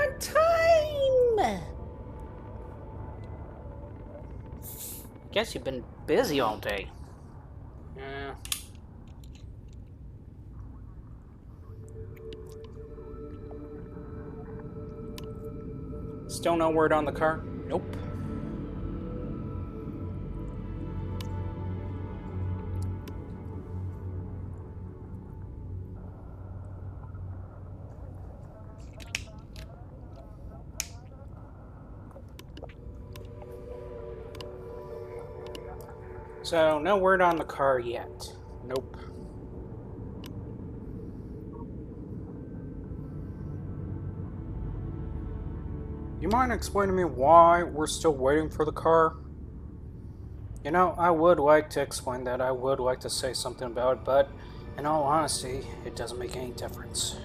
on time! Guess you've been busy all day. Yeah. Still no word on the car? Nope. So, no word on the car yet. Nope. You mind explaining to me why we're still waiting for the car? You know, I would like to explain that. I would like to say something about it, but in all honesty, it doesn't make any difference.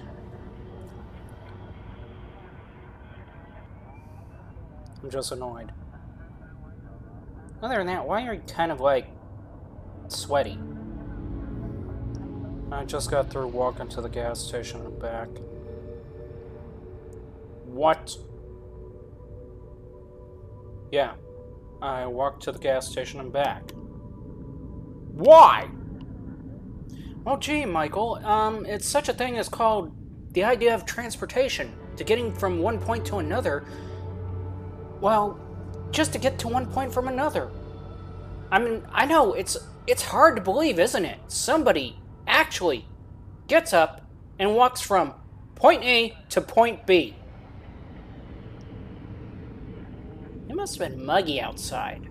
I'm just annoyed. Other than that, why are you kind of like sweaty? I just got through walking to the gas station and back. What? Yeah, I walked to the gas station and back. Why? Well, gee, Michael, it's such a thing as called the idea of transportation. To getting from one point to another, well, just to get to one point from another. I mean, I know, it's hard to believe, isn't it? Somebody actually gets up and walks from point A to point B. It must have been muggy outside.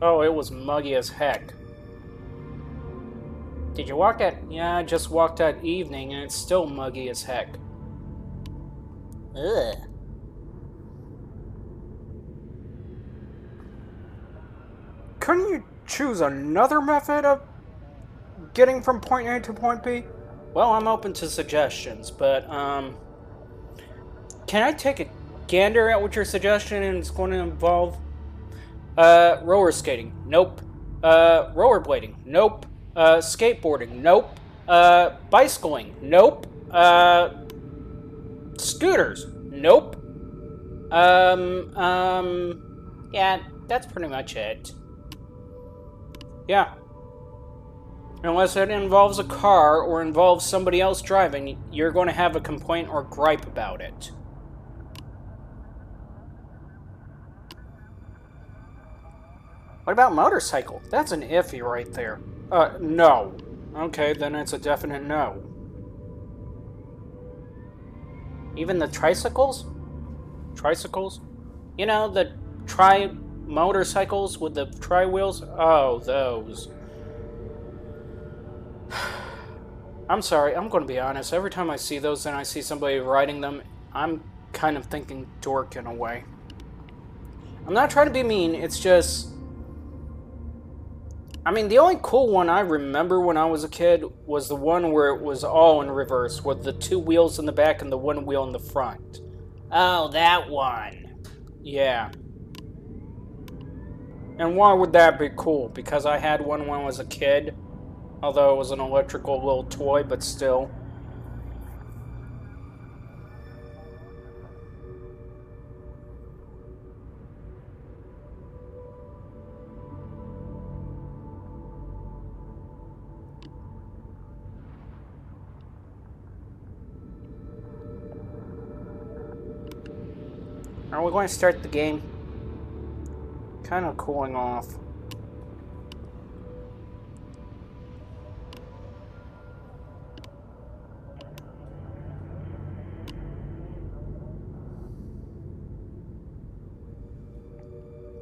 Oh, it was muggy as heck. Did you walk at... Yeah, I just walked at evening and it's still muggy as heck. Ugh. Couldn't you choose another method of getting from point A to point B? Well, I'm open to suggestions, but, can I take a gander at what your suggestion is going to involve? Roller skating? Nope. Rollerblading? Nope. Skateboarding? Nope. Bicycling? Nope. Scooters? Nope. Yeah, that's pretty much it. Yeah. Unless it involves a car or involves somebody else driving, you're going to have a complaint or gripe about it. What about motorcycle? That's an iffy right there. No. Okay, then it's a definite no. Even the tricycles? Tricycles? You know, the motorcycles with the tri-wheels? Oh, those. I'm sorry, I'm going to be honest. Every time I see those and I see somebody riding them, I'm kind of thinking dork in a way. I'm not trying to be mean, it's just... I mean, the only cool one I remember when I was a kid was the one where it was all in reverse, with the two wheels in the back and the one wheel in the front. Oh, that one. Yeah. And why would that be cool? Because I had one when I was a kid? Although it was an electrical little toy, but still. Are we going to start the game? Kind of cooling off.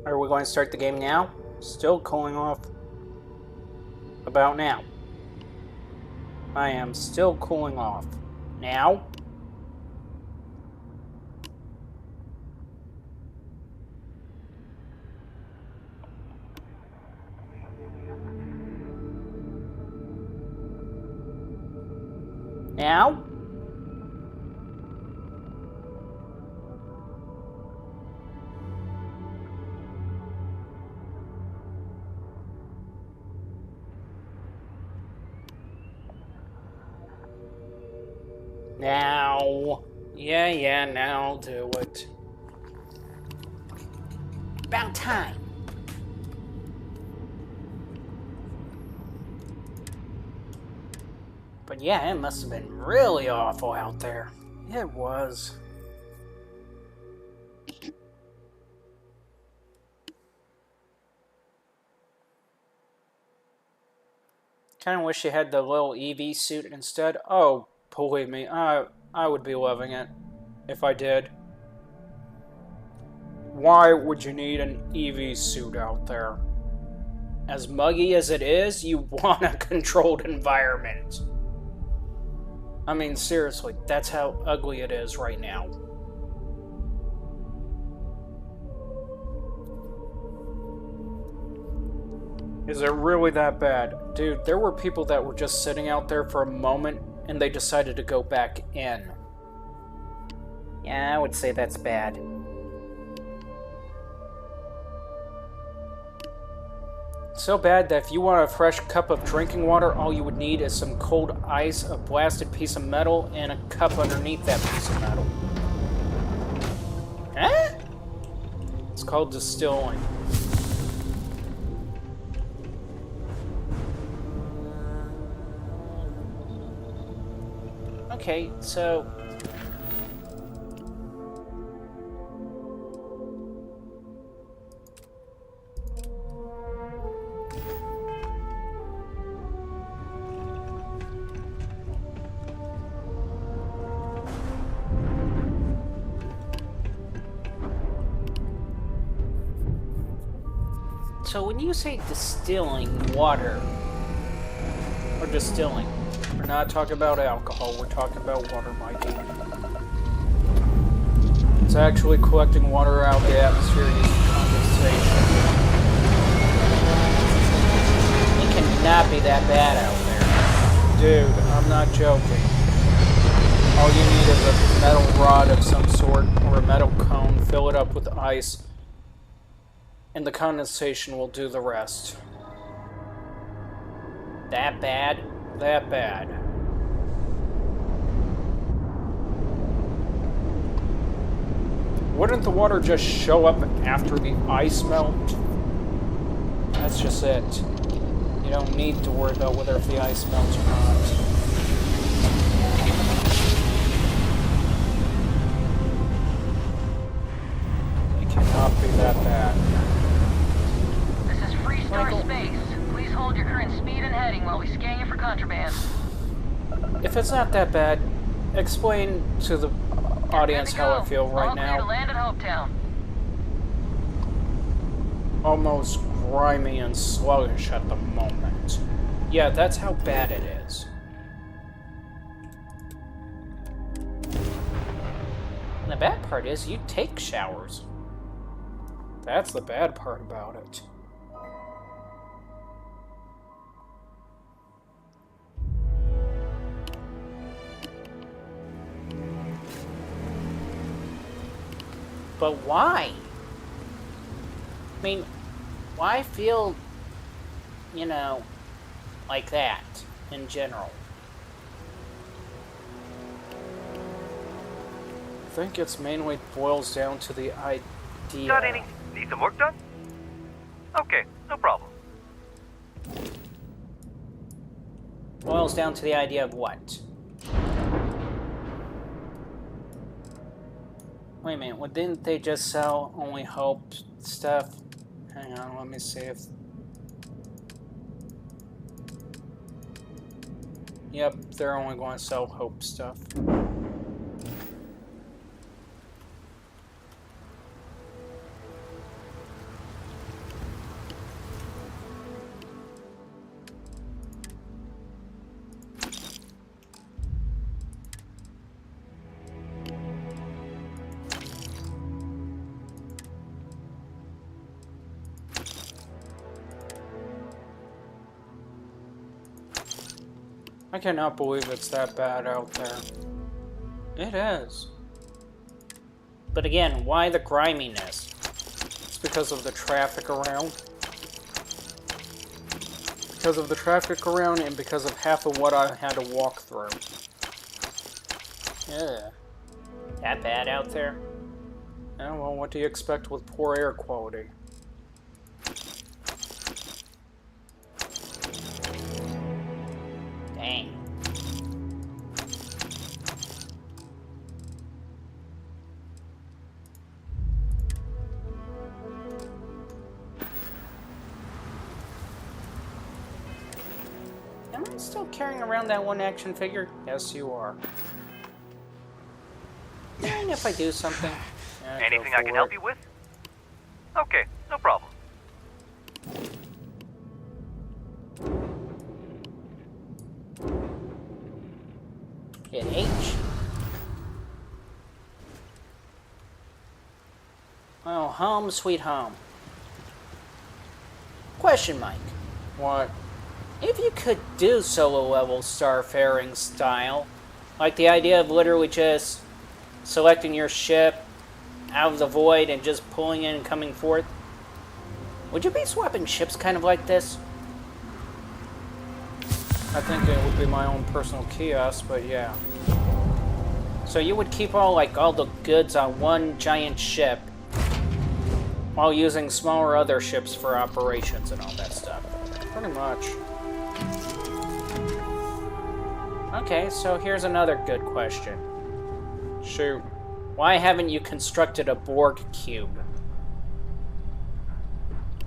Are we going to start the game now? Still cooling off. About now. I am still cooling off. Now? Now? Now. Yeah, now I'll do it. About time. But yeah, it must have been really awful out there. It was. Kind of wish you had the little EV suit instead. Oh, believe me, I would be loving it if I did. Why would you need an EV suit out there? As muggy as it is, you want a controlled environment. I mean, seriously, that's how ugly it is right now. Is it really that bad? Dude, there were people that were just sitting out there for a moment and they decided to go back in. Yeah, I would say that's bad. So bad that if you want a fresh cup of drinking water, all you would need is some cold ice, a blasted piece of metal, and a cup underneath that piece of metal. Huh? It's called distilling. Okay, so... So when you say distilling water, or distilling, we're not talking about alcohol, we're talking about water, Mikey. It's actually collecting water out of the atmosphere using condensation. It cannot be that bad out there. Dude, I'm not joking. All you need is a metal rod of some sort, or a metal cone, fill it up with ice, and the condensation will do the rest. That bad? That bad. Wouldn't the water just show up after the ice melt? That's just it. You don't need to worry about whether if the ice melts or not. It cannot be that bad. Space. Please hold your current speed and heading while we scan you for contraband. If it's not that bad, explain to the audience how I feel right now. To land at Hopetown. Almost grimy and sluggish at the moment. Yeah, that's how bad it is. And the bad part is you take showers. That's the bad part about it. But why? I mean, why feel, you know, like that in general? I think it's mainly boils down to the idea. Got any? Need some work done? Okay, no problem. Boils down to the idea of what? Wait a minute, well, didn't they just sell only Hope stuff? Hang on, let me see if... Yep, they're only going to sell Hope stuff. I cannot believe it's that bad out there. It is. But again, why the griminess? It's because of the traffic around. Because of the traffic around and because of half of what I had to walk through. Yeah. That bad out there? Yeah, well, what do you expect with poor air quality? Dang. Am I still carrying around that one action figure? Yes, you are. And if I do something? Yeah, Anything I can help you with? Okay, no problem. Hit H. Oh, home sweet home. Question, Mike. What? If you could do solo level starfaring style, like the idea of literally just selecting your ship out of the void and just pulling in and coming forth, would you be swapping ships kind of like this? I think it would be my own personal kiosk, but yeah. So you would keep all the goods on one giant ship while using smaller other ships for operations and all that stuff. Pretty much. Okay, so here's another good question. Shoot. Why haven't you constructed a Borg cube?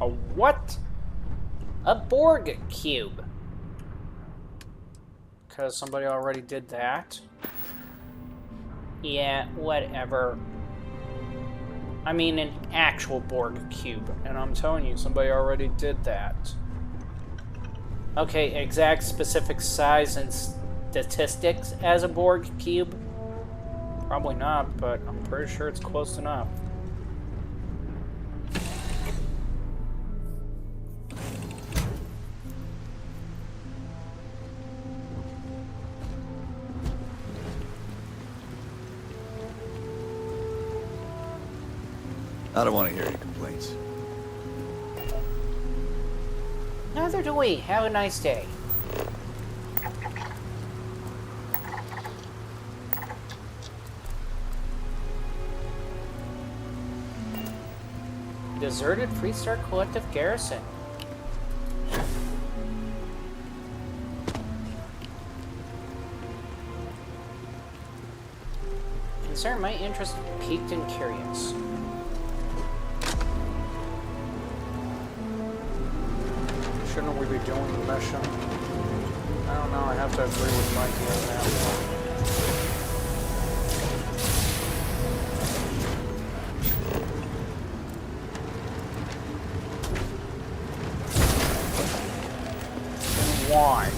A what? A Borg cube. Because somebody already did that. Yeah, whatever. I mean an actual Borg cube. And I'm telling you, somebody already did that. Okay, exact specific size and statistics as a Borg cube? Probably not, but I'm pretty sure it's close enough. I don't want to hear any complaints. Neither do we. Have a nice day. Deserted Freestar Collective Garrison. Concern my interest piqued and curious. Shouldn't we be doing the mission? I don't know, I have to agree with Mikey on that one. Why?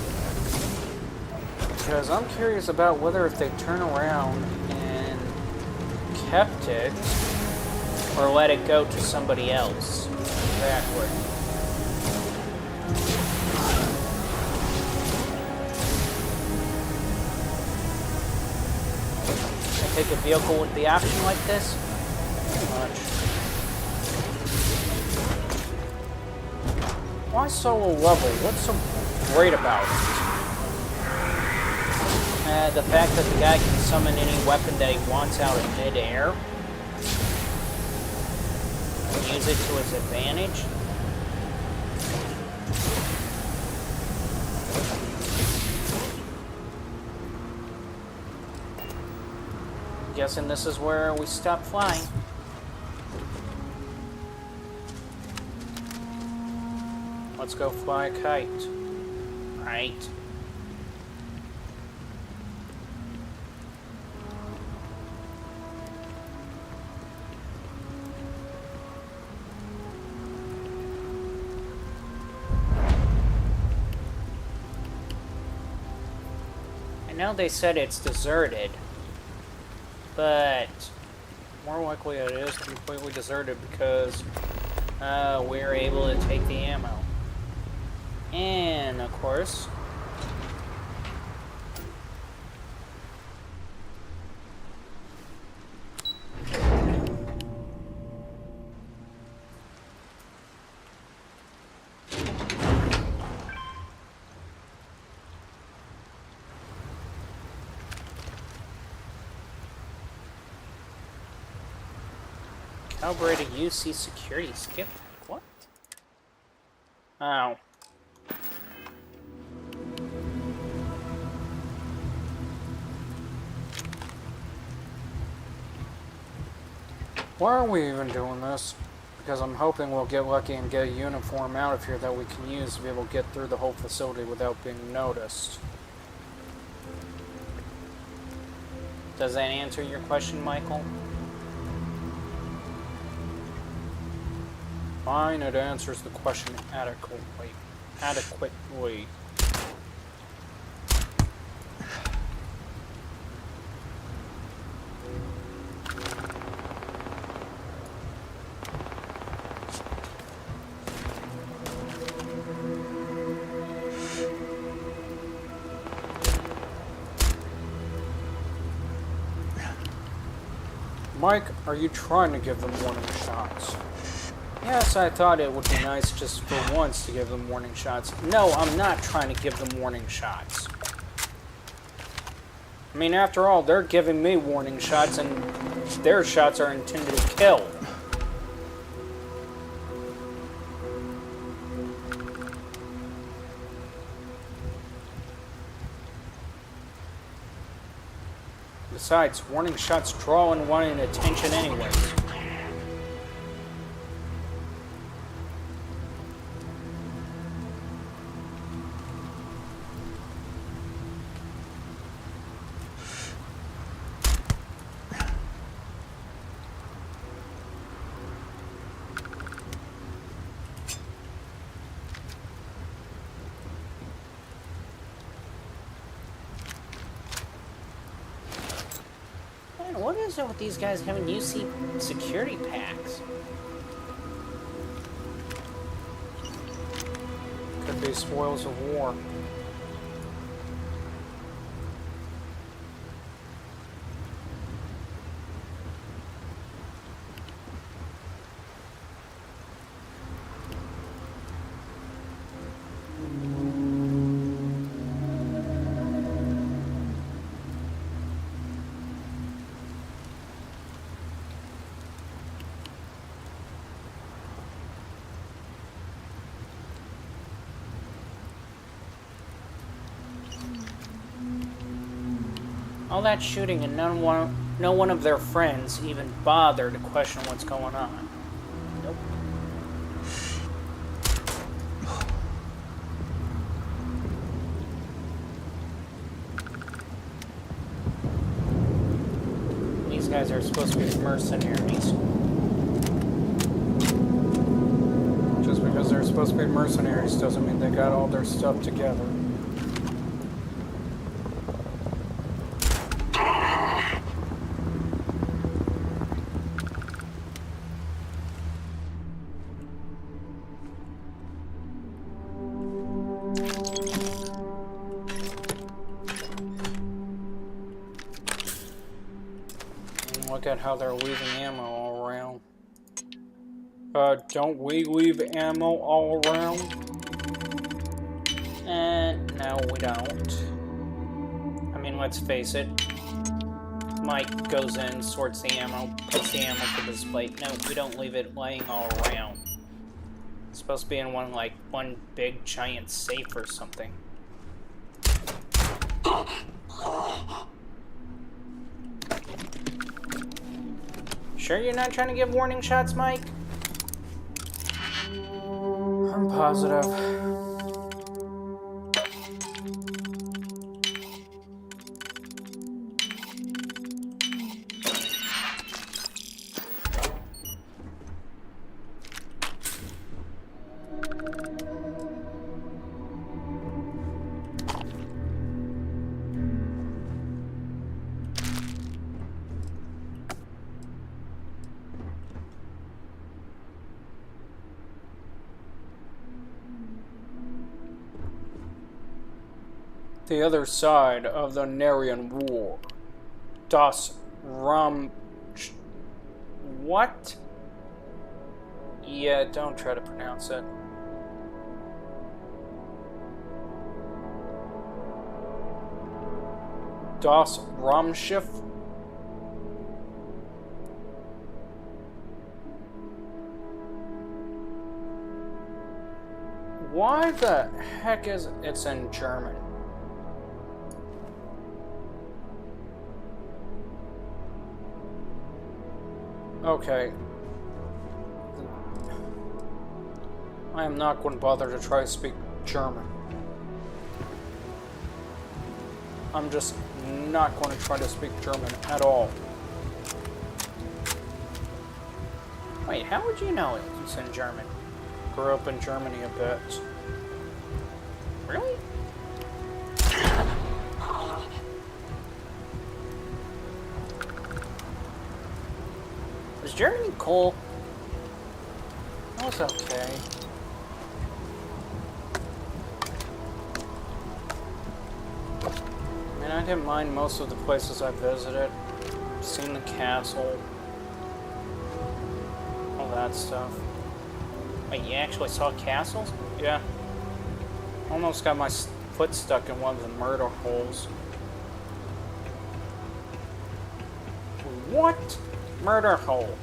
Because I'm curious about whether if they turn around and kept it or let it go to somebody else. Exactly. I take a vehicle with the option like this? Pretty much. Why solo level? What's so great about it? The fact that the guy can summon any weapon that he wants out of mid-air and use it to his advantage. Guessing this is where we stop flying. Let's go fly a kite. Right. I know they said it's deserted, but more likely it is completely deserted because we're able to take the ammo. And, of course, Calibrated UC security skip? What? Oh. Why are we even doing this? Because I'm hoping we'll get lucky and get a uniform out of here that we can use to be able to get through the whole facility without being noticed. Does that answer your question, Michael? Fine, it answers the question adequately. Mike, are you trying to give them warning shots? Yes, I thought it would be nice just for once to give them warning shots. No, I'm not trying to give them warning shots. I mean, after all, they're giving me warning shots, and their shots are intended to kill. Besides, warning shots draw unwanted attention anyways. Man, what is it with these guys having UC security packs? Could be spoils of war. All that shooting and no one of their friends even bothered to question what's going on. Nope. These guys are supposed to be mercenaries. Just because they're supposed to be mercenaries doesn't mean they got all their stuff together. Look at how they're leaving ammo all around. Don't we leave ammo all around? No, we don't. I mean, let's face it. Mike goes in, sorts the ammo, puts the ammo to display. No, we don't leave it laying all around. It's supposed to be in one big giant safe or something. Sure you're not trying to give warning shots, Mike? I'm positive. The other side of the Narian War. Das Ram... What? Yeah, don't try to pronounce it. Das Raumschiff? Why the heck is it's in German? Okay. I am not going to bother to try to speak German. I'm just not going to try to speak German at all. Wait, how would you know it's in German? Grew up in Germany a bit. Really? Was Germany cool? That was okay. I mean, I didn't mind most of the places I visited. Seen the castle. All that stuff. Wait, you actually saw castles? Yeah. Almost got my foot stuck in one of the murder holes. What? Murder hole?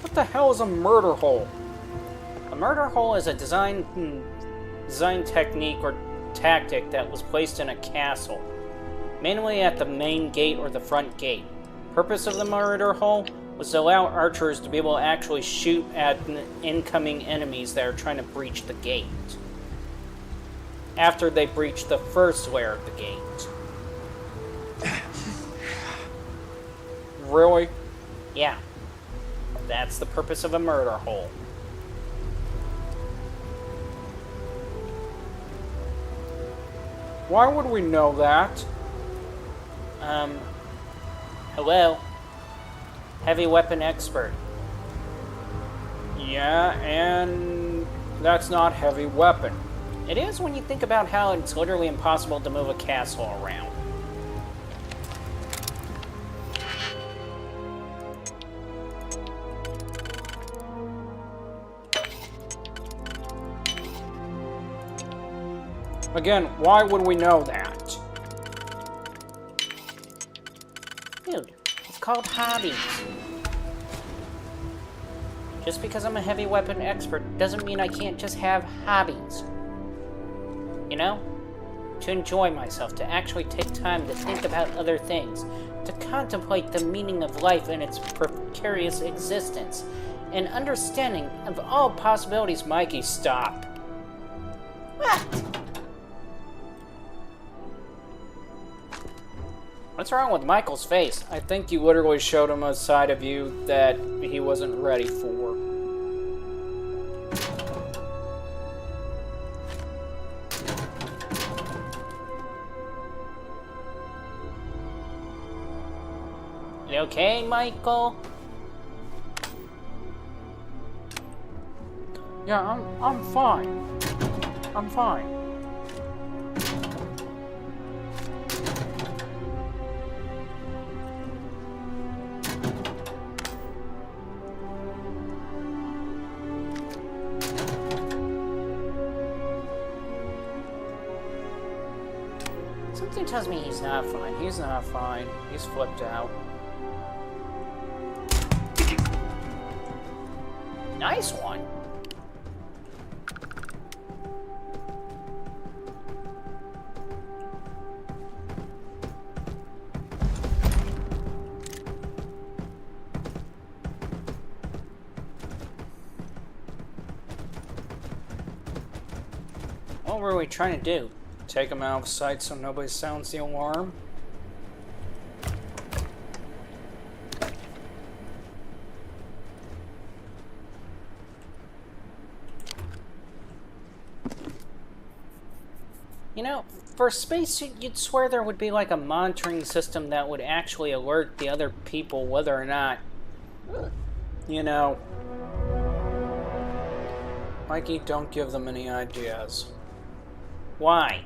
What the hell is a murder hole? A murder hole is a design technique or tactic that was placed in a castle, mainly at the main gate or the front gate. Purpose of the murder hole was to allow archers to be able to actually shoot at incoming enemies that are trying to breach the gate after they breach the first layer of the gate. Really? Yeah. That's the purpose of a murder hole. Why would we know that? Hello? Heavy weapon expert. Yeah, and that's not heavy weapon. It is when you think about how it's literally impossible to move a castle around. Again, why would we know that? Dude, it's called hobbies. Just because I'm a heavy weapon expert doesn't mean I can't just have hobbies. You know? To enjoy myself, to actually take time to think about other things, to contemplate the meaning of life and its precarious existence, and understanding of all possibilities. Mikey, stop. What? What's wrong with Michael's face? I think you literally showed him a side of you that he wasn't ready for. You okay, Michael? Yeah, I'm fine. I'm fine. Something tells me he's not fine. He's not fine. He's flipped out. Nice one. What were we trying to do? Take him out of sight so nobody sounds the alarm? You know, for a spacesuit, you'd swear there would be like a monitoring system that would actually alert the other people whether or not, you know... Mikey, don't give them any ideas. Why?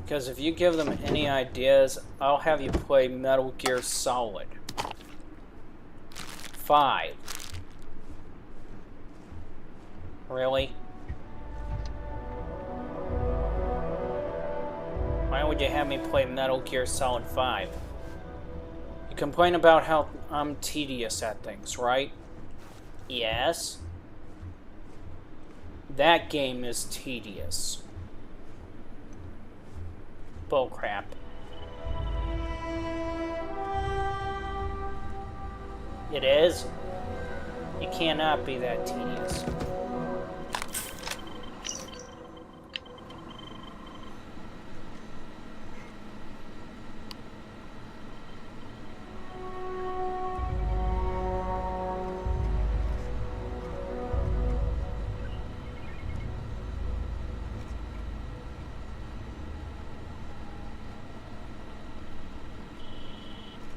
Because if you give them any ideas, I'll have you play Metal Gear Solid 5. Really? Why would you have me play Metal Gear Solid 5? You complain about how I'm tedious at things, right? Yes. That game is tedious. Bullcrap. It is? It cannot be that tedious.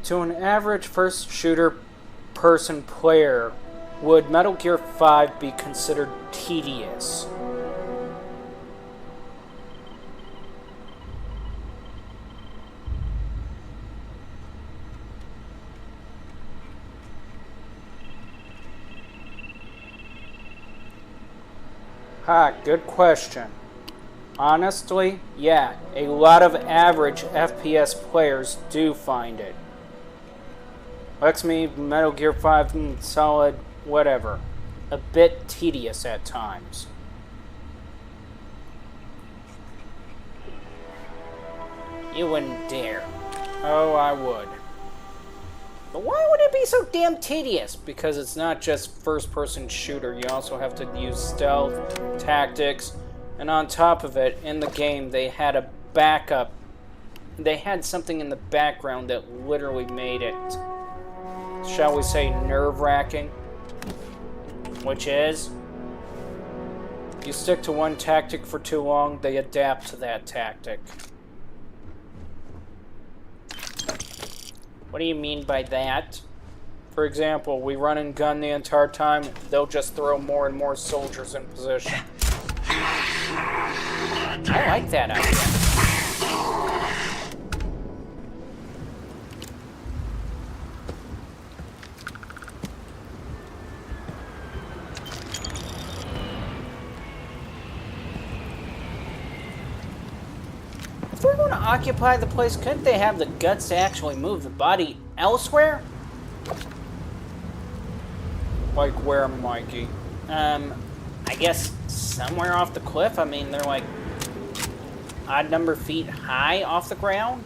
To an average first shooter person player, would Metal Gear 5 be considered tedious? Ha, good question. Honestly, yeah, a lot of average FPS players do find it. Let's me Metal Gear 5 solid, whatever. A bit tedious at times. You wouldn't dare. Oh, I would. But why would it be so damn tedious? Because it's not just first-person shooter. You also have to use stealth, tactics, and on top of it, in the game, they had a backup. They had something in the background that literally made it, shall we say, nerve-wracking. Which is, you stick to one tactic for too long, they adapt to that tactic. What do you mean by that? For example, we run and gun the entire time, they'll just throw more and more soldiers in position. I like that idea. If they're going to occupy the place, couldn't they have the guts to actually move the body elsewhere? Like where, Mikey? I guess somewhere off the cliff. I mean, they're like odd number feet high off the ground.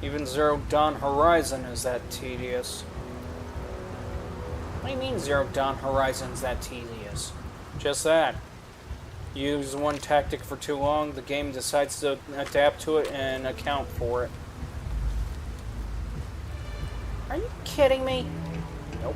Even Zero Dawn Horizon is that tedious. What do you mean Zero Dawn Horizon's that tedious? Just that. You use one tactic for too long, the game decides to adapt to it and account for it. Are you kidding me? Nope.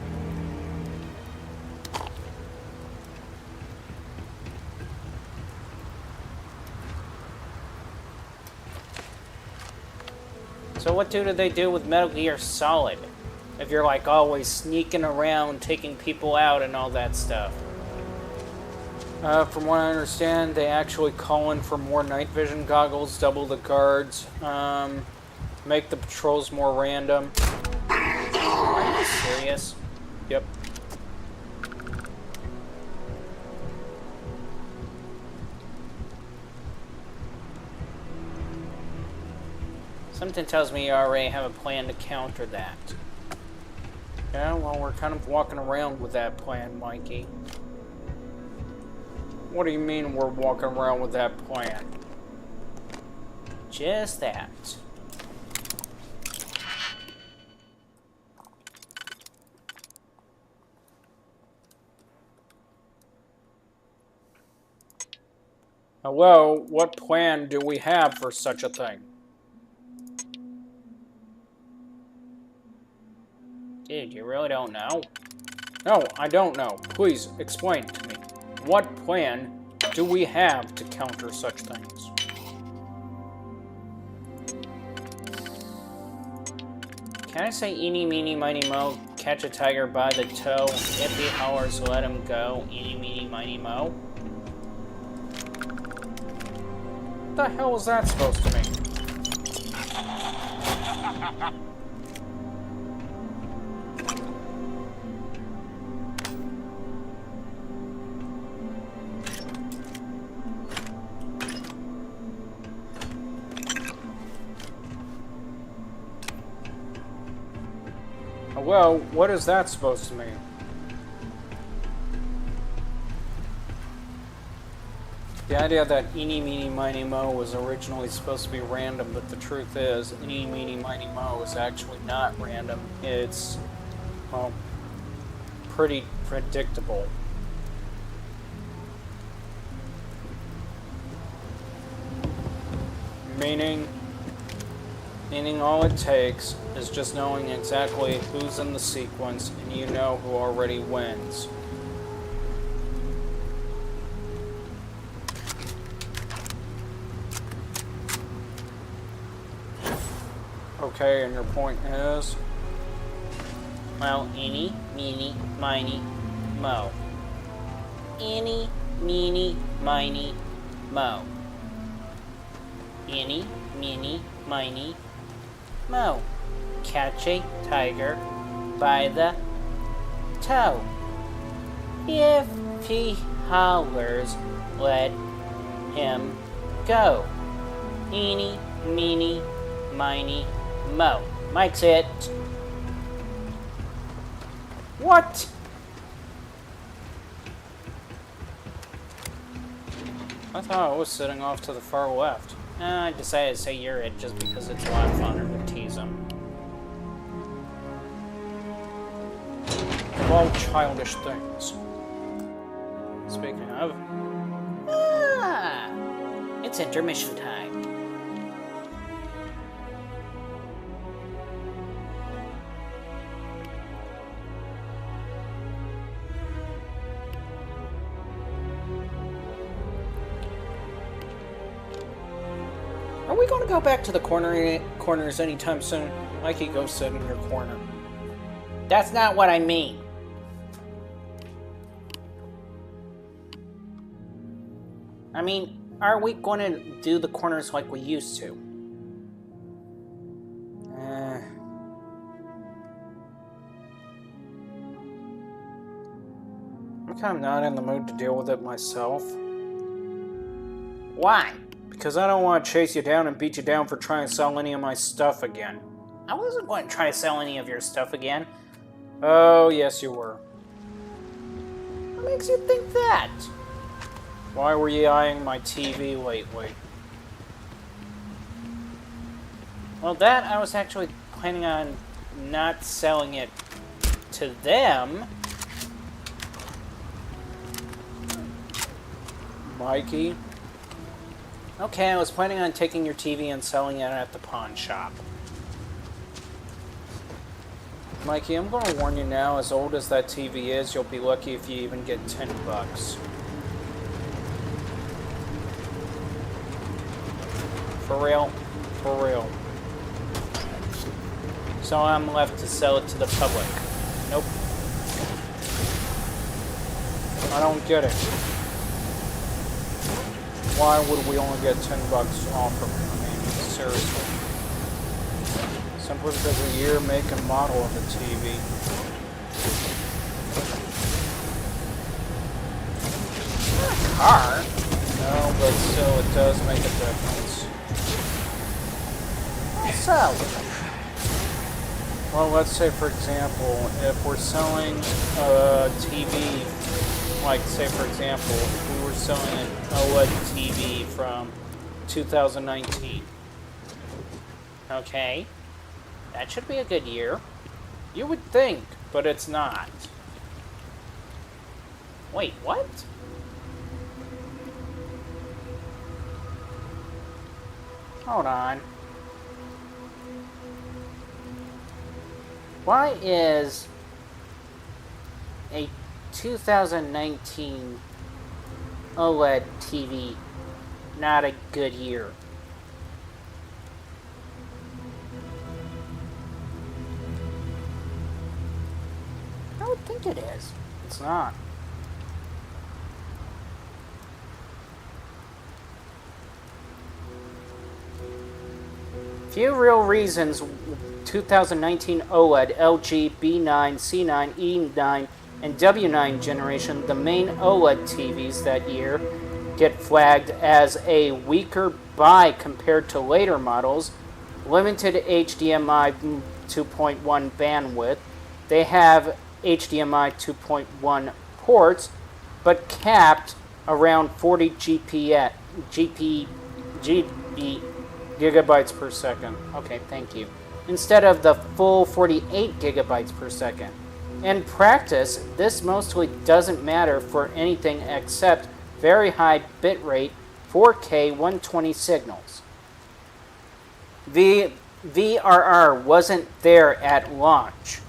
So what do they do with Metal Gear Solid? If you're like always sneaking around, taking people out and all that stuff. From what I understand, they actually call in for more night vision goggles, double the guards, make the patrols more random. Are you serious? Yep. Something tells me you already have a plan to counter that. Yeah, well, we're kind of walking around with that plan, Mikey. What do you mean we're walking around with that plan? Just that. Hello, what plan do we have for such a thing? Dude, you really don't know? No, I don't know. Please, explain to me. What plan do we have to counter such things? Can I say eeny, meeny, miny, mo, catch a tiger by the toe, if he hollers, let him go, eeny, meeny, miny, mo? What the hell is that supposed to mean? well, what is that supposed to mean? The idea that eeny, meeny, miny, mo was originally supposed to be random, but the truth is, eeny, meeny, miny, mo is actually not random. It's, well, pretty predictable. Meaning all it takes is just knowing exactly who's in the sequence, and you know who already wins. Okay, and your point is? Well, eeny, meeny, miny, mo. Eeny, meeny, miny, mo. Eeny, meeny, miny, mo. Catch a tiger by the toe. If he hollers, let him go. Eeny, meeny, miny, mo. Mike's it. What? I thought I was sitting off to the far left. I decided to say you're it just because it's a lot funner to tease him. Of all childish things. Speaking of, It's intermission time. are we going to go back to the corners anytime soon? Mikey, go sit in your corner. That's not what I mean. I mean, are we going to do the corners like we used to? I'm kind of not in the mood to deal with it myself. Why? Because I don't want to chase you down and beat you down for trying to sell any of my stuff again. I wasn't going to try to sell any of your stuff again. Oh, yes you were. What makes you think that? Why were you eyeing my TV lately? Well, that I was actually planning on not selling it to them. Mikey? Okay, I was planning on taking your TV and selling it at the pawn shop. Mikey, I'm going to warn you now, as old as that TV is, you'll be lucky if you even get $10. For real? For real. So I'm left to sell it to the public. Nope. I don't get it. Why would we only get $10 off of it? I mean, seriously. Simply because of the year, make, and model of the TV. Not a car. No, but still, it does make a difference. So, Well, let's say, for example, if we're selling a TV, like, say, for example, if we were selling an OLED TV from 2019. okay. That should be a good year. You would think, but it's not. Wait, what? Hold on. Why is a 2019 OLED TV not a good year? I would think it is. It's not. Few real reasons 2019 OLED, LG, B9, C9, E9, and W9 generation, the main OLED TVs that year, get flagged as a weaker buy compared to later models, limited HDMI 2.1 bandwidth, They have HDMI 2.1 ports, but capped around 40 GB gigabytes per second. Okay, thank you. Instead of the full 48 gigabytes per second. In practice, this mostly doesn't matter for anything except very high bitrate 4K 120 signals. VRR wasn't there at launch.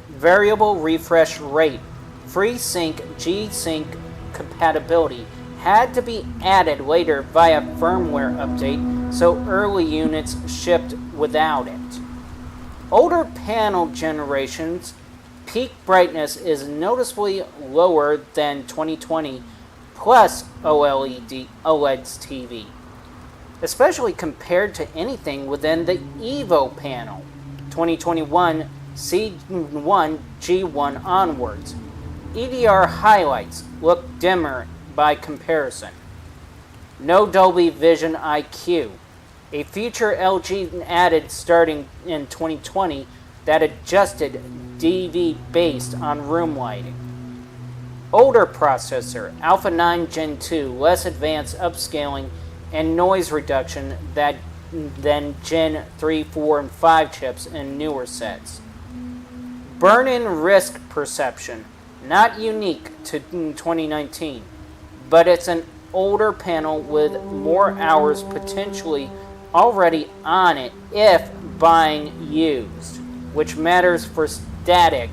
Variable refresh rate, FreeSync G-Sync compatibility had to be added later via firmware update, so early units shipped without it. Older panel generations, peak brightness is noticeably lower than 2020 plus OLED's TV, especially compared to anything within the Evo panel, 2021 C1 G1 onwards. EDR highlights look dimmer by comparison. No Dolby Vision IQ, a feature LG added starting in 2020 that adjusted DV based on room lighting. Older processor, Alpha 9 Gen 2, less advanced upscaling and noise reduction than Gen 3, 4, and 5 chips in newer sets. Burn-in risk perception, not unique to 2019, but it's an older panel with more hours potentially already on it if buying used, which matters for static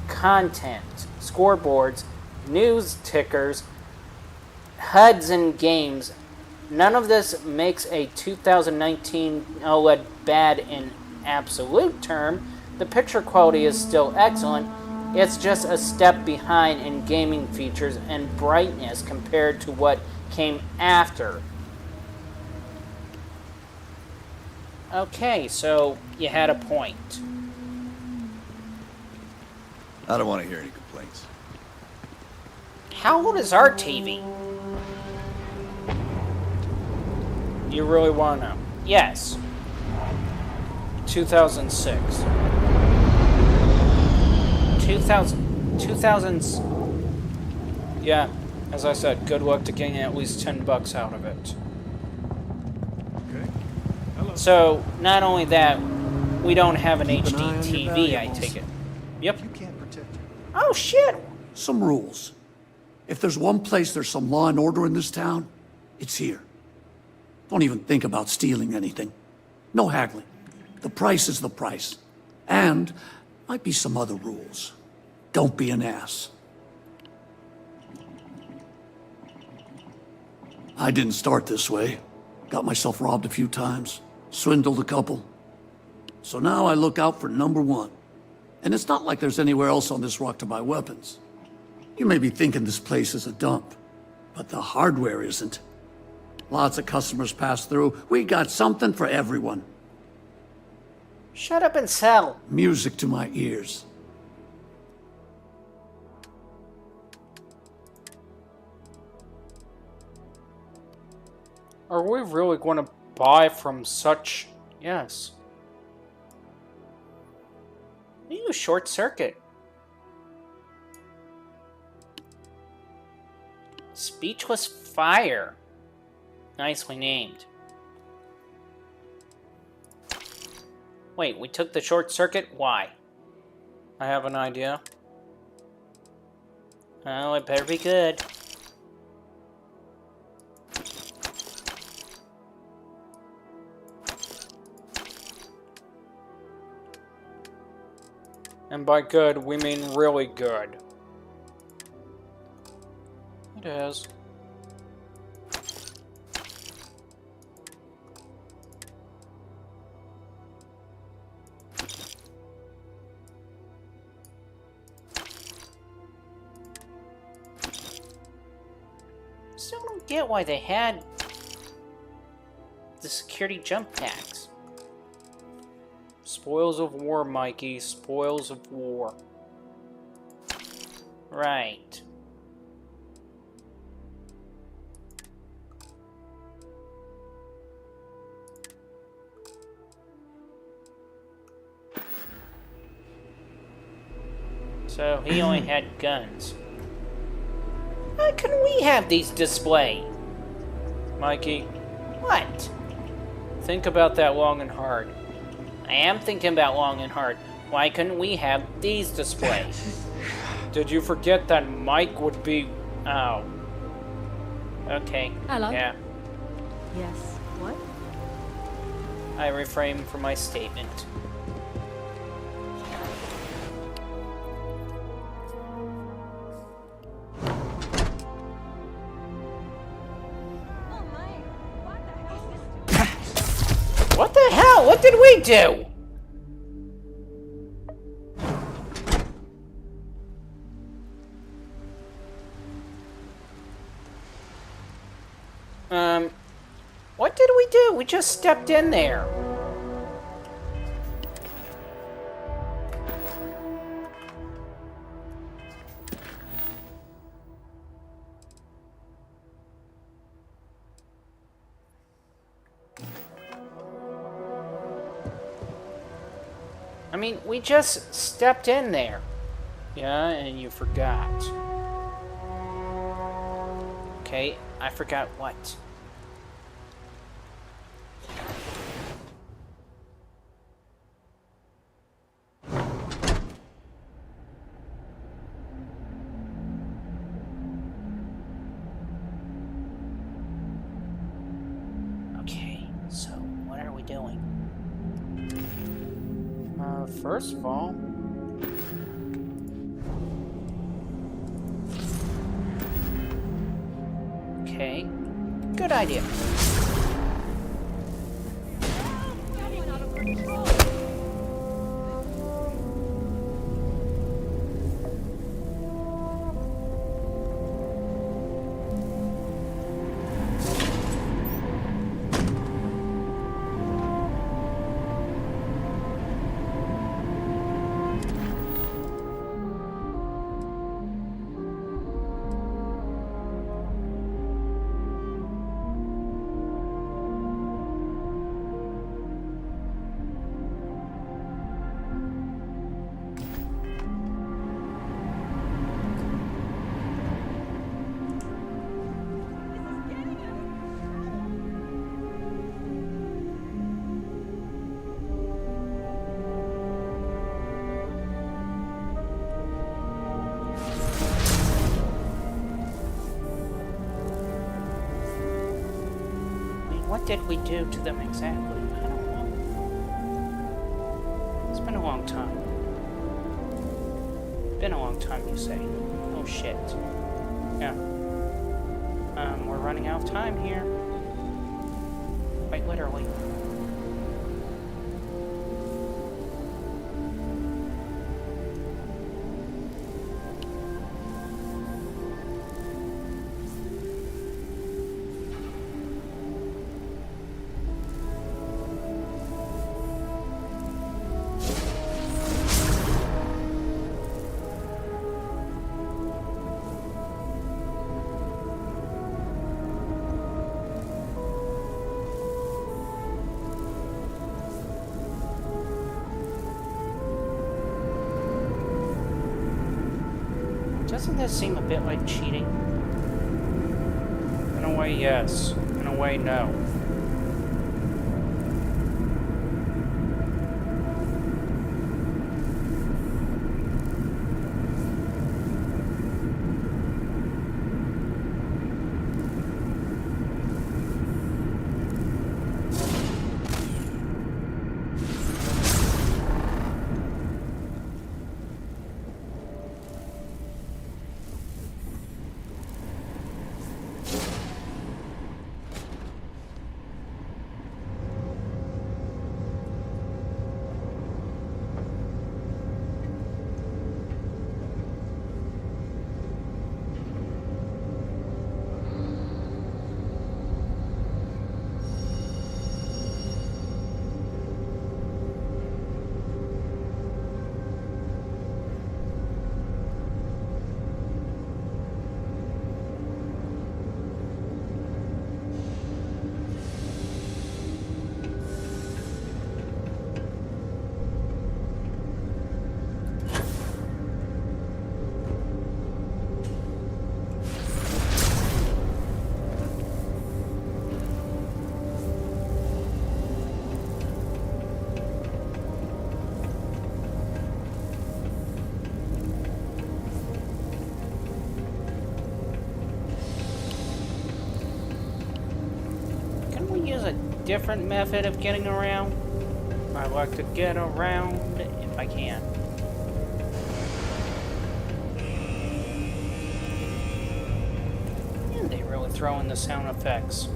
content, scoreboards, news tickers, HUDs, and games. None of this makes a 2019 OLED bad in absolute term. The picture quality is still excellent. It's just a step behind in gaming features and brightness compared to what came after. Okay, so you had a point. I don't want to hear any complaints. How old is our TV? You really want to know? Yes. 2006. 2000. Yeah, as I said, good luck to getting at least $10 out of it. Okay. Hello. So, not only that, we don't have an Keep an HD eye on your TV, I valuables. take it. Yep. You can't protect her. Oh, shit! Some rules. If there's one place there's some law and order in this town, it's here. Don't even think about stealing anything. No haggling. The price is the price. And might be some other rules. Don't be an ass. I didn't start this way. Got myself robbed a few times. Swindled a couple. So now I look out for number one. And it's not like there's anywhere else on this rock to buy weapons. You may be thinking this place is a dump, but the hardware isn't. Lots of customers pass through. We got something for everyone. Shut up and sell. Music to my ears. Are we really going to buy from such... Yes. Ooh, short circuit. Speechless fire. Nicely named. Wait, we took the short circuit? Why? I have an idea. Oh, it better be good. And by good, we mean really good. It is. Still don't get why they had the security jump packs. Spoils of war, Mikey. Spoils of war. Right. So he only had guns. Why couldn't we have these displayed? Mikey. What? Think about that long and hard. I am thinking about long and hard. Why couldn't we have these displayed? Did you forget that Mike would be... Oh. Okay. Hello? Yeah. Yes. What? I refrain from my statement. What the hell? What did we do? What did we do? We just stepped in there. I mean, we just stepped in there. Yeah, and you forgot. Okay, I forgot what. Okay, so what are we doing? First of all, okay, good idea. What did we do to them exactly? I don't know. It's been a long time. Been a long time, you say. Oh shit. Yeah. We're running out of time here. Quite literally. Doesn't this seem a bit like cheating? In a way, yes. In a way, no. different method of getting around. I like to get around if I can. And they really throw in the sound effects.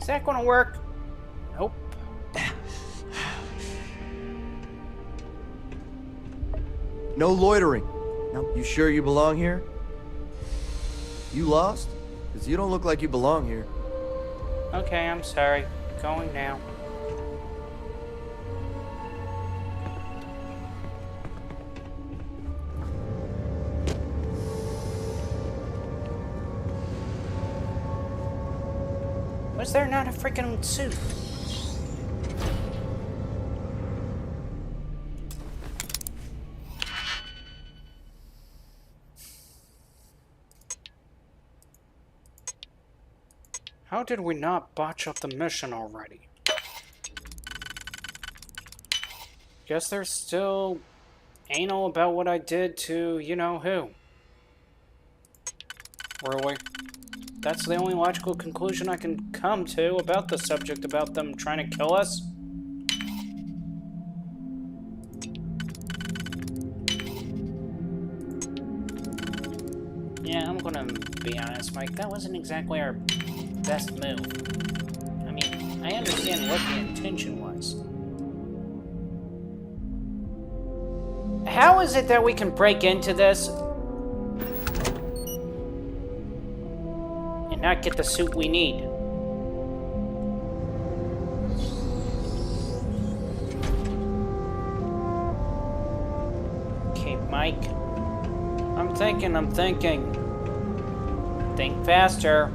Is that gonna work? Nope. No loitering. Now, you sure you belong here? You lost? Because you don't look like you belong here. Okay, I'm sorry. Going now. Was there not a freaking suit? How did we not botch up the mission already? Guess they're still anal about what I did to you-know-who. Really? That's the only logical conclusion I can come to about the subject about them trying to kill us? Yeah, I'm gonna be honest, Mike. That wasn't exactly our best move. I mean, I understand what the intention was. How is it that we can break into this and not get the suit we need? Okay, Mike. I'm thinking. Think faster.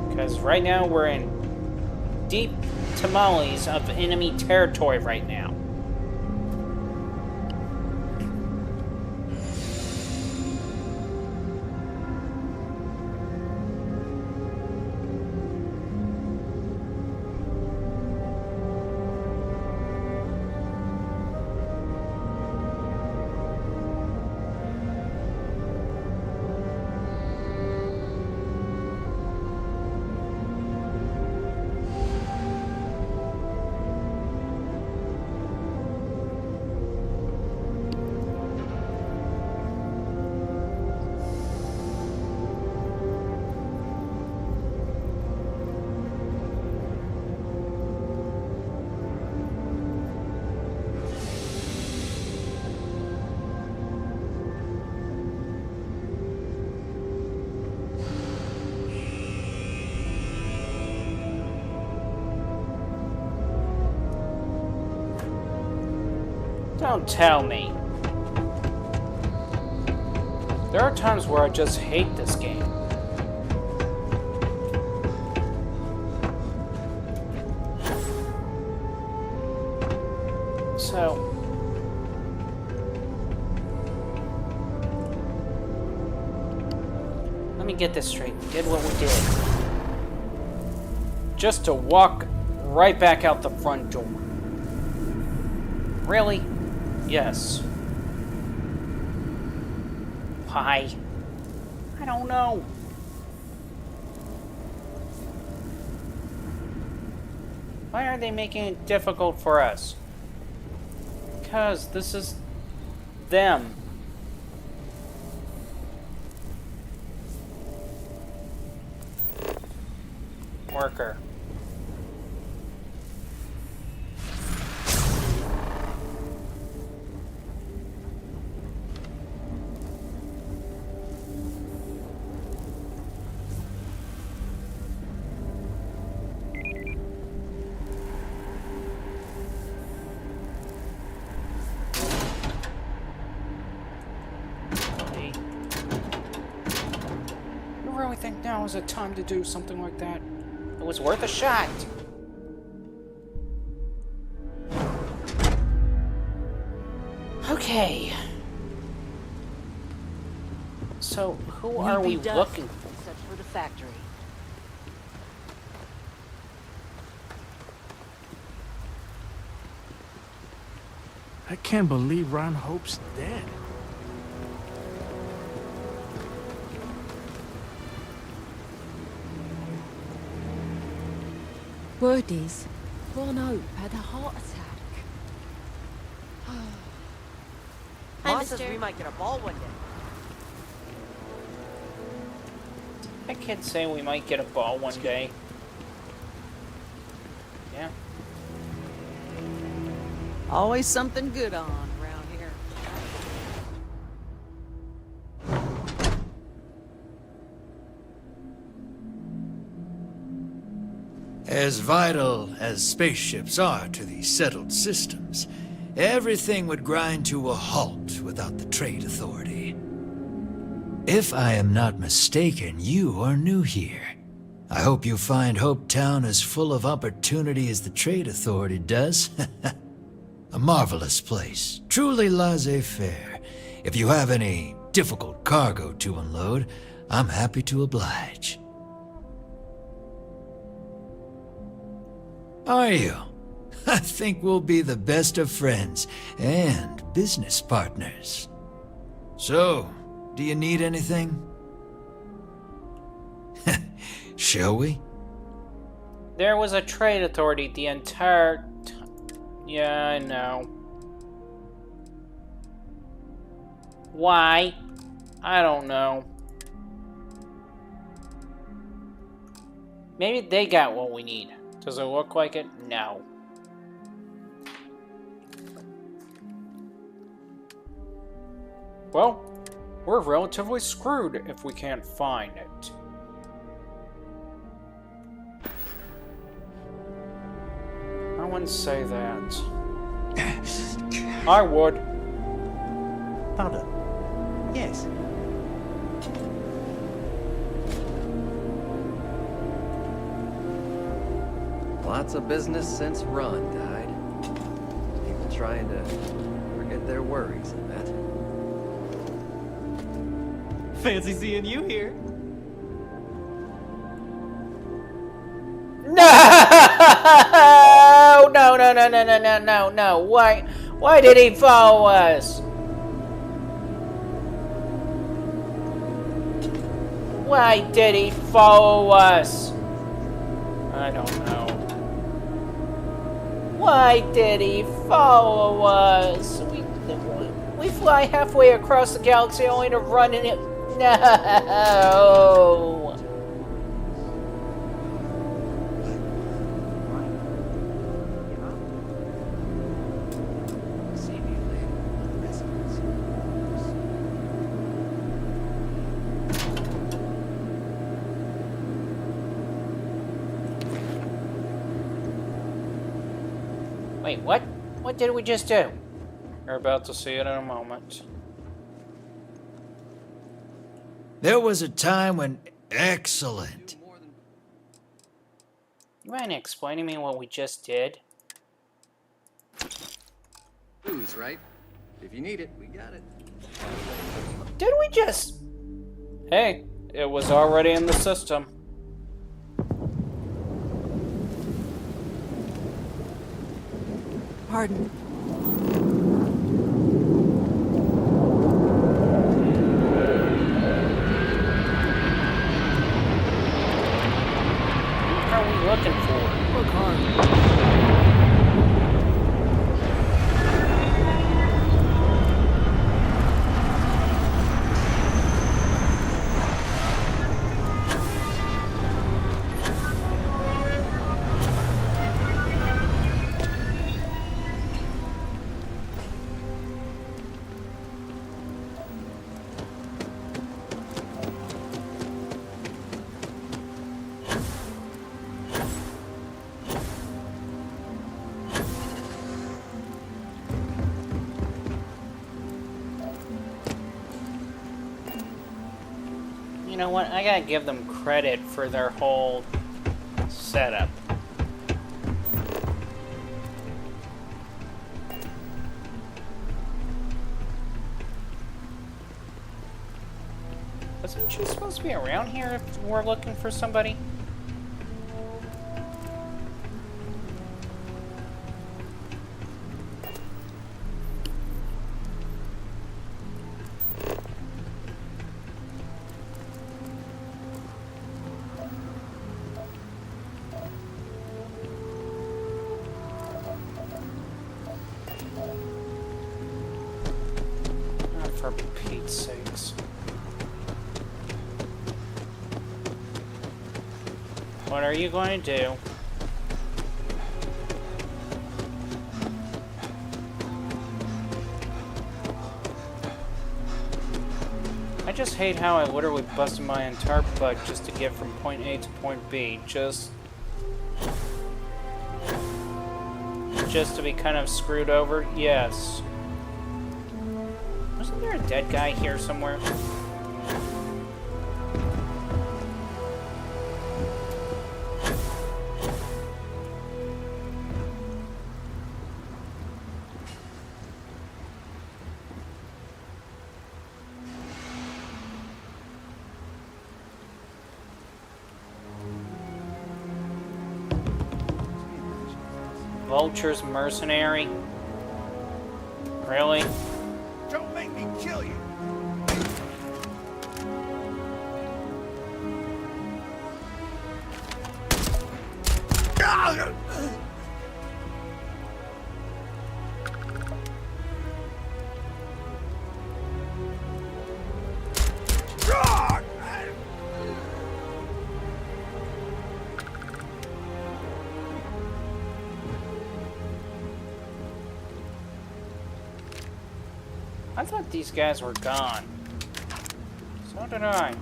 Because right now we're in deep tamales of enemy territory right now. Don't tell me. There are times where I just hate this game. So, let me get this straight. We did what we did. Just to walk right back out the front door. Really? Yes. Why? I don't know. Why are they making it difficult for us? Because this is them. Worker. really think now is a time to do something like that. It was worth a shot. Okay. So, who are we looking for? Search for the factory. I can't believe Ron Hope's dead. Word is, Ron Hope had a heart attack. Boss says we might get a ball one day. I can't say we might get a ball one day. Yeah. Always something good on around here. As vital as spaceships are to the settled systems, everything would grind to a halt without the Trade Authority. If I am not mistaken, you are new here. I hope you find Hope Town as full of opportunity as the Trade Authority does. A marvelous place, truly laissez-faire. If you have any difficult cargo to unload, I'm happy to oblige. Are you? I think we'll be the best of friends and business partners. So, do you need anything? Shall we? There was a trade authority the entire yeah, I know. Why? I don't know. Maybe they got what we need. Does it look like it? No. Well, we're relatively screwed if we can't find it. I wouldn't say that. I would. Powder. Yes. Lots of business since Ron died. People trying to forget their worries, I bet. Fancy seeing you here. No! No, no, no, no, no, no, no, no. Why did he follow us? Why did he follow us? I don't know. Why did he follow us? We fly halfway across the galaxy only to run in it. No! Wait, what? What did we just do? You're about to see it in a moment. There was a time when... Excellent. You mind explaining me what we just did? Booze, right? If you need it, we got it. Did we just... Hey, it was already in the system. Pardon. What are we looking for? Look hard. You know what? I gotta give them credit for their whole setup. Wasn't she supposed to be around here if we're looking for somebody? Oh, for Pete's sakes. What are you going to do? I just hate how I literally busted my entire butt just to get from point A to point B. Just to be kind of screwed over? Yes. Wasn't there a dead guy here somewhere? Vulture's mercenary? Really? Don't make me kill you. I thought these guys were gone. So did I.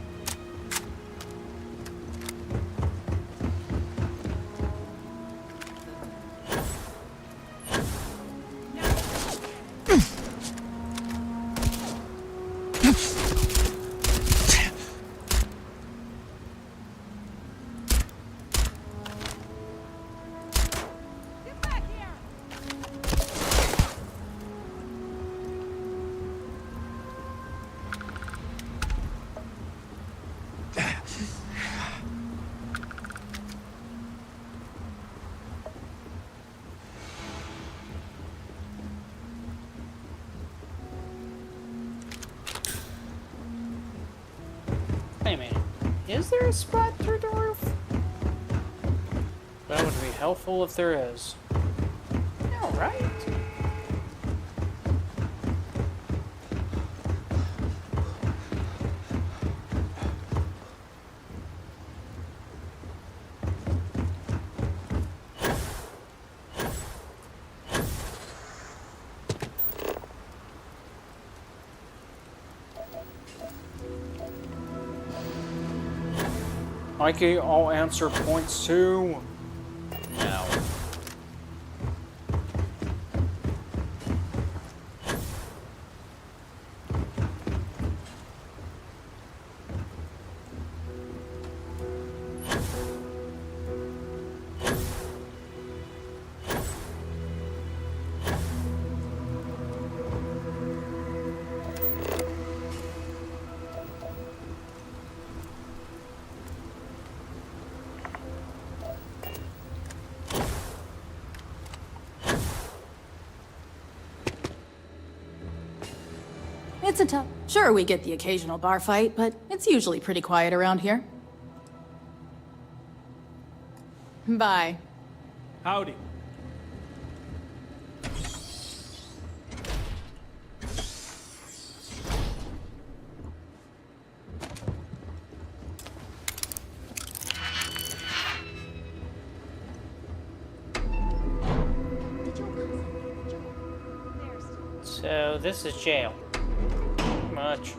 Wait a minute. Is there a spot through the roof? That would be helpful if there is. No, right? Mikey, I'll answer points too. No. It's a tough. Sure, we get the occasional bar fight, but it's usually pretty quiet around here. Bye. Howdy. So this is jail. Much.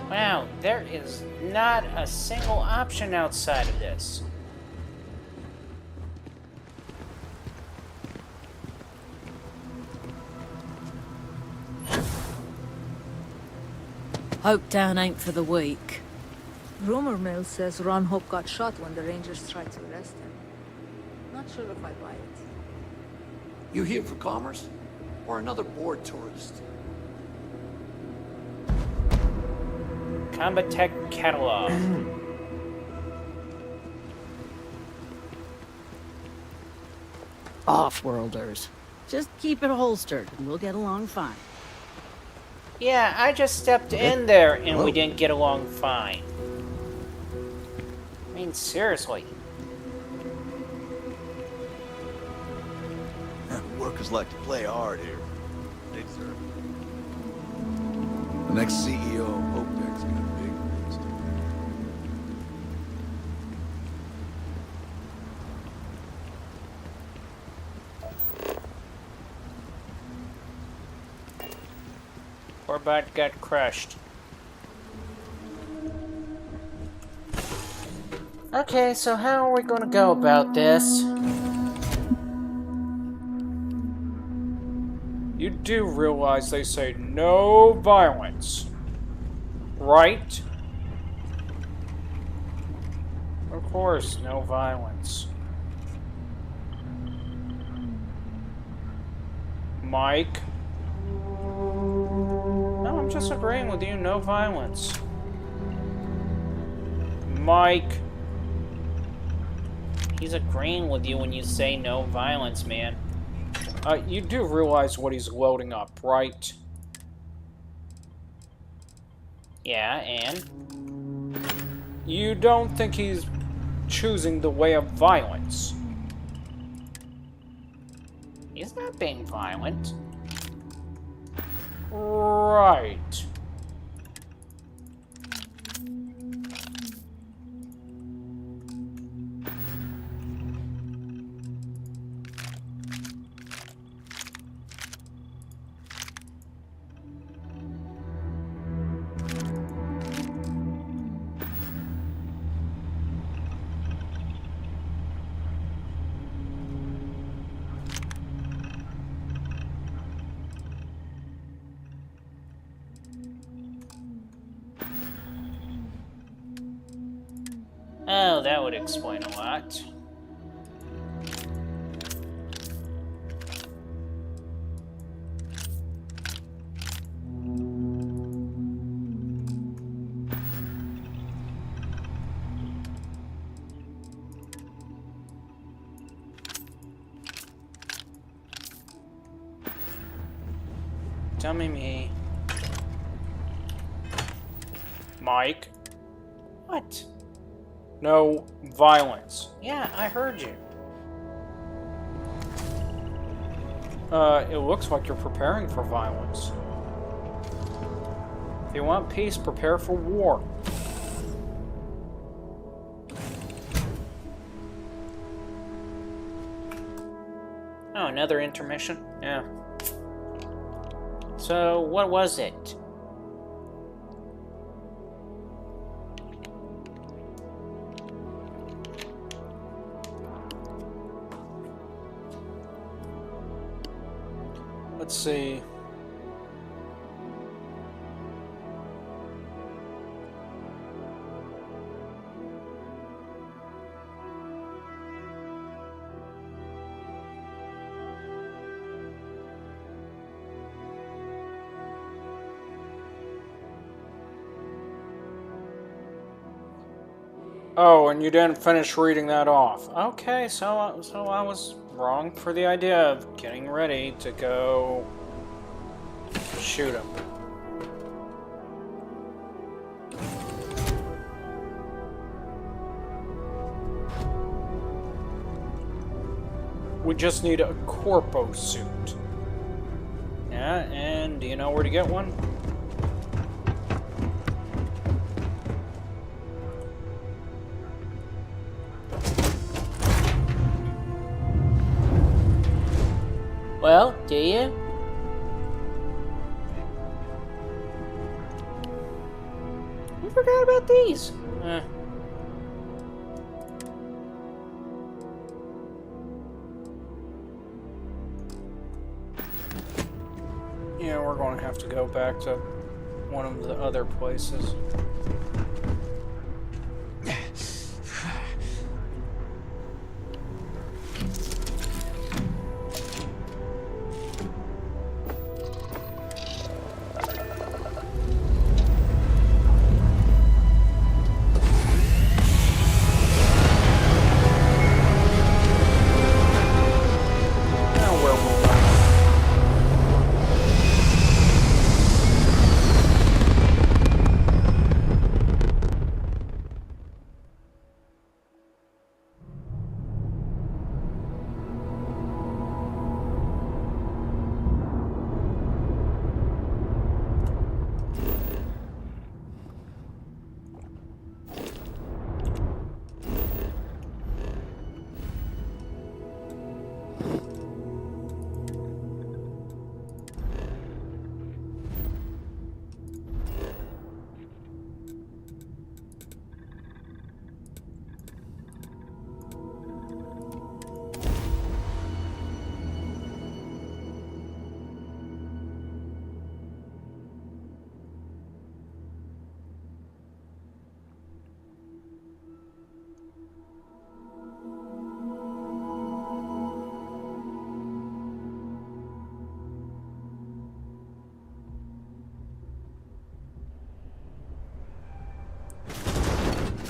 Wow, there is not a single option outside of this. Hopetown ain't for the weak. Rumor mill says Ron Hope got shot when the Rangers tried to arrest him. Not sure if I buy it. You here for commerce? Or another bored tourist? Combat Tech Catalog. Off-worlders. Just keep it holstered and we'll get along fine. Yeah, I just stepped in there and we didn't get along fine. I mean, seriously. Workers like to play hard here. They deserve it. The next CEO of Hopedeck's got a big list. Poor bot got crushed. Okay, so how are we gonna go about this? You do realize they say no violence, right? Of course, no violence. Mike? No, I'm just agreeing with you, no violence. Mike? He's agreeing with you when you say no violence, man. You do realize what he's loading up, right? Yeah, and? You don't think he's choosing the way of violence? He's not being violent. Right. Oh, that would explain a lot. Dummy me. Mike? What? No violence. Yeah, I heard you. It looks like you're preparing for violence. If you want peace, prepare for war. Oh, another intermission? Yeah. So, what was it? Let's see. Oh, and you didn't finish reading that off. Okay, so I was wrong for the idea of getting ready to go shoot him. We just need a corpo suit. Yeah, and do you know where to get one? Well, do you? I forgot about these. Yeah, we're going to have to go back to one of the other places.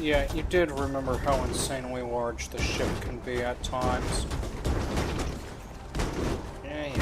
Yeah, you did remember how insanely large the ship can be at times. Yeah.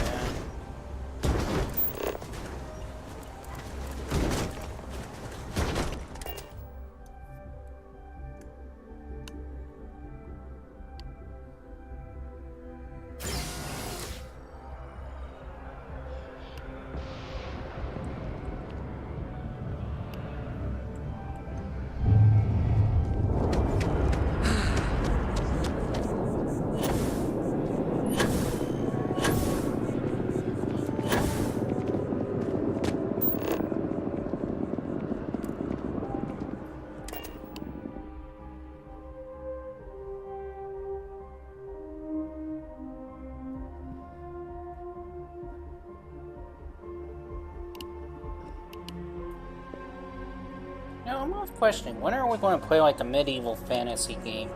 Now, I'm off questioning, when are we going to play like a medieval fantasy game?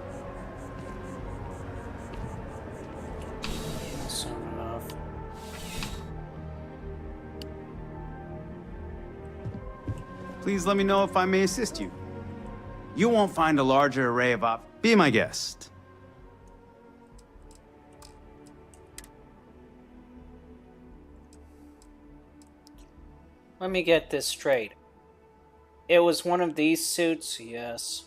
Soon enough. Please let me know if I may assist you. You won't find a larger array of Be my guest. Let me get this straight. It was one of these suits, yes.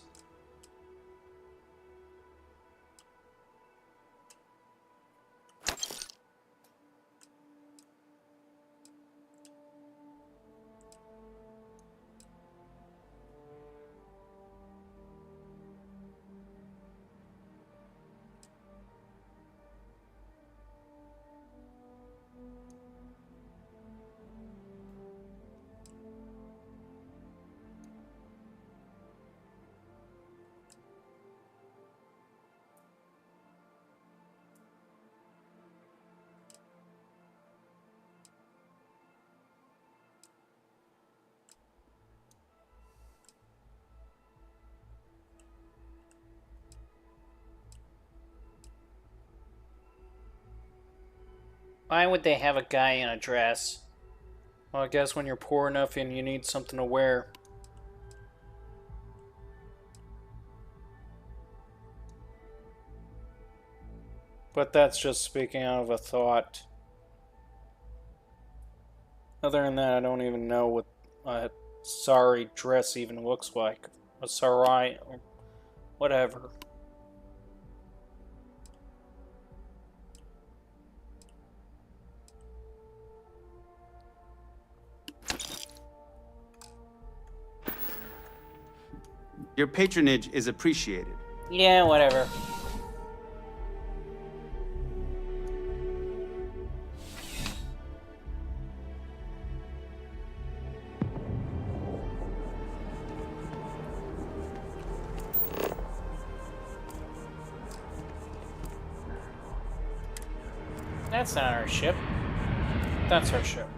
Why would they have a guy in a dress? Well, I guess when you're poor enough and you need something to wear. But that's just speaking out of a thought. Other than that, I don't even know what a sari dress even looks like. A sari, or whatever. Your patronage is appreciated. Yeah, whatever. That's not our ship. That's our ship.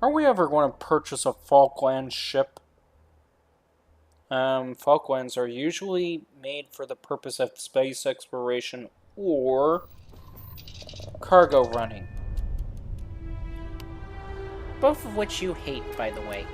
Are we ever going to purchase a Falkland ship? Falklands are usually made for the purpose of space exploration or cargo running. Both of which you hate, by the way.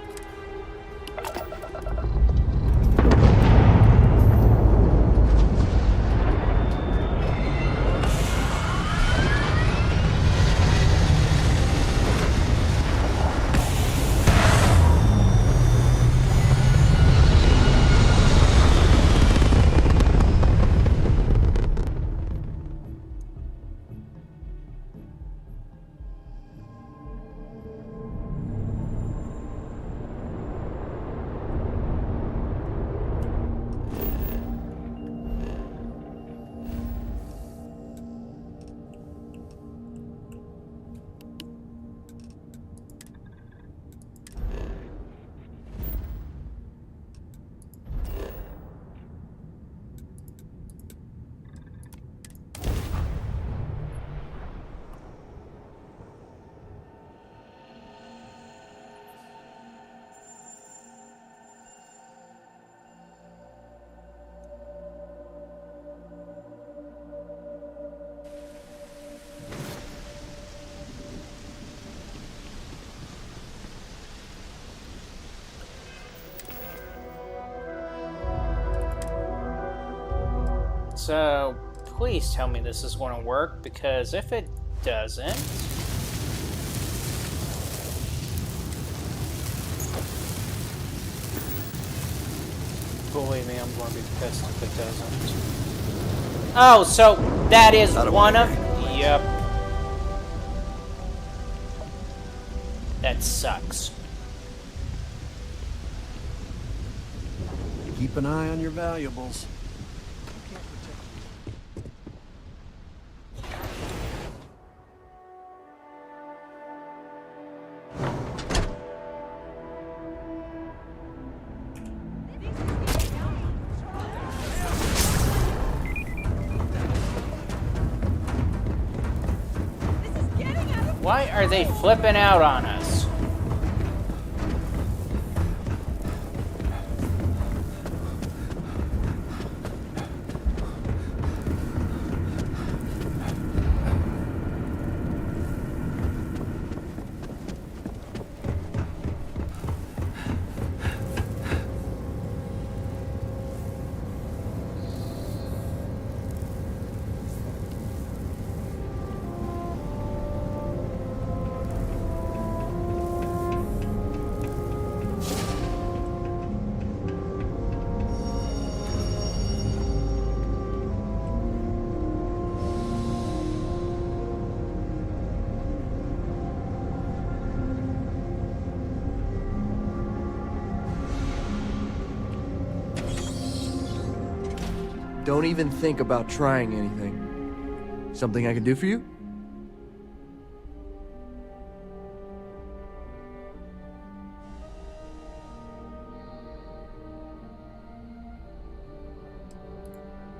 So, please tell me this is going to work, because if it doesn't... Believe me, I'm going to be pissed if it doesn't. Oh, so that is one of... Yep. That sucks. Keep an eye on your valuables. Why are they flipping out on us? Don't even think about trying anything. Something I can do for you?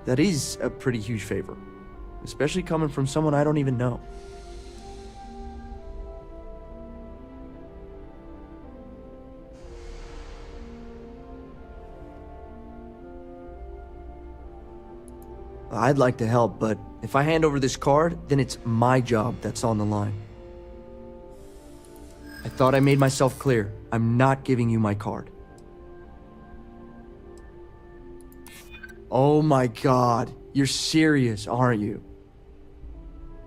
That is a pretty huge favor, especially coming from someone I don't even know. I'd like to help, but if I hand over this card, then it's my job that's on the line. I thought I made myself clear. I'm not giving you my card. Oh my god, you're serious, aren't you?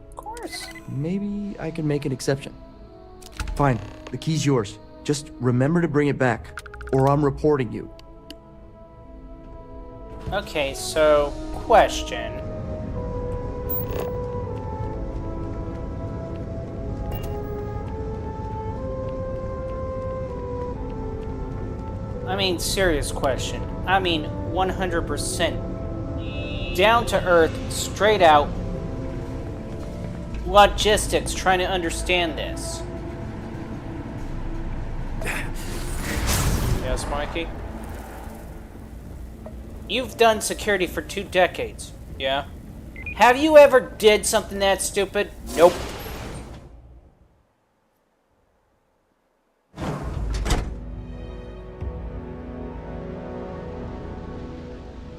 Of course. Maybe I can make an exception. Fine, the key's yours. Just remember to bring it back, or I'm reporting you. Okay, so, question. I mean, serious question. I mean, 100%. Down to earth, straight out. Logistics, trying to understand this. Yes, Mikey? You've done security for 2 decades. Yeah. Have you ever did something that stupid? Nope.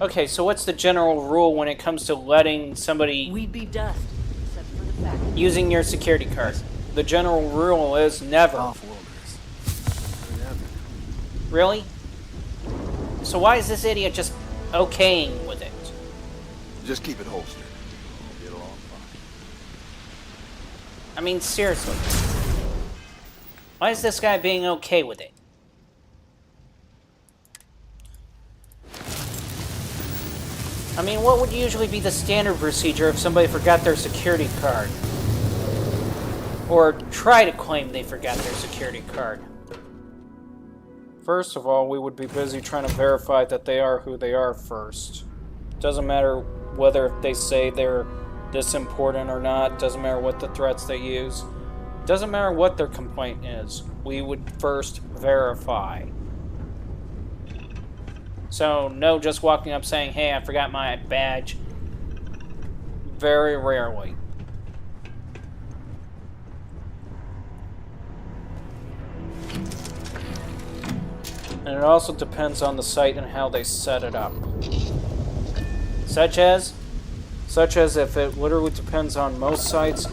Okay, so what's the general rule when it comes to letting somebody... We'd be dust, except for the fact... using your security card? The general rule is never. Off-worlders. Really? So why is this idiot just okaying with it? Just keep it holstered. We'll get along fine. I mean, seriously. Why is this guy being okay with it? I mean, what would usually be the standard procedure if somebody forgot their security card? Or try to claim they forgot their security card? First of all, we would be busy trying to verify that they are who they are first. Doesn't matter whether they say they're this important or not. Doesn't matter what the threats they use. Doesn't matter what their complaint is. We would first verify. So, no just walking up saying, hey, I forgot my badge. Very rarely. And it also depends on the site and how they set it up. Such as if it literally depends on most sites,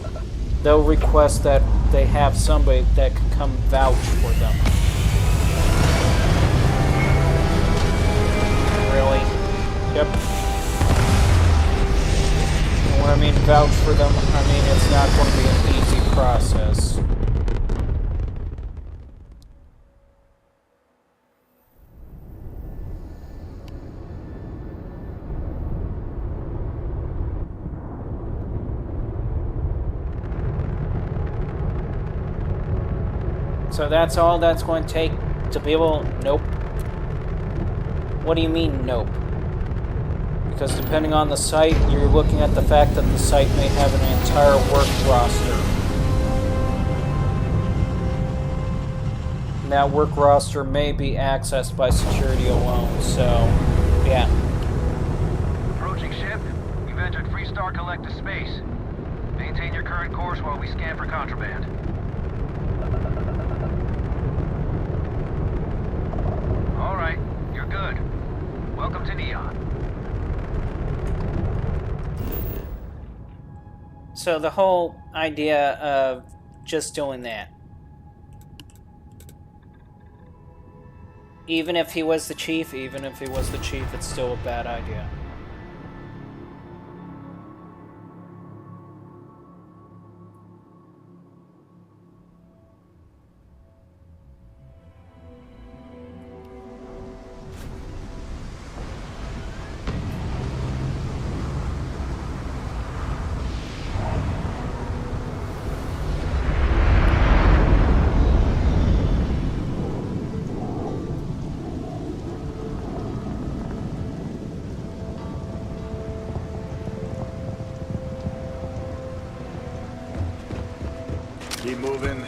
they'll request that they have somebody that can come vouch for them. Really? Yep. And when I mean vouch for them, I mean it's not going to be an easy process. So that's all that's going to take to be able... Nope. What do you mean, nope? Because depending on the site, you're looking at the fact that the site may have an entire work roster. And that work roster may be accessed by security alone, so... yeah. Approaching ship. We've entered Freestar Collective space. Maintain your current course while we scan for contraband. All right, you're good. Welcome to Neon. So the whole idea of just doing that. Even if he was the chief, it's still a bad idea. Keep moving.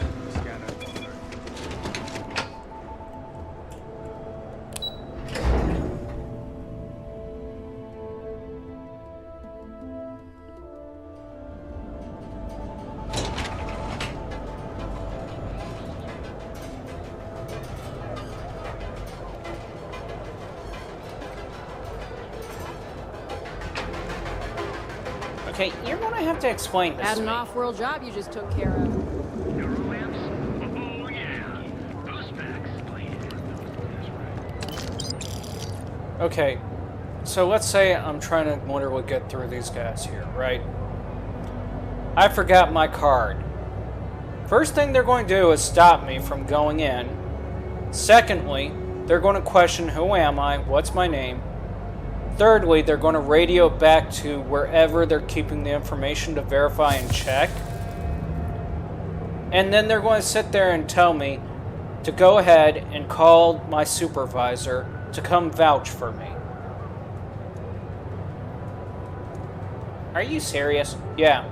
Okay, you're gonna have to explain this Had to an me. off-world job you just took care of. Okay, so let's say I'm trying to literally get through these guys here, right? I forgot my card. First thing they're going to do is stop me from going in. Secondly, they're going to question who am I, what's my name. Thirdly, they're going to radio back to wherever they're keeping the information to verify and check. And then they're going to sit there and tell me to go ahead and call my supervisor to come vouch for me. Are you serious? Yeah.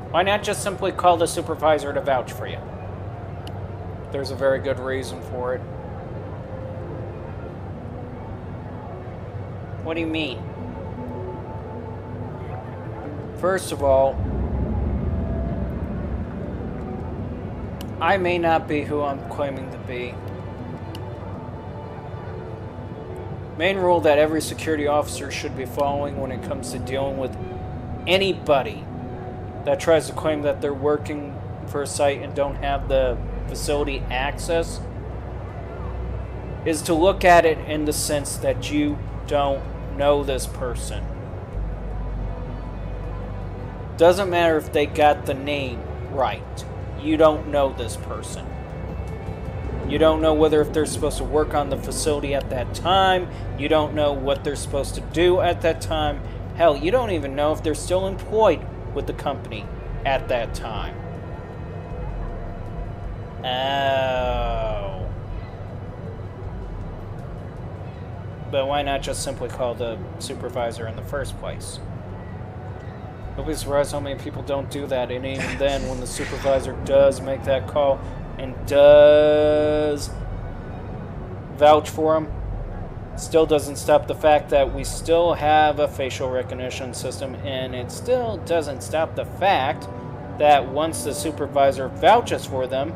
Why not just simply call the supervisor to vouch for you? There's a very good reason for it. What do you mean? First of all, I may not be who I'm claiming to be. Main rule that every security officer should be following when it comes to dealing with anybody that tries to claim that they're working for a site and don't have the facility access is to look at it in the sense that you don't know this person. Doesn't matter if they got the name right. You don't know this person. You don't know whether if they're supposed to work on the facility at that time. You don't know what they're supposed to do at that time. Hell, you don't even know if they're still employed with the company at that time. Oh. But why not just simply call the supervisor in the first place? You'll be surprised how many people don't do that, and even then, when the supervisor does make that call and does vouch for him, still doesn't stop the fact that we still have a facial recognition system, and it still doesn't stop the fact that once the supervisor vouches for them,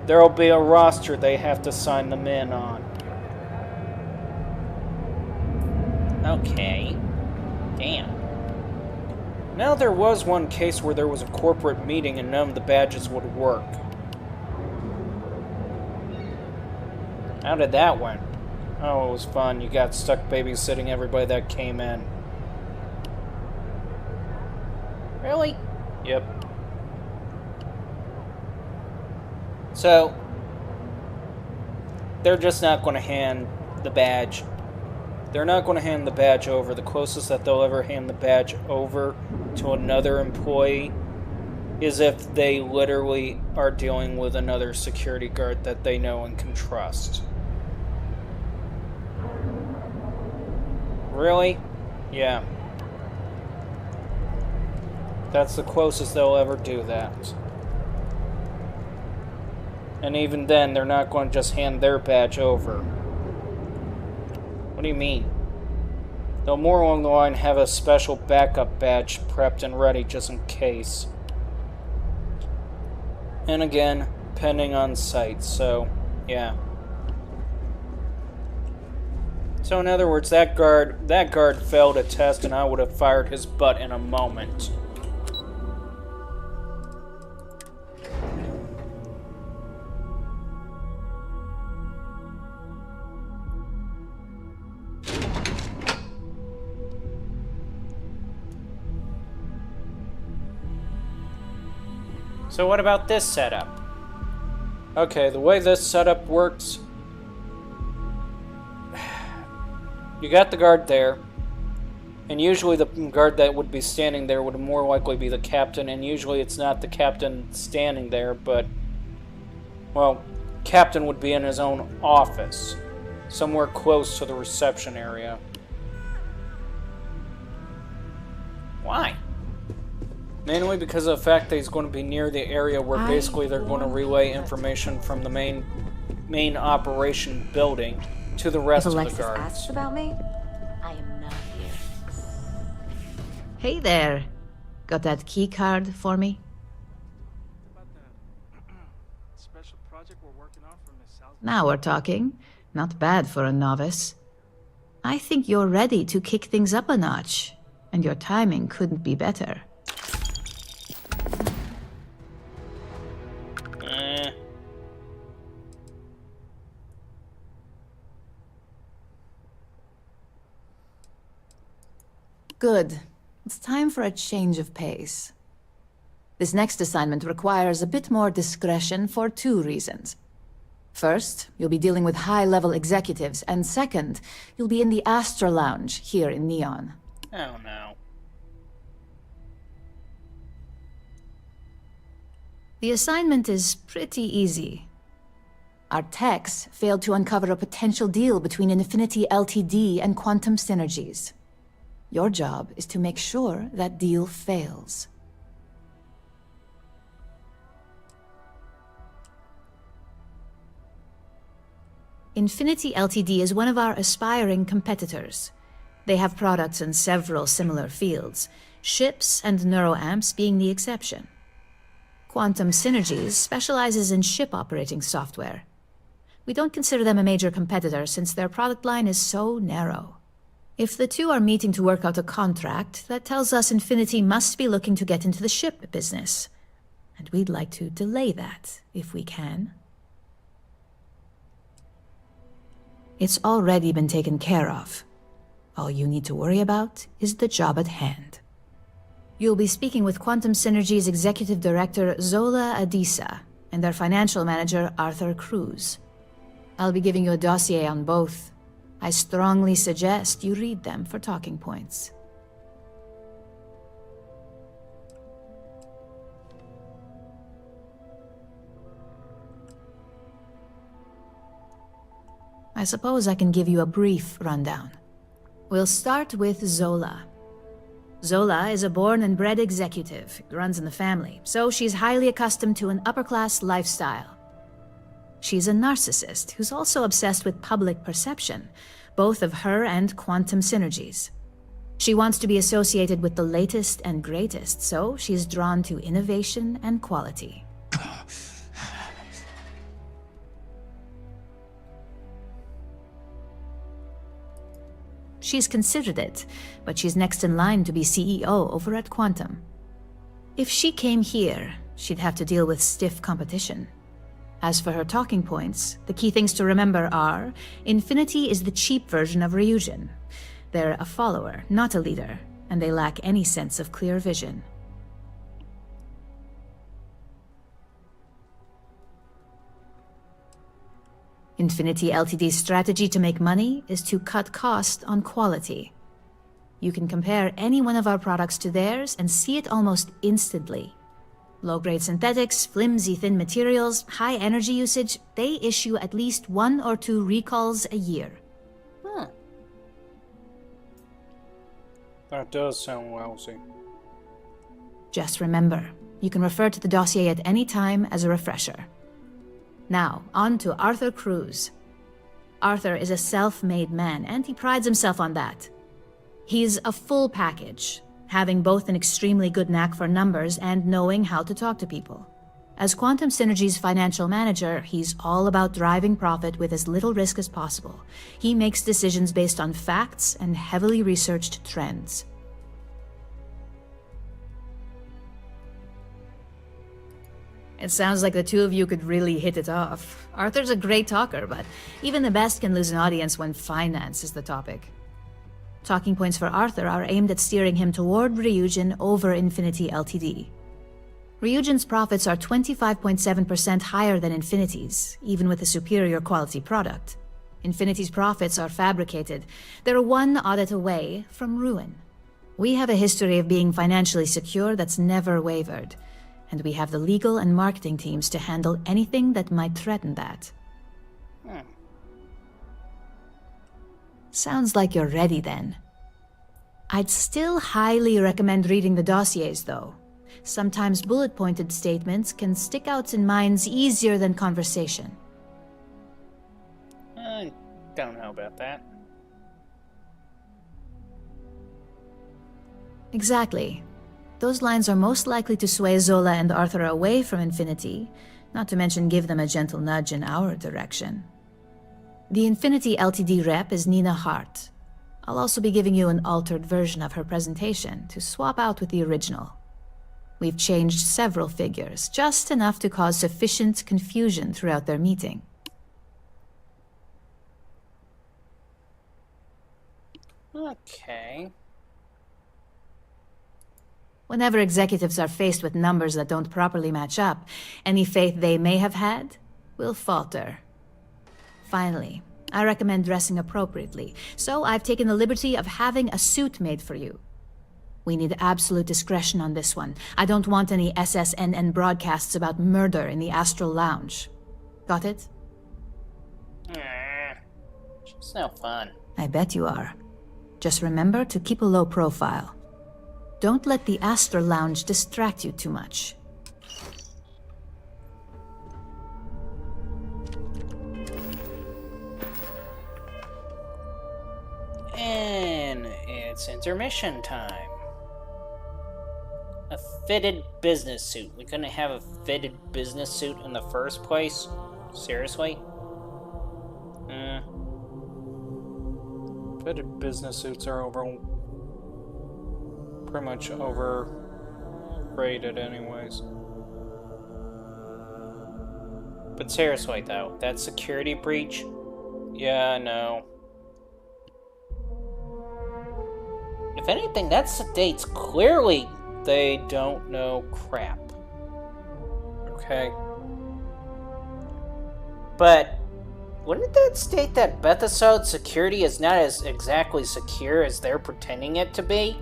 there will be a roster they have to sign them in on. Okay. Damn. Now there was one case where there was a corporate meeting and none of the badges would work. How did that went? Oh, it was fun. You got stuck babysitting everybody that came in. Really? Yep. So, they're just not going to hand the badge. They're not going to hand the badge over. The closest that they'll ever hand the badge over to another employee is if they literally are dealing with another security guard that they know and can trust. Really? Yeah. That's the closest they'll ever do that. And even then, they're not going to just hand their badge over. What do you mean? They'll more along the line have a special backup badge prepped and ready just in case. And again, pending on site, so yeah. So in other words, that guard failed a test and I would have fired his butt in a moment. So what about this setup? Okay, the way this setup works, you got the guard there, and usually the guard that would be standing there would more likely be the captain, and usually it's not the captain standing there, but, well, captain would be in his own office, somewhere close to the reception area. Why? Mainly because of the fact that he's going to be near the area where basically they're going to relay information from the main operation building to the rest of the guards. Asks about me, I am not here. Hey there. Got that key card for me? Special project we're working on from the south. Now we're talking. Not bad for a novice. I think you're ready to kick things up a notch, and your timing couldn't be better. Good. It's time for a change of pace. This next assignment requires a bit more discretion for 2 reasons. First, you'll be dealing with high-level executives, and second, you'll be in the Astra Lounge here in Neon. Oh no. The assignment is pretty easy. Our techs failed to uncover a potential deal between Infinity Ltd. And Quantum Synergies. Your job is to make sure that deal fails. Infinity Ltd. Is one of our aspiring competitors. They have products in several similar fields, ships and neuroamps being the exception. Quantum Synergies specializes in ship operating software. We don't consider them a major competitor since their product line is so narrow. If the two are meeting to work out a contract, that tells us Infinity must be looking to get into the ship business. And we'd like to delay that, if we can. It's already been taken care of. All you need to worry about is the job at hand. You'll be speaking with Quantum Synergy's Executive Director Zola Adisa and their Financial Manager Arthur Cruz. I'll be giving you a dossier on both. I strongly suggest you read them for talking points. I suppose I can give you a brief rundown. We'll start with Zola. Zola is a born and bred executive. It runs in the family, so she's highly accustomed to an upper-class lifestyle. She's a narcissist who's also obsessed with public perception, both of her and Quantum Synergies. She wants to be associated with the latest and greatest, so she's drawn to innovation and quality. She's considered it, but she's next in line to be CEO over at Quantum. If she came here, she'd have to deal with stiff competition. As for her talking points, the key things to remember are, Infinity is the cheap version of Ryujin. They're a follower, not a leader, and they lack any sense of clear vision. Infinity Ltd's strategy to make money is to cut cost on quality. You can compare any one of our products to theirs and see it almost instantly. Low-grade synthetics, flimsy thin materials, high energy usage, they issue at least 1 or 2 recalls a year. That does sound lousy. Just remember, you can refer to the dossier at any time as a refresher. Now, on to Arthur Cruz. Arthur is a self-made man, and he prides himself on that. He's a full package, having both an extremely good knack for numbers and knowing how to talk to people. As Quantum Synergy's financial manager, he's all about driving profit with as little risk as possible. He makes decisions based on facts and heavily researched trends. It sounds like the two of you could really hit it off. Arthur's a great talker, but even the best can lose an audience when finance is the topic. Talking points for Arthur are aimed at steering him toward Ryujin over Infinity Ltd. Ryujin's profits are 25.7% higher than Infinity's, even with a superior quality product. Infinity's profits are fabricated. They're one audit away from ruin. We have a history of being financially secure that's never wavered, and we have the legal and marketing teams to handle anything that might threaten that. Sounds like you're ready then. I'd still highly recommend reading the dossiers, though. Sometimes bullet-pointed statements can stick out in minds easier than conversation. I don't know about that. Exactly. Those lines are most likely to sway Zola and Arthur away from Infinity, not to mention give them a gentle nudge in our direction. The Infinity Ltd rep is Nina Hart. I'll also be giving you an altered version of her presentation to swap out with the original. We've changed several figures, just enough to cause sufficient confusion throughout their meeting. Okay. Whenever executives are faced with numbers that don't properly match up, any faith they may have had will falter. Finally, I recommend dressing appropriately, so I've taken the liberty of having a suit made for you. We need absolute discretion on this one. I don't want any SSNN broadcasts about murder in the Astral Lounge. Got it? It's no fun. I bet you are. Just remember to keep a low profile. Don't let the Astral Lounge distract you too much. And it's intermission time. A fitted business suit. We couldn't have a fitted business suit in the first place? Seriously? Fitted business suits are pretty much overrated anyways. But seriously though, that security breach? Yeah, I know. If anything, that states clearly they don't know crap. Okay? But wouldn't that state that Bethasode's security is not as exactly secure as they're pretending it to be?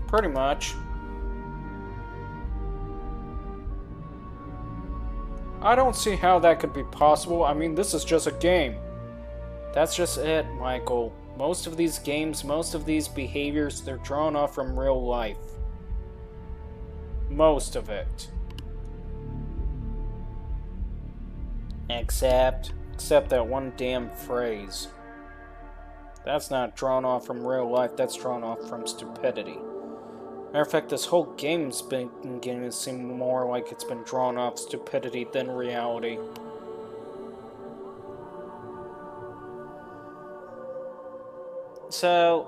Pretty much. I don't see how that could be possible. I mean, this is just a game. That's just it, Michael. Most of these games, most of these behaviors, they're drawn off from real life. Most of it. Except that one damn phrase. That's not drawn off from real life, that's drawn off from stupidity. Matter of fact, this whole game's been beginning to seem more like it's been drawn off stupidity than reality. So,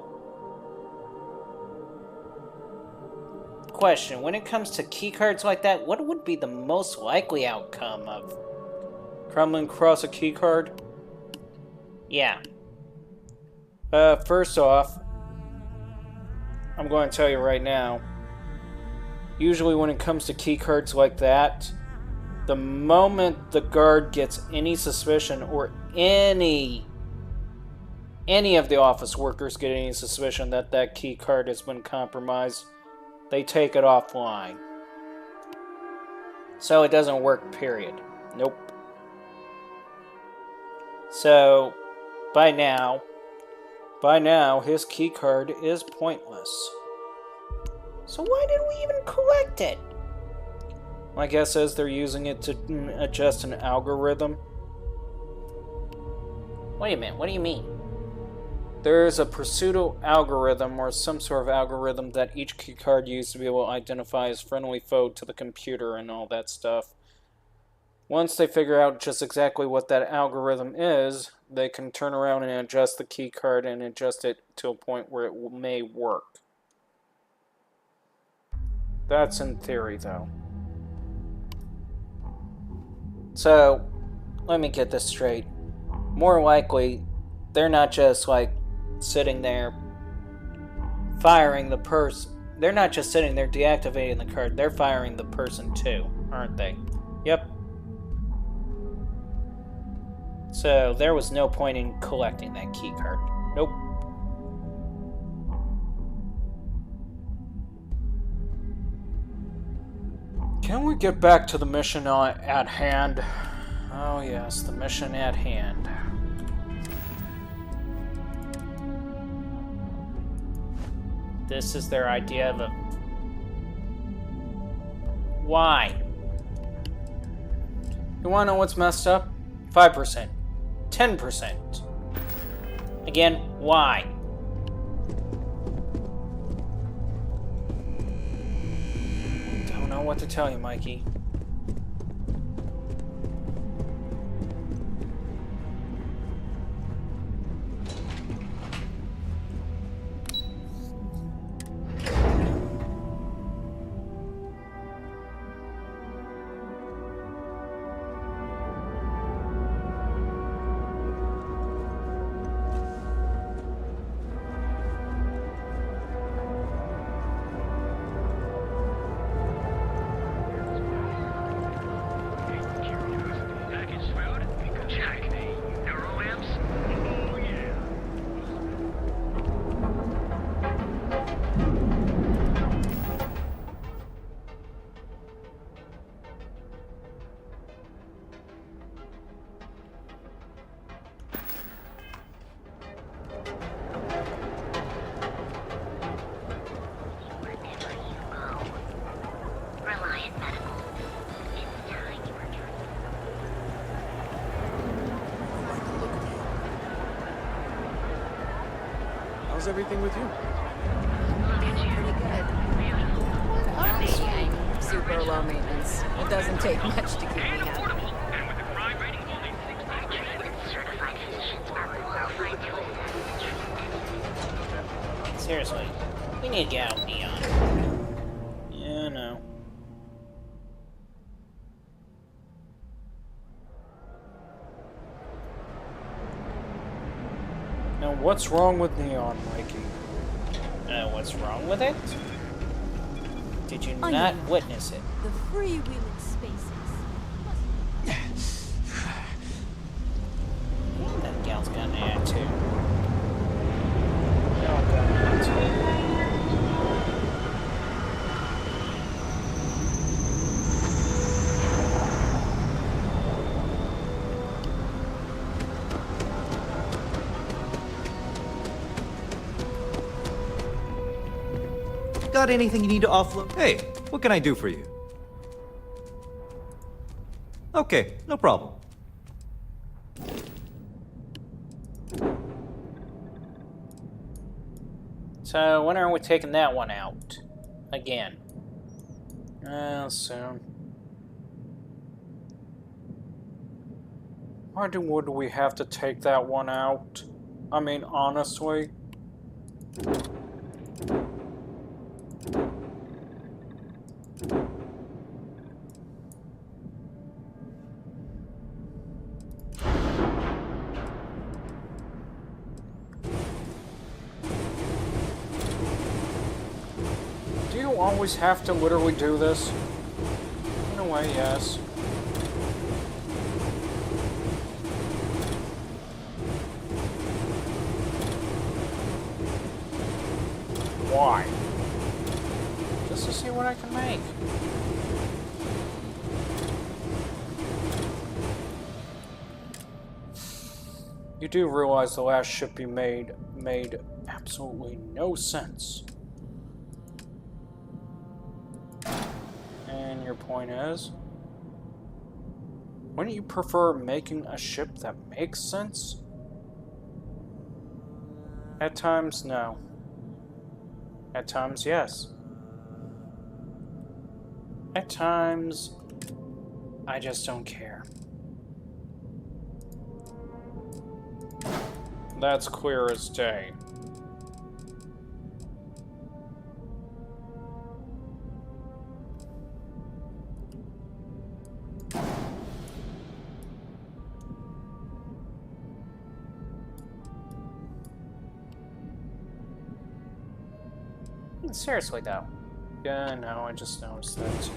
question, when it comes to keycards like that, what would be the most likely outcome of crumbling across a keycard? Yeah. First off, I'm going to tell you right now, usually when it comes to keycards like that, the moment the guard gets any suspicion or any of the office workers get any suspicion that that keycard has been compromised, they take it offline. So it doesn't work, period. Nope. So, by now, his keycard is pointless. So why did we even collect it? My guess is they're using it to adjust an algorithm. Wait a minute, what do you mean? There's a pseudo algorithm or some sort of algorithm that each keycard used to be able to identify as friendly foe to the computer and all that stuff. Once they figure out just exactly what that algorithm is, they can turn around and adjust the keycard and adjust it to a point where it may work. That's in theory, though. So, let me get this straight. More likely, they're not just, like, sitting there firing the person. They're not just sitting there deactivating the card. They're firing the person, too, aren't they? Yep. So, there was no point in collecting that keycard. Nope. Can we get back to the mission at hand? Oh yes, the mission at hand. This is their idea of a... Why? You wanna know what's messed up? 5%. 10%. Again, why? Don't know what to tell you, Mikey. How's everything with you? Pretty good. super low maintenance. It doesn't take much to keep me happy. Seriously, we need to get out, Neon. Yeah, no. Now, what's wrong with Neon, Mikey? What's wrong with it? Did you I not know. witness it? The freewheeling spaces. That gal's got an attitude. Gal got an attitude. Got anything you need to offload? Hey, what can I do for you? Okay, no problem. So when are we taking that one out? Again. Soon. Why would we have to take that one out? I mean, honestly. Do you always have to literally do this? In a way, yes. Why? Just to see what I can make. You do realize the last ship you made absolutely no sense. And your point is? Wouldn't you prefer making a ship that makes sense? At times, no. At times, yes. At times, I just don't care. That's clear as day. Seriously though. Yeah, no, I just noticed that too.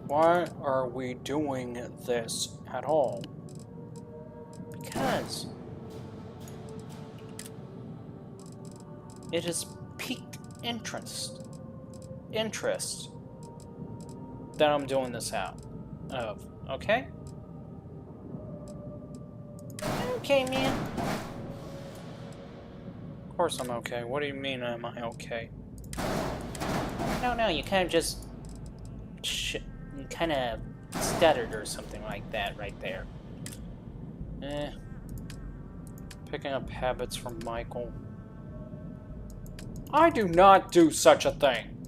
Why are we doing this at all? Because it has piqued interest that I'm doing this out of, okay? Okay, man. Of course I'm okay. What do you mean, am I okay? No, you kind of just you kind of stuttered or something like that right there. Picking up habits from Michael. I do not do such a thing.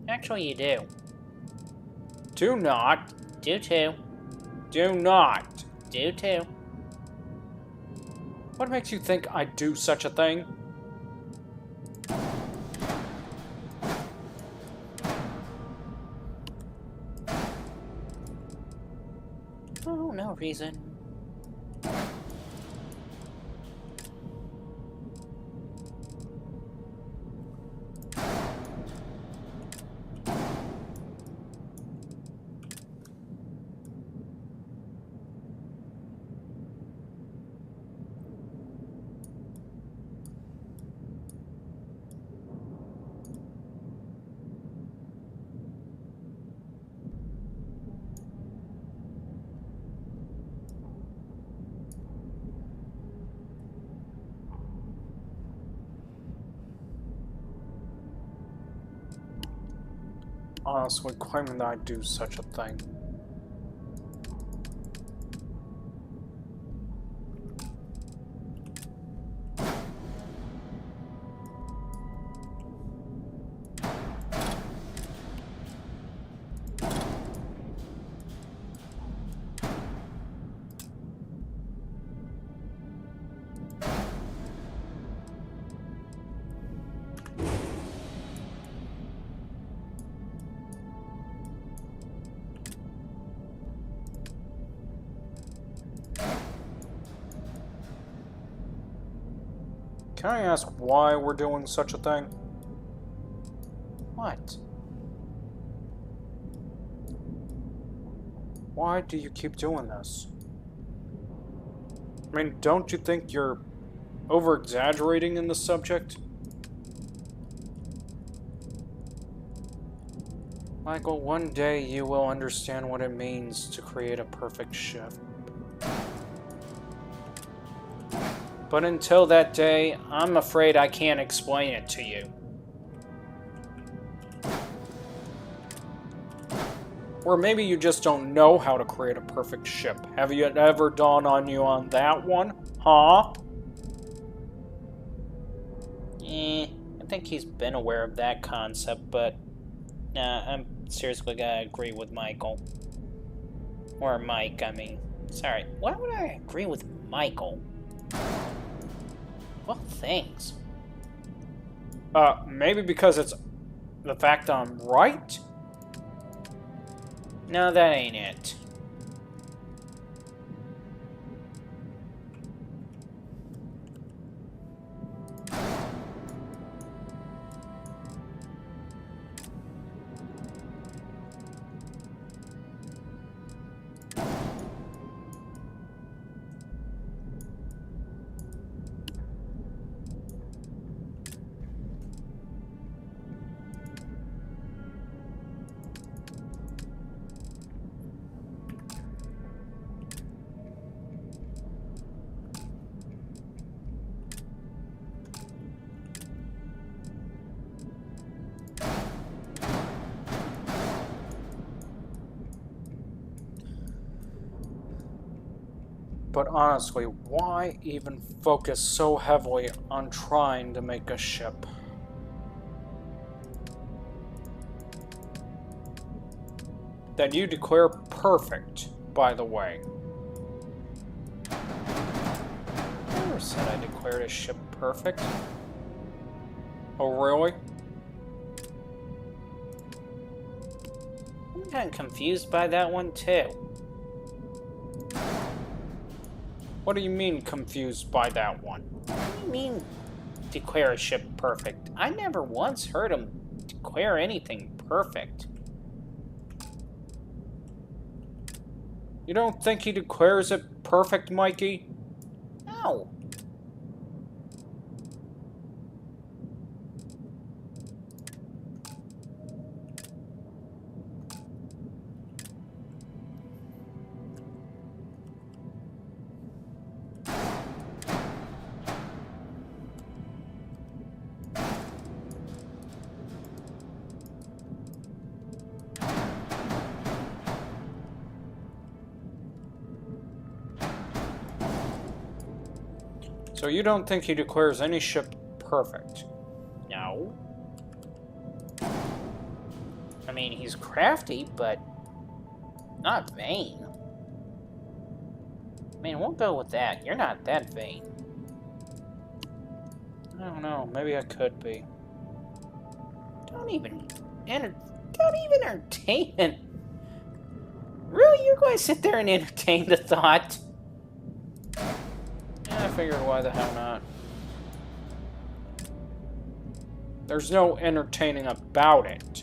Actually, you do. Do not. Do too. Do not. Do too. What makes you think I do such a thing? Oh, no reason. honestly claiming that I'd do such a thing. Can I ask why we're doing such a thing? What? Why do you keep doing this? I mean, don't you think you're over-exaggerating in the subject? Michael, one day you will understand what it means to create a perfect ship. But until that day, I'm afraid I can't explain it to you. Or maybe you just don't know how to create a perfect ship. Have you ever dawned on you on that one? Huh? I think he's been aware of that concept, but I'm seriously gonna agree with Michael. Or Mike, I mean. Sorry, why would I agree with Michael? Well, thanks. Maybe because it's the fact I'm right? No, that ain't it. But honestly, why even focus so heavily on trying to make a ship? That you declare perfect, by the way. I never said I declared a ship perfect. Oh, really? I'm kind of confused by that one, too. What do you mean, confused by that one? What do you mean, declare a ship perfect? I never once heard him declare anything perfect. You don't think he declares it perfect, Mikey? No. So you don't think he declares any ship perfect? No. I mean, he's crafty, but not vain. I mean, we'll go with that. You're not that vain. I don't know. Maybe I could be. Don't even entertain it. Really? You're going to sit there and entertain the thought? Yeah, I figured why the hell not. There's no entertaining about it.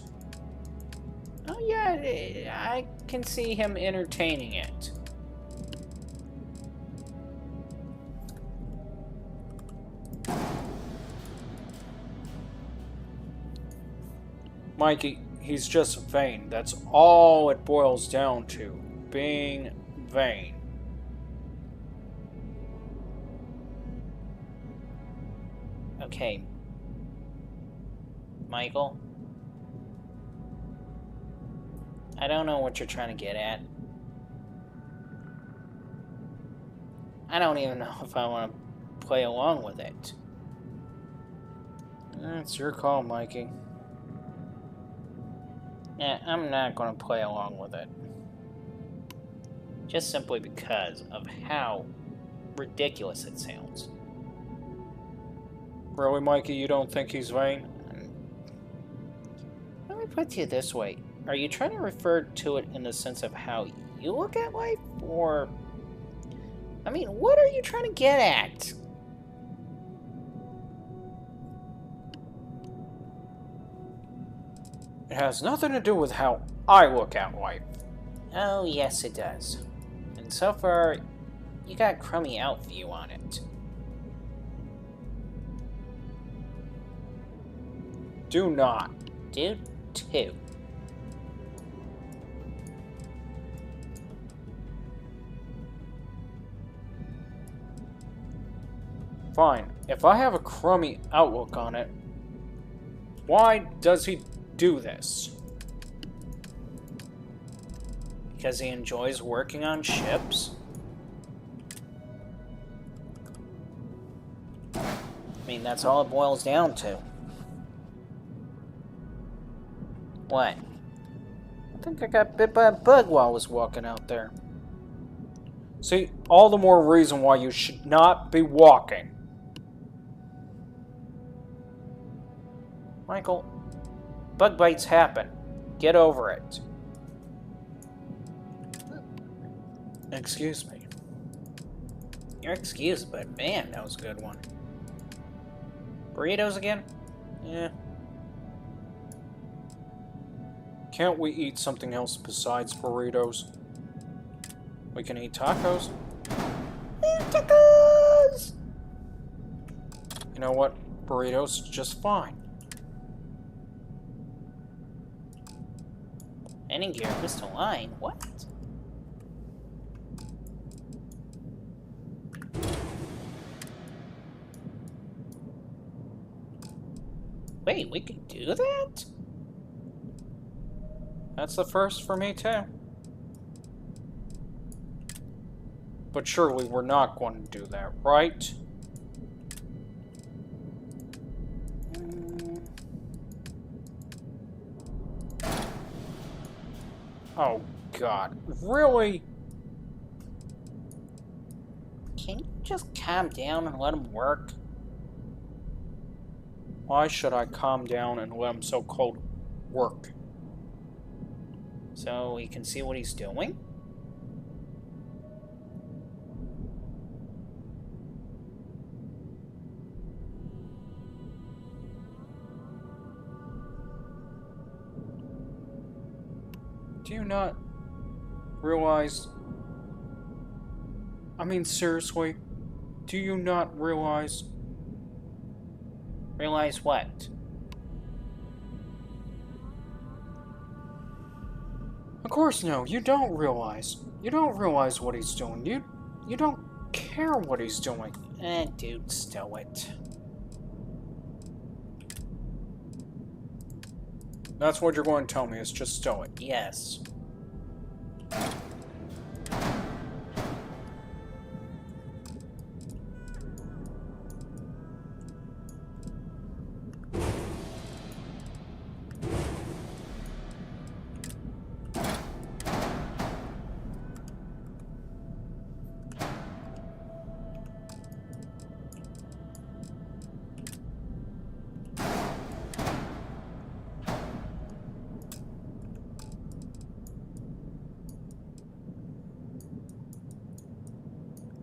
Oh yeah, I can see him entertaining it. Mikey, he's just vain. That's all it boils down to. Being vain. Okay. Michael? I don't know what you're trying to get at. I don't even know if I want to play along with it. It's your call, Mikey. Yeah, I'm not going to play along with it. Just simply because of how ridiculous it sounds. Really, Mikey, you don't think he's vain? Let me put it to you this way. Are you trying to refer to it in the sense of how you look at life? Or, I mean, what are you trying to get at? It has nothing to do with how I look at life. Oh, yes, it does. And so far, you got a crummy out view on it. Do not. Do too. Fine. If I have a crummy outlook on it, why does he do this? Because he enjoys working on ships? I mean, that's all it boils down to. What? I think I got bit by a bug while I was walking out there. See, all the more reason why you should not be walking. Michael, bug bites happen. Get over it. Excuse me. You're excused, but man, that was a good one. Burritos again? Yeah. Can't we eat something else besides burritos? We can eat tacos. Tacos! You know what? Burritos just fine. Ending gear, Mr. Line. What? Wait, we can do that? That's the first for me, too. But surely we're not going to do that, right? Oh, God. Really? Can you just calm down and let him work? Why should I calm down and let him so-called work? So he can see what he's doing? Do you not realize... I mean, seriously, do you not realize... Realize what? Of course no, you don't realize. You don't realize what he's doing. You don't care what he's doing. Dude, stow it. That's what you're going to tell me, is just stow it. Yes.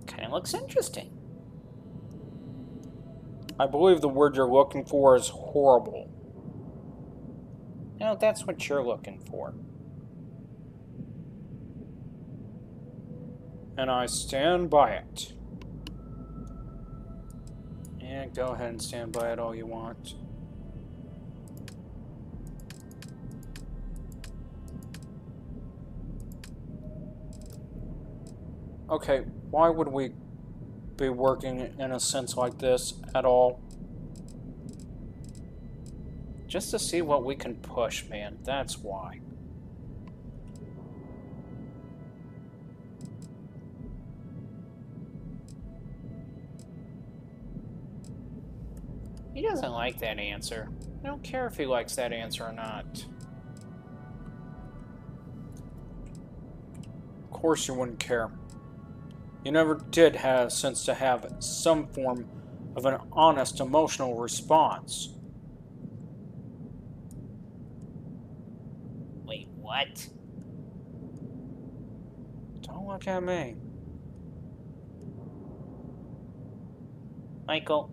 Kinda looks interesting. I believe the word you're looking for is horrible. No, that's what you're looking for. And I stand by it. Yeah, go ahead and stand by it all you want. Okay, why would we be working in a sense like this at all? Just to see what we can push, man. That's why. He doesn't like that answer. I don't care if he likes that answer or not. Of course you wouldn't care. You never did have sense to have some form of an honest emotional response. Wait, what? Don't look at me. Michael.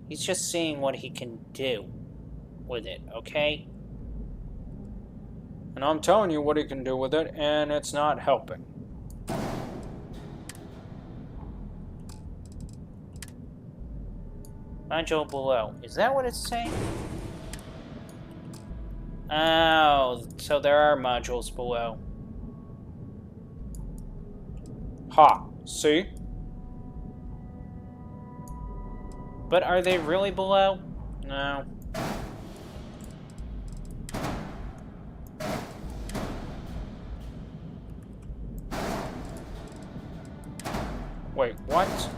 He's just seeing what he can do with it, okay? And I'm telling you what he can do with it, and it's not helping. Module below. Is that what it's saying? Oh, so there are modules below. Ha! See? But are they really below? No. Wait, what?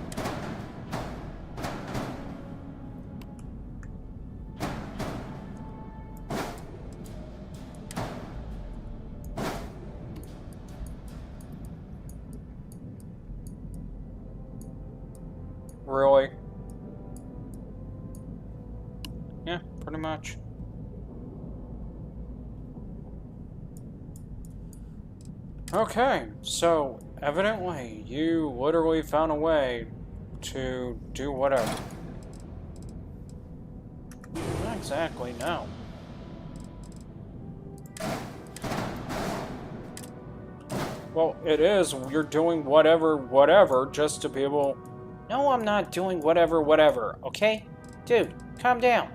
Really? Yeah, pretty much. Okay, so evidently you literally found a way to do whatever. Not exactly, no. Well, it is. You're doing whatever, just to be able... No, I'm not doing whatever, okay? Dude, calm down.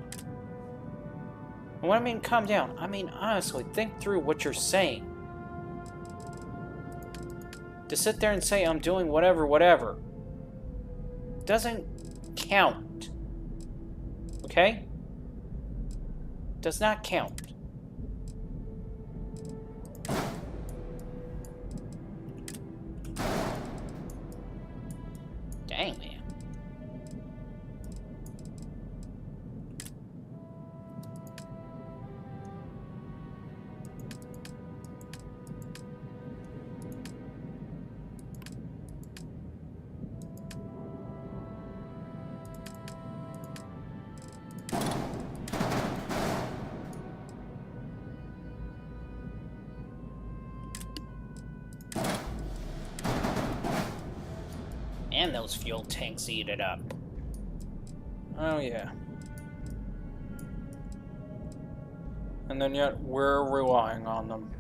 And what I mean calm down, I mean honestly, think through what you're saying. To sit there and say I'm doing whatever doesn't count. Okay? Does not count. Dang, man. And those fuel tanks eat it up. Oh, yeah. And then yet, we're relying on them.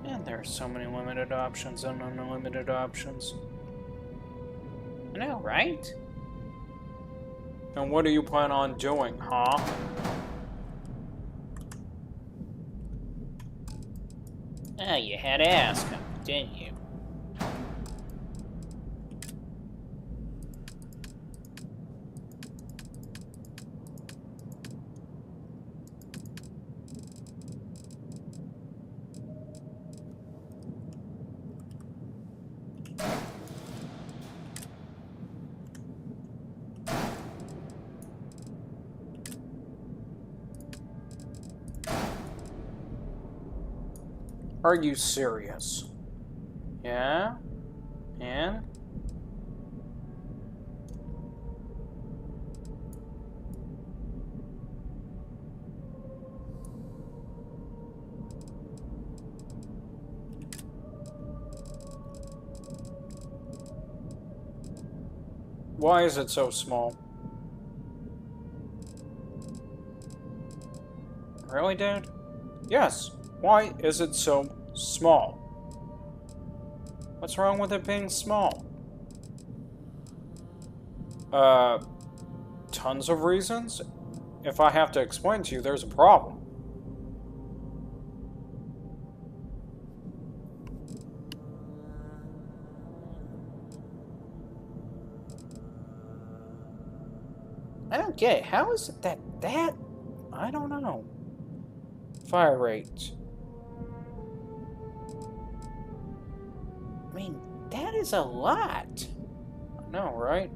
Man, there are so many limited options and unlimited options. I know, right? And what do you plan on doing, huh? Ah, you had to ask him, didn't you? Are you serious? Yeah? And? Why is it so small? Really, dude? Yes. Why is it so small? What's wrong with it being small? Tons of reasons? If I have to explain to you, there's a problem. I don't get it. How is it that... I don't know. Fire rate. I mean, that is a lot. I know, right?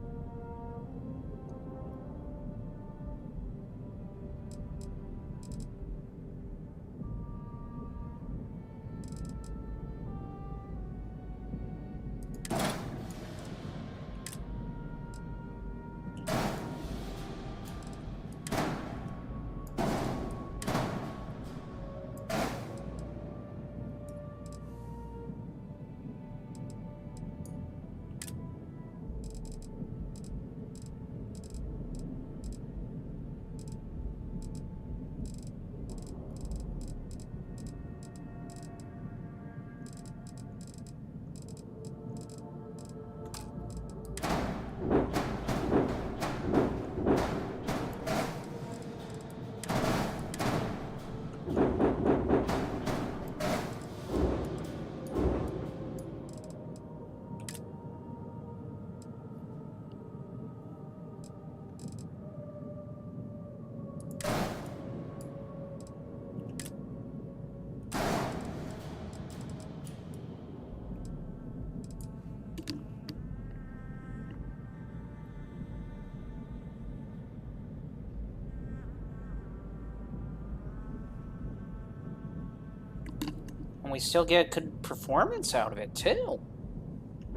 And we still get good performance out of it, too.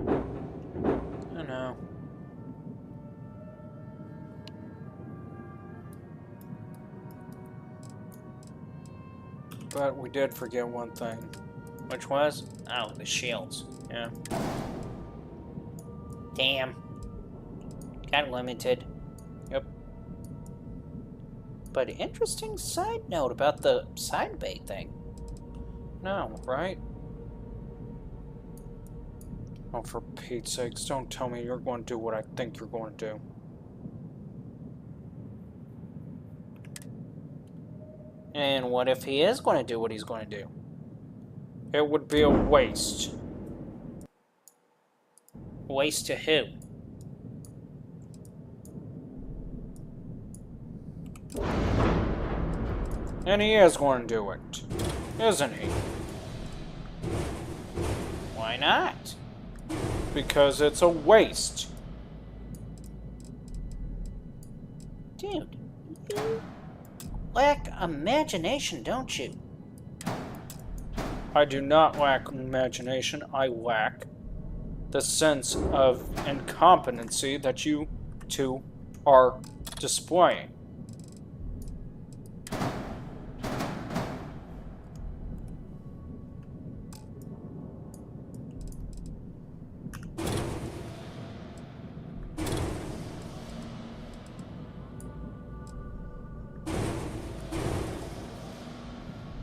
I don't know. But we did forget one thing. Which was? Oh, the shields. Yeah. Damn. Kind of limited. Yep. But interesting side note about the side bay thing. No, right? Oh, for Pete's sakes, don't tell me you're going to do what I think you're going to do. And what if he is going to do what he's going to do? It would be a waste. Waste to who? And he is going to do it, isn't he? Why not? Because it's a waste. Dude, you lack imagination, don't you? I do not lack imagination. I lack the sense of incompetency that you two are displaying.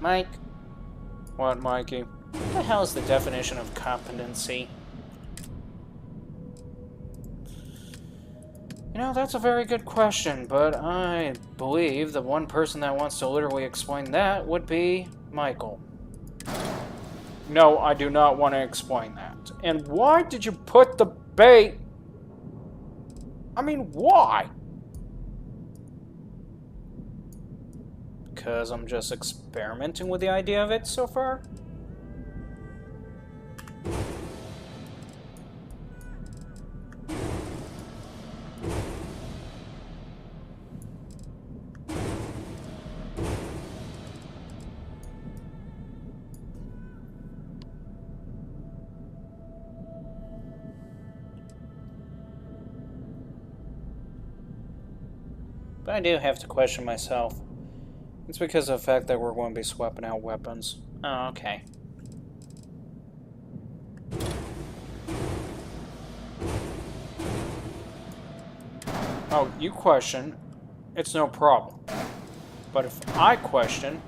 Mike? What, Mikey? What the hell is the definition of competency? You know, that's a very good question, but I believe the one person that wants to literally explain that would be Michael. No, I do not want to explain that. And why did you put the bait? I mean, why? Because I'm just experimenting with the idea of it so far? But I do have to question myself. It's because of the fact that we're going to be swapping out weapons. Oh, okay. Oh, you question, it's no problem. But if I question,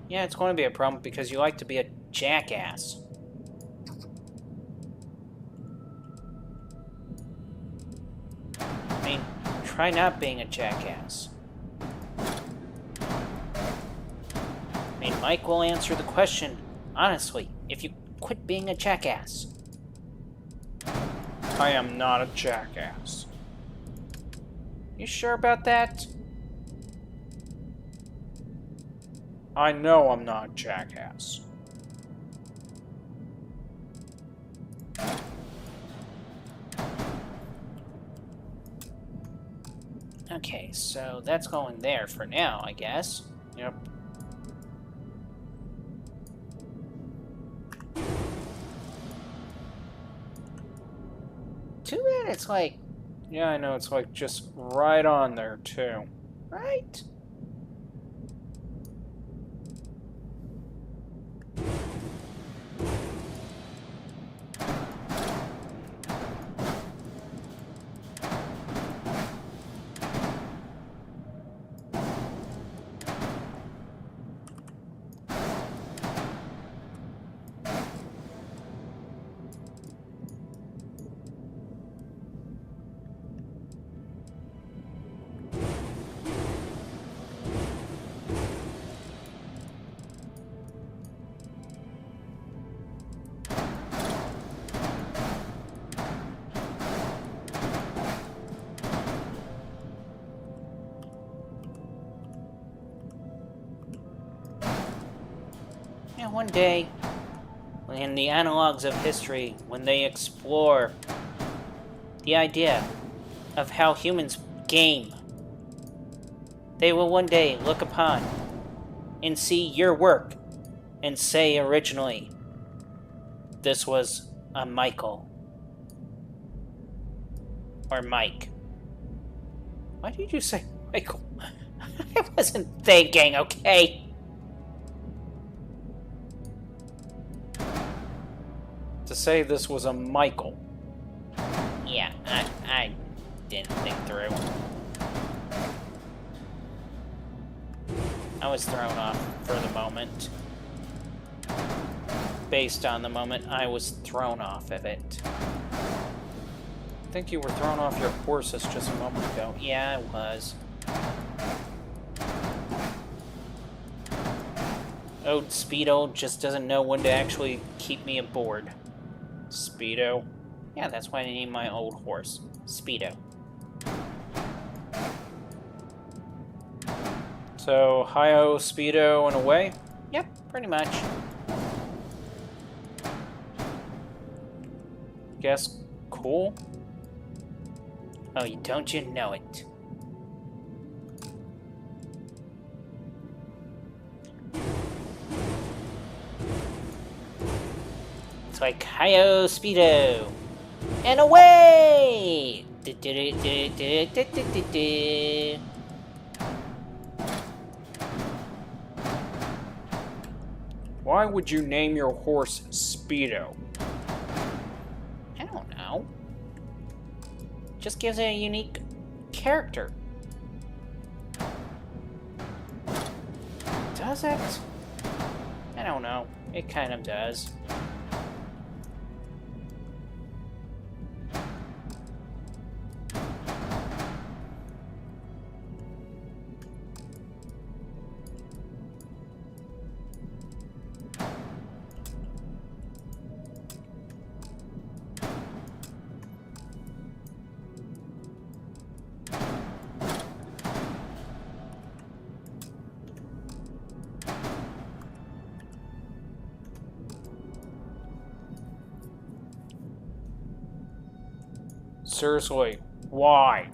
yeah, it's going to be a problem because you like to be a jackass. try not being a jackass. I mean, Mike will answer the question honestly if you quit being a jackass. I am not a jackass. You sure about that? I know I'm not a jackass. Okay, so that's going there for now, I guess. Yep. Too bad it's like... Yeah, I know, it's like just right on there, too. Right? Yeah, one day, in the analogs of history, when they explore the idea of how humans game, they will one day look upon and see your work and say originally, this was a Michael. Or Mike. Why did you say Michael? I wasn't thinking, okay? To say this was a Michael. Yeah, I didn't think through. I was thrown off for the moment. Based on the moment, I was thrown off of it. I think you were thrown off your horses just a moment ago. Yeah, I was. Oh, Speedo just doesn't know when to actually keep me aboard. Speedo? Yeah, that's why I named my old horse Speedo. So, hi-oh, Speedo, in a way? Yep, pretty much. Guess cool? Oh, don't you know it? It's like, hi-yo, Speedo! And away! Why would you name your horse Speedo? I don't know. Just gives it a unique character. Does it? I don't know. It kind of does. Seriously, why?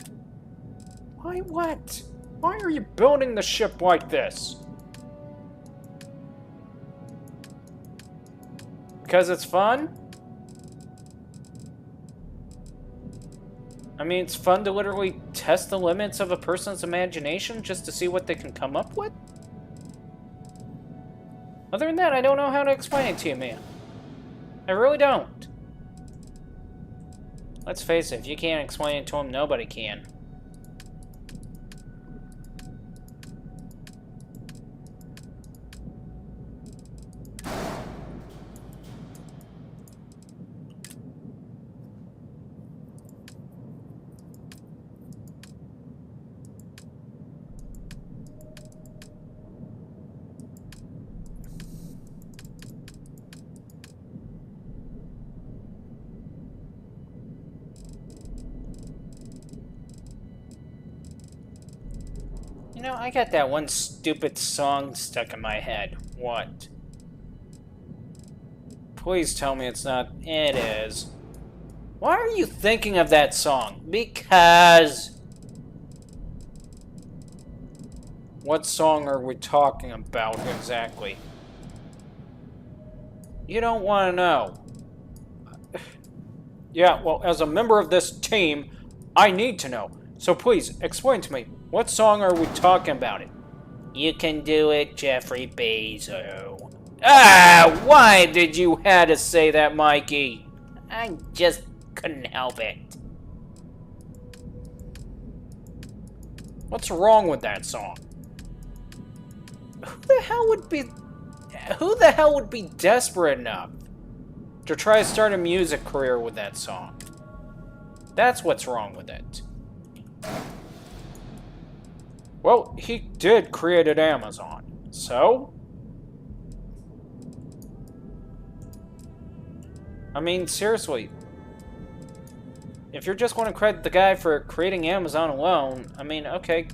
Why what? Why are you building the ship like this? Because it's fun? I mean, it's fun to literally test the limits of a person's imagination just to see what they can come up with? Other than that, I don't know how to explain it to you, man. I really don't. Let's face it, if you can't explain it to him, nobody can. You know, I got that one stupid song stuck in my head. What? Please tell me it's not. It is. Why are you thinking of that song? Because... What song are we talking about exactly? You don't want to know. Yeah, well, as a member of this team, I need to know. So please, explain to me, what song are we talking about? You can do it, Jeffrey Bezos. Ah, why did you have to say that, Mikey? I just couldn't help it. What's wrong with that song? Who the hell would be desperate enough to try to start a music career with that song? That's what's wrong with it. Well, he did create at Amazon, so? I mean, seriously. If you're just going to credit the guy for creating Amazon alone, I mean, okay.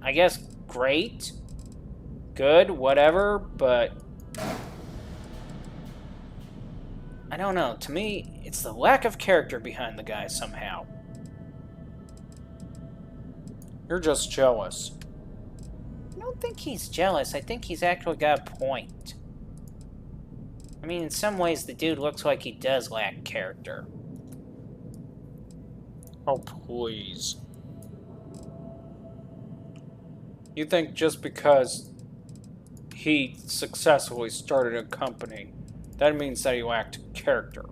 I guess great. Good, whatever, but... I don't know. To me, it's the lack of character behind the guy somehow. You're just jealous. I don't think he's jealous. I think he's actually got a point. I mean, in some ways, the dude looks like he does lack character. Oh, please. You think just because he successfully started a company, that means that he lacked character?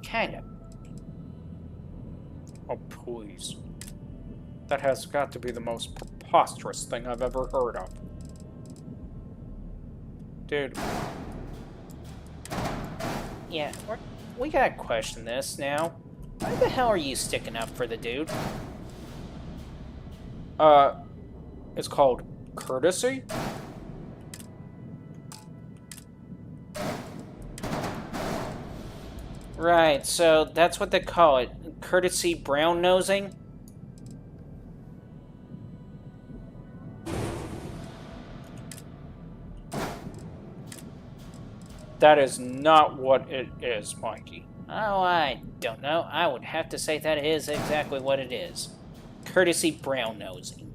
Kinda. Oh, please. That has got to be the most preposterous thing I've ever heard of. Dude. Yeah, we gotta question this now. Why the hell are you sticking up for the dude? It's called courtesy? Right, so that's what they call it. Courtesy brown-nosing? That is not what it is, Mikey. Oh, I don't know. I would have to say that is exactly what it is. Courtesy brown-nosing.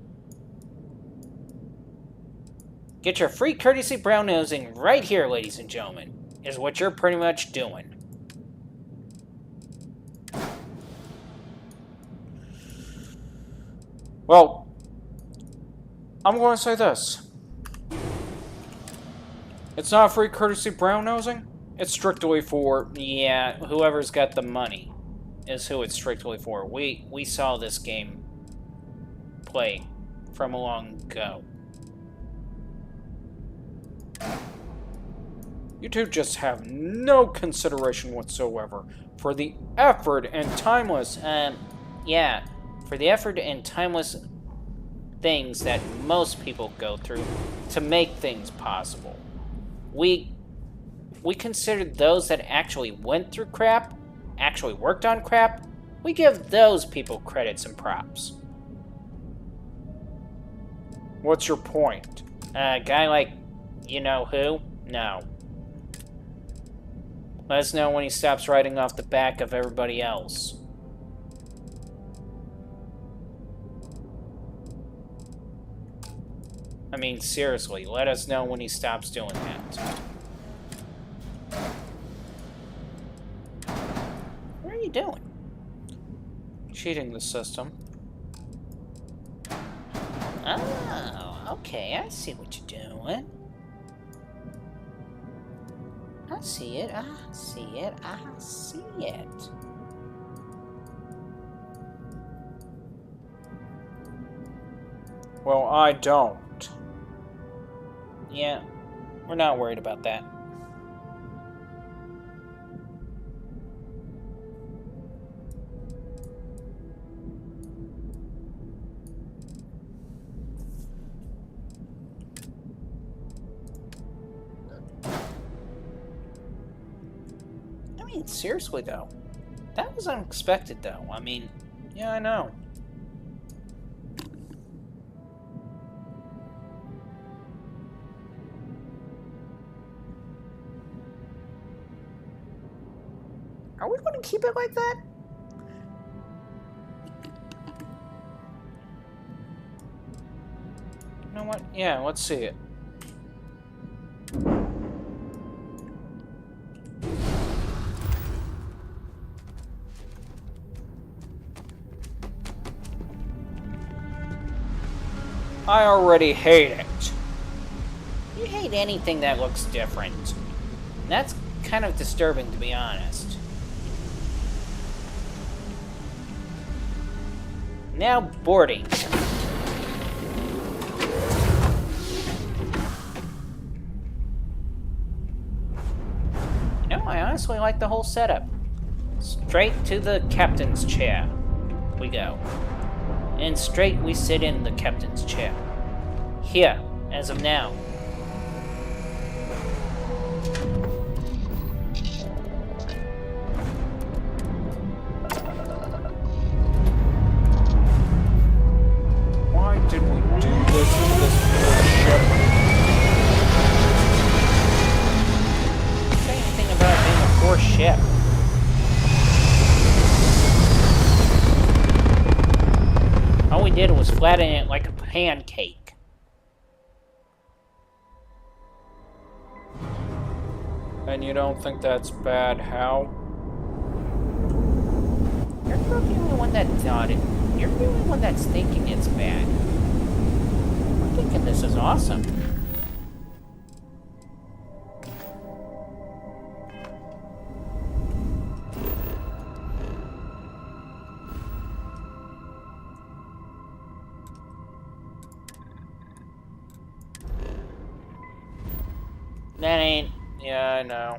Get your free courtesy brown-nosing right here, ladies and gentlemen, is what you're pretty much doing. Well, I'm going to say this. It's not free courtesy brown-nosing. It's strictly for, yeah, whoever's got the money is who it's strictly for. We saw this game play from a long ago. You two just have no consideration whatsoever for the effort and timeless, yeah, for the effort and timeless things that most people go through to make things possible. We considered those that actually went through crap, actually worked on crap, we give those people credits and props. What's your point? A guy like you-know-who? No. Let us know when he stops riding off the back of everybody else. I mean, seriously, let us know when he stops doing that. What are you doing? Cheating the system. Oh, okay, I see what you're doing. I see it, I see it, I see it. Well, I don't. Yeah, we're not worried about that. I mean, seriously though, that was unexpected though. I mean, yeah, I know. Are we going to keep it like that? You know what? Yeah, let's see it. I already hate it. You hate anything that looks different. That's kind of disturbing, to be honest. Now boarding. You know, I honestly like the whole setup. Straight to the captain's chair we go. And straight we sit in the captain's chair. Here, as of now. Why did we do this to this poor ship? Don't say anything about being a poor ship. All we did was flatten it like a pancake. And you don't think that's bad, how? You're not the only one that thought it. You're the only one that's thinking it's bad. I'm thinking this is awesome. That ain't... Yeah, I know.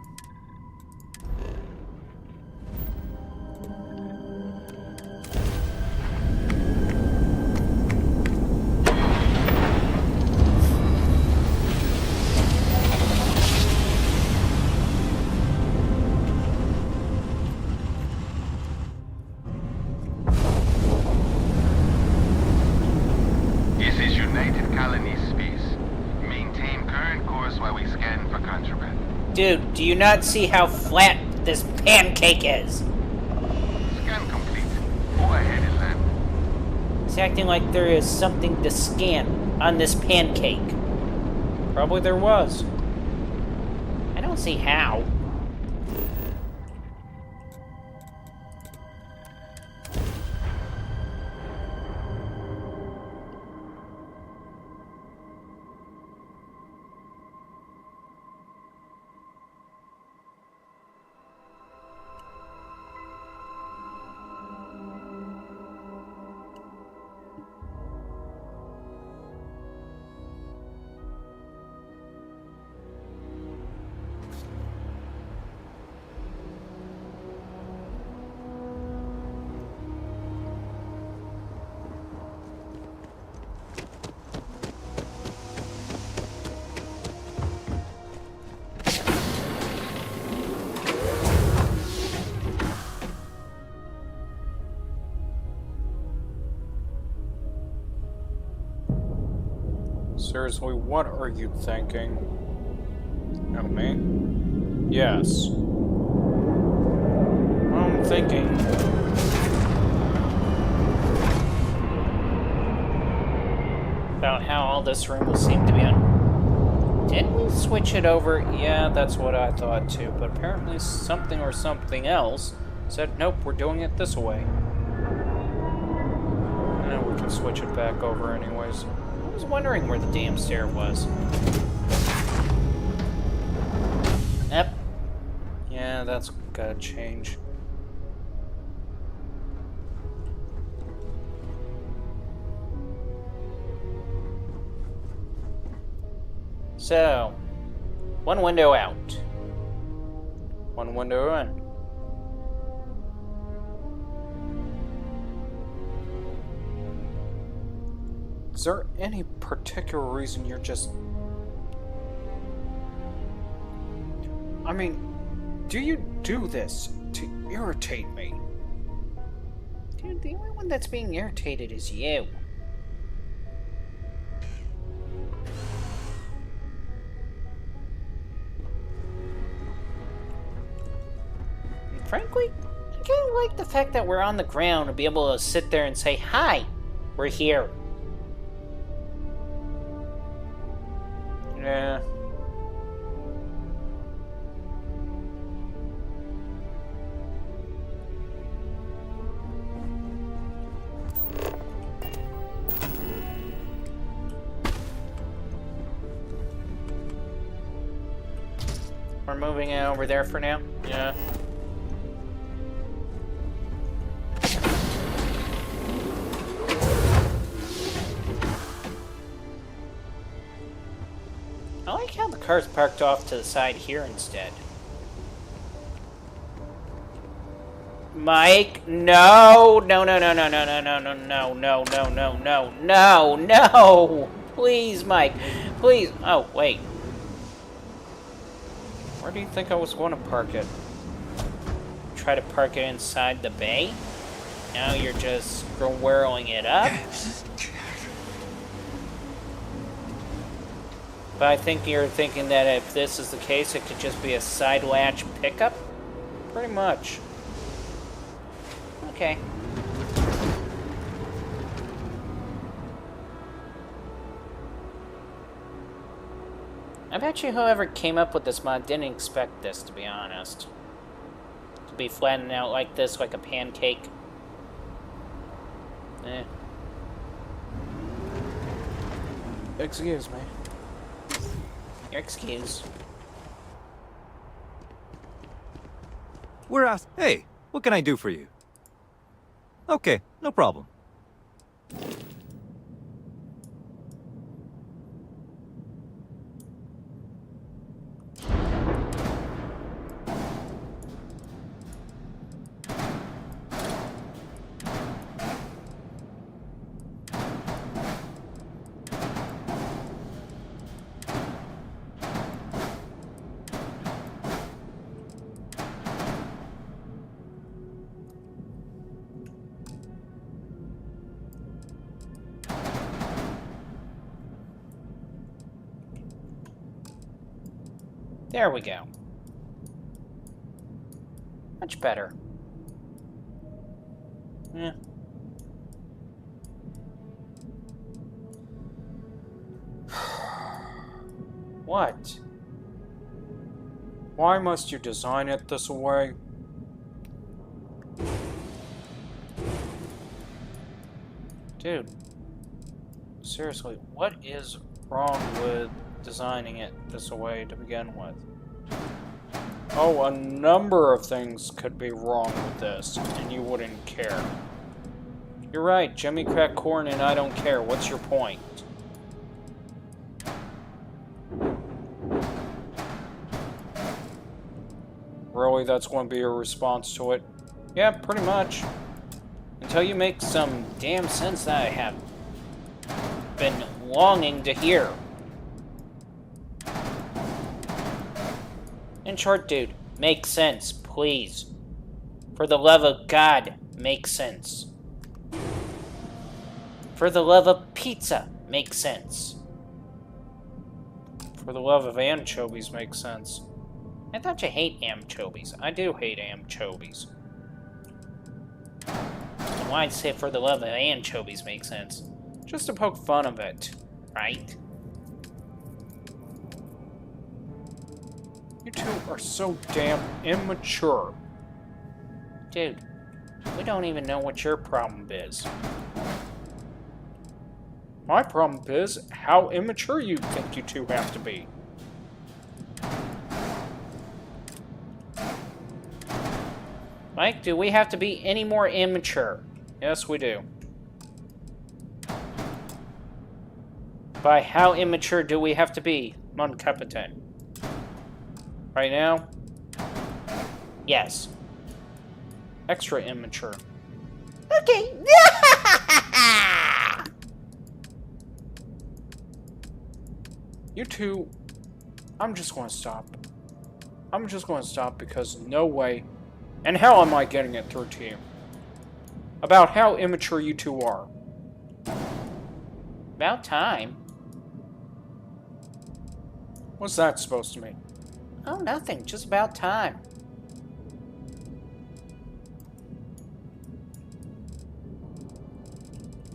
This is United Colony Space. Maintain current course while we scan for contraband. Dude, do you not see how flat this pancake is? Scan complete. Go ahead and land. It's acting like there is something to scan on this pancake. Probably there was. I don't see how. Seriously, what are you thinking? Of me? Yes. I'm thinking... about how all this room will seem to be on. Didn't we switch it over? Yeah, that's what I thought too, but apparently something or something else said, nope, we're doing it this way. And we can switch it back over anyways. I was wondering where the damn stair was. Yep. Yeah, that's gotta change. So, one window out. One window in. Is there any particular reason you're just... I mean, do you do this to irritate me? Dude, the only one that's being irritated is you. Frankly, I kind of like the fact that we're on the ground and be able to sit there and say, "Hi, we're here." Yeah. We're moving it over there for now. Yeah. I like how the car's parked off to the side here instead. Mike, no, no, no, no, no, no, no, no, no, no, no, no, no, no, no, no, please, Mike, please. Oh, wait. Where do you think I was going to park it? Try to park it inside the bay? Now you're just whirling it up? But I think you're thinking that if this is the case, it could just be a side latch pickup? Pretty much. Okay. I bet you whoever came up with this mod didn't expect this, to be honest. To be flattened out like this, like a pancake. Eh. Excuse me. Your excuse. We're asked. Hey, what can I do for you? Okay, no problem. There we go. Much better. Yeah. What? Why must you design it this way? Dude. Seriously, what is wrong with designing it this way to begin with? Oh, a number of things could be wrong with this, and you wouldn't care. You're right, Jimmy cracked corn and I don't care. What's your point? Really, that's going to be your response to it? Yeah, pretty much. Until you make some damn sense that I have been longing to hear. In short, dude, make sense, please. For the love of God, make sense. For the love of pizza, make sense. For the love of anchovies, makes sense. I thought you hate anchovies. I do hate anchovies. And why'd say for the love of anchovies make sense? Just to poke fun of it. Right? You two are so damn immature. Dude, we don't even know what your problem is. My problem is how immature you think you two have to be. Mike, do we have to be any more immature? Yes, we do. By how immature do we have to be, Mon Capitan? Right now? Yes. Extra immature. Okay. You two, I'm just going to stop. I'm just going to stop because no way in hell am I getting it through to you. About how immature you two are. About time. What's that supposed to mean? Oh, nothing. Just about time.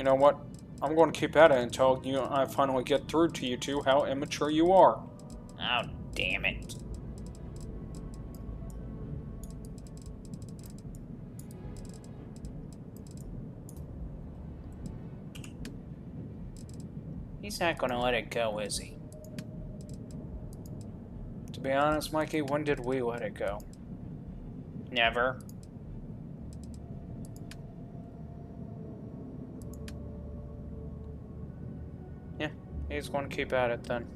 You know what? I'm going to keep at it until I finally get through to you two how immature you are. Oh, damn it. He's not gonna let it go, is he? To be honest, Mikey, when did we let it go? Never. Yeah, he's going to keep at it then.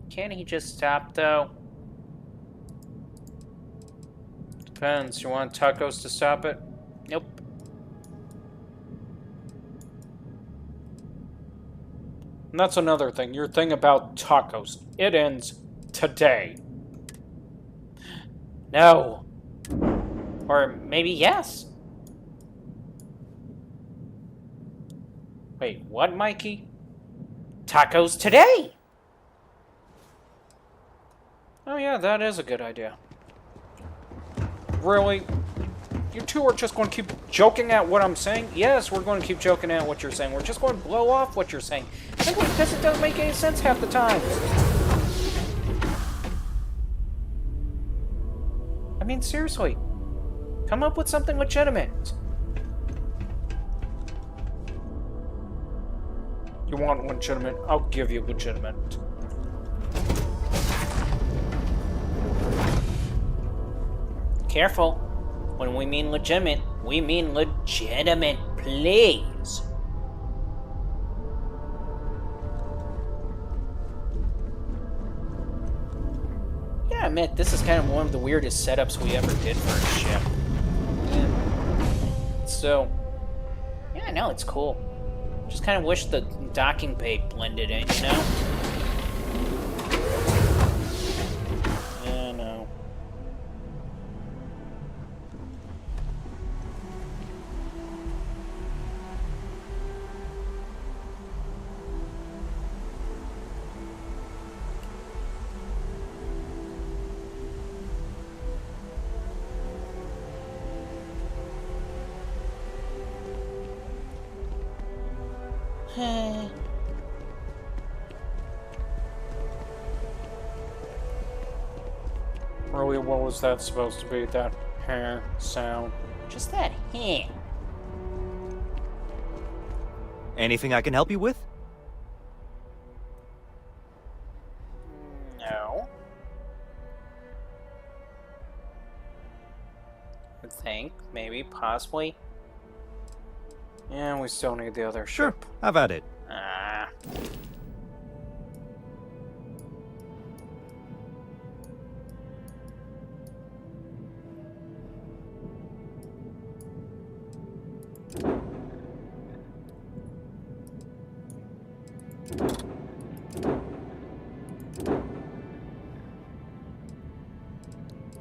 Can't he just stop, though? Depends. You want tacos to stop it? Nope. And that's another thing. Your thing about tacos. It ends today. No. Or maybe yes. Wait, what, Mikey? Tacos today! Oh yeah, that is a good idea. Really? You two are just going to keep joking at what I'm saying? Yes, we're going to keep joking at what you're saying. We're just going to blow off what you're saying. Simply because it doesn't make any sense half the time. I mean, seriously. Come up with something legitimate. You want legitimate? I'll give you legitimate. Careful. When we mean legitimate, we mean legitimate, please. Yeah, I admit, this is kind of one of the weirdest setups we ever did for a ship. Yeah. So, yeah, I know, it's cool. Just kind of wish the docking bay blended in, you know? yeah, no. Really, what was that supposed to be? That hair sound? Just that hair. Anything I can help you with? No. I think, maybe, possibly. Yeah, we still need the other Sure, ship. have at it.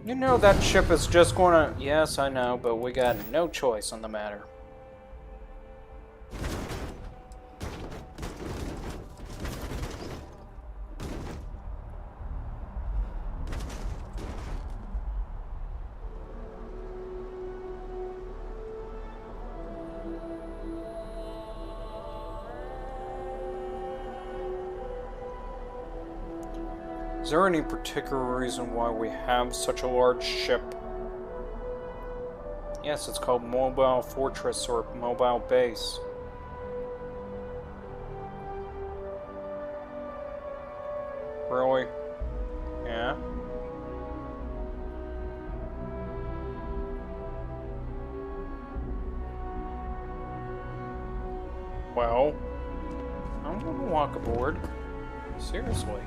You know that ship is just gonna... Yes, I know, but we got no choice on the matter. Is there any particular reason why we have such a large ship? Yes, it's called Mobile Fortress or Mobile Base. Really? Yeah? Well, I'm gonna walk aboard. Seriously.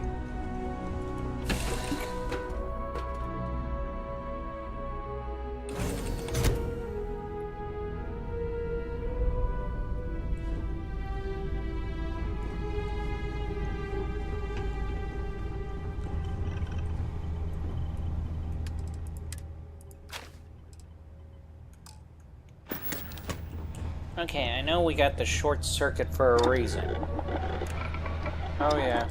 Okay, I know we got the short circuit for a reason. Oh, yeah.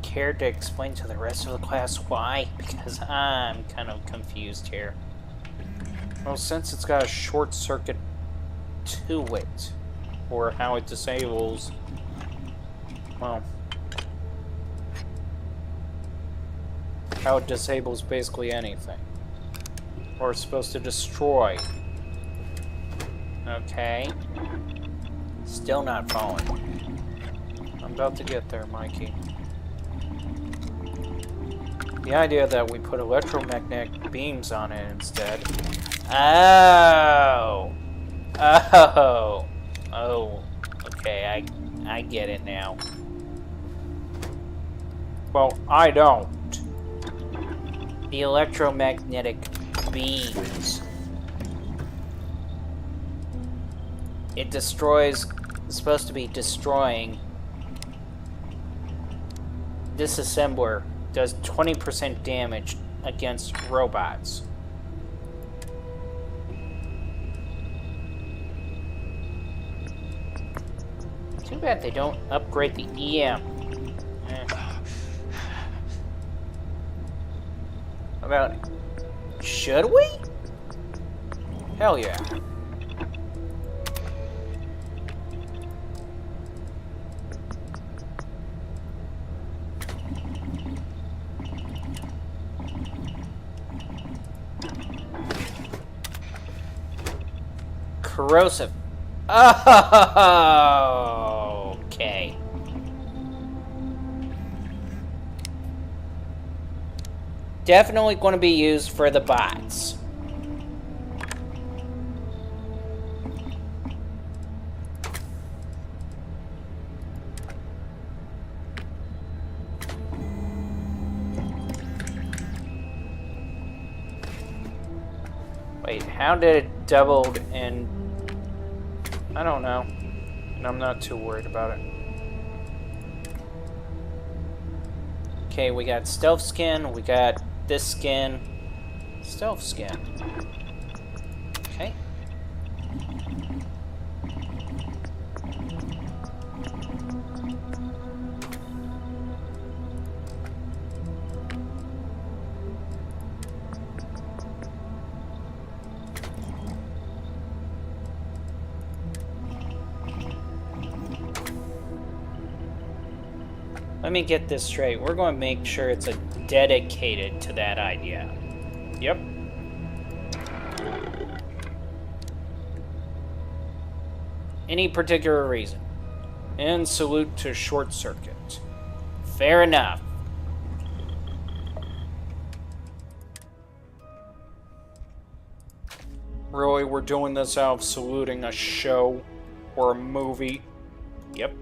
Care to explain to the rest of the class why? Because I'm kind of confused here. Well, since it's got a short circuit to it, or how it disables, well, how it disables basically anything. Or it's supposed to destroy. Okay. Still not following. I'm about to get there, Mikey. The idea that we put electromagnetic beams on it instead. Oh! Oh! Oh. Okay, I get it now. Well, I don't. The electromagnetic beams. It destroys... It's supposed to be destroying... Disassembler does 20% damage against robots. Too bad they don't upgrade the EM. About... Should we? Hell yeah. Corrosive. Oh, okay. Definitely going to be used for the bots. Wait, how did it doubled in... I don't know. And I'm not too worried about it. Okay, we got stealth skin, we got this skin. Stealth skin. Okay. Let me get this straight. We're going to make sure it's dedicated to that idea. Yep. Any particular reason? And salute to short circuit. Fair enough. Really, we're doing this out of saluting a show or a movie? Yep.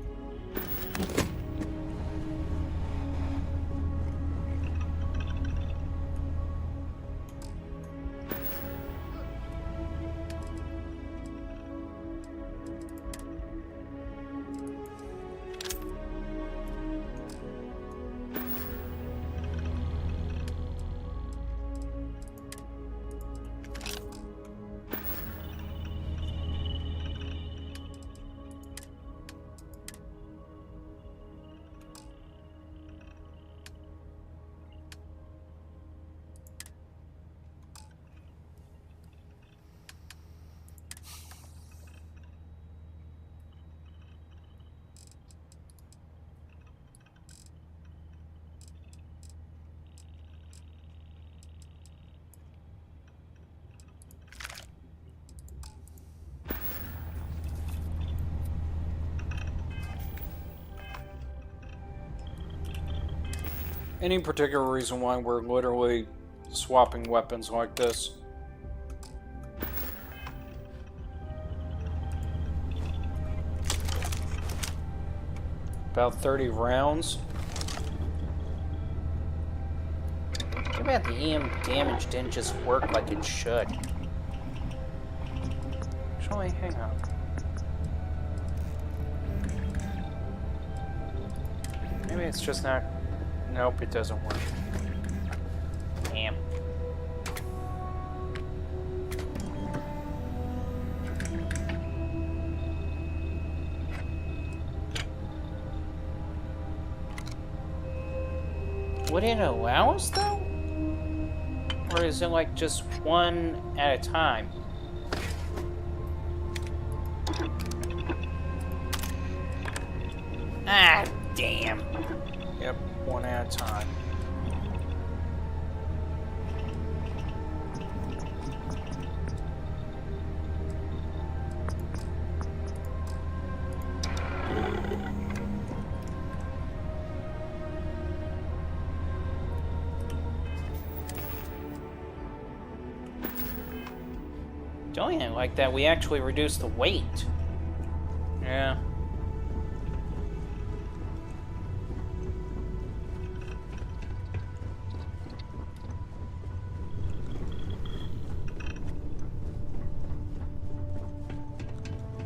Any particular reason why we're literally swapping weapons like this? About 30 rounds. Too bad the EM damage didn't just work like it should. Actually, hang on. Maybe it's just not... Nope, it doesn't work. Damn. Would it allow us, though? Or is it like just one at a time? Ah, damn. Yep, one at a time. Doing it like that, we actually reduce the weight. Yeah.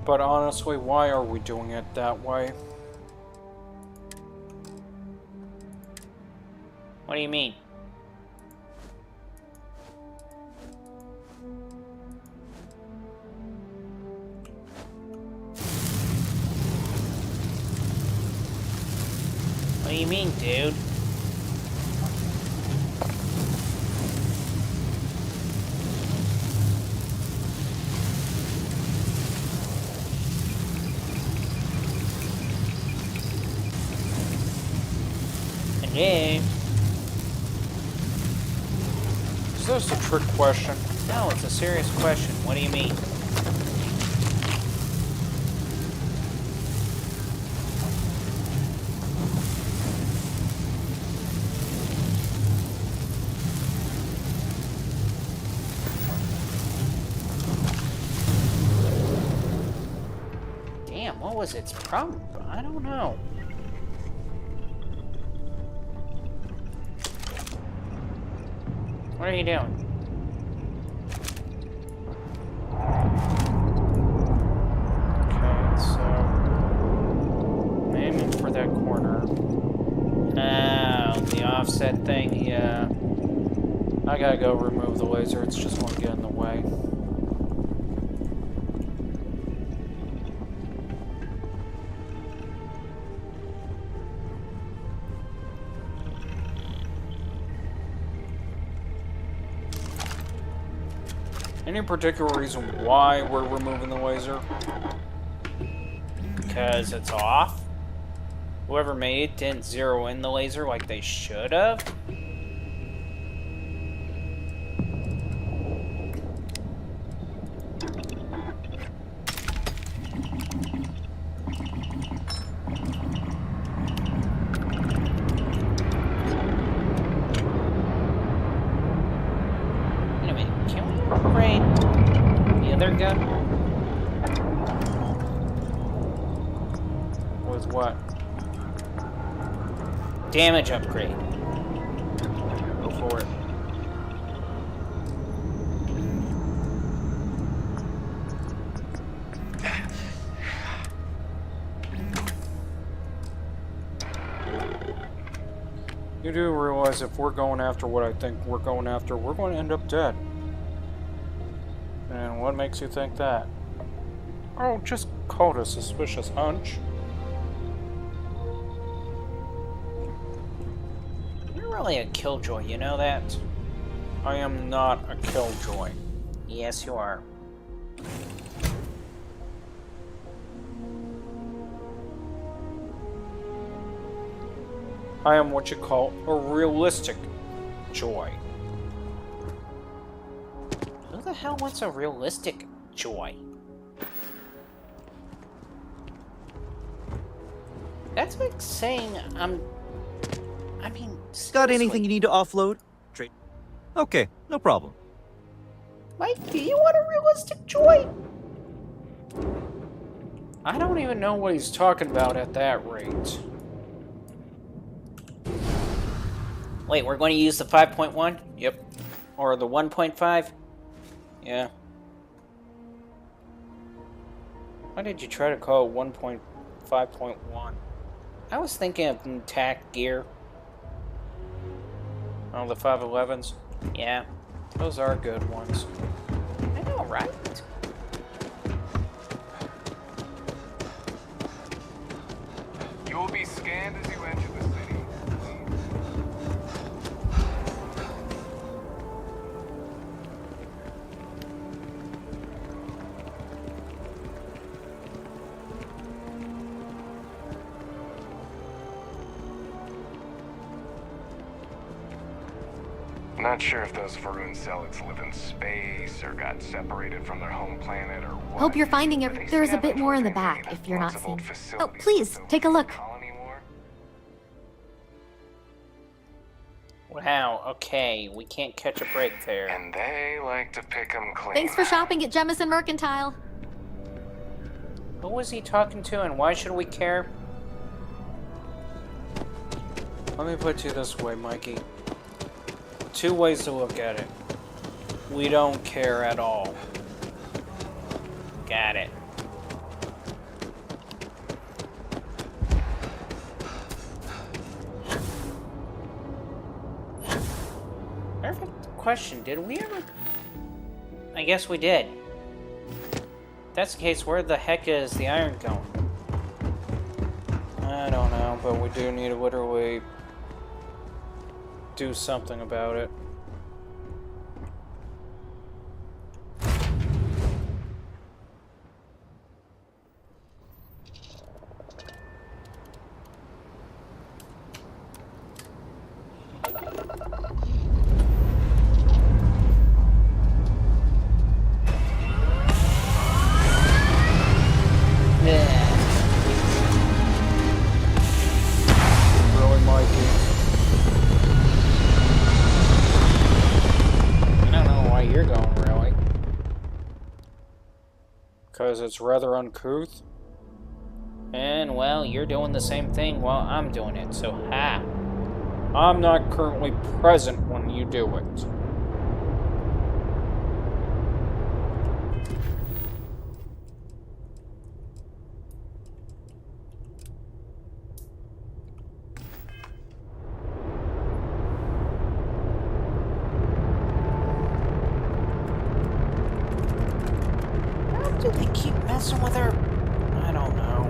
But honestly, why are we doing it that way? What do you mean? What do you mean, dude? Hello? Is this a trick question? No, it's a serious question. What do you mean? Damn, what was its problem? I don't know. What are you doing? Okay, so I'm aiming for that corner. Oh, the offset thing, yeah. I gotta go remove the laser, it's just gonna get in the way. Any particular reason why we're removing the laser? Because it's off? Whoever made it didn't zero in the laser like they should have? Wait a minute, can we upgrade the other gun? With what? Damage upgrade. Go for it. You do realize if we're going after what I think we're going after, we're going to end up dead. And what makes you think that? Oh, just called a suspicious hunch. You're really a killjoy, you know that? I am not a killjoy. Yes, you are. I am what you call a realistic joy. Who the hell wants a realistic joy? That's like saying I mean... Got seriously. anything you need to offload? Trade. Okay, no problem. Mike, do you want a realistic joy? I don't even know what he's talking about at that rate. Wait, we're going to use the 5.1? Yep. Or the 1.5? Yeah. Why did you try to call it 1.5.1? I was thinking of intact gear. Oh, the 511s? Yeah. Those are good ones. I know, right? You will be scanned as you enter the city. Not sure if those Varun zealots live in space or got separated from their home planet or what. Hope you're finding it. There is a bit more in the back if you're not seeing. Oh, please, take a look. Wow, okay, we can't catch a break there. And they like to pick 'em clean. Thanks for shopping at Jemison Mercantile. Who was he talking to and why should we care? Let me put you this way, Mikey. Two ways to look at it. We don't care at all. Got it. Perfect question. Did we ever? I guess we did. If that's the case, where the heck is the iron going? I don't know, but we do need to literally do something about it. Really, Mikey? I don't know why you're going, really. Because it's rather uncouth. And, well, you're doing the same thing while I'm doing it, so ha! I'm not currently present when you do it. How do they keep messing with her? I don't know.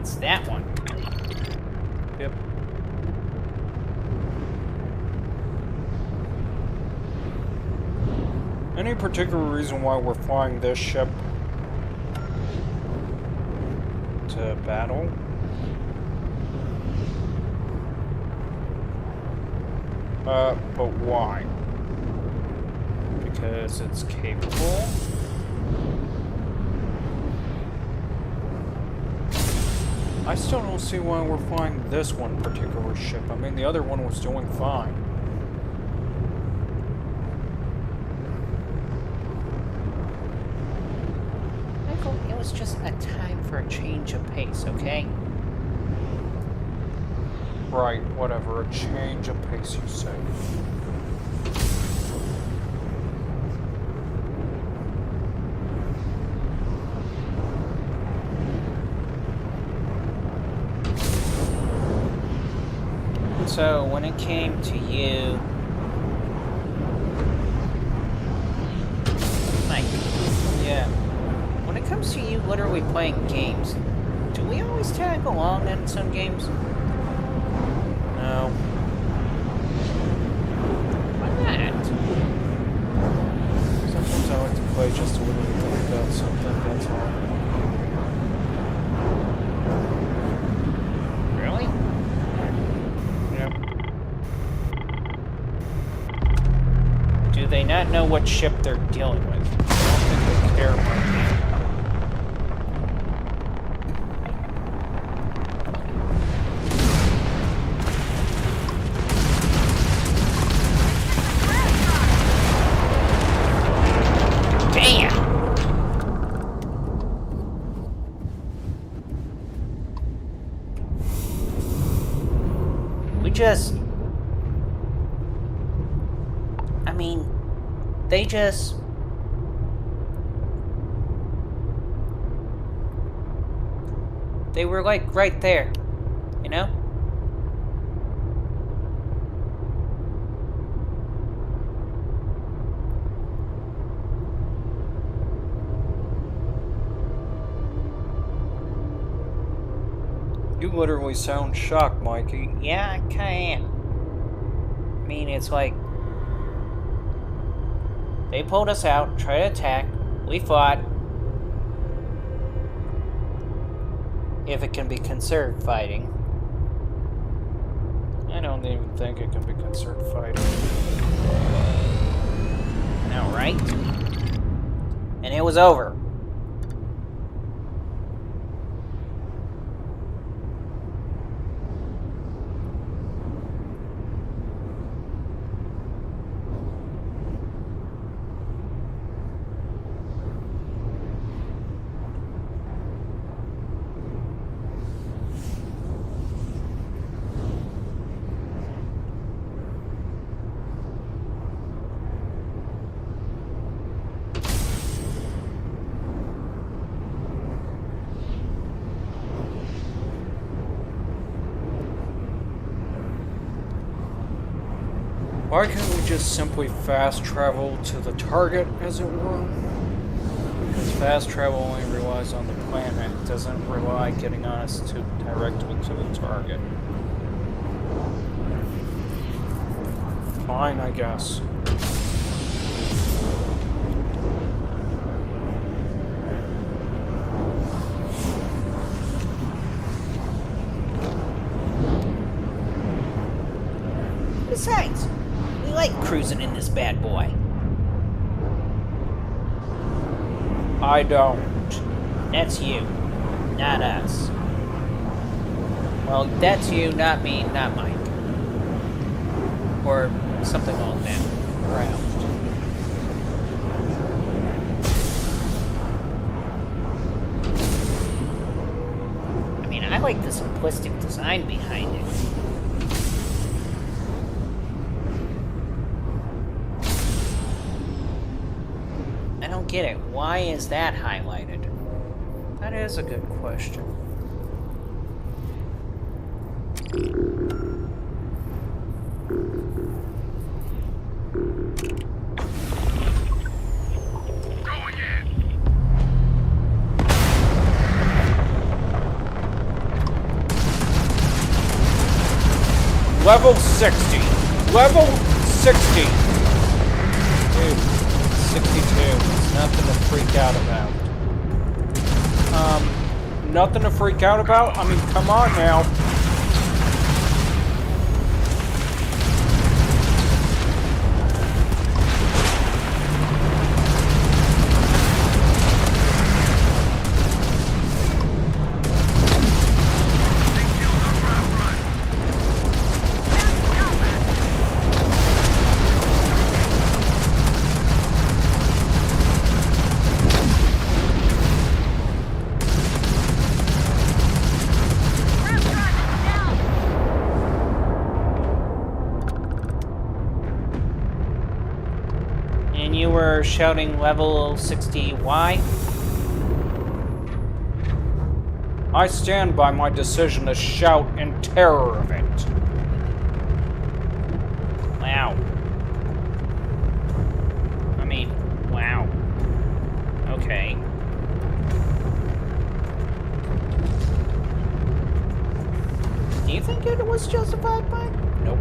It's that one. Yep. Any particular reason why we're flying this ship to battle? But why? Because it's capable? I still don't see why we're flying this one particular ship. I mean, the other one was doing fine. Michael, it was just a time for a change of pace, okay? Right, whatever. A change of pace, you say. So, when it came to you... Mike. Yeah. When it comes to you literally playing games, do we always tag along in some games? No. Why not? Sometimes I like to play just to literally think about something, that's all. Really? Yep. Do they not know what ship they're dealing with? I don't think they care much. mean, they just... They were, like, right there, you know? You literally sound shocked, Mikey. Yeah, I kinda am. I mean, it's like... They pulled us out, tried to attack, we fought. If it can be considered fighting. I don't even think it can be considered fighting. Now, right? And it was over. Why can't we just simply fast travel to the target, as it were? Because fast travel only relies on the planet, it doesn't rely getting us to directly to the target. Fine, I guess. Besides, we like cruising in this bad boy. I don't. That's you, not us. Well, that's you, not me, not Mike. Or something along that route. I mean, I like the simplistic design behind it. I don't get it. Why is that highlighted? That is a good question. Level 60. Level 60. Dude, 62. It's nothing to freak out about. Nothing to freak out about? I mean, come on now. And you were shouting level 60 why? I stand by my decision to shout in terror of it. Wow. I mean, wow. Okay. Do you think it was justified by? Nope.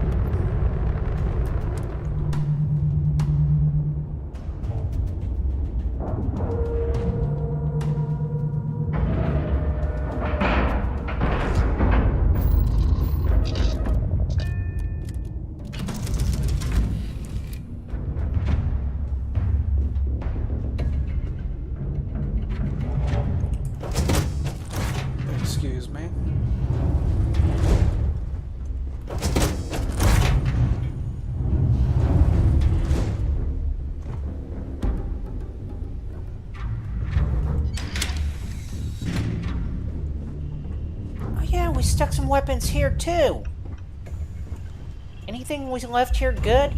Excuse me. Oh yeah, we stuck some weapons here too. Anything we left here good?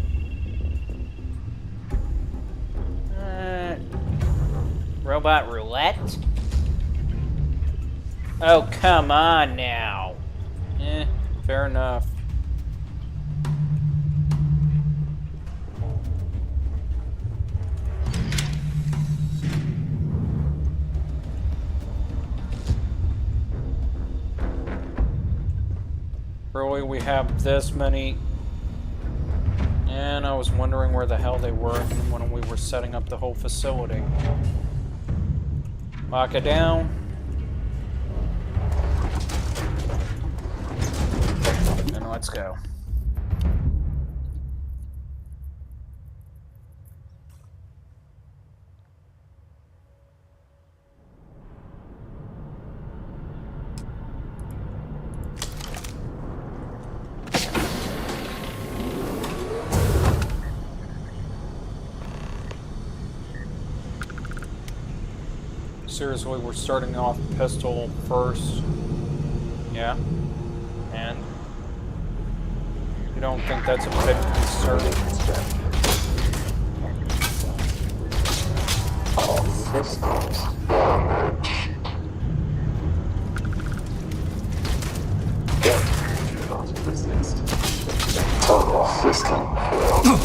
Robot roulette? Oh, come on now. Fair enough. Really, we have this many? And I was wondering where the hell they were when we were setting up the whole facility. Lock it down. And let's go. Seriously, we're starting off pistol first. Yeah. And you don't think that's a bit concerning? All systems. Do not resist. Total system failed.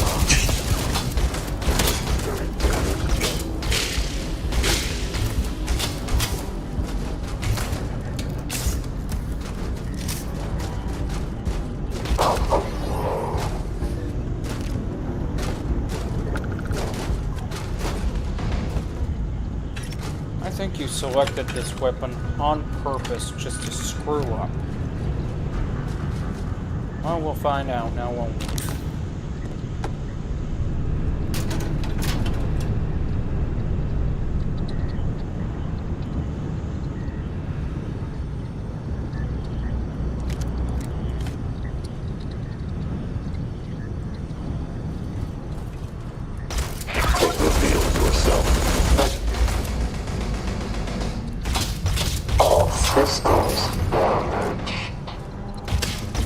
I think you selected this weapon on purpose just to screw up. Well, we'll find out now, won't we?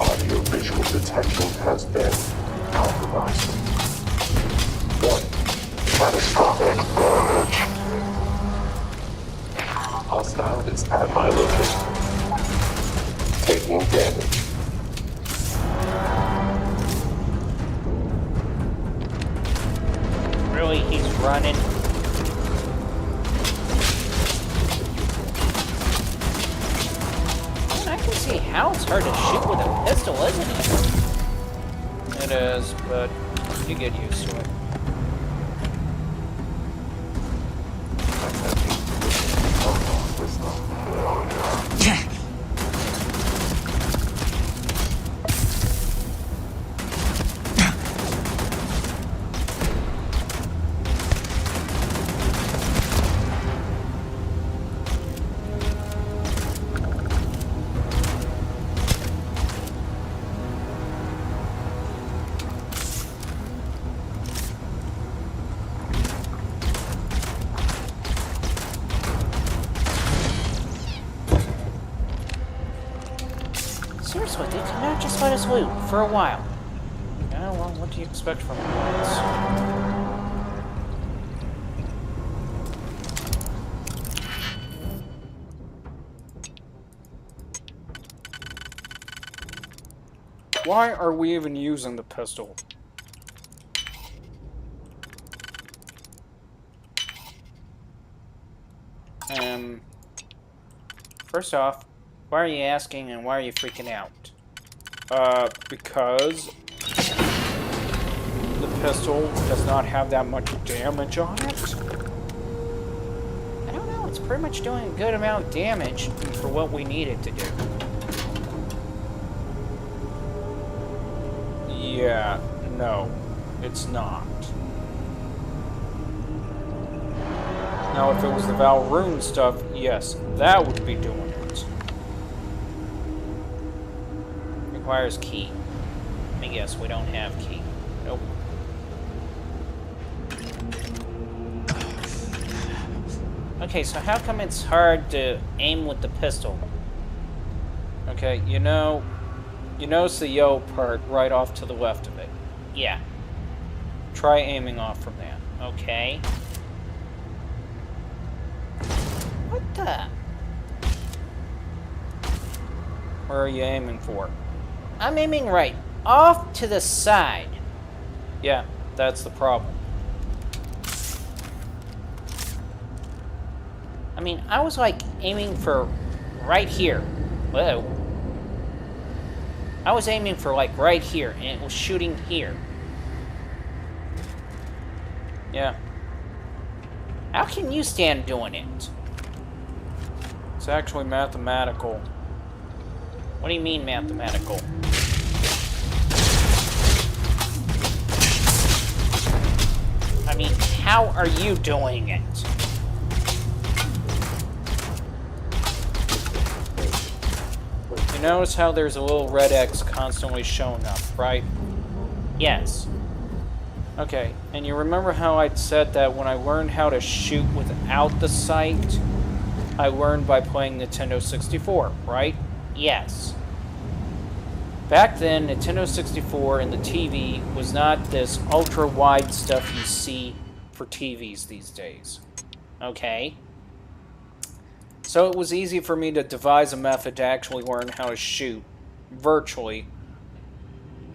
Audio-visual detection has been compromised. One catastrophic damage. Hostile is at my location. Taking damage. Really, he's running. I can see how it's hard to shoot with a pistol, isn't it? It is, but you get used to it. Seriously, they cannot just let us loot for a while. Yeah, well, what do you expect from us? Why are we even using the pistol? First off, why are you asking and why are you freaking out? Because the pistol does not have that much damage on it. I don't know, it's pretty much doing a good amount of damage for what we need it to do. Yeah, no, it's not. Now, if it was the Valrune stuff, yes, that would be doing it. Requires key. Let me guess, we don't have key. Nope. Okay, so how come it's hard to aim with the pistol? Okay, you notice the yellow part right off to the left of it. Yeah. Try aiming off from that. Okay. up. Where are you aiming for? I'm aiming right off to the side. Yeah, that's the problem. I mean, I was like aiming for right here. Whoa. I was aiming for like right here, and it was shooting here. Yeah. How can you stand doing it? It's actually mathematical. What do you mean mathematical? I mean, how are you doing it? You notice how there's a little red X constantly showing up, right? Yes. Okay, and you remember how I'd said that when I learned how to shoot without the sight, I learned by playing Nintendo 64, right? Yes. Back then, Nintendo 64 and the TV was not this ultra-wide stuff you see for TVs these days. Okay. So it was easy for me to devise a method to actually learn how to shoot virtually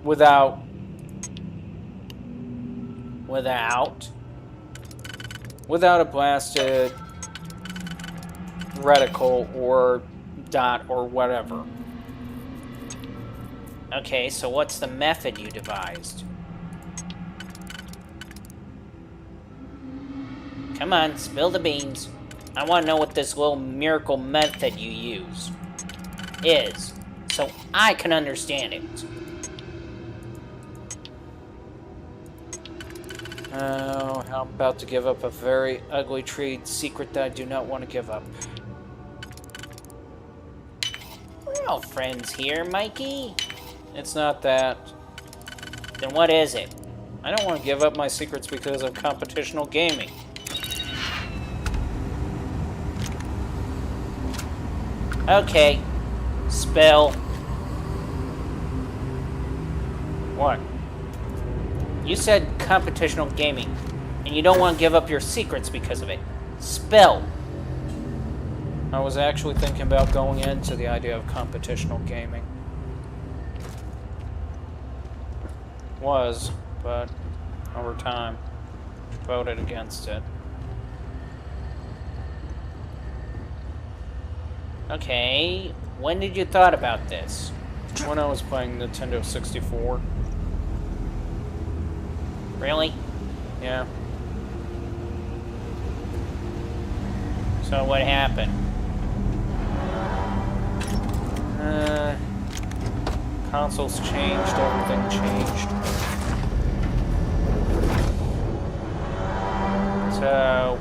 without a blasted reticle or dot or whatever. Okay, so what's the method you devised? Come on, spill the beans. I want to know what this little miracle method you use is, so I can understand it. Oh, I'm about to give up a very ugly trade secret that I do not want to give up. We're all friends here, Mikey. It's not that. Then what is it? I don't want to give up my secrets because of competitional gaming. Okay. Spill. What? You said competitional gaming, and you don't want to give up your secrets because of it. Spill. I was actually thinking about going into the idea of competitional gaming. Was, but over time, voted against it. Okay, when did you thought about this? When I was playing Nintendo 64. Really? Yeah. So what happened? Consoles changed, everything changed. So...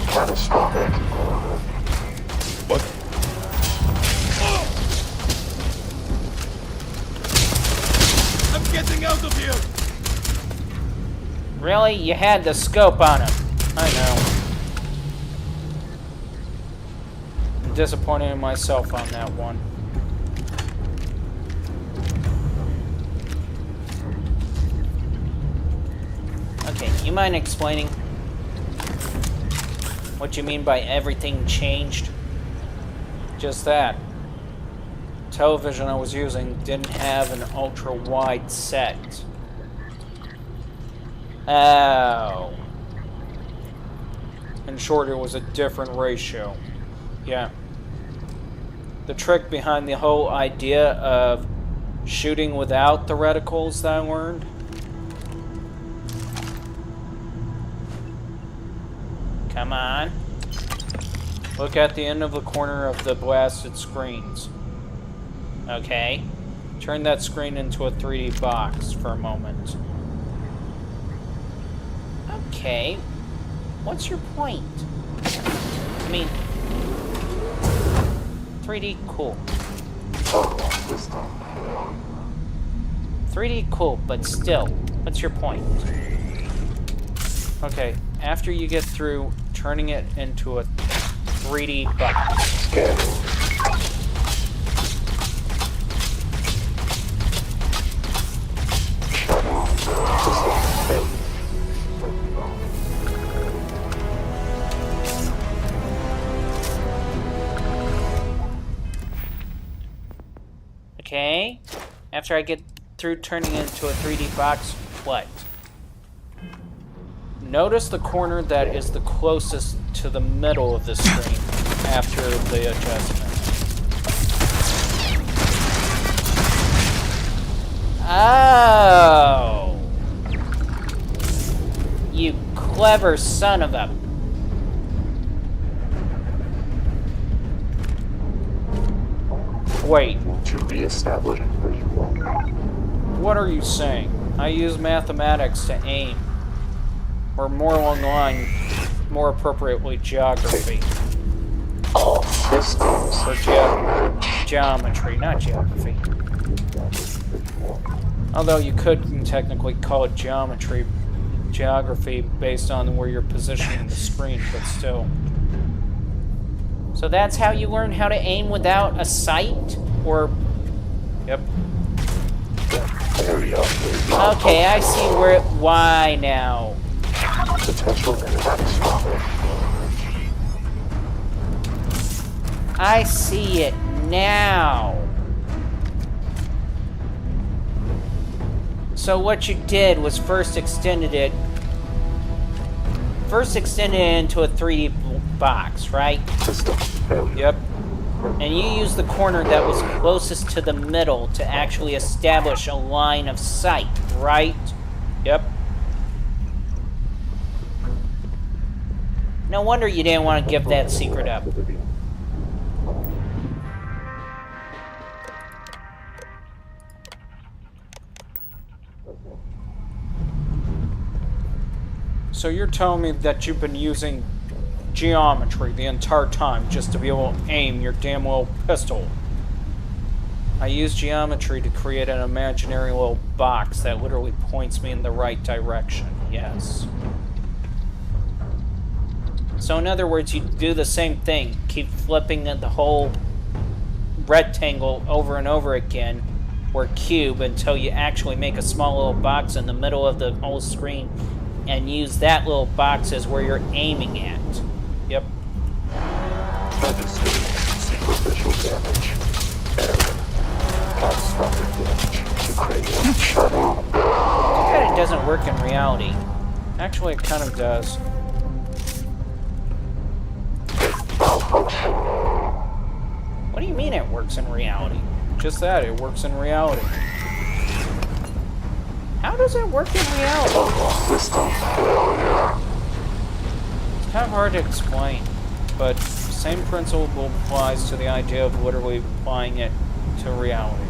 Catastrophic. What? I'm getting out of here! Really? You had the scope on him. I know. I'm disappointed in myself on that one. Okay, you mind explaining what you mean by everything changed? Just that. Television I was using didn't have an ultra-wide set. Oh. In short, it was a different ratio. Yeah. The trick behind the whole idea of shooting without the reticles that I learned. Come on. Look at the end of the corner of the blasted screens. Okay. Turn that screen into a 3D box for a moment. Okay. What's your point? I mean, 3D cool. 3D cool, but still, what's your point? Okay, after you get through turning it into a 3D box. After I get through turning it into a 3D box, what? Notice the corner that is the closest to the middle of the screen after the adjustment. Oh! You clever son of a... Wait. To reestablish visual. What are you saying? I use mathematics to aim. Or more along the line, more appropriately, geography. All systems. Or geometry, not geography. Although you could technically call it geography based on where you're positioning the screen, but still. So that's how you learn how to aim without a sight? Or... Yep. Okay, I see why now. I see it now. So what you did was first extended it into a 3D box, right? Yep. And you used the corner that was closest to the middle to actually establish a line of sight, right? Yep. No wonder you didn't want to give that secret up. So you're telling me that you've been using geometry the entire time just to be able to aim your damn little pistol. I use geometry to create an imaginary little box that literally points me in the right direction. Yes. So in other words, you do the same thing. Keep flipping the whole rectangle over and over again, or cube, until you actually make a small little box in the middle of the whole screen, and use that little box as where you're aiming at. Yep. Superficial damage. Catastrophic damage to cranium. Too bad it doesn't work in reality. Actually, it kind of does. What do you mean it works in reality? Just that, it works in reality. How does it work in reality? It's kind of hard to explain, but same principle applies to the idea of literally applying it to reality.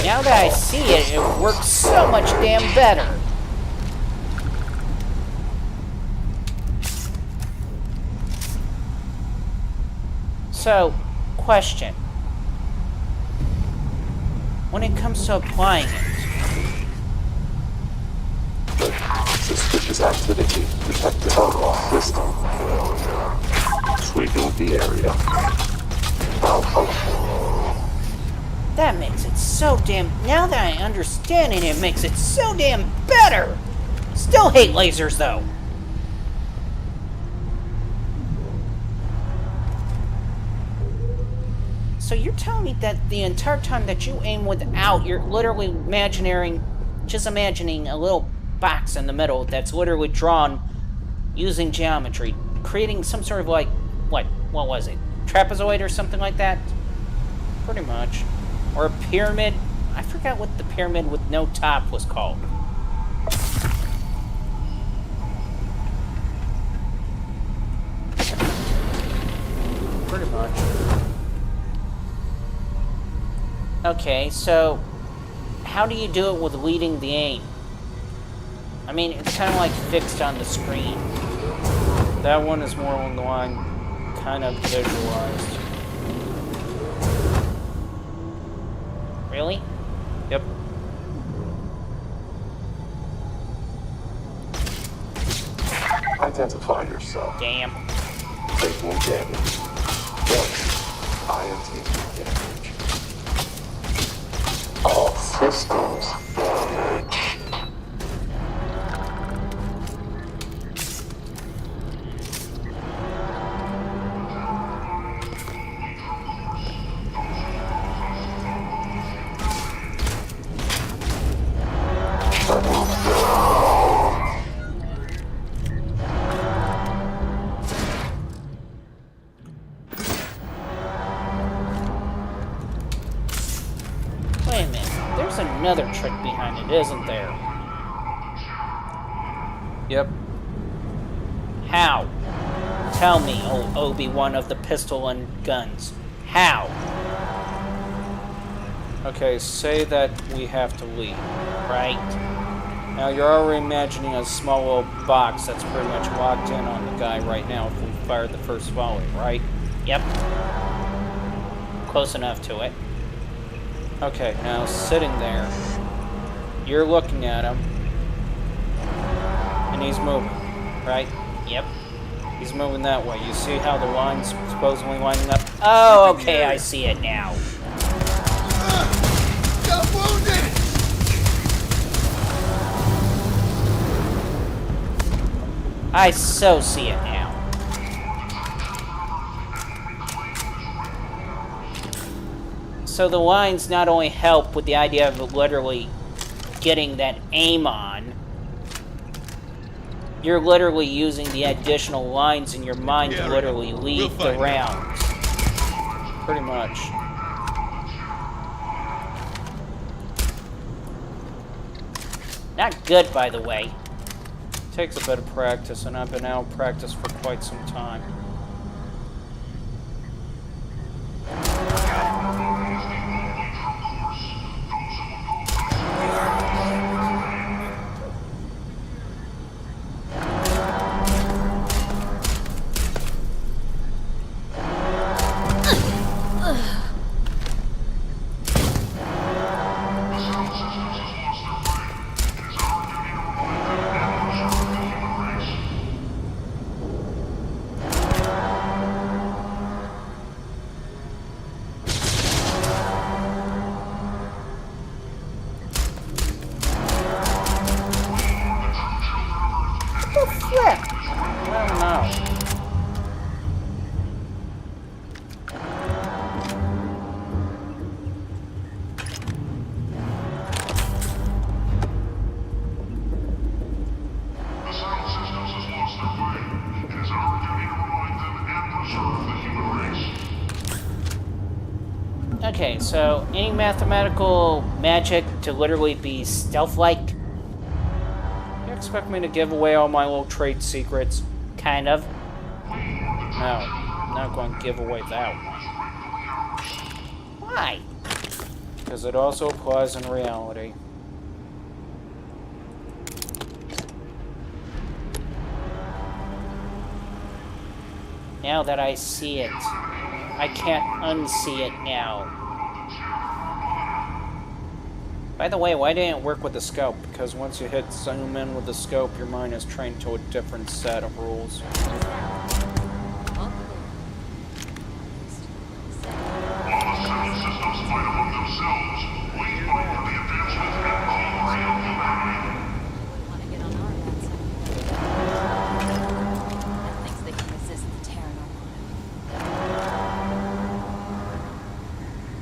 Now that I see it, it works so much damn better. So, question. When it comes to applying it, suspicious activity detected on system. Sweeping the area. that makes it so damn... Now that I understand it, it makes it so damn better! Still hate lasers, though. So you're telling me that the entire time that you aim without, you're literally just imagining a little box in the middle that's literally drawn using geometry, creating some sort of like, what was it? Trapezoid or something like that? Pretty much. Or a pyramid. I forgot what the pyramid with no top was called. Pretty much. Okay, so how do you do it with leading the aim? I mean, it's kind of like fixed on the screen. That one is more along the line, kind of visualized. Really? Yep. Identify yourself. Damn. Taking damage. I am taking damage. All systems damage. another trick behind it, isn't there? Yep. How? Tell me, old Obi-Wan of the pistol and guns. How? Okay, say that we have to leave. Right. Now, you're already imagining a small little box that's pretty much locked in on the guy right now if we fired the first volley, right? Yep. Close enough to it. Okay, now sitting there, you're looking at him, and he's moving, right? Yep. He's moving that way. You see how the line's supposedly lining up? Oh, okay, I see it now. Got wounded! I so see it now. So the lines not only help with the idea of literally getting that aim on, you're literally using the additional lines in your mind to literally lead the rounds. Pretty much. Not good, by the way. Takes a bit of practice, and I've been out of practice for quite some time. Okay, so any mathematical magic to literally be stealth-like? You expect me to give away all my little trade secrets? Kind of. No, I'm not going to give away that one. Why? Because it also applies in reality. Now that I see it, I can't unsee it now. By the way, why didn't it work with the scope? Because once you hit zoom in with the scope, your mind is trained to a different set of rules.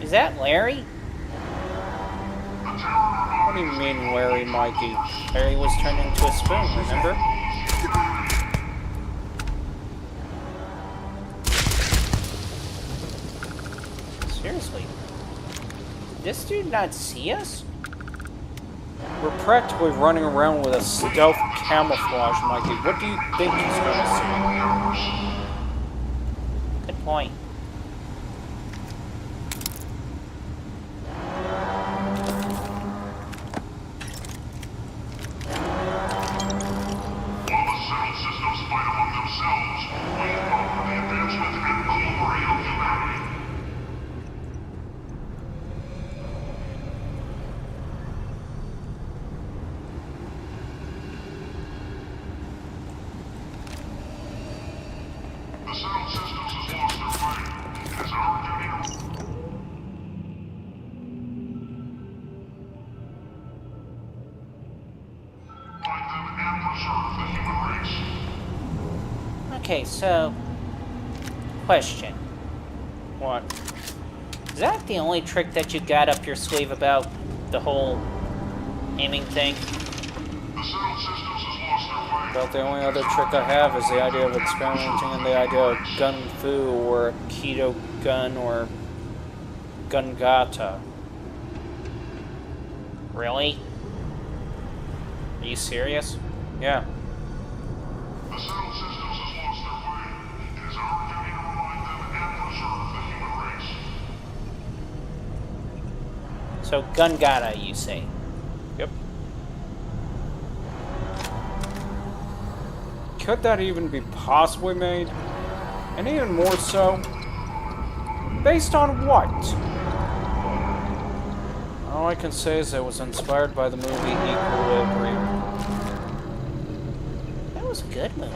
Is that Larry? What do you mean, Larry, Mikey? Larry was turned into a spoon, remember? Seriously? Did this dude not see us? We're practically running around with a stealth camouflage, Mikey. What do you think he's gonna see? Good point. Okay, so, question. What? Is that the only trick that you got up your sleeve about the whole aiming thing? About the only other trick I have is the idea of experimenting in the idea of gun fu or keto gun or gun gata. Really? Are you serious? Yeah. So Gungada, you say? Yep. Could that even be possibly made? And even more so, based on what? All I can say is it was inspired by the movie Equilibrium. That was a good movie.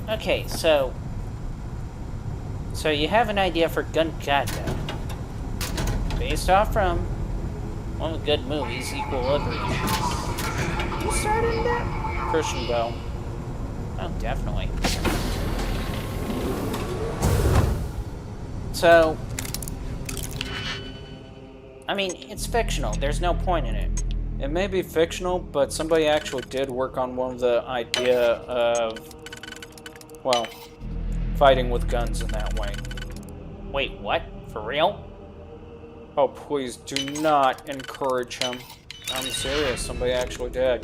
Okay, so you have an idea for Gungada, based off from one of the good movies, Equilibrium. Who started that? Christian Bale. Oh, definitely. So, I mean, it's fictional. There's no point in it. It may be fictional, but somebody actually did work on one of the idea of, well, fighting with guns in that way. Wait, what? For real? Oh, please do not encourage him. I'm serious, somebody actually did.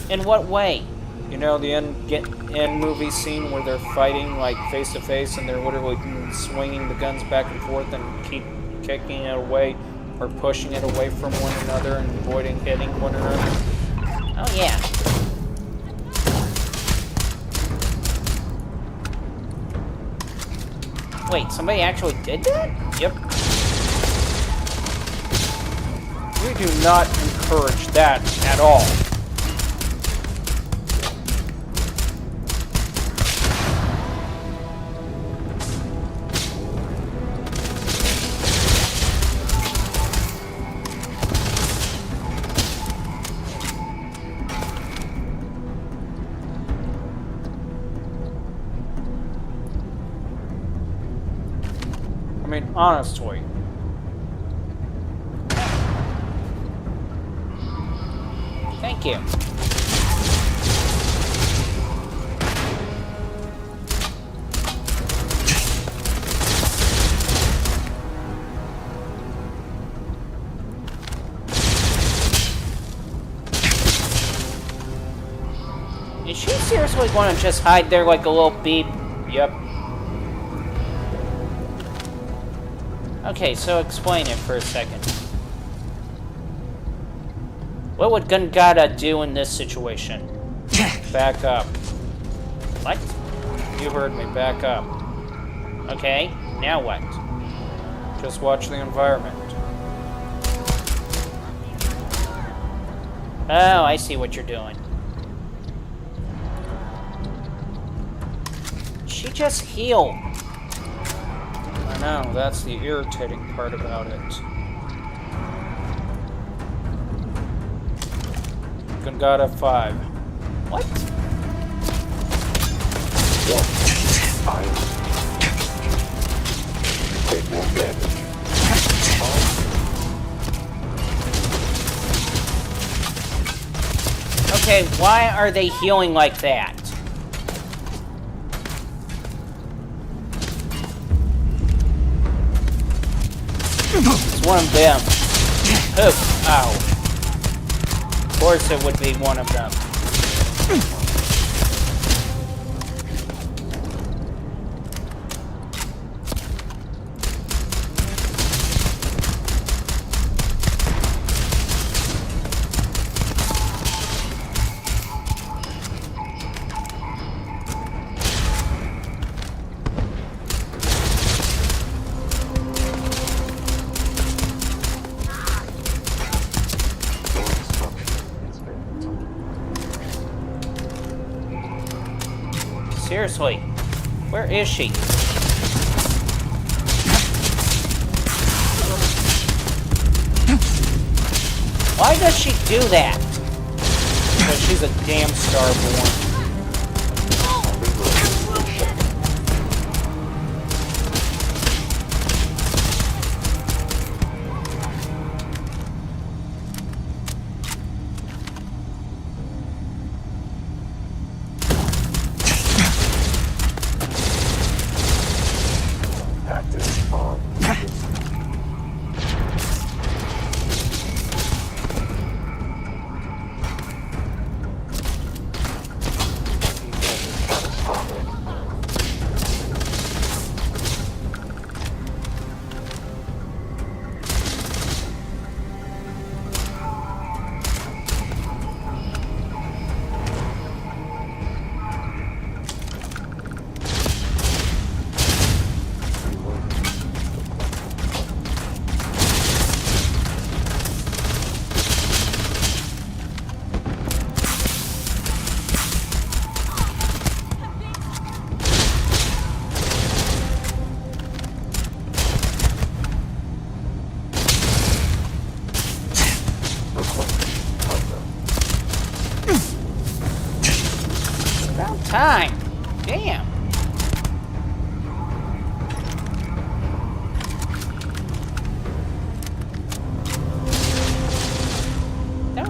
In what way? You know, the end movie scene where they're fighting, like, face to face, and they're literally swinging the guns back and forth and keep kicking it away, or pushing it away from one another and avoiding hitting one another? Oh, yeah. Wait, somebody actually did that? Yep. We do not encourage that at all. I mean, honestly. Thank you. Is she seriously going to just hide there like a little beep? Yep. Okay, so explain it for a second. What would Gungada do in this situation? Back up. What? You heard me, back up. Okay, now what? Just watch the environment. Oh, I see what you're doing. She just healed. I know, that's the irritating part about it. Gungada 5. What? Take more damage. Okay, why are they healing like that? It's one of them. Oof, ow. Of course it would be one of them. Seriously, where is she? Why does she do that? Because she's a damn starborn.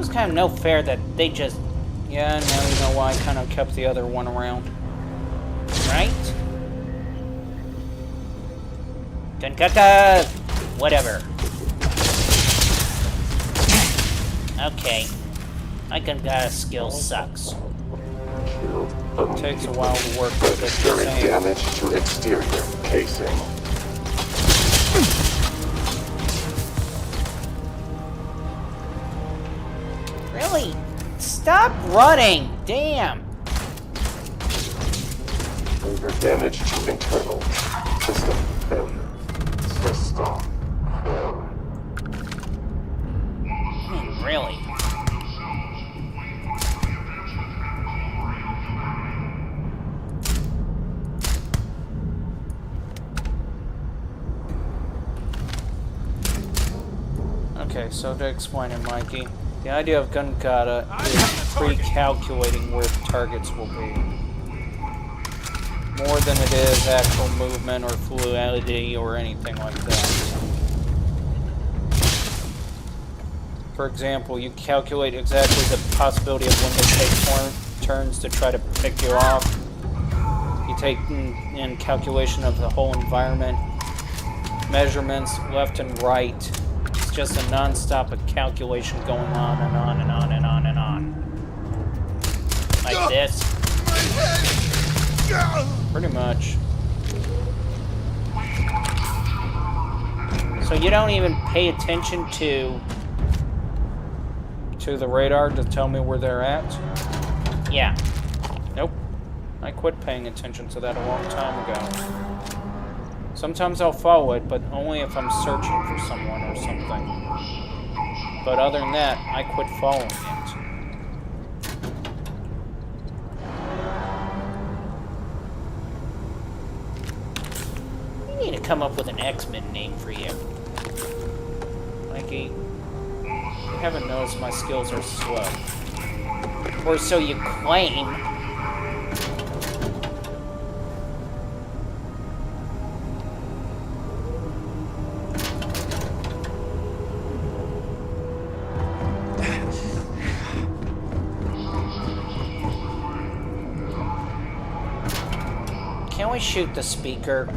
Seems kind of no fair that they just... Yeah, now you know why I kind of kept the other one around. Right? Gunkata! Whatever. Okay. My Gunkata skill sucks. It takes a while to work with it. Experienced damage to exterior casing. Really? Stop running! Damn! Major damage to internal. System failure. System failure. Really? Okay, so to explain it, Mikey, the idea of gun kata is pre-calculating where the targets will be. More than it is actual movement or fluidity or anything like that. For example, you calculate exactly the possibility of when they take turns to try to pick you off. You take in calculation of the whole environment, measurements left and right. It's just a non-stop of calculation going on and on and on and on and on. Like this. Pretty much. So you don't even pay attention to the radar to tell me where they're at? Yeah. Nope. I quit paying attention to that a long time ago. Sometimes I'll follow it, but only if I'm searching for someone or something. But other than that, I quit following it. You need to come up with an X-Men name for you. Mikey, you haven't noticed my skills are slow. Or so you claim. Can we shoot the speaker?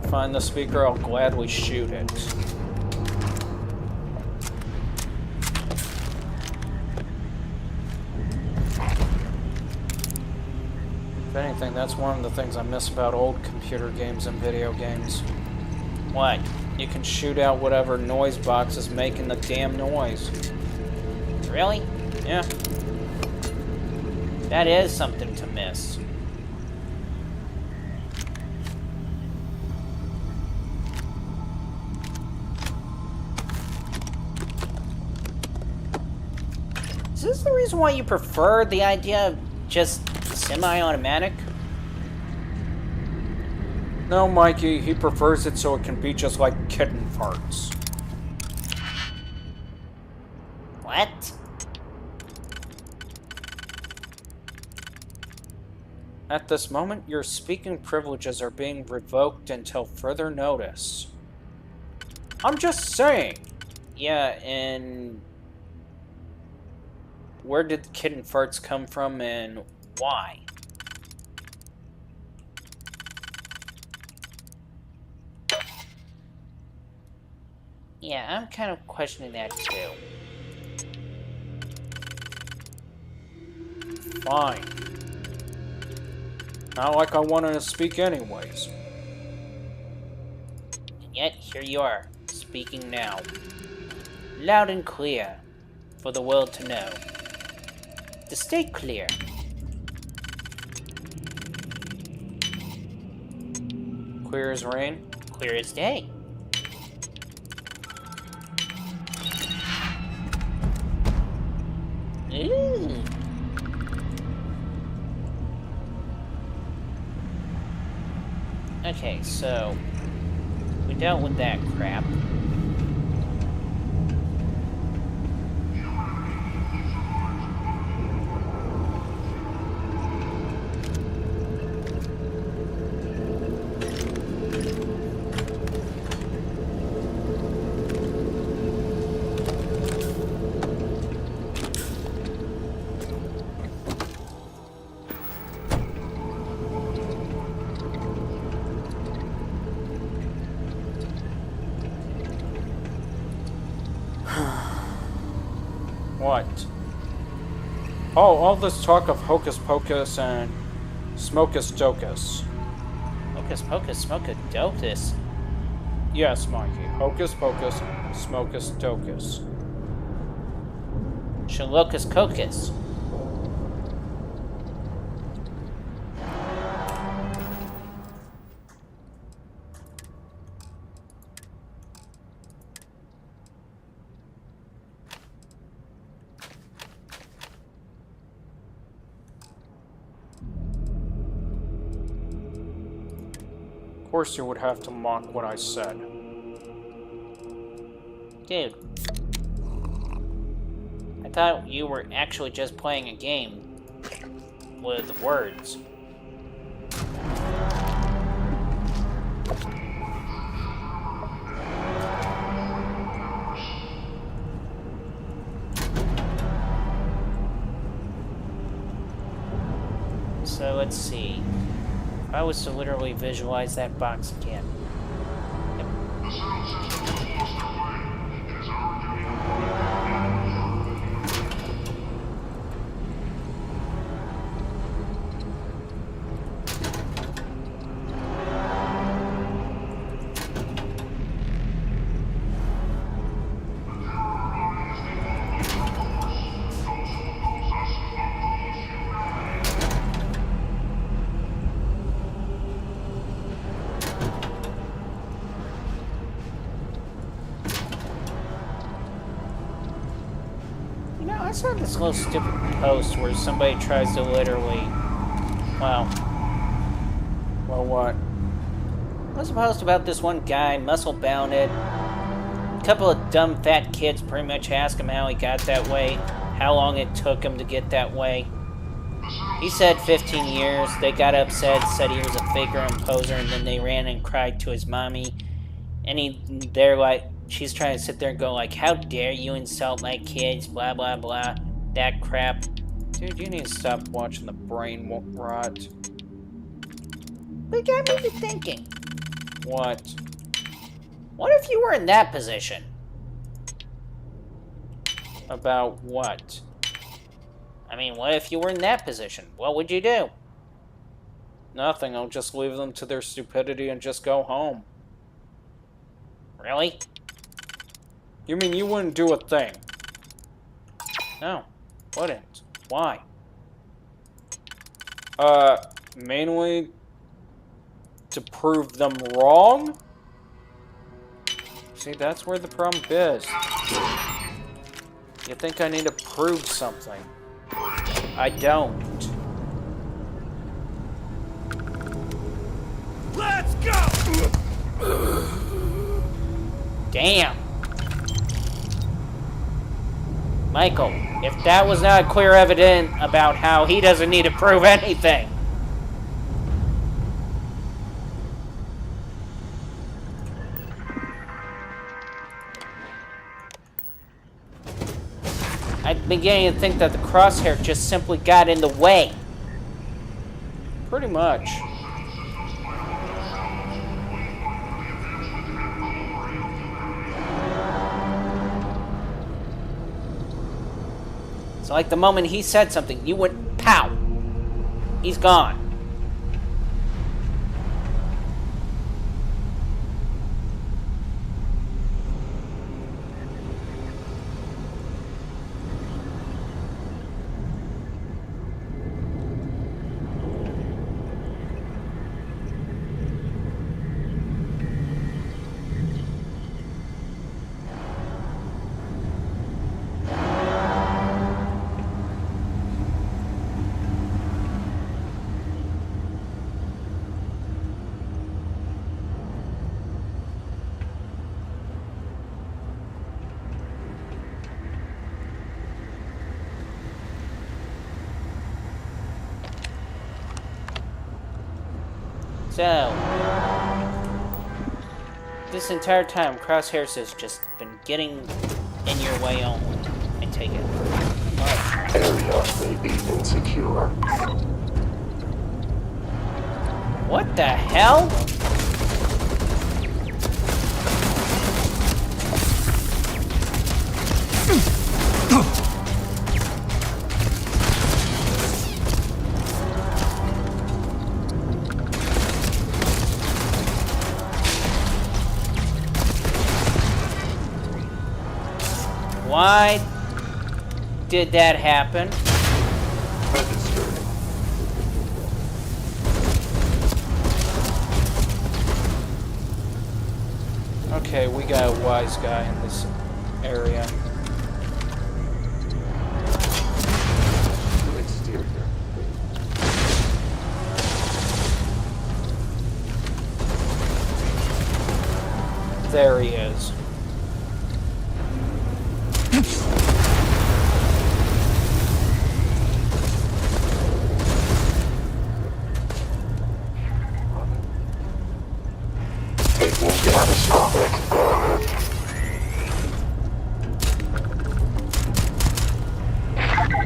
Find the speaker, I'll gladly shoot it. If anything, that's one of the things I miss about old computer games and video games. What? You can shoot out whatever noise box is making the damn noise. Really? Yeah. That is something to miss. Is this the reason why you prefer the idea of just semi-automatic? No, Mikey, he prefers it so it can be just like kitten farts. What? At this moment, your speaking privileges are being revoked until further notice. I'm just saying. Yeah, and where did the kitten farts come from and why? Yeah, I'm kind of questioning that too. Fine. Not like I wanted to speak anyways. And yet, here you are, speaking now. Loud and clear, for the world to know. To stay clear. Clear as rain? Clear as day. Ooh. Okay, so we dealt with that crap. What? Oh, all this talk of hocus pocus and smokus docus. Hocus pocus, smokus docus. Yes, Mikey. Hocus pocus, smokus docus. Shalocus cocus. Of course you would have to mock what I said. Dude. I thought you were actually just playing a game with words. So let's see. If I was to literally visualize that box again. I saw this little stupid post where somebody tries to literally, well, what? It was a post about this one guy, muscle-bounded. A couple of dumb fat kids pretty much ask him how he got that way, how long it took him to get that way. He said 15 years. They got upset, said he was a faker and poser, and then they ran and cried to his mommy. And they're like, she's trying to sit there and go like, how dare you insult my kids, blah, blah, blah, that crap. Dude, you need to stop watching the brain rot. But it got me to thinking. What? What if you were in that position? About what? I mean, what if you were in that position? What would you do? Nothing, I'll just leave them to their stupidity and just go home. Really? You mean you wouldn't do a thing? No, wouldn't. Why? Mainly to prove them wrong? See, that's where the problem is. You think I need to prove something? I don't. Let's go! Damn. Michael, if that was not clear evidence about how he doesn't need to prove anything. I'm beginning to think that the crosshair just simply got in the way. Pretty much. So like the moment he said something, you went pow. He's gone. So, this entire time, Crosshairs has just been getting in your way only. I take it. Area may be insecure. What the hell? Why did that happen? Okay, we got a wise guy in this area. There he is.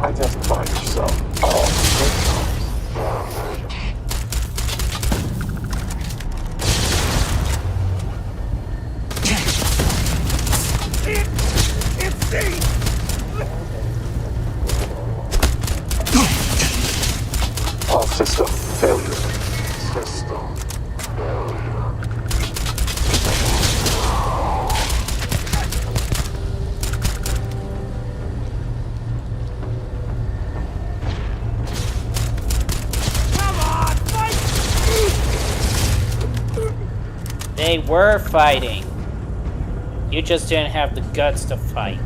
Identify yourself. All system failure. System failure. They were fighting. You just didn't have the guts to fight.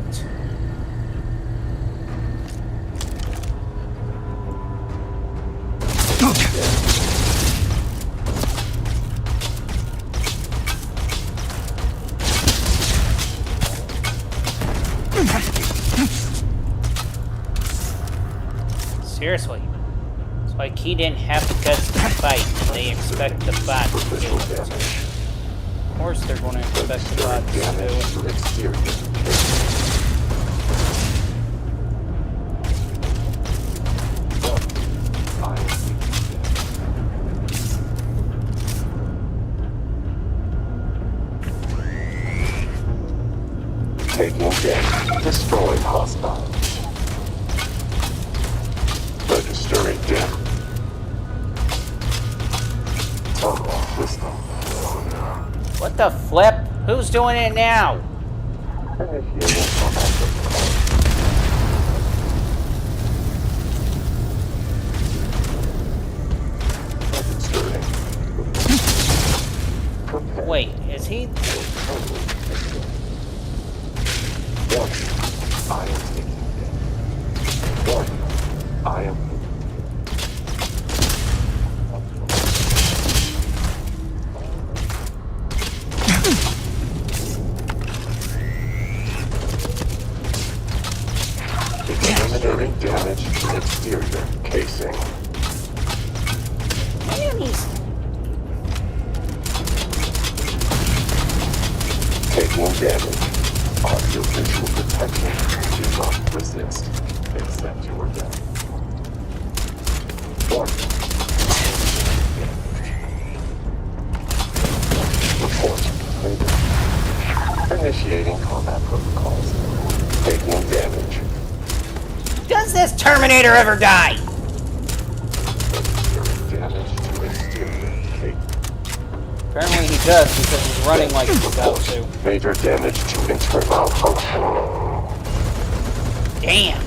Seriously. It's like he didn't have the guts to fight, and they expect the bot to do it. Of course they're going to expect the bot to do it. Taking damage. Destroying hostiles. Registering damage. Total system failure. What the flip? Who's doing it now? Wait, is he? I am taking damage. I am. Examining damage to exterior casing. Taking damage. Audio visual protection. Do not resist. Accept your death. Report completed. Initiating combat protocols. Taking damage. Does this Terminator ever die? Damage to exterior casing. Apparently he does because he's running like he's about to. Major damage to internal function. Damn.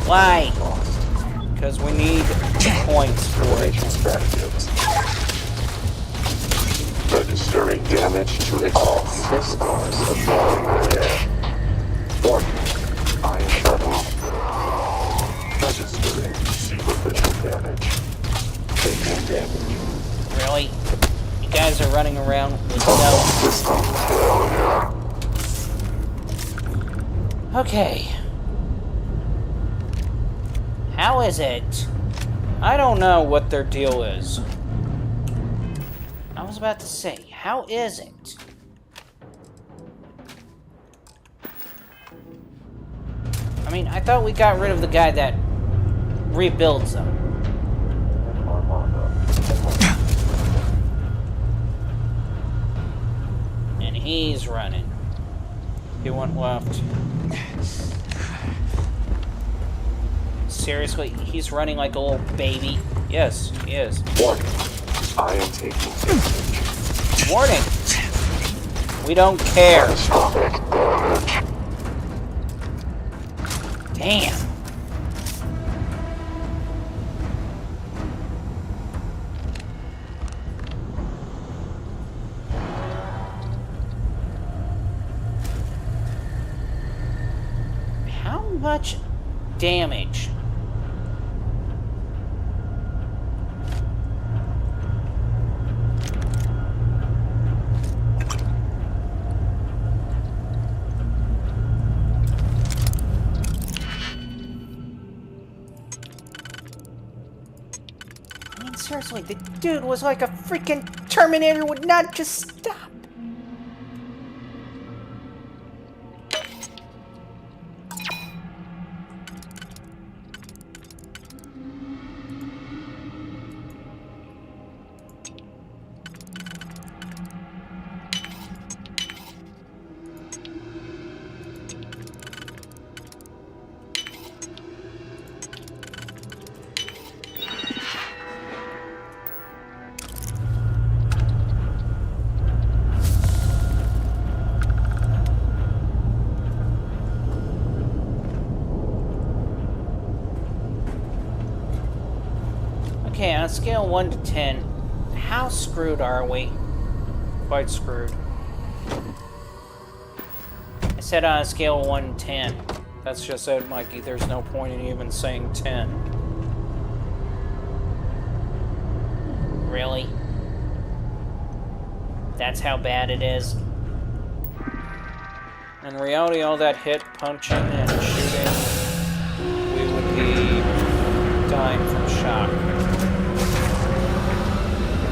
Why? Because we need points for it. Registering damage to all systems. I am shutting. Registering superficial damage. Taking damage. Really? You guys are running around with System failure. Okay. How is it? I don't know what their deal is. I was about to say, how is it? I mean, I thought we got rid of the guy that rebuilds them. And he's running. He went left. Seriously, he's running like a little baby. Yes, he is. I am taking damage. Warning! We don't care. Catastrophic damage. Damn. How much damage? I mean, seriously, the dude was like a freaking Terminator, would not just stop. Okay, on a scale of 1 to 10, how screwed are we? Quite screwed. I said on a scale of 1 to 10. That's just it, Mikey. There's no point in even saying 10. Really? That's how bad it is? In reality, all that hit, punching, and shooting, we would be dying from shock.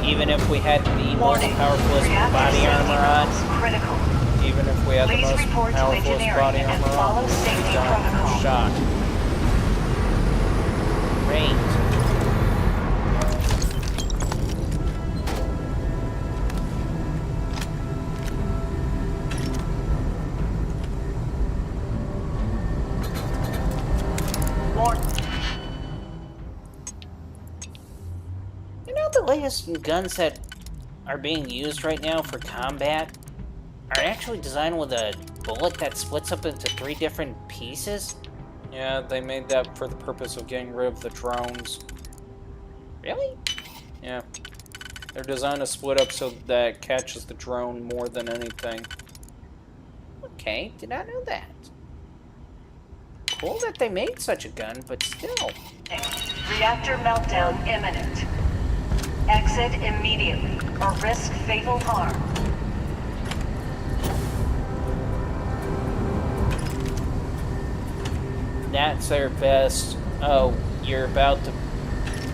Even if we had the most powerful body armor on? Even if we had the most powerful body armor on, we would be dying from shock. Great. You know, the latest guns that are being used right now for combat are actually designed with a bullet that splits up into 3 different pieces? Yeah, they made that for the purpose of getting rid of the drones. Really? Yeah. They're designed to split up so that it catches the drone more than anything. Okay, did not know that. Cool that they made such a gun, but still. Reactor meltdown imminent. Exit immediately or risk fatal harm. That's their best, oh, you're about to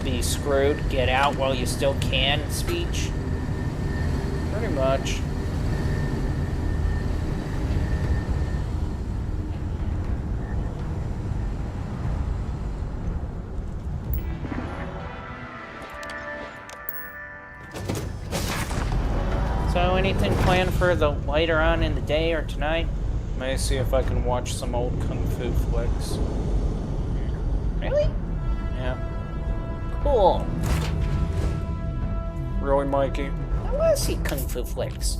be screwed, get out while you still can speech? Pretty much. So anything planned for the later on in the day or tonight? May see if I can watch some old kung fu flicks. Really? Yeah. Cool. Really, Mikey? I want to see kung fu flicks.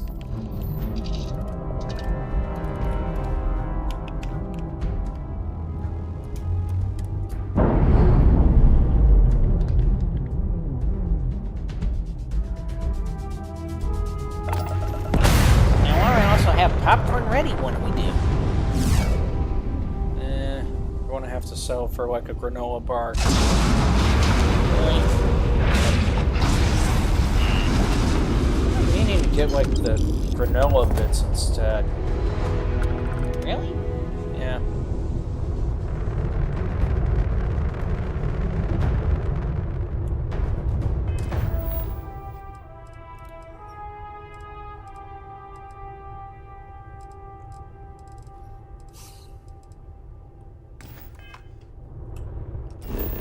Popcorn ready when we do. We're gonna have to sell for like a granola bar. Really? I'm meaning to get like the granola bits instead. Really? Yeah.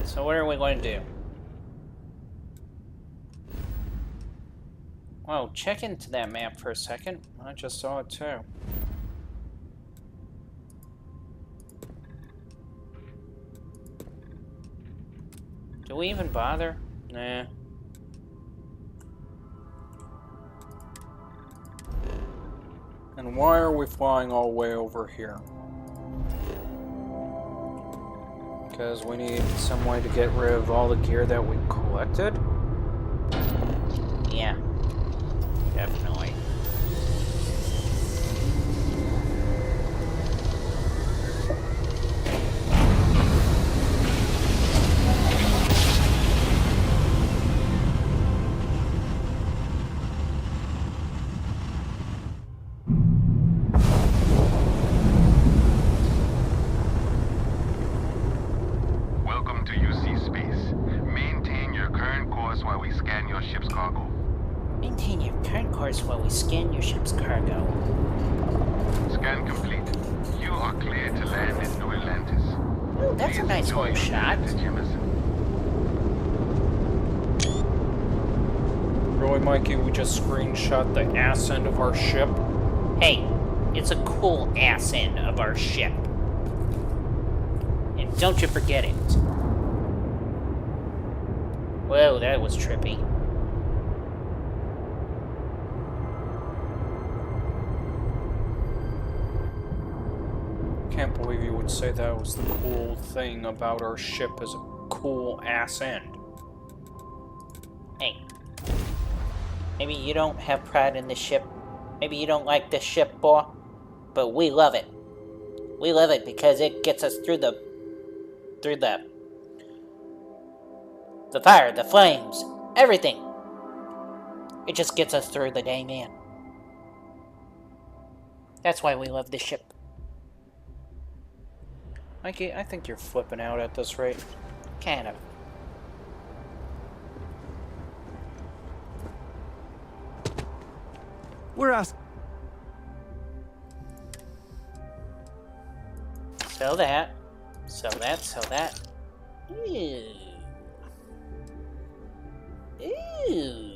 So what are we going to do? Whoa, check into that map for a second. I just saw it too. Do we even bother? Nah. And why are we flying all the way over here? Because we need some way to get rid of all the gear that we collected? Yeah, definitely. Welcome to UC Space. Maintain your current course while we scan your ship's cargo. Maintain your current course while we scan your ship's cargo. Scan complete. You are cleared to land in New Atlantis. Ooh, that's a nice whole shot. Really, Mikey, we just screenshot the ass end of our ship? Hey, it's a cool ass end of our ship. And don't you forget it. Whoa, that was trippy. Can't believe you would say that was the cool thing about our ship is a cool ass end. Hey, maybe you don't have pride in the ship. Maybe you don't like this ship, boy. But we love it. We love it because it gets us through the fire, the flames, everything. It just gets us through the day, man. That's why we love this ship. Mikey, I think you're flipping out at this rate. Kind of. We're asked. Sell that. Sell that. Sell that. Ew. Ew.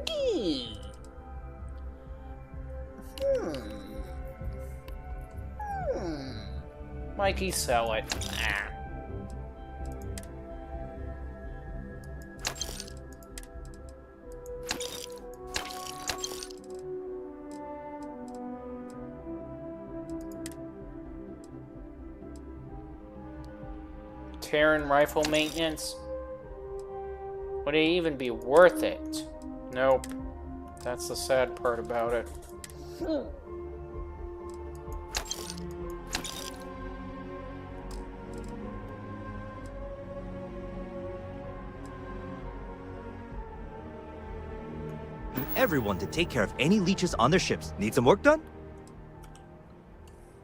Ew. Mikey, sell it. Ah. Terran rifle maintenance? Would it even be worth it? Nope. That's the sad part about it. Everyone to take care of any leeches on their ships. Need some work done?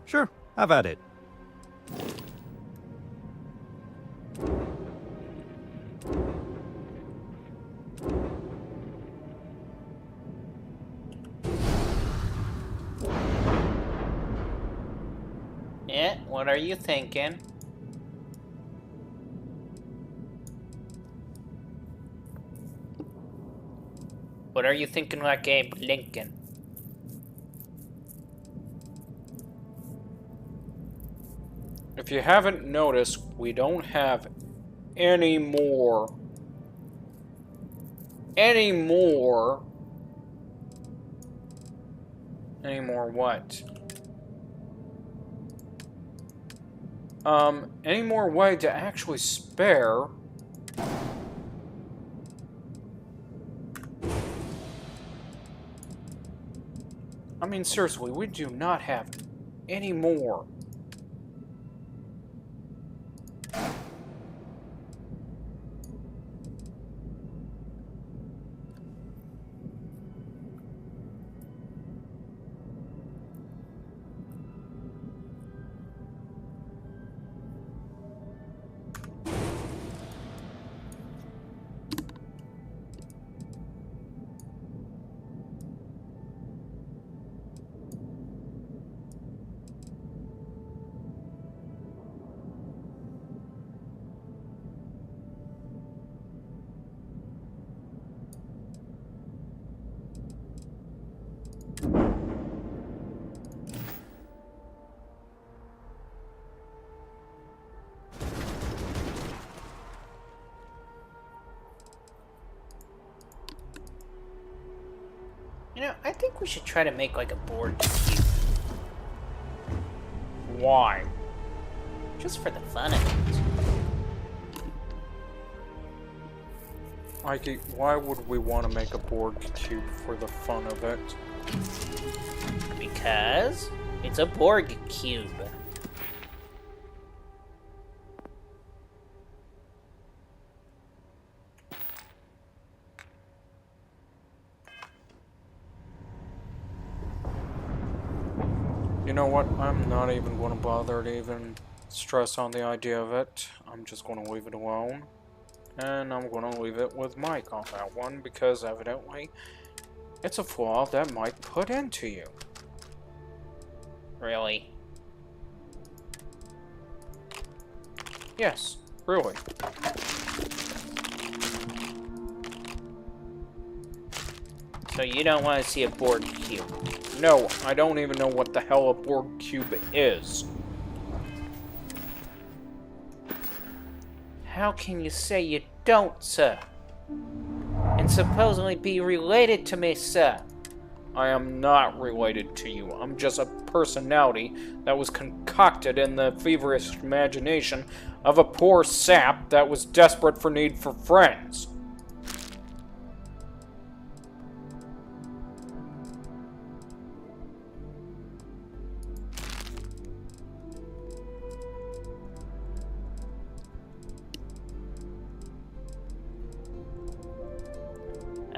Sure, have at it. Yeah, what are you thinking? What are you thinking like Abe Lincoln? If you haven't noticed, we don't have any more what? Any more way to actually spare I mean, seriously, we do not have any more. You know, I think we should try to make like a board cube. Why? Just for the fun of it. Mikey, why would we want to make a board cube for the fun of it? Because it's a Borg cube. You know what? I'm not even going to bother to even stress on the idea of it. I'm just going to leave it alone. And I'm going to leave it with Mike on that one, because evidently it's a flaw that Mike put into you. Really? Yes, really. So you don't want to see a Borg cube? No, I don't even know what the hell a Borg cube is. How can you say you don't, sir? And supposedly be related to me, sir? I am not related to you. I'm just a personality that was concocted in the feverish imagination of a poor sap that was desperate for need for friends.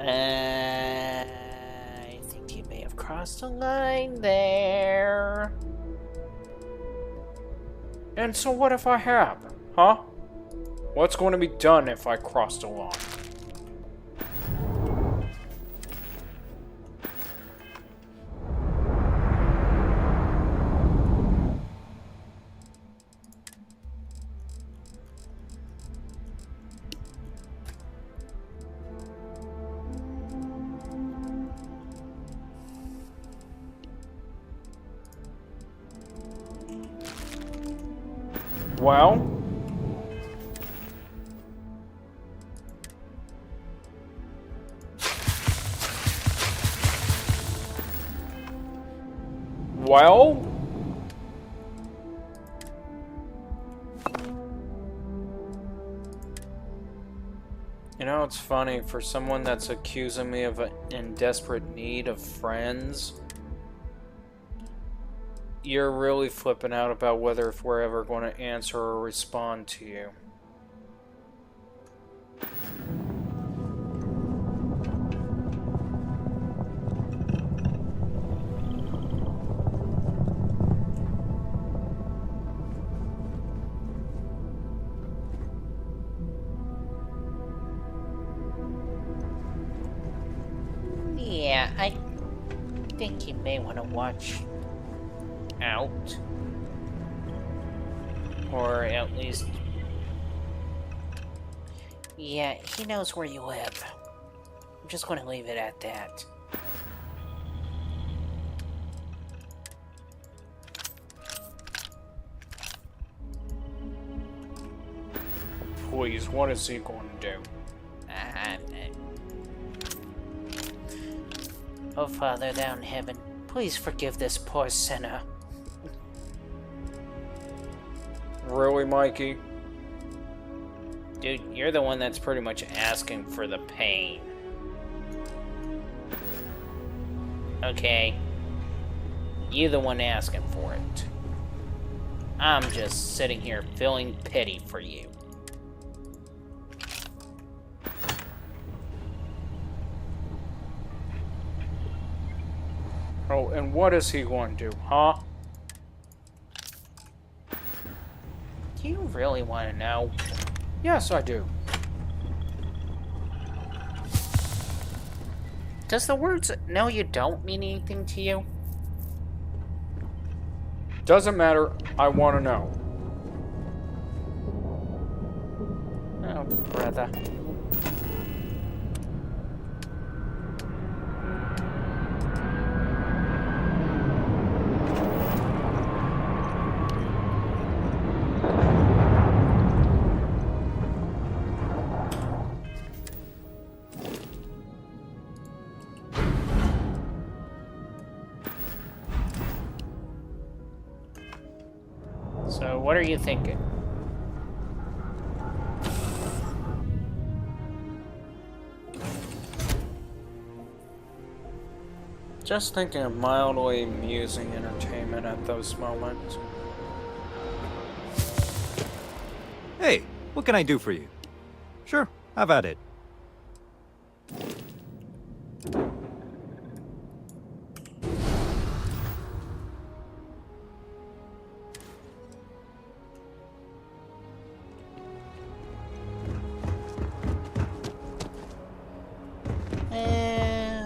I think you may have crossed a line there. And so what if I have? Huh? What's going to be done if I crossed a line? Well? Well? You know, it's funny, for someone that's accusing me of in desperate need of friends, you're really flipping out about whether if we're ever going to answer or respond to you. Yeah, I think you may want to watch out. Or at least... Yeah, he knows where you live. I'm just going to leave it at that. Please, what is he going to do? Oh, Father down in heaven, please forgive this poor sinner. Really, Mikey? Dude, you're the one that's pretty much asking for the pain. Okay. You're the one asking for it. I'm just sitting here feeling pity for you. Oh, and what is he going to do, huh? Do you really want to know? Yes, I do. Does the words "no you don't" mean anything to you? Doesn't matter, I want to know. Oh, brother. what are you thinking? Just thinking of mildly amusing entertainment at those moments. Hey, what can I do for you? Sure, have at it.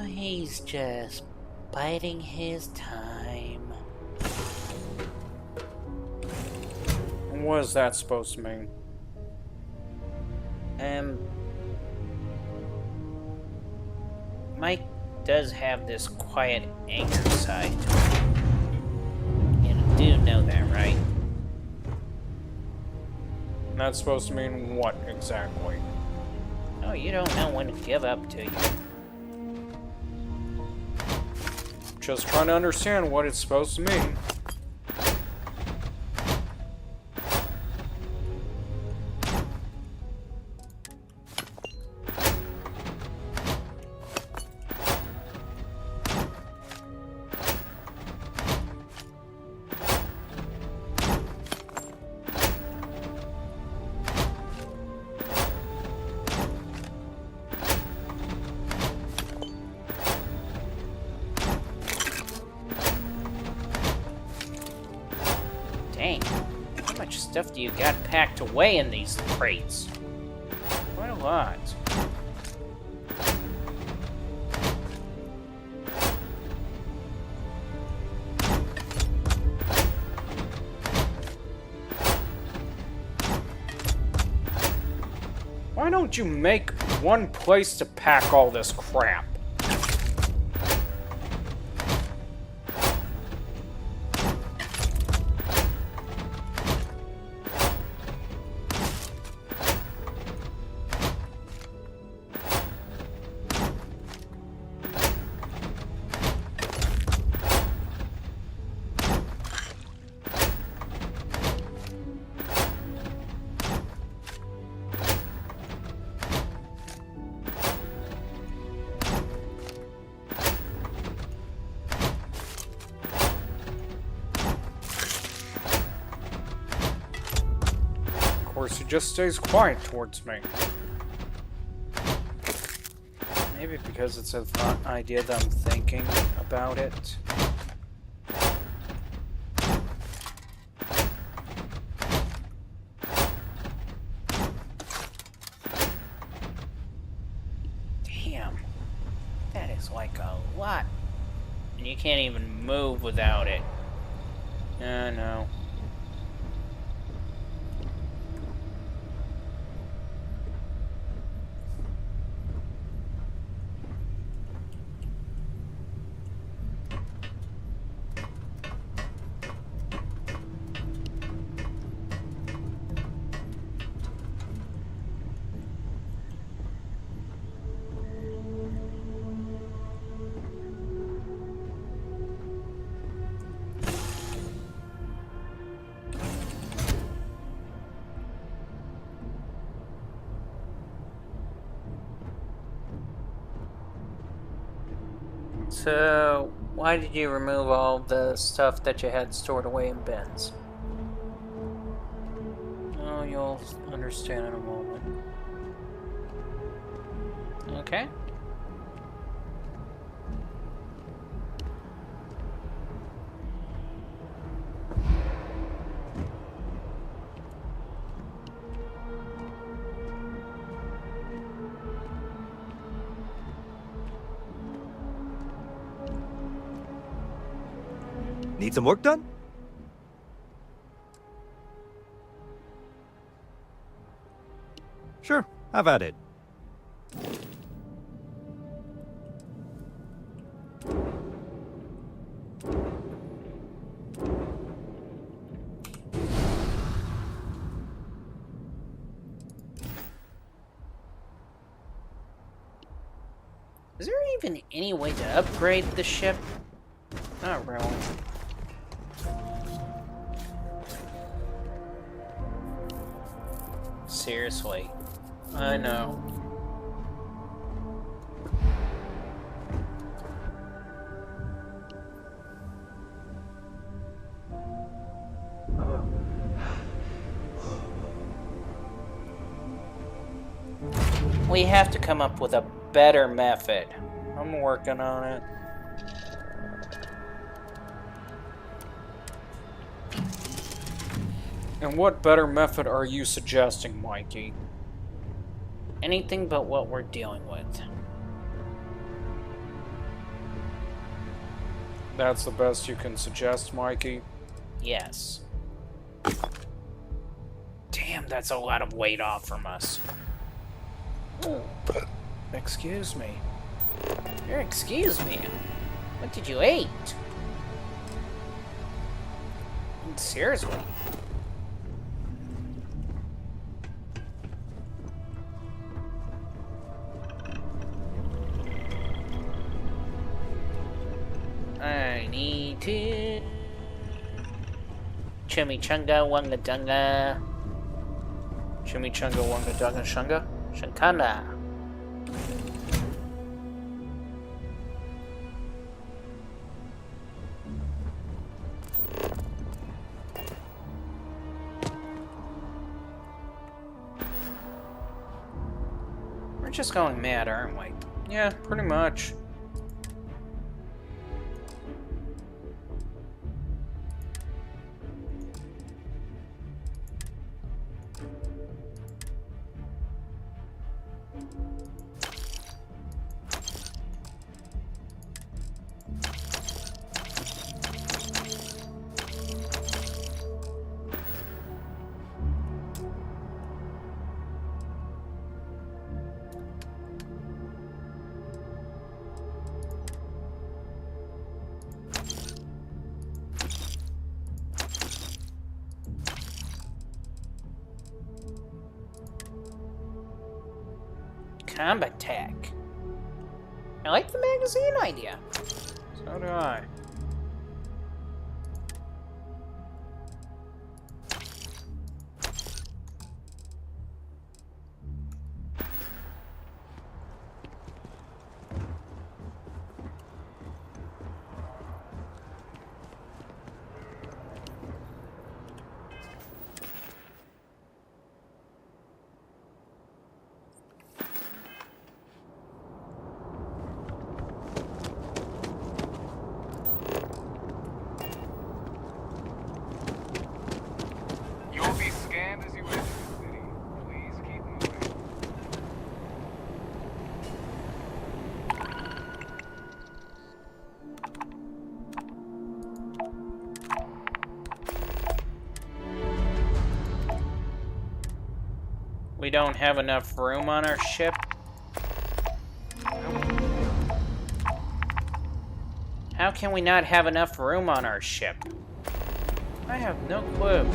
He's just biding his time. What is that supposed to mean? Mike does have this quiet anger side to him. You do know that, right? That's supposed to mean what exactly? Oh, you don't know when to give up, do you? Just trying to understand what it's supposed to mean. Dang, how much stuff do you got packed away in these crates? Quite a lot. Why don't you make one place to pack all this crap? Of course, he just stays quiet towards me. Maybe because it's an idea that I'm thinking about it. Damn. That is like a lot. And you can't even move without it. No. So, why did you remove all the stuff that you had stored away in bins? Oh, you'll understand in a moment. Okay. Need some work done? Sure, have at it. Is there even any way to upgrade the ship? Not really. seriously. I know. We have to come up with a better method. I'm working on it. And what better method are you suggesting, Mikey? Anything but what we're dealing with. That's the best you can suggest, Mikey? Yes. Damn, that's a lot of weight off from us. Excuse me. Excuse me. What did you eat? Seriously. I need to... Chimichanga Wanga Dunga. Chimichanga Wanga Dunga Shunga? Shankana. We're just going mad, aren't we? Yeah, pretty much. Combat tech. I like the magazine idea. So do I. We don't have enough room on our ship. How can we not have enough room on our ship? I have no clue.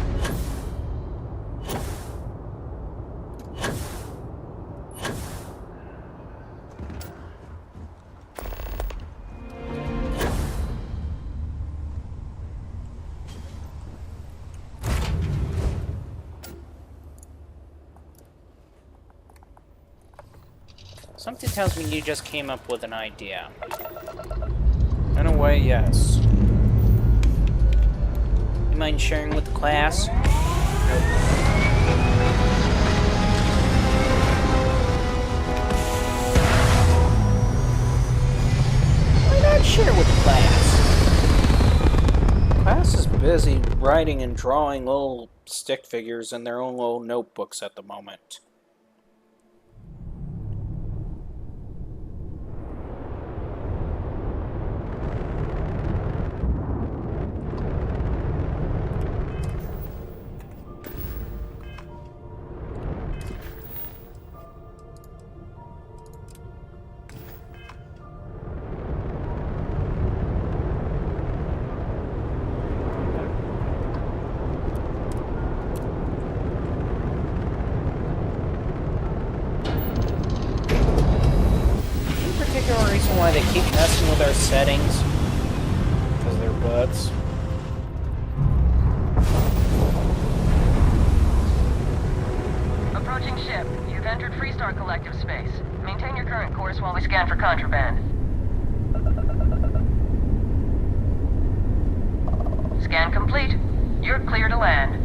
Something tells me you just came up with an idea. In a way, yes. You mind sharing with the class? Why not share with the class? Class is busy writing and drawing little stick figures in their own little notebooks at the moment. Why they keep messing with our settings? Because they're butts. Approaching entered Freestar Collective space. Maintain your current course while we scan for contraband. Scan complete. You're clear to land.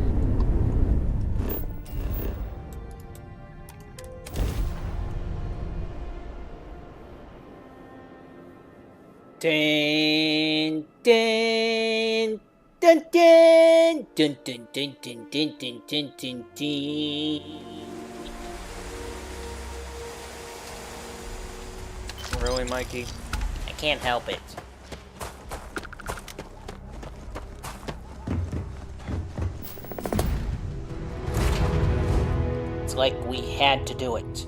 Dun, dun, dun, dun, dun, dun, dun, dun, dun, dun, dun, dun, dun. Really, Mikey? I can't help it. It's like we had to do it.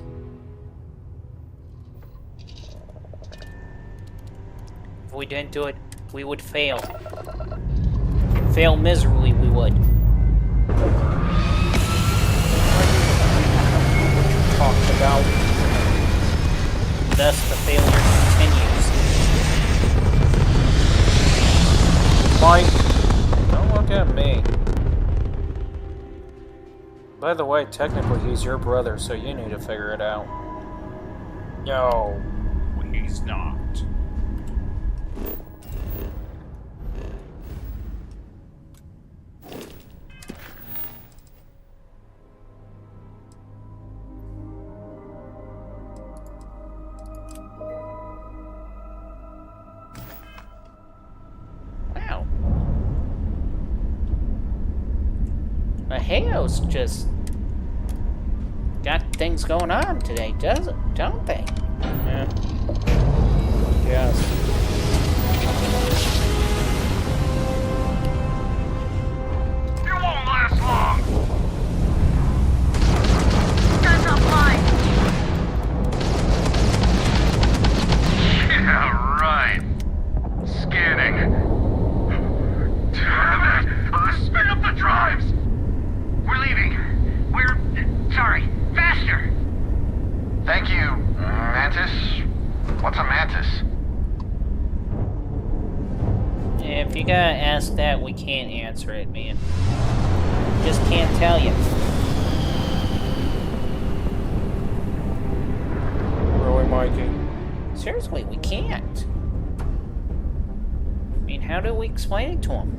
If we didn't do it, we would fail. Fail miserably, we would. Talked about. Thus, the failure continues. Mike, don't look at me. By the way, technically he's your brother, so you need to figure it out. No, he's not. Wow. Maheo's just got things going on today, don't they? Yeah. Yes. You won't last long! Guns offline! Yeah, right. Scanning. Damn it! Spin up the drives! We're leaving. Sorry. Faster! Thank you, Mantis. What's a mantis? If you gotta ask that, we can't answer it, man. Just can't tell you. Really, Mikey? Seriously, we can't. I mean, how do we explain it to him?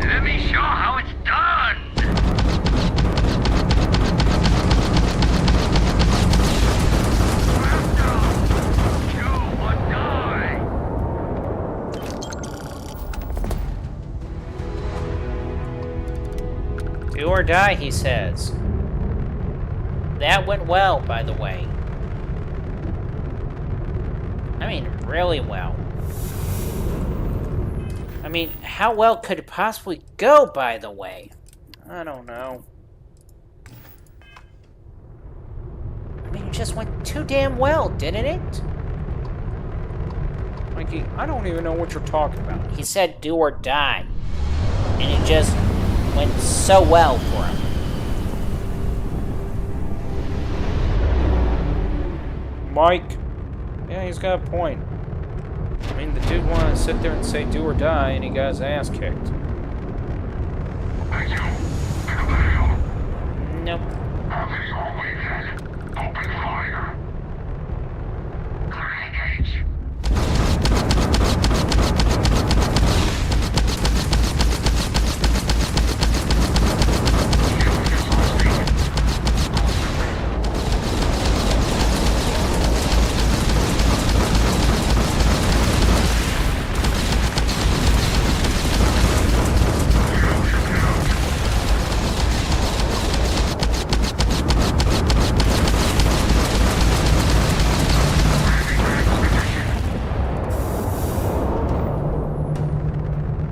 Let me show how it's done! Do or die, he says. That went well, by the way. I mean, really well. I mean, how well could it possibly go, by the way? I don't know. I mean, it just went too damn well, didn't it? Mikey, I don't even know what you're talking about. He said do or die. And it just went so well for him. Mike, yeah, he's got a point. I mean, the dude wanted to sit there and say do or die, and he got his ass kicked. Nope. Open fire. Clear engage.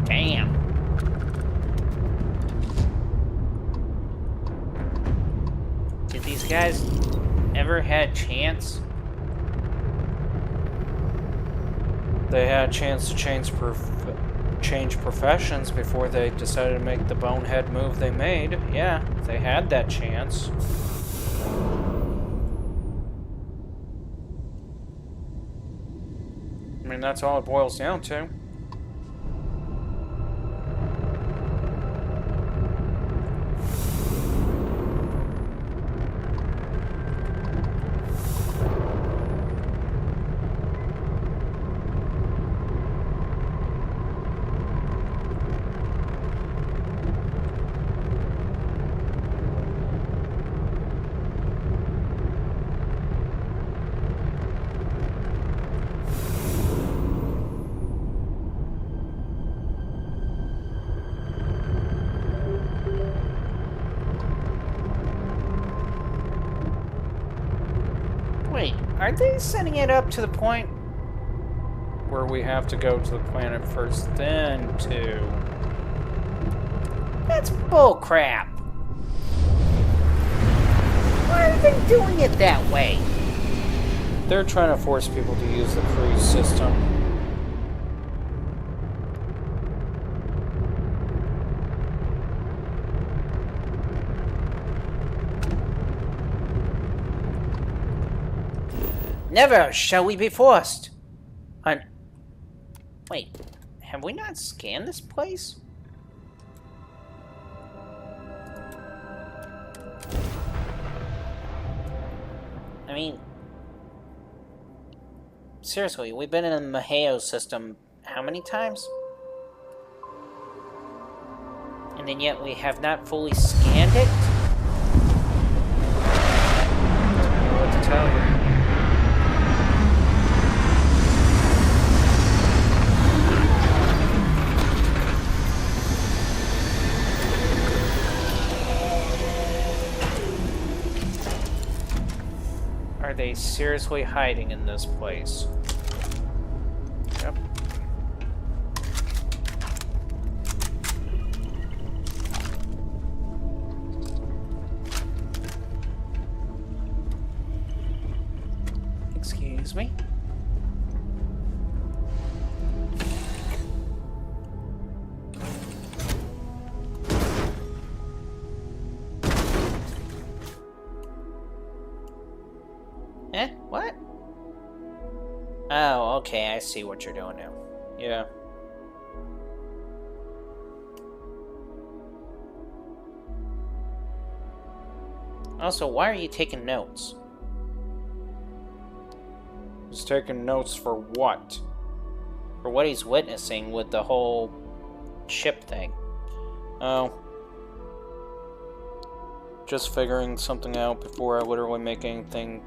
Damn. Did these guys ever had a chance? They had a chance to change change professions before they decided to make the bonehead move they made. Yeah, they had that chance. I mean, that's all it boils down to. Wait, are they setting it up to the point where we have to go to the planet first, then to... That's bullcrap. Why are they doing it that way? They're trying to force people to use the cruise system. Never shall we be forced. Wait, have we not scanned this place? I mean, seriously, we've been in the Maheo system how many times? And then yet we have not fully scanned it? I don't know what to tell you. Are they seriously hiding in this place? Yep. Excuse me? Eh? What? Oh, okay, I see what you're doing now. Yeah. Also, why are you taking notes? He's taking notes for what? For what he's witnessing with the whole ship thing. Oh. Just figuring something out before I literally make anything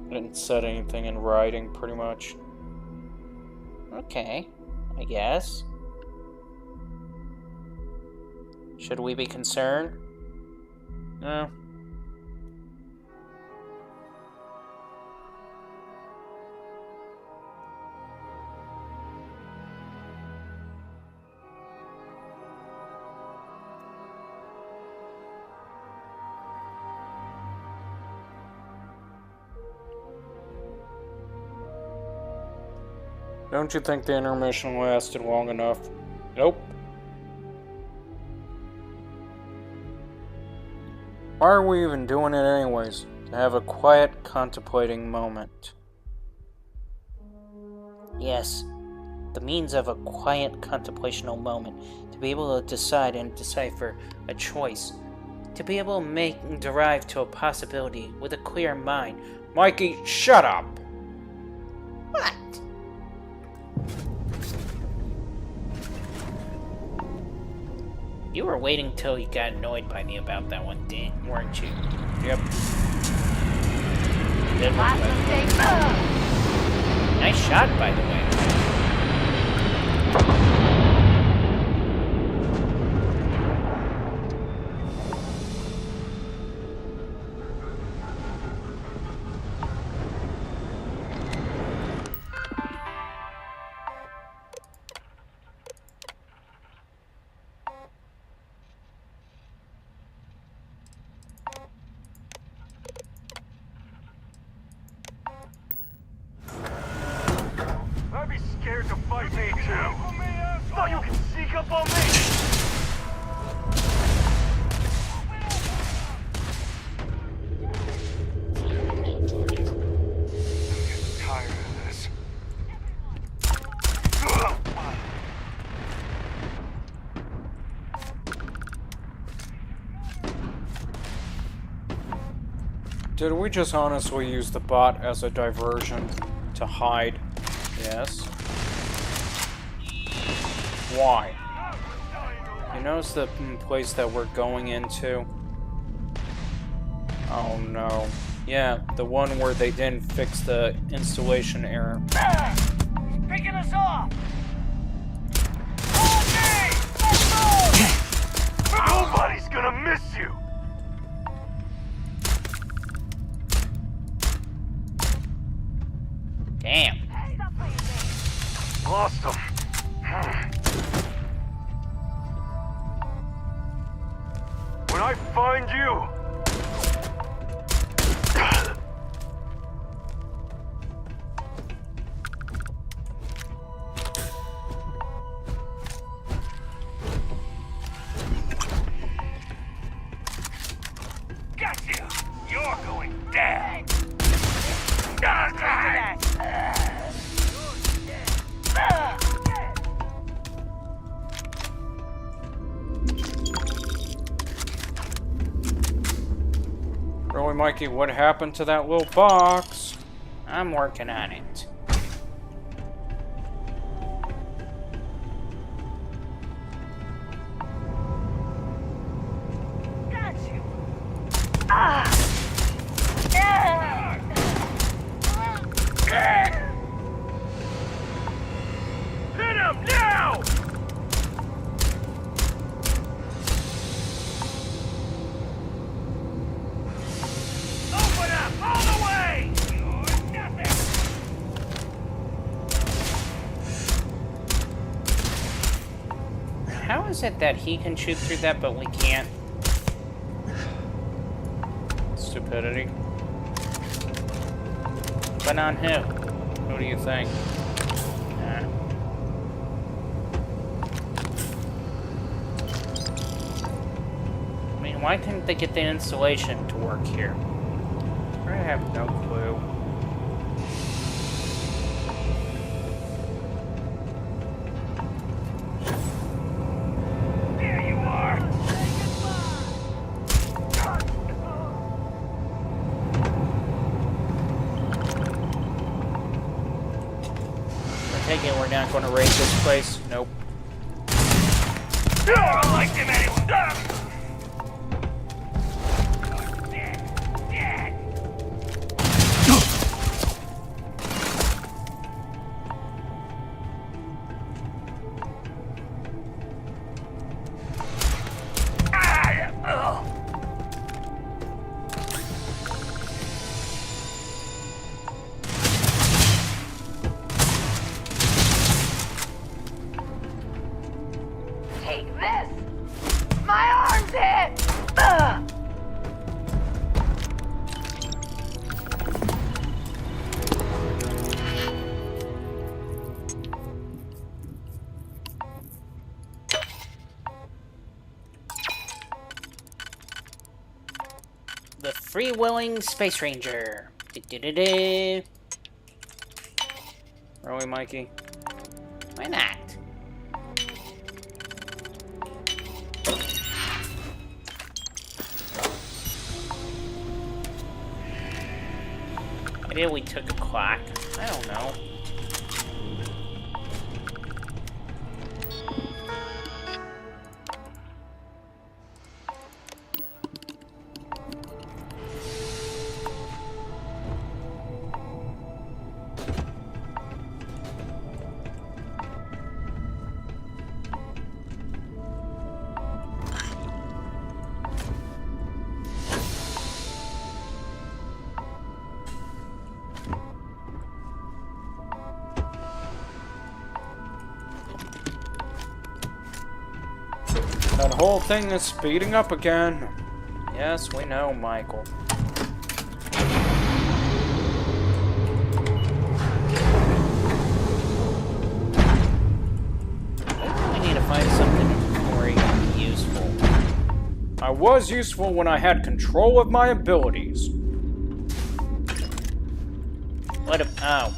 and set anything in writing, pretty much. Okay, I guess. Should we be concerned? No. Don't you think the intermission lasted long enough? Nope. Why are we even doing it anyways? To have a quiet, contemplating moment. Yes, the means of a quiet, contemplational moment. To be able to decide and decipher a choice. To be able to derive to a possibility with a clear mind. Mikey, shut up! What? You were waiting till you got annoyed by me about that one, weren't you? Yep. Nice shot, by the way. I'd be scared to fight me too. Did we just honestly use the bot as a diversion to hide? Yes. Why? You notice the place that we're going into? Oh no. Yeah, the one where they didn't fix the installation error. He's picking us off! Nobody's gonna miss you! Damn. Lost him. When I find you... Gotcha! You're going down! Really, Mikey, what happened to that little box? I'm working on it. Hit him now! Open up all the way! You're nothing! How is it that he can shoot through that, but we can't? Stupidity. But on who? Who do you think? I mean, why couldn't they get the installation to work here? I have no clue. There you are! I take it we're not going to raid this place? Nope. I liked him anyway! Take this! My arm's hit! The Free-Willing Space Ranger. Du-du-du-du. Really, Mikey? Why not? Maybe we took a clock. I don't know. That whole thing is speeding up again. Yes, we know, Michael. We need to find something more useful. I was useful when I had control of my abilities. What a... oh.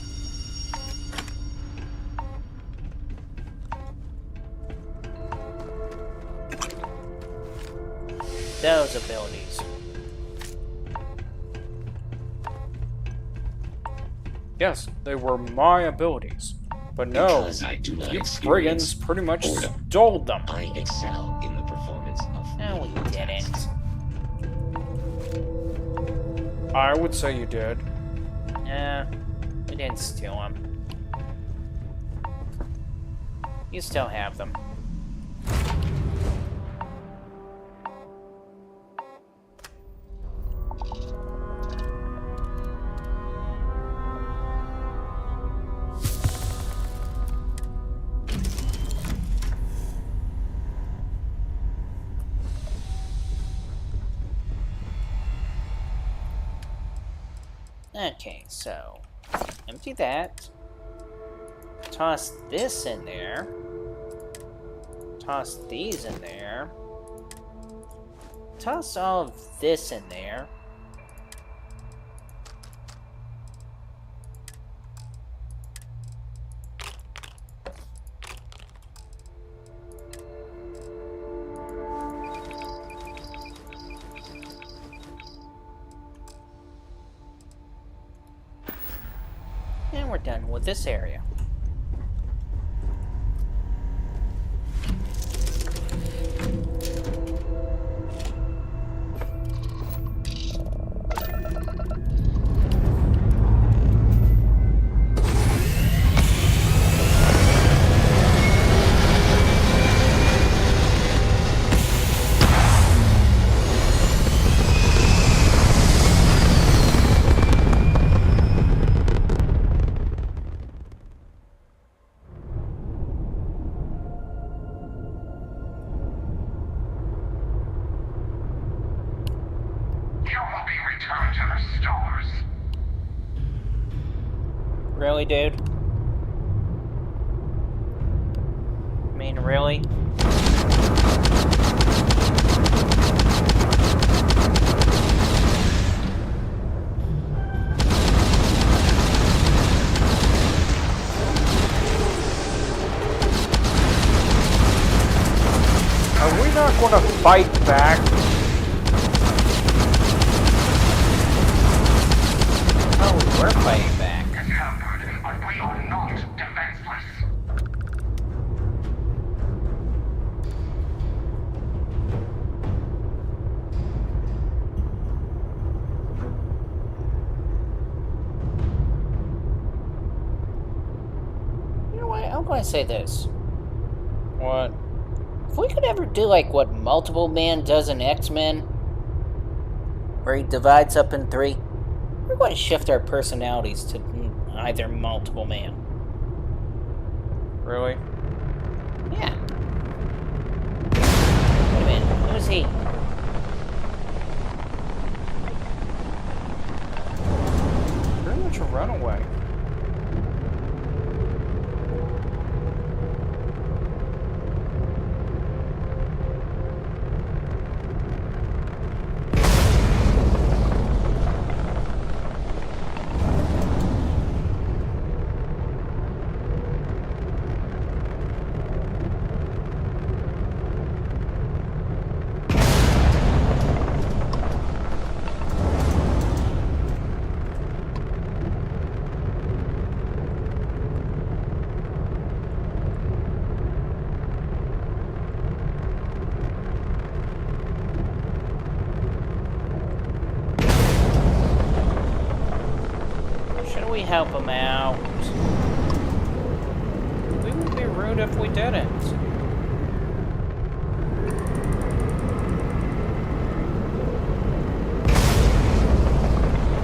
Those abilities. Yes, they were my abilities. But no, Because I do not you experience brigands pretty much boredom. stole them. I excel in the performance of No, we didn't. I would say you did. Nah, we didn't steal them. You still have them. Okay, so empty that. Toss this in there. Toss these in there. Toss all of this in there. And we're done with this area. Really, dude? I mean, really? Are we not going to fight back? Oh, we were fighting back. But we are not defenseless. You know what? I'm going to say this. What? If we could ever do like what Multiple Man does in X-Men, where he divides up in 3, we're going to shift our personalities to either Multiple Man. Really? Yeah. Wait a minute, who's he? Pretty much a runaway. Help him out. We would be rude if we didn't.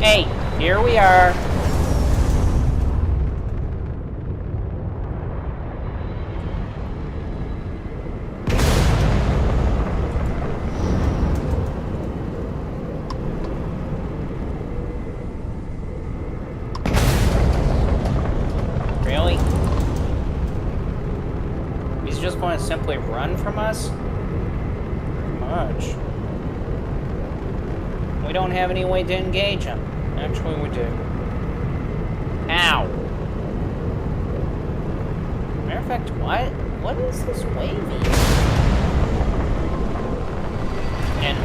Hey, here we are. Really? He's just going to simply run from us? Pretty much. We don't have any way to engage him. Actually, we do. Ow. Matter of fact, what is this wavy? And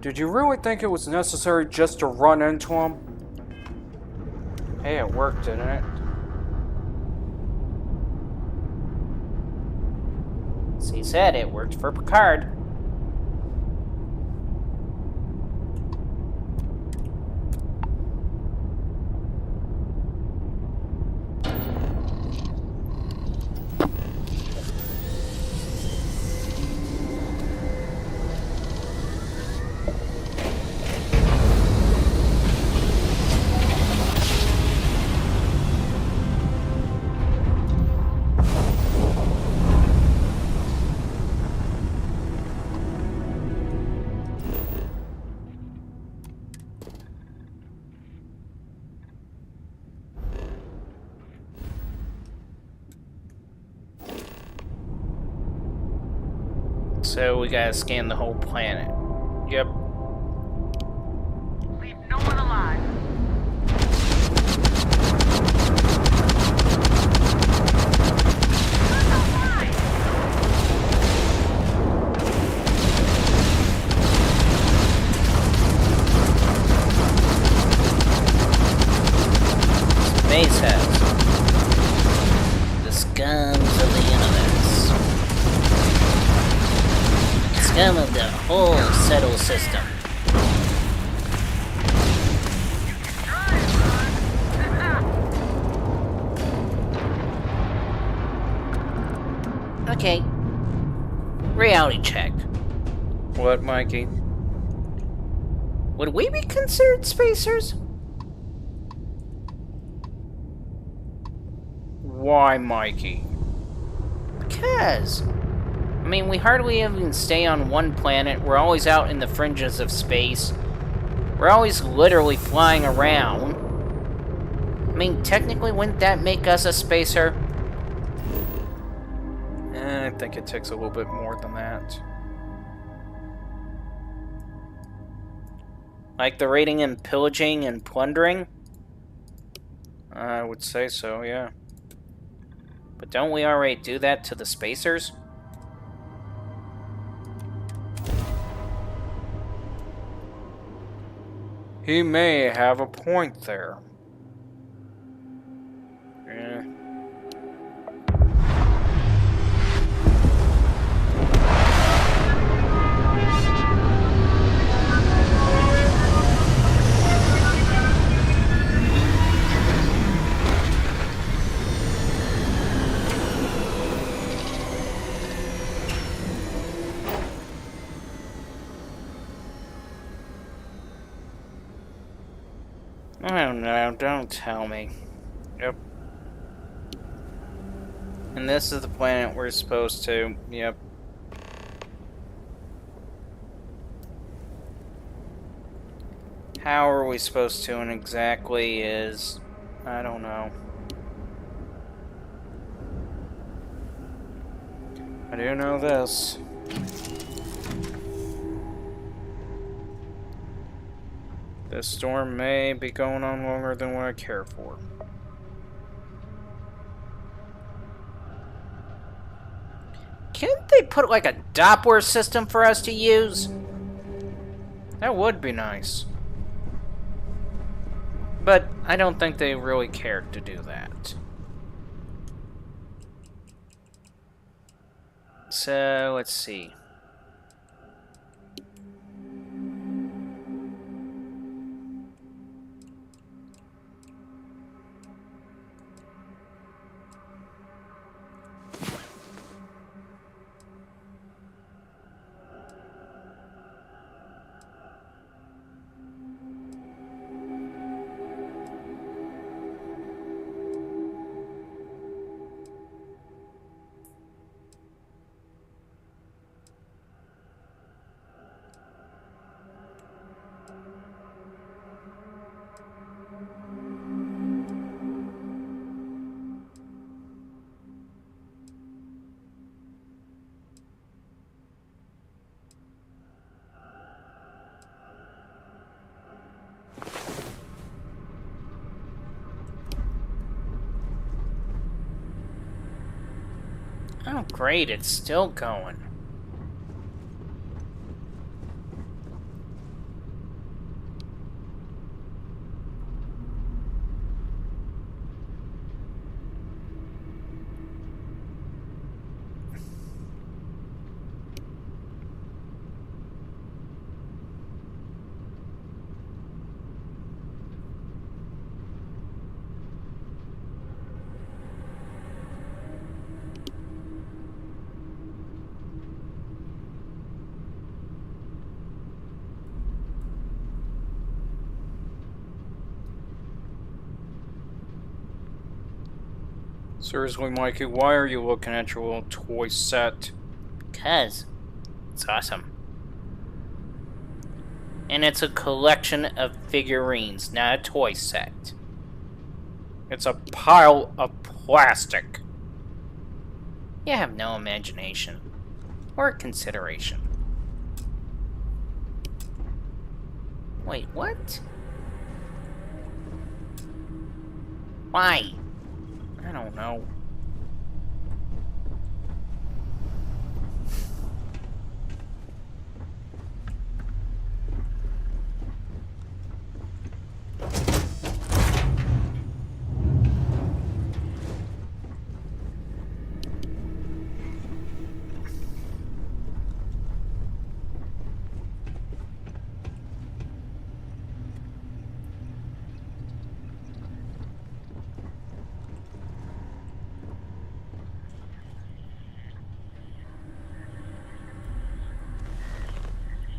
Did you really think it was necessary just to run into him? Hey, it worked, didn't it? As he said, it worked for Picard. So we gotta scan the whole planet. Yep. Leave no one alive. Space house. The scums of the universe. Scum of the whole settled system. Okay. Reality check. What, Mikey? Would we be considered spacers? Why, Mikey? Because, I mean, we hardly even stay on one planet. We're always out in the fringes of space. We're always literally flying around. I mean, technically, wouldn't that make us a spacer? I think it takes a little bit more than that. Like the raiding and pillaging and plundering? I would say so, yeah. But don't we already do that to the spacers? He may have a point there. Yeah. I don't know, don't tell me. Yep. And this is the planet we're supposed to, yep. How are we supposed to, and exactly is... I don't know. I do know this. This storm may be going on longer than what I care for. Can't they put like a Doppler system for us to use? That would be nice. But I don't think they really cared to do that. So, let's see. Oh, great, it's still going. Seriously, Mikey, why are you looking at your little toy set? 'Cause it's awesome. And it's a collection of figurines, not a toy set. It's a pile of plastic. You have no imagination or consideration. Wait, what? Why? I don't know.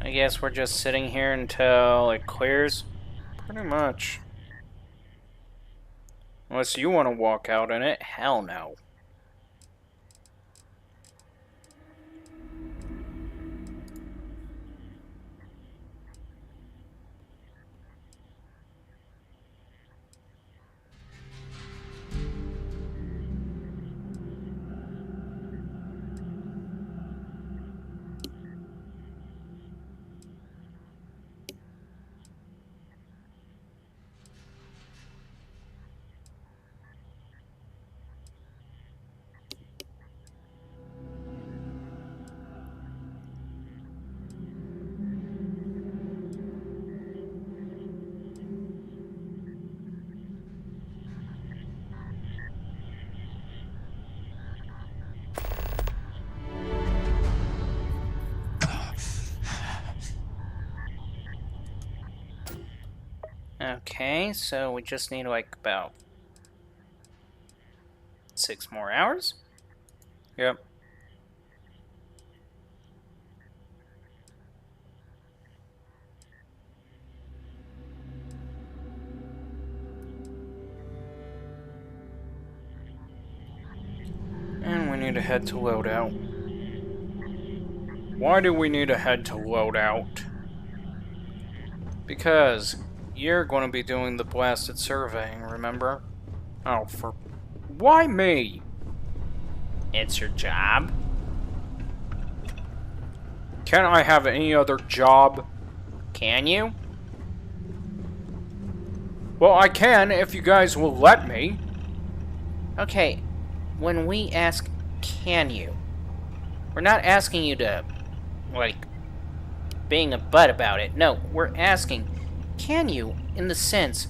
I guess we're just sitting here until it clears. Pretty much. Unless you want to walk out in it, hell no. Okay, so we just need like about 6 more hours? Yep. And we need to head to loadout. Why do we need to head to loadout? Because you're going to be doing the blasted surveying, remember? Oh, for... Why me? It's your job. Can't I have any other job? Can you? Well, I can if you guys will let me. Okay, when we ask, can you? We're not asking you to, like, being a butt about it. No, we're asking, can you, in the sense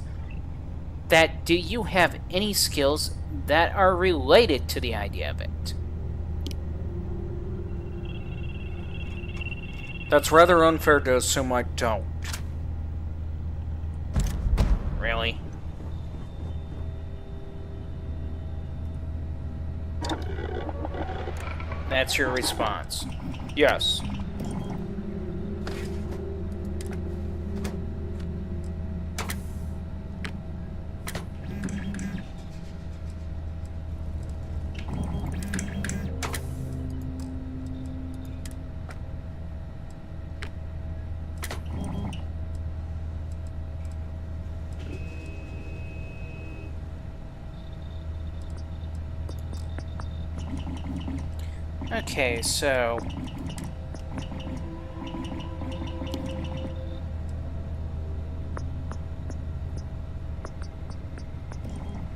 that do you have any skills that are related to the idea of it? That's rather unfair to assume I don't. Really? That's your response. Yes. Okay, so...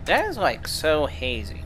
that is, like, so hazy.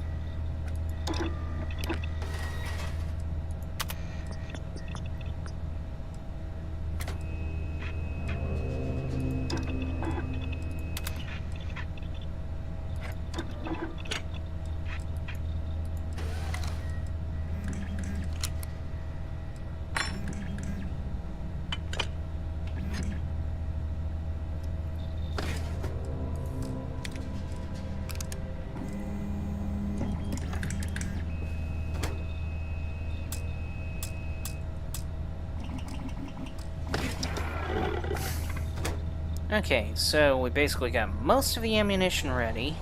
Okay, so we basically got most of the ammunition ready.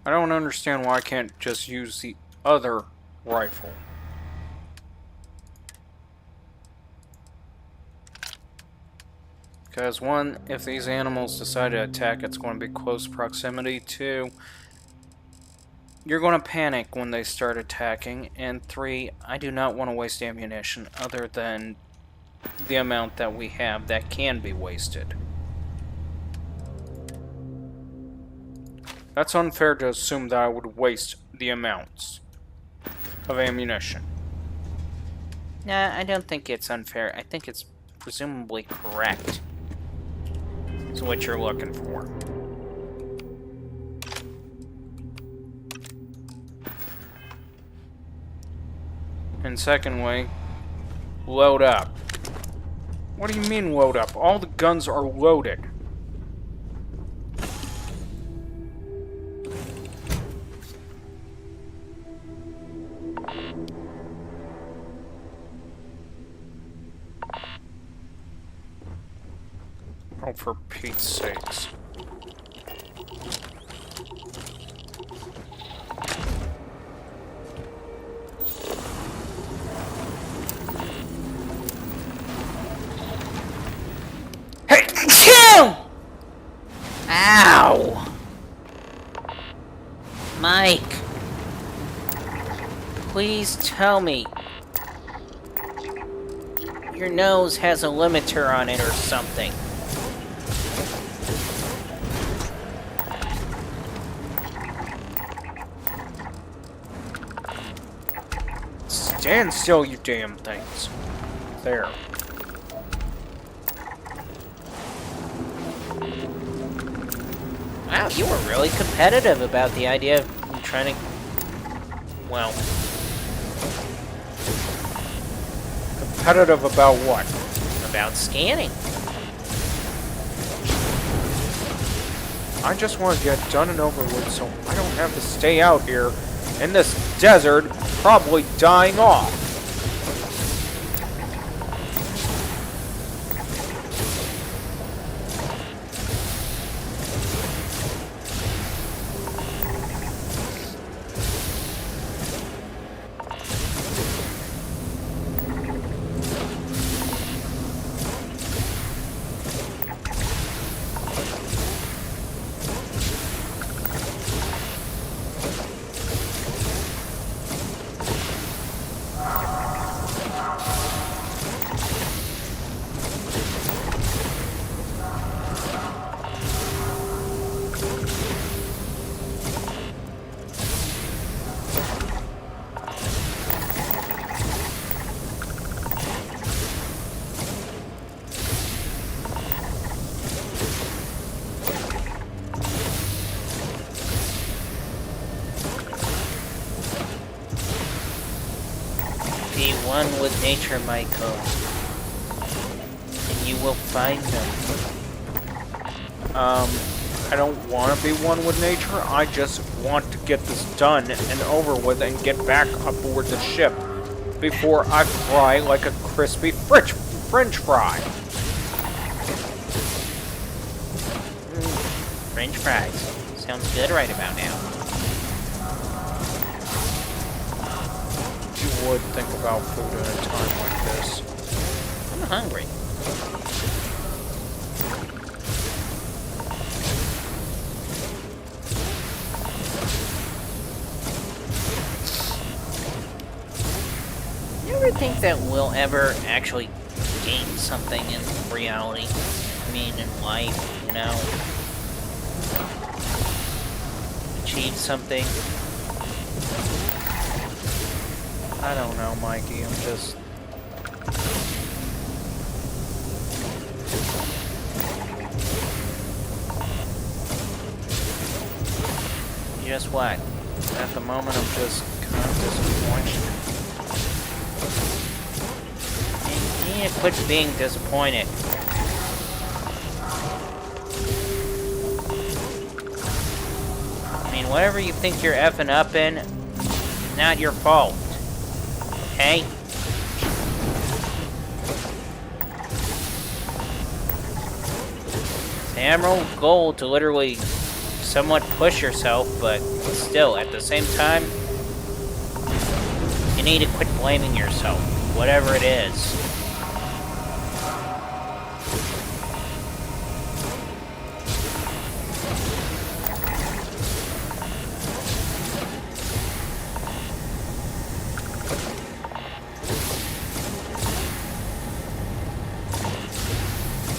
I don't understand why I can't just use the other rifle. Because one, if these animals decide to attack, it's going to be close proximity. Two, you're going to panic when they start attacking. And three, I do not want to waste ammunition other than the amount that we have that can be wasted. That's unfair to assume that I would waste the amounts of ammunition. Nah, I don't think it's unfair. I think it's presumably correct. It's what you're looking for. And secondly, load up. What do you mean load up? All the guns are loaded. Oh, for Pete's sakes. Hey! Chill! Ow! Mike. Please tell me. Your nose has a limiter on it or something. Stand still, you damn things. There. Wow, you were really competitive about the idea of trying to... Well... Competitive about what? About scanning. I just want to get done and over with so I don't have to stay out here in this desert, probably dying off. Be one with nature, Michael, and you will find them. I don't want to be one with nature. I just want to get this done and over with and get back aboard the ship before I fry like a crispy French fry. French fries. Sounds good right about now. You would think about food at a time like this. I'm hungry. You ever think that we'll ever actually gain something in reality? I mean, in life, you know? Achieve something? I don't know, Mikey. I'm just... Just what? At the moment, I'm just kind of disappointed. You need to quit being disappointed. I mean, whatever you think you're effing up in, not your fault. Okay? It's Admiral's goal to literally somewhat push yourself, but still, at the same time, you need to quit blaming yourself, whatever it is.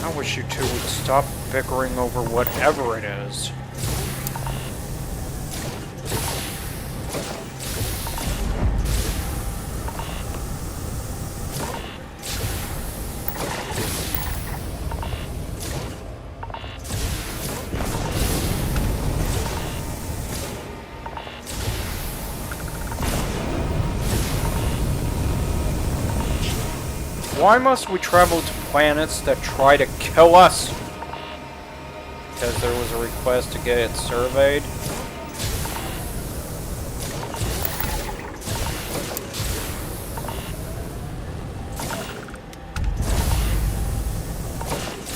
I wish you two would stop bickering over whatever it is. Why must we travel to planets that try to kill us? Because there was a request to get it surveyed.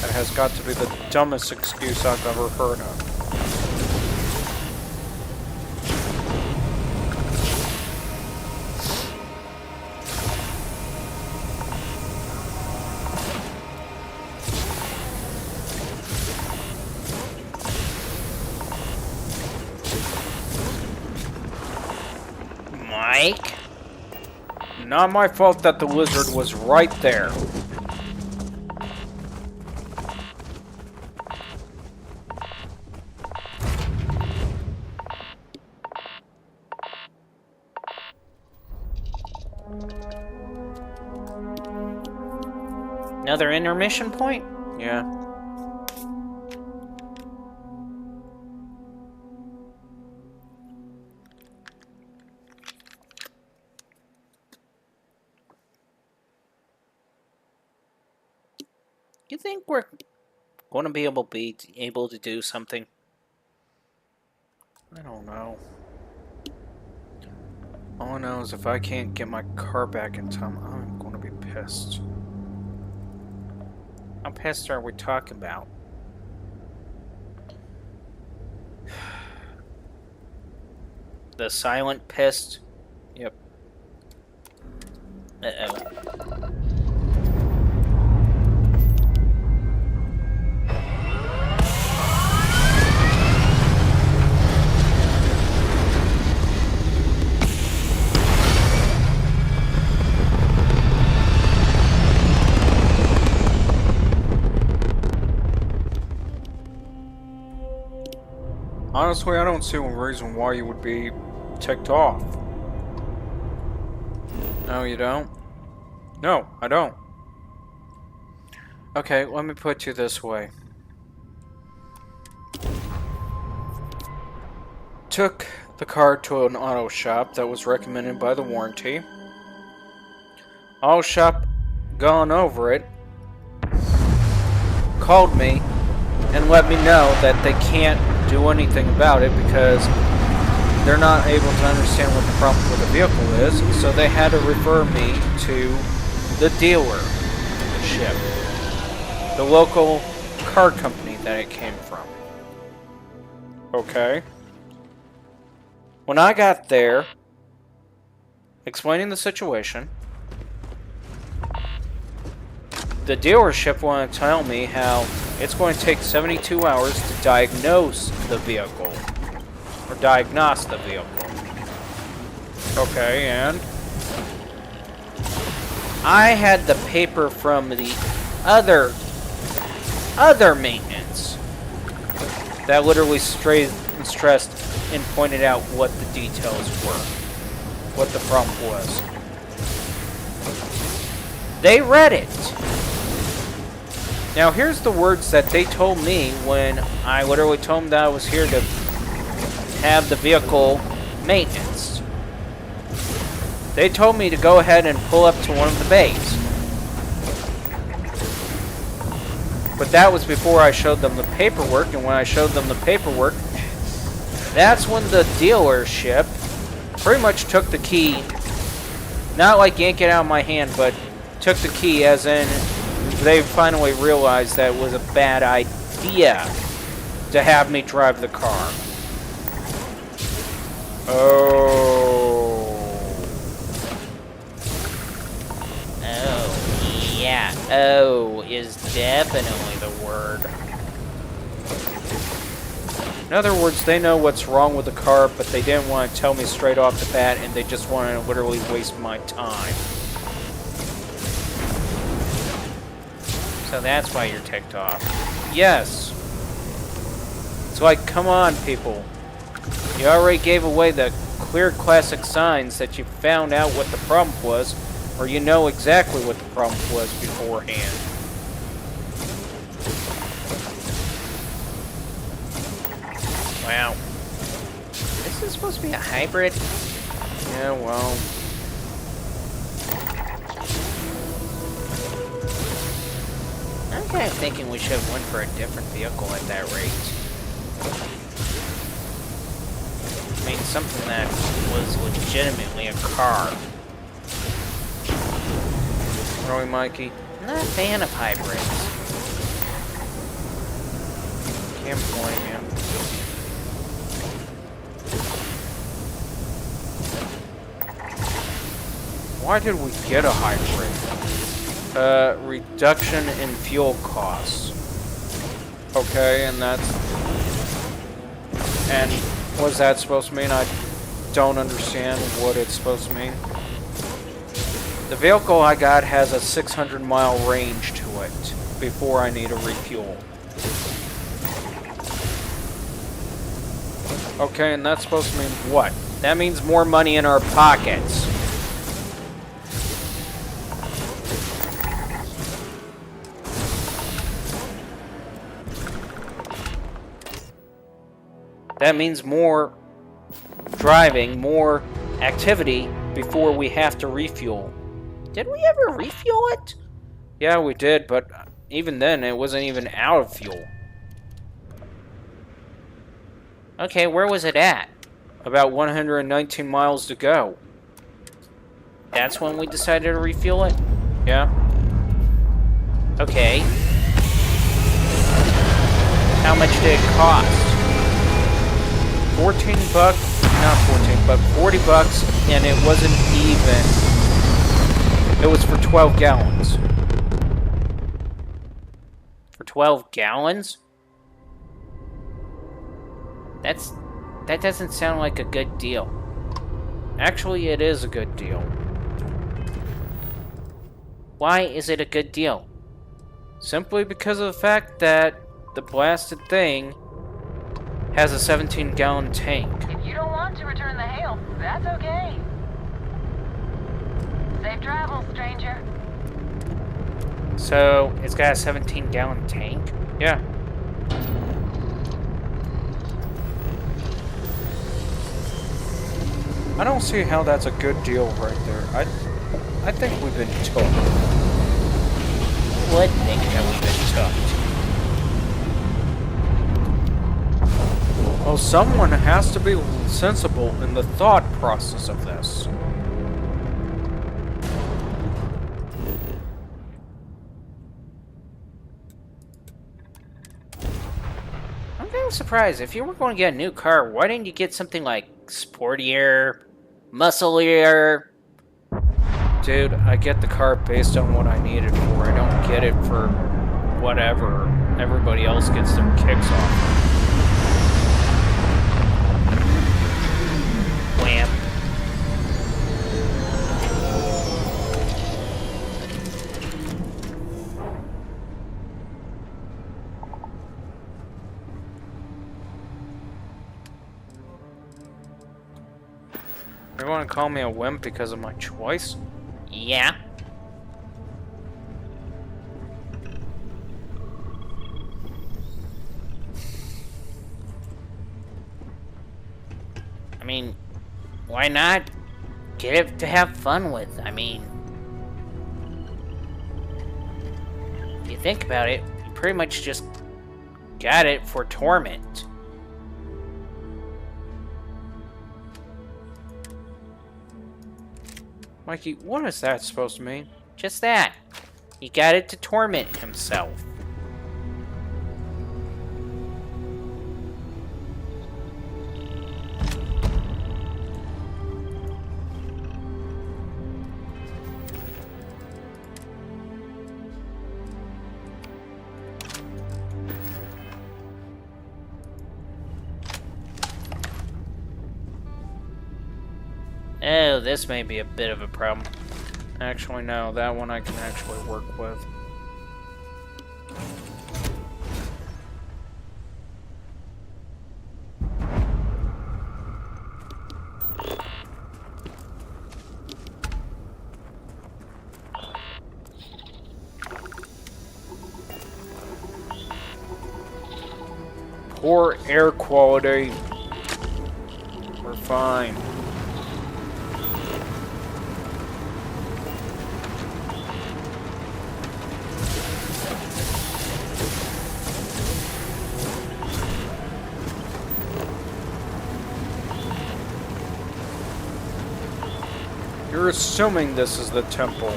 That has got to be the dumbest excuse I've ever heard of. Mike? Not my fault that the lizard was right there. Another intermission point? Yeah. You think we're going to be able to do something? I don't know. All I know is if I can't get my car back in time, I'm going to be pissed. How pissed are we talking about? The silent pissed? Yep. Uh-oh. Honestly, I don't see a reason why you would be ticked off. No, you don't? No, I don't. Okay, let me put you this way. Took the car to an auto shop that was recommended by the warranty. Auto shop gone over it, called me, and let me know that they can't do anything about it because they're not able to understand what the problem with the vehicle is, so they had to refer me to the dealership, the local car company that it came from. Okay. When I got there, explaining the situation, the dealership wanted to tell me how it's going to take 72 hours to diagnose the vehicle. Or diagnose the vehicle. Okay, and? I had the paper from the other maintenance that literally stressed and pointed out what the details were. What the problem was. They read it. Now, here's the words that they told me when I literally told them that I was here to have the vehicle maintenance. They told me to go ahead and pull up to one of the bays. But that was before I showed them the paperwork, and when I showed them the paperwork, that's when the dealership pretty much took the key, not like yank it out of my hand, but took the key as in they finally realized that it was a bad idea to have me drive the car. Oh. Oh, yeah. Oh is definitely the word. In other words, they know what's wrong with the car, but they didn't want to tell me straight off the bat, and they just wanted to literally waste my time. So that's why you're ticked off. Yes. It's like, come on, people. You already gave away the clear classic signs that you found out what the problem was, or you know exactly what the problem was beforehand. Wow. This is supposed to be a hybrid? Yeah, well. I'm kind of thinking we should have went for a different vehicle at that rate. I mean, something that was legitimately a car. Really, Mikey? I'm not a fan of hybrids. Can't blame you. Why did we get a hybrid? Reduction in fuel costs. Okay, and that's... And what's that supposed to mean? I don't understand what it's supposed to mean. The vehicle I got has a 600-mile range to it before I need a refuel. Okay, and that's supposed to mean what? That means more money in our pockets. That means more driving, more activity before we have to refuel. Did we ever refuel it? Yeah, we did, but even then, it wasn't even out of fuel. Okay, where was it at? About 119 miles to go. That's when we decided to refuel it? Yeah. Okay. How much did it cost? 14 bucks, not 14, but 40 bucks, and it wasn't even. It was for 12 gallons. For 12 gallons? That doesn't sound like a good deal. Actually, it is a good deal. Why is it a good deal? Simply because of the fact that the blasted thing has a 17-gallon tank. If you don't want to return the hail, that's okay. Safe travels, stranger. So, it's got a 17-gallon tank? Yeah. I don't see how that's a good deal right there. I think we've been took. Would think that we've been took. Well, someone has to be sensible in the thought process of this. I'm kind of surprised. If you were going to get a new car, why didn't you get something like sportier, musclier? Dude, I get the car based on what I need it for. I don't get it for whatever everybody else gets their kicks off. Wham. You want to call me a wimp because of my choice? Yeah. I mean, why not get it to have fun with? I mean, if you think about it, you pretty much just got it for torment. Mikey, what is that supposed to mean? Just that. He got it to torment himself. Oh, this may be a bit of a problem. Actually, no. That one I can actually work with. Poor air quality. We're fine. You're assuming this is the temple.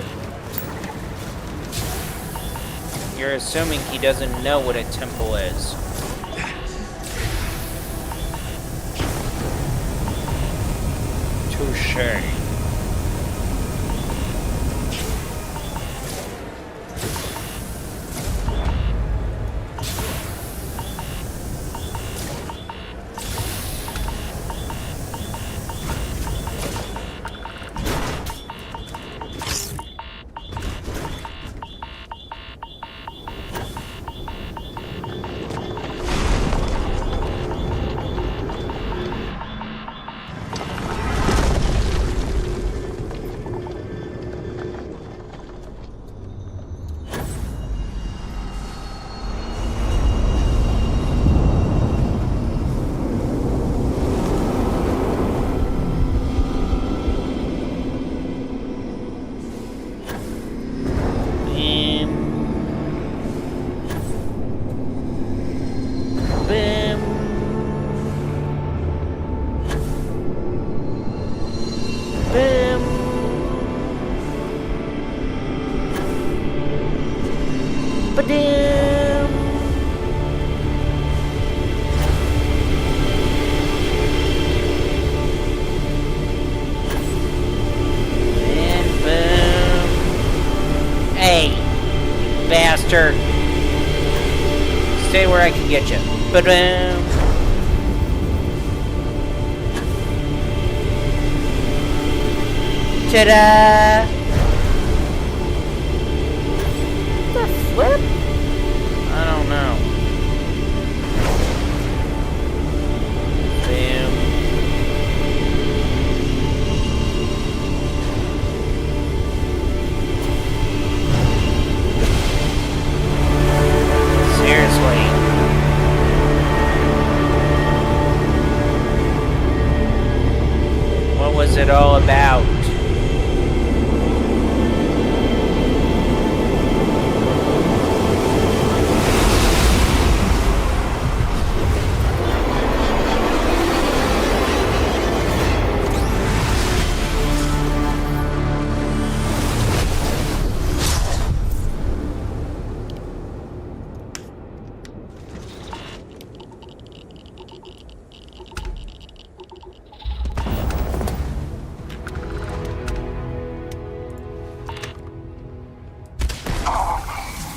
You're assuming he doesn't know what a temple is. Touché. Bastard. Stay where I can get you. Ba-dum. Ta-da! The flip? I don't know. Bam. Seriously. What was it all about?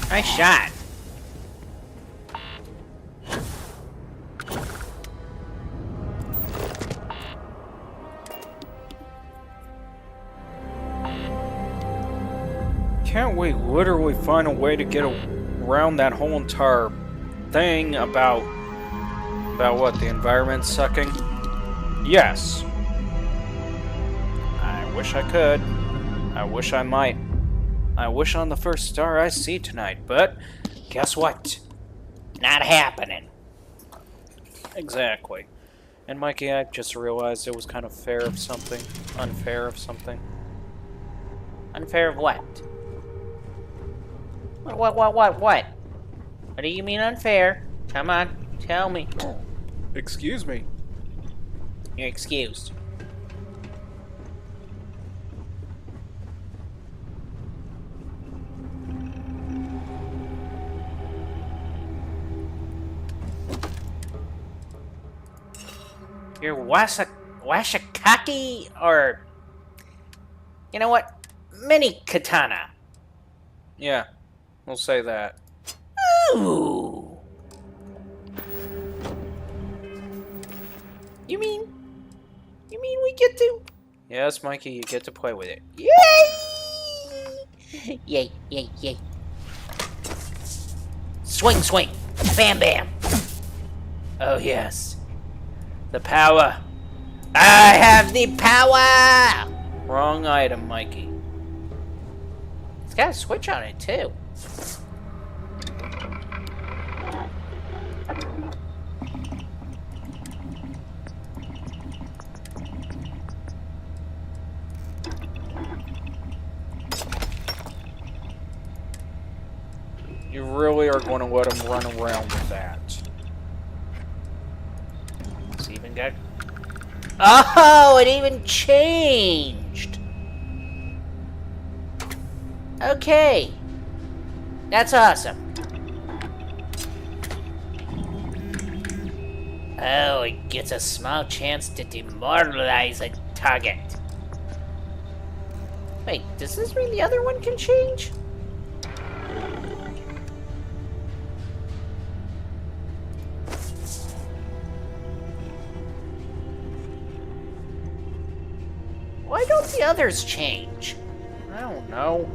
Nice shot. Can't we literally find a way to get around that whole entire thing about what, the environment sucking? Yes. I wish I could. I wish I might. I wish on the first star I see tonight, but guess what? Not happening. Exactly. And Mikey, I just realized it was kind of fair of something. Unfair of something. Unfair of what? What? What do you mean unfair? Come on, tell me. Excuse me. You're excused. You're Washikaki, or... You know what? Mini katana. Yeah, we'll say that. Ooh. You mean we get to Yes, Mikey, you get to play with it. Yay! Yay, yay, yay. Swing, swing. Bam, bam. Oh, yes. The power. I have the power! Wrong item, Mikey. It's got a switch on it, too. You really are going to let him run around with that. It's even got... Oh, it even changed! Okay. That's awesome. Oh, it gets a small chance to demoralize a target. Wait, does this mean the other one can change? Why don't the others change? I don't know.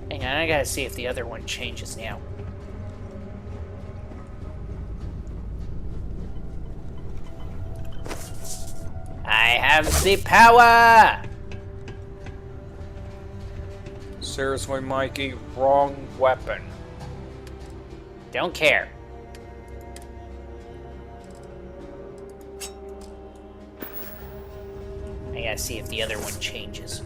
Hang on, I gotta see if the other one changes now. I have the power! Seriously, Mikey, wrong weapon. Don't care. I gotta see if the other one changes.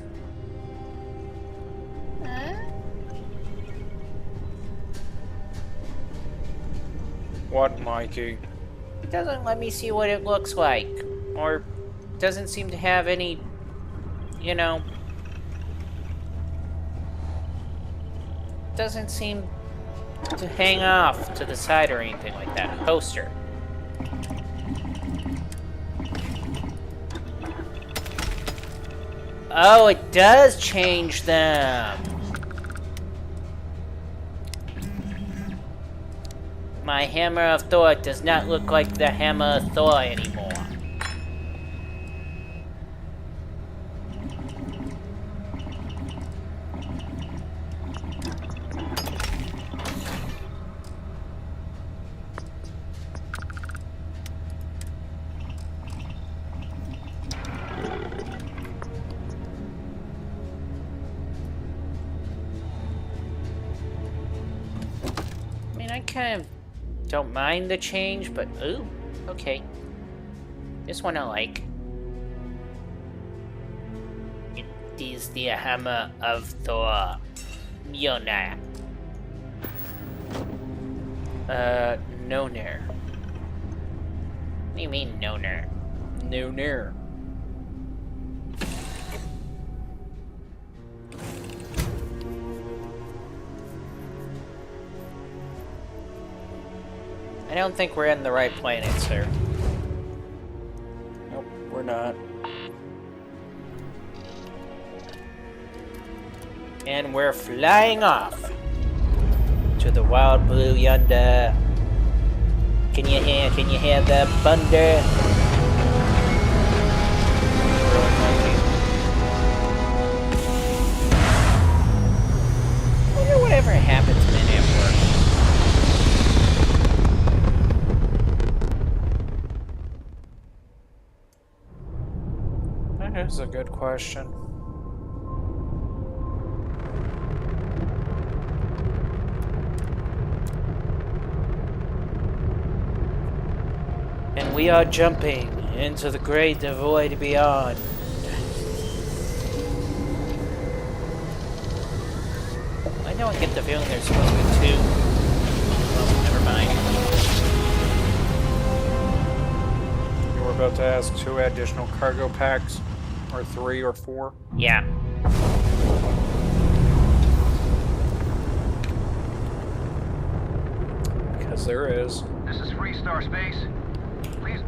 What, Mikey? It doesn't let me see what it looks like. Or doesn't seem to have any, you know... Doesn't seem to hang off to the side or anything like that. Poster. Oh, it does change them. My Hammer of Thor does not look like the Hammer of Thor anymore. I mean, I kind of don't mind the change, but ooh, okay. This one I like. It is the Hammer of Thor. Mjolnir. Nonir. What do you mean, Nonir? Nonir. I don't think we're in the right planet, sir. Nope, we're not. And we're flying off to the wild blue yonder. Can you hear the thunder? I wonder whatever happened to Men at Work. That is a good question. And we are jumping into the great void beyond. I know I get the feeling there's supposed to be two. Well, never mind. You were about to ask 2 additional cargo packs? Or 3 or 4? Yeah. Because there is. This is Freestar Space. Please.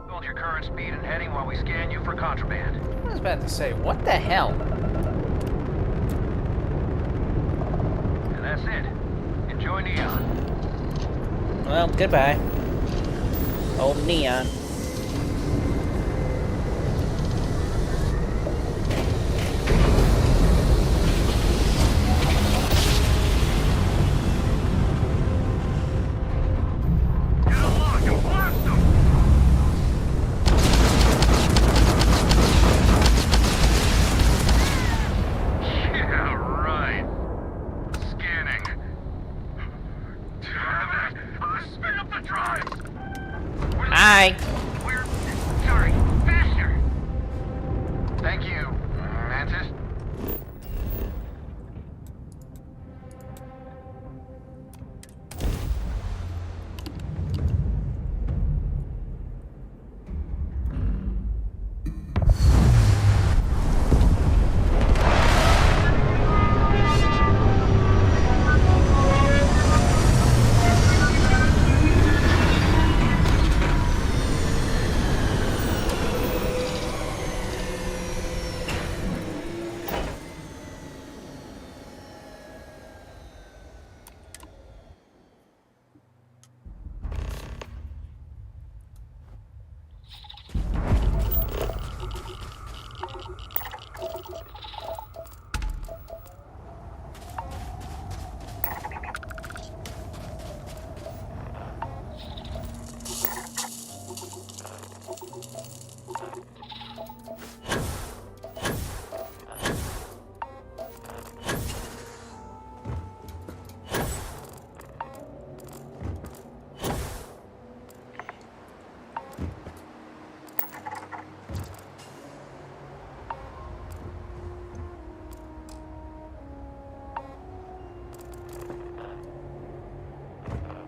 Hold your current speed and heading while we scan you for contraband. I was about to say, what the hell? And that's it. Enjoy Enjoy Neon. Well, goodbye. Old Neon. Yeah, right. Scanning. Damn it! Spin up the drive! Hi. We're sorry. Faster! Thank you, Mantis.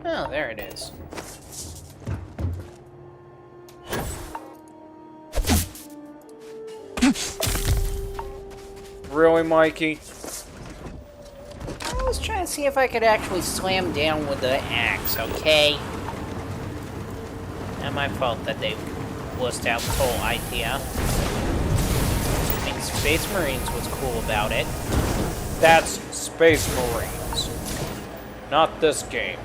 Oh, there it is. Really, Mikey? I was trying to see if I could actually slam down with the axe, okay? Not my fault that they wussed out the whole idea. I think Space Marines was cool about it. That's Space Marines. Not this game.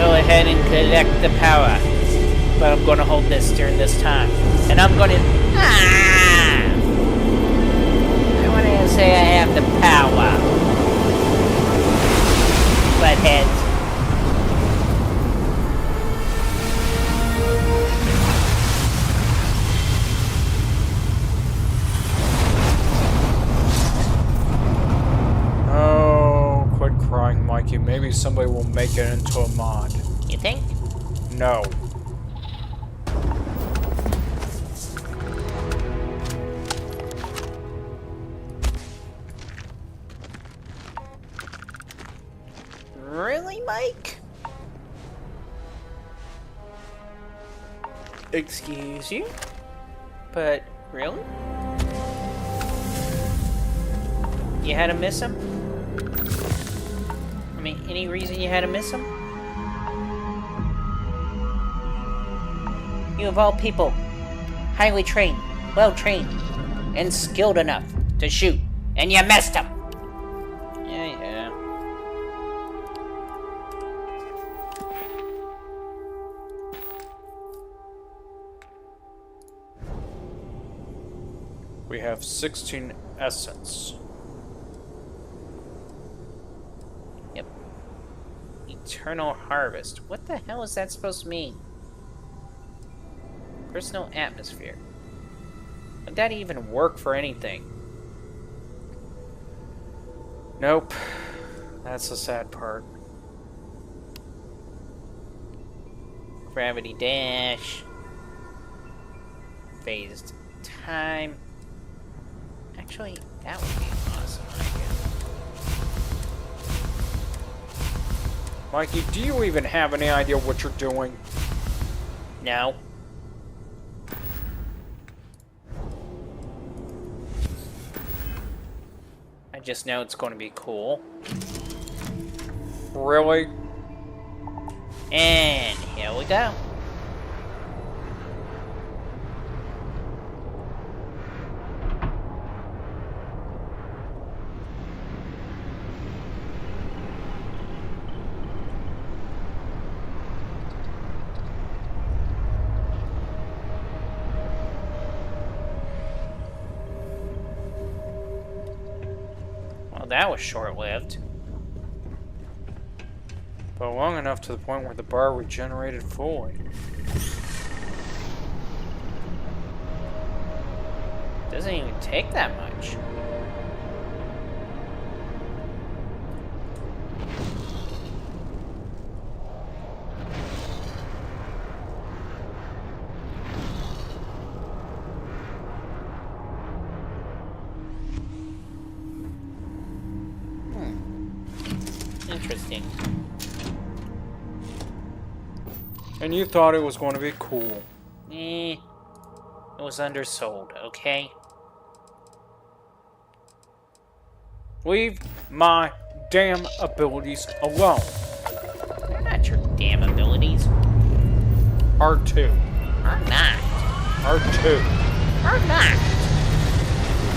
Ahead and collect the power. But I'm gonna hold this during this time. And I'm gonna... I wanna say I have the power. Buttheads. Oh, quit crying, Mikey. Maybe somebody will make it into a mod. You think? No. Really, Mike? Excuse you? But, really? You had to miss him? I mean, any reason you had to miss him? You of all people, highly trained, well-trained, and skilled enough to shoot, and you missed him! Yeah. We have 16 essence. Yep. Eternal harvest. What the hell is that supposed to mean? Personal atmosphere. Would that even work for anything? Nope. That's the sad part. Gravity dash. Phased time. Actually, that would be an awesome idea. Mikey, do you even have any idea what you're doing? No. I just know it's going to be cool. Really? And here we go. Well, that was short-lived. But long enough to the point where the bar regenerated fully. Doesn't even take that much. Interesting. And you thought it was going to be cool. It was undersold, okay? Leave my damn abilities alone. They're not your damn abilities. R2. Are not. R2. Are not.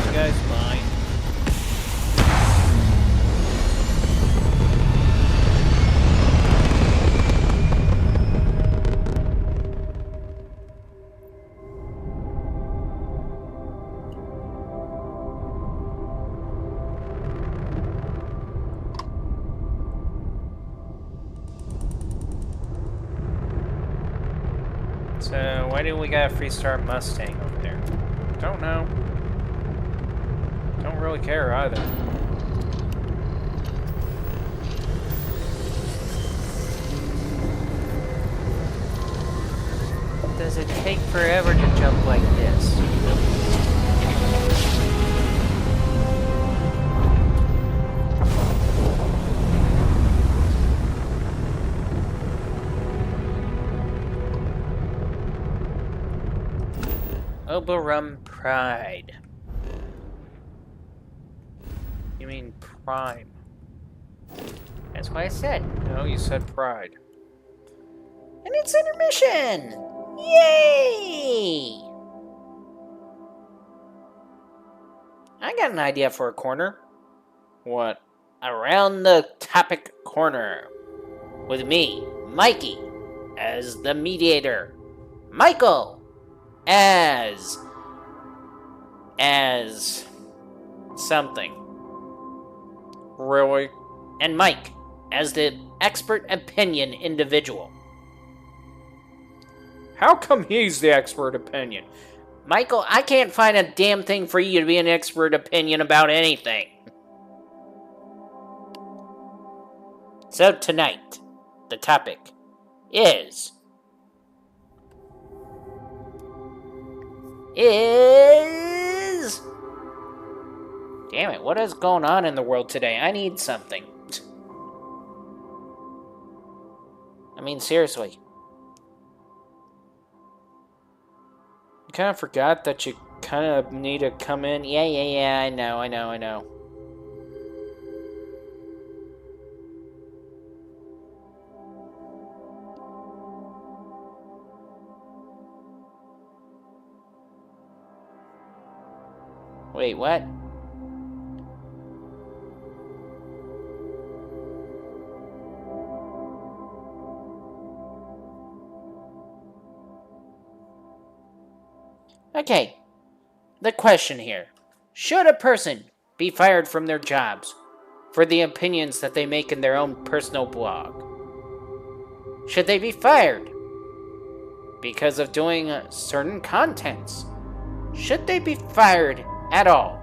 You guys mind? So, why do we got a Freestar Mustang over there? Don't know. Don't really care either. Does it take forever to jump like this? Oberum Pride. You mean Prime? That's what I said. No, you said Pride. And it's intermission! Yay! I got an idea for a corner. What? Around the Topic Corner. With me, Mikey, as the mediator. Michael, as something. Really? And Mike, as the expert opinion individual. How come he's the expert opinion? Michael, I can't find a damn thing for you to be an expert opinion about anything. So tonight, the topic is... Damn it, what is going on in the world today? I need something. I mean, seriously. You kind of forgot that you kind of need to come in. Yeah, I know. Wait, what? Okay, the question here. Should a person be fired from their jobs for the opinions that they make in their own personal blog? Should they be fired because of doing certain contents? Should they be fired at all?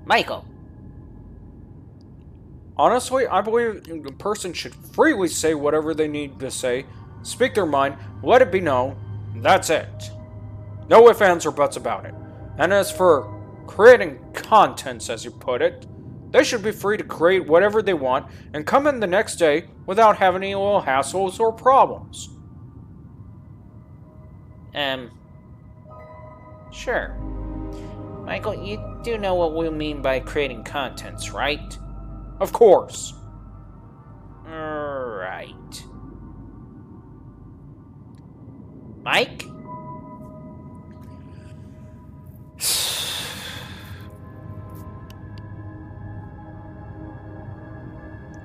Michael. Honestly, I believe a person should freely say whatever they need to say, speak their mind, let it be known, that's it. No ifs, ands, or buts about it. And as for creating contents, as you put it, they should be free to create whatever they want and come in the next day without having any little hassles or problems. Sure. Michael, you do know what we mean by creating contents, right? Of course. Right. Mike?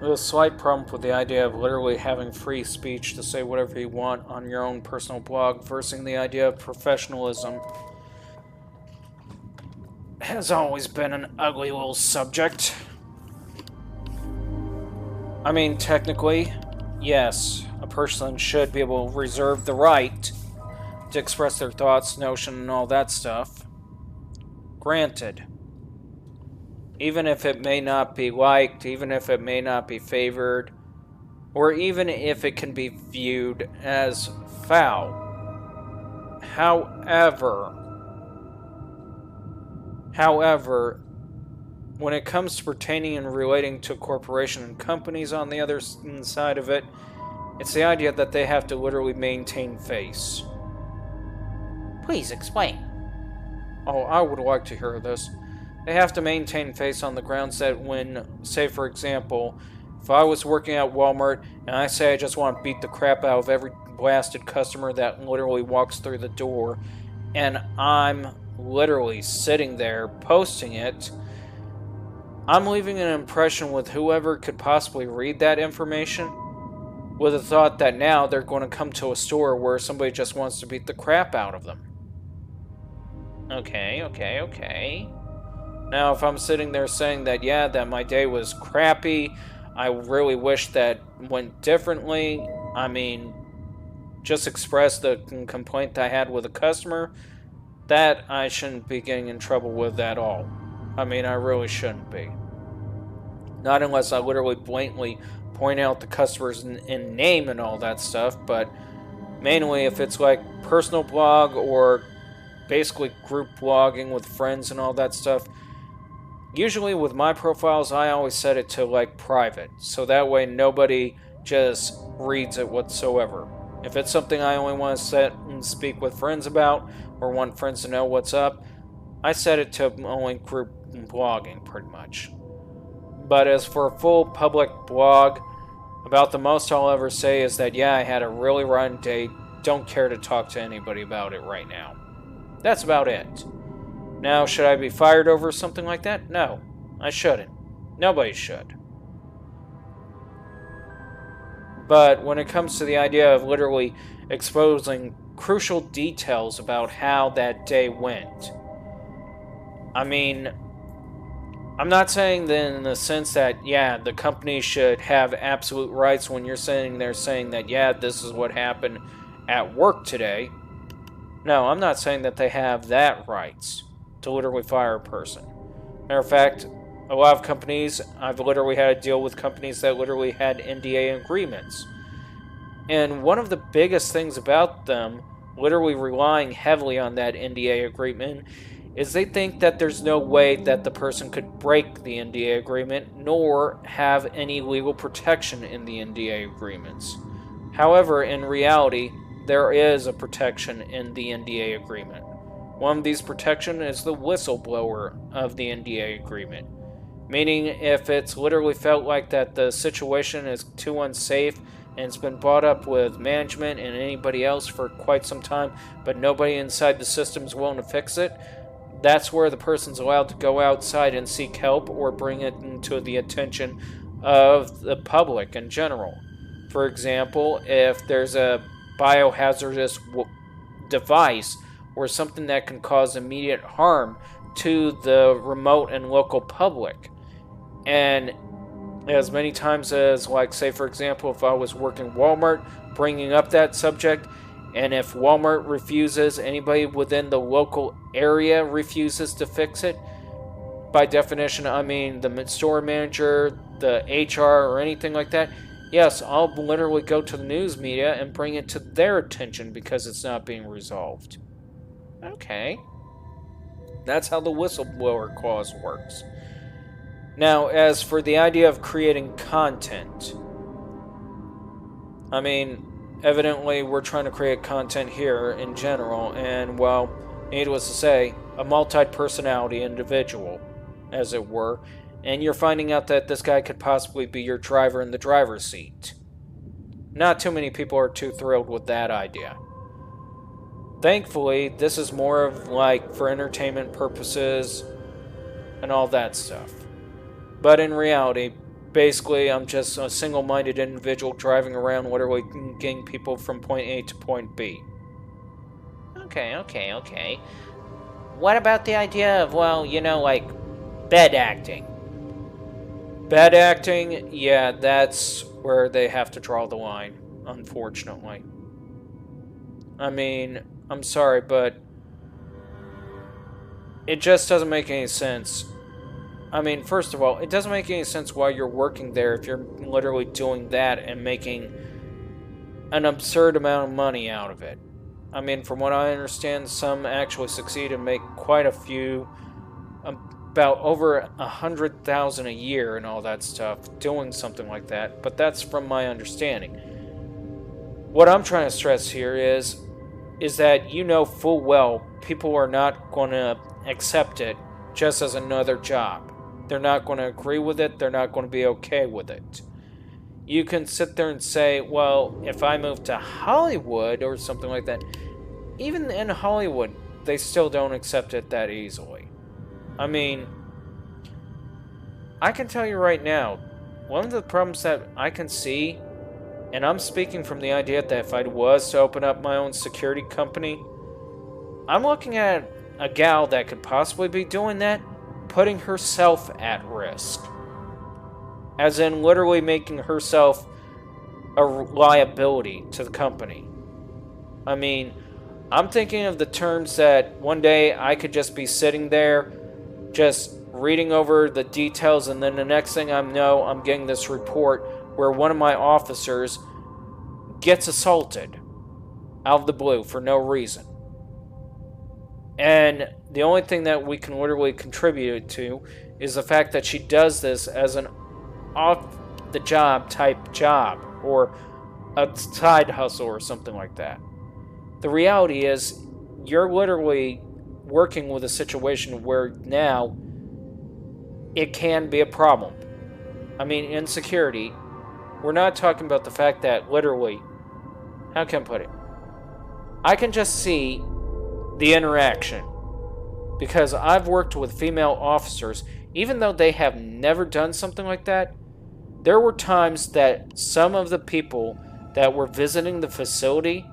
There's a slight problem with the idea of literally having free speech to say whatever you want on your own personal blog versus the idea of professionalism. Has always been an ugly little subject. I mean, technically, yes, a person should be able to reserve the right to express their thoughts, notion, and all that stuff. Granted. Even if it may not be liked, even if it may not be favored, or even if it can be viewed as foul. However, when it comes to pertaining and relating to corporation and companies on the other side of it, it's the idea that they have to literally maintain face. Please explain. Oh, I would like to hear this. They have to maintain face on the grounds that when, say for example, if I was working at Walmart and I say I just want to beat the crap out of every blasted customer that literally walks through the door, and I'm literally sitting there posting it, I'm leaving an impression with whoever could possibly read that information with the thought that now they're going to come to a store where somebody just wants to beat the crap out of them. Okay. Now, if I'm sitting there saying that, yeah, that my day was crappy, I really wish that went differently, I mean, just express the complaint I had with a customer, that I shouldn't be getting in trouble with at all. I mean, I really shouldn't be. Not unless I literally blatantly point out the customers in name and all that stuff, but mainly if it's like personal blog or basically group blogging with friends and all that stuff, usually with my profiles, I always set it to like private, so that way nobody just reads it whatsoever. If it's something I only want to set and speak with friends about, or want friends to know what's up, I set it to only group blogging, pretty much. But as for a full public blog, about the most I'll ever say is that, yeah, I had a really rotten day, don't care to talk to anybody about it right now. That's about it. Now, should I be fired over something like that? No, I shouldn't. Nobody should. But when it comes to the idea of literally exposing crucial details about how that day went, I mean, I'm not saying that in the sense that, yeah, the company should have absolute rights when you're sitting there saying that, yeah, this is what happened at work today. No, I'm not saying that they have that rights to literally fire a person. Matter of fact, a lot of companies, I've literally had to deal with companies that literally had NDA agreements. And one of the biggest things about them literally relying heavily on that NDA agreement is they think that there's no way that the person could break the NDA agreement nor have any legal protection in the NDA agreements. However, in reality, there is a protection in the NDA agreement. One of these protections is the whistleblower of the NDA agreement. Meaning, if it's literally felt like that the situation is too unsafe and it's been brought up with management and anybody else for quite some time, but nobody inside the system is willing to fix it, that's where the person's allowed to go outside and seek help or bring it into the attention of the public in general. For example, if there's a biohazardous device or something that can cause immediate harm to the remote and local public. And as many times as, like, say for example, if I was working Walmart, bringing up that subject, and if Walmart refuses, anybody within the local area refuses to fix it, by definition, I mean the store manager, the HR, or anything like that, yes, I'll literally go to the news media and bring it to their attention because it's not being resolved. Okay. That's how the whistleblower clause works. Now, as for the idea of creating content, I mean, evidently we're trying to create content here in general, and, well, needless to say, a multi-personality individual, as it were, and you're finding out that this guy could possibly be your driver in the driver's seat. Not too many people are too thrilled with that idea. Thankfully, this is more of, like, for entertainment purposes and all that stuff. But in reality, basically, I'm just a single-minded individual driving around literally getting people from point A to point B. Okay. What about the idea of, well, you know, like, bad acting? Bad acting, yeah, that's where they have to draw the line, unfortunately. I mean, I'm sorry, but it just doesn't make any sense. I mean, first of all, it doesn't make any sense why you're working there if you're literally doing that and making an absurd amount of money out of it. I mean, from what I understand, some actually succeed and make quite a few, about over 100,000 a year and all that stuff, doing something like that, but that's from my understanding. What I'm trying to stress here is that you know full well people are not going to accept it just as another job. They're not going to agree with it. They're not going to be okay with it. You can sit there and say, well, if I move to Hollywood or something like that, even in Hollywood, they still don't accept it that easily. I mean, I can tell you right now, one of the problems that I can see, and I'm speaking from the idea that if I was to open up my own security company, I'm looking at a gal that could possibly be doing that, putting herself at risk. As in literally making herself a liability to the company. I mean, I'm thinking of the terms that one day I could just be sitting there, just reading over the details, and then the next thing I know, I'm getting this report where one of my officers gets assaulted out of the blue for no reason. And the only thing that we can literally contribute to is the fact that she does this as an off-the-job type job, or a side hustle or something like that. The reality is, you're literally working with a situation where now it can be a problem. I mean, in security, we're not talking about the fact that literally, how can I put it? I can just see the interaction. Because I've worked with female officers, even though they have never done something like that, there were times that some of the people that were visiting the facility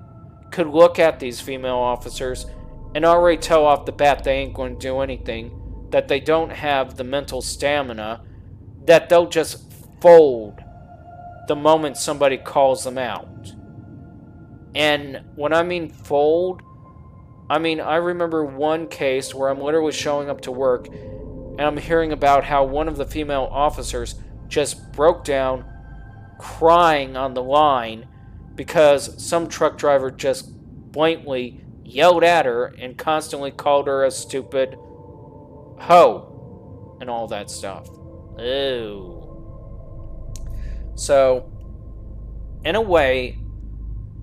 could look at these female officers and already tell off the bat they ain't going to do anything, that they don't have the mental stamina, that they'll just fold the moment somebody calls them out. And when I mean fold, I mean, I remember one case where I'm literally showing up to work and I'm hearing about how one of the female officers just broke down crying on the line because some truck driver just blatantly yelled at her and constantly called her a stupid hoe and all that stuff. Ew. So, in a way,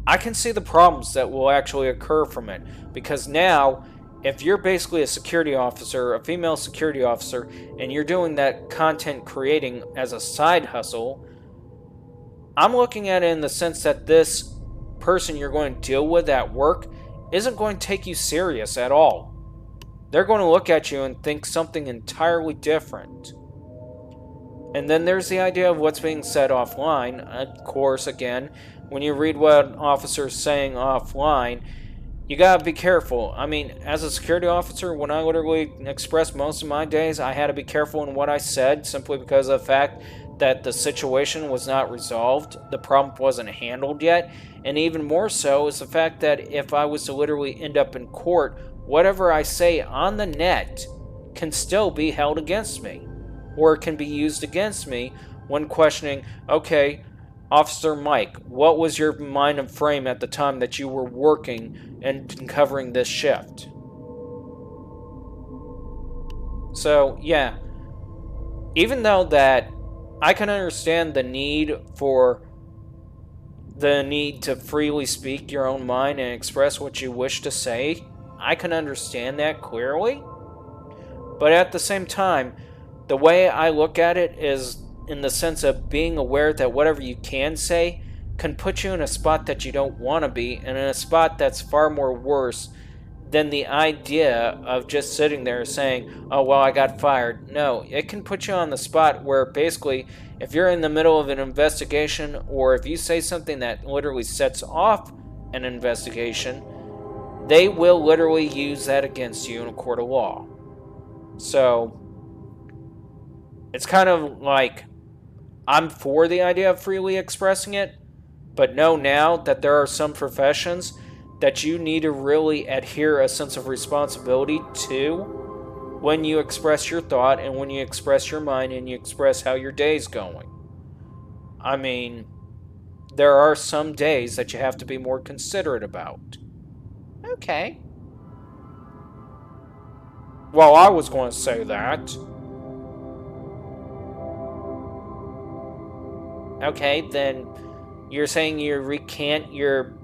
I can see the problems that will actually occur from it. Because now, if you're basically a security officer, a female security officer, and you're doing that content creating as a side hustle, I'm looking at it in the sense that this person you're going to deal with at work isn't going to take you serious at all. They're going to look at you and think something entirely different. And then there's the idea of what's being said offline. Of course, again, when you read what an officer's saying offline, you gotta be careful. I mean, as a security officer, when I literally expressed most of my days, I had to be careful in what I said simply because of the fact that the situation was not resolved, the problem wasn't handled yet, and even more so is the fact that if I was to literally end up in court, whatever I say on the net can still be held against me, or it can be used against me when questioning, okay, Officer Mike, what was your mind and frame at the time that you were working and covering this shift? So, yeah, even though that I can understand the need to freely speak your own mind and express what you wish to say, I can understand that clearly. But at the same time, the way I look at it is in the sense of being aware that whatever you can say can put you in a spot that you don't want to be, and in a spot that's far more worse than the idea of just sitting there saying, oh, well, I got fired. No, it can put you on the spot where basically, if you're in the middle of an investigation, or if you say something that literally sets off an investigation, they will literally use that against you in a court of law. So, it's kind of like, I'm for the idea of freely expressing it, but know now that there are some professions that you need to really adhere a sense of responsibility to when you express your thought and when you express your mind and you express how your day's going. I mean, there are some days that you have to be more considerate about. Okay. Well, I was going to say that. Okay, then you're saying you recant your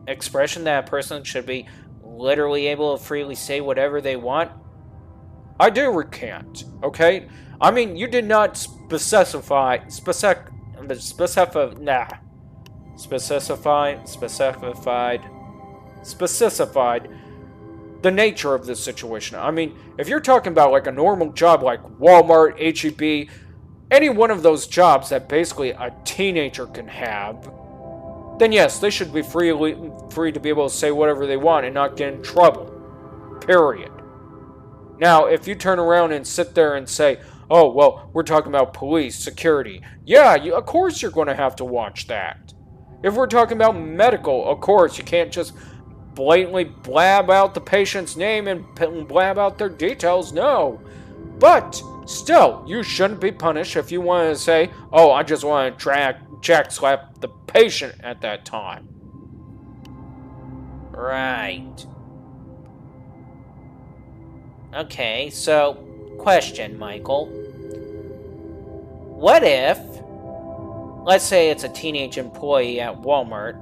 expression that a person should be literally able to freely say whatever they want? I do recant, okay? I mean, you did not specified the nature of this situation. I mean, if you're talking about like a normal job like Walmart, HEB, any one of those jobs that basically a teenager can have, then yes, they should be free to be able to say whatever they want and not get in trouble. Period. Now, if you turn around and sit there and say, oh, well, we're talking about police, security. Yeah, of course you're going to have to watch that. If we're talking about medical, of course, you can't just blatantly blab out the patient's name and blab out their details. No. But still, you shouldn't be punished if you want to say, oh, I just want to jack slap the patient at that time. Right. Okay, so, question, Michael. What if, let's say it's a teenage employee at Walmart,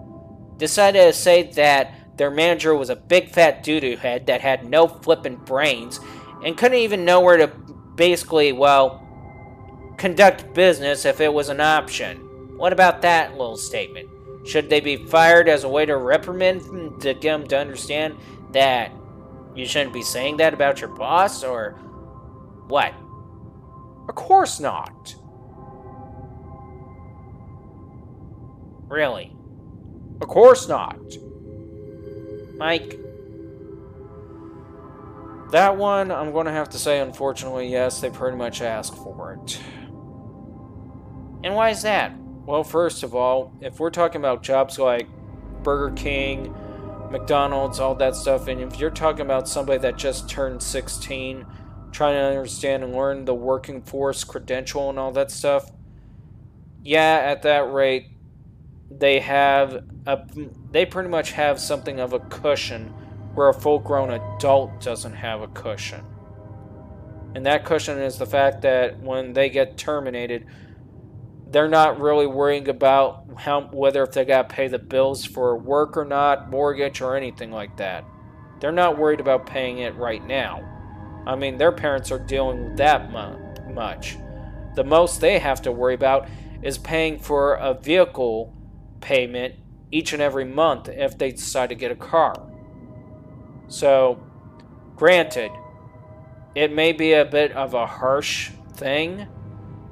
decided to say that their manager was a big fat doo-doo head that had no flippin' brains and couldn't even know where to basically, well, conduct business if it was an option? What about that little statement? Should they be fired as a way to reprimand them, to get them to understand that you shouldn't be saying that about your boss, or what? Of course not. Really? Of course not. Mike? That one, I'm going to have to say, unfortunately, yes, they pretty much asked for it. And why is that? Well, first of all, if we're talking about jobs like Burger King, McDonald's, all that stuff, and if you're talking about somebody that just turned 16, trying to understand and learn the working force credential and all that stuff, yeah, at that rate, they pretty much have something of a cushion where a full-grown adult doesn't have a cushion. And that cushion is the fact that when they get terminated, they're not really worrying about whether if they got to pay the bills for work or not, mortgage or anything like that. They're not worried about paying it right now. I mean, their parents are dealing with that much. The most they have to worry about is paying for a vehicle payment each and every month if they decide to get a car. So, granted, it may be a bit of a harsh thing,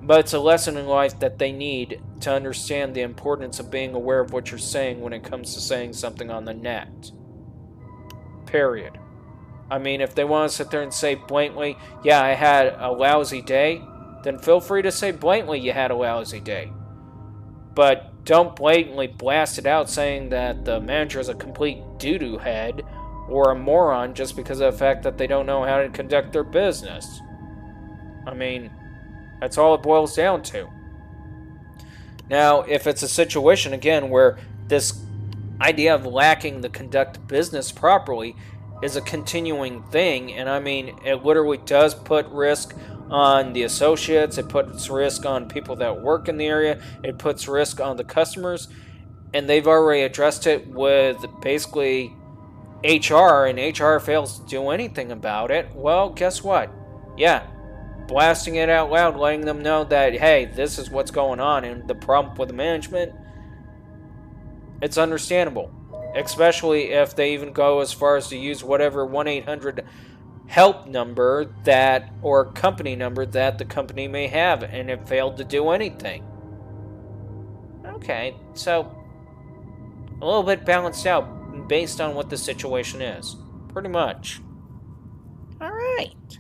but it's a lesson in life that they need to understand the importance of being aware of what you're saying when it comes to saying something on the net. Period. I mean, if they want to sit there and say blatantly, yeah, I had a lousy day, then feel free to say blatantly you had a lousy day. But don't blatantly blast it out saying that the manager is a complete doo-doo head or a moron just because of the fact that they don't know how to conduct their business. I mean, that's all it boils down to. Now, if it's a situation, again, where this idea of lacking the conduct business properly is a continuing thing, and I mean, it literally does put risk on the associates, it puts risk on people that work in the area, it puts risk on the customers, and they've already addressed it with basically HR, and HR fails to do anything about it. Well, guess what? Yeah, blasting it out loud, letting them know that, hey, this is what's going on, and the problem with the management, it's understandable. Especially if they even go as far as to use whatever 1-800 help number that, or company number that the company may have, and it failed to do anything. Okay, so a little bit balanced out based on what the situation is. Pretty much. Alright.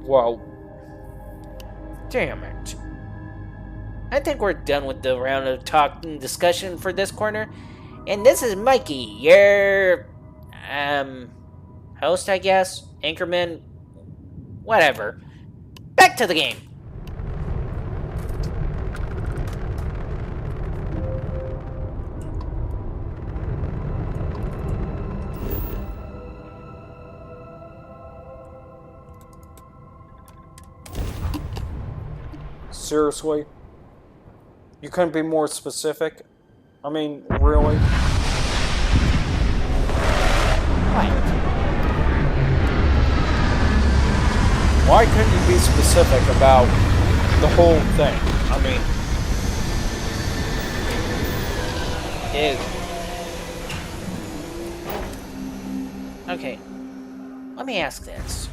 Well, damn it. I think we're done with the round of talk and discussion for this corner. And this is Mikey, your host, I guess? Anchorman? Whatever. Back to the game. Seriously? You couldn't be more specific? I mean, really? Why couldn't you be specific about the whole thing? I mean... Okay. Let me ask this.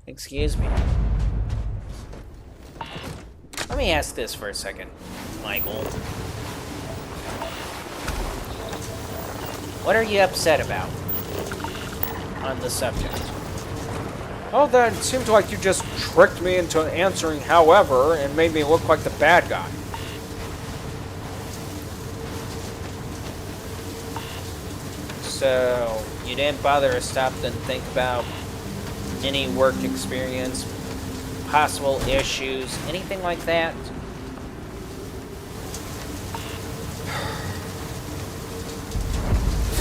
Excuse me. Let me ask this for a second, Michael. What are you upset about on the subject? Oh, that seems like you just tricked me into answering however and made me look like the bad guy. So, you didn't bother to stop and think about any work experience, possible issues, anything like that?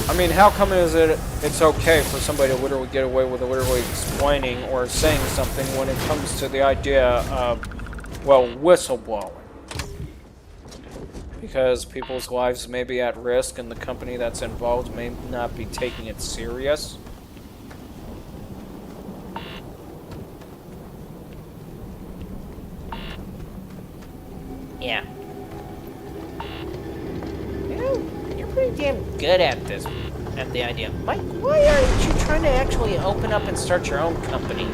I mean, how come it's okay for somebody to literally get away with literally explaining or saying something when it comes to the idea of, well, whistleblowing? Because people's lives may be at risk and the company that's involved may not be taking it serious. Yeah. You're pretty damn good at this, at the idea. Mike, why aren't you trying to actually open up and start your own company?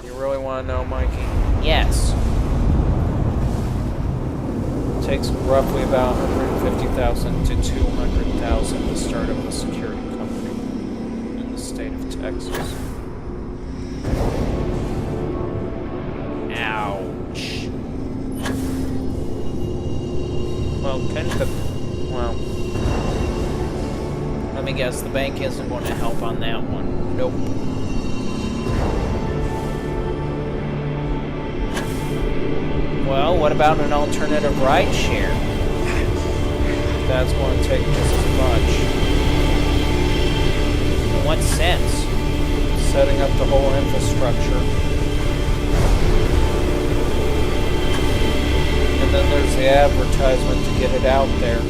You really want to know, Mikey? Yes. It takes roughly about $150,000 to $200,000 to start up a security company in the state of Texas. Ouch. Well, well, let me guess, the bank isn't going to help on that one. Nope. Well, what about an alternative rideshare? That's going to take just as much. In what sense? Setting up the whole infrastructure. And then there's the advertisement to get it out there.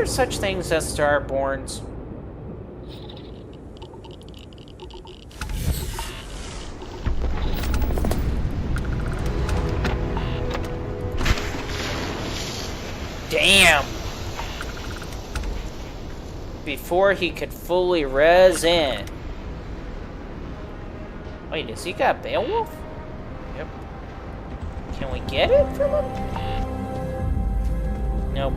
there such things as Starborns? Damn! Before he could fully res in. Wait, has he got Beowulf? Yep. Can we get it from him? Nope.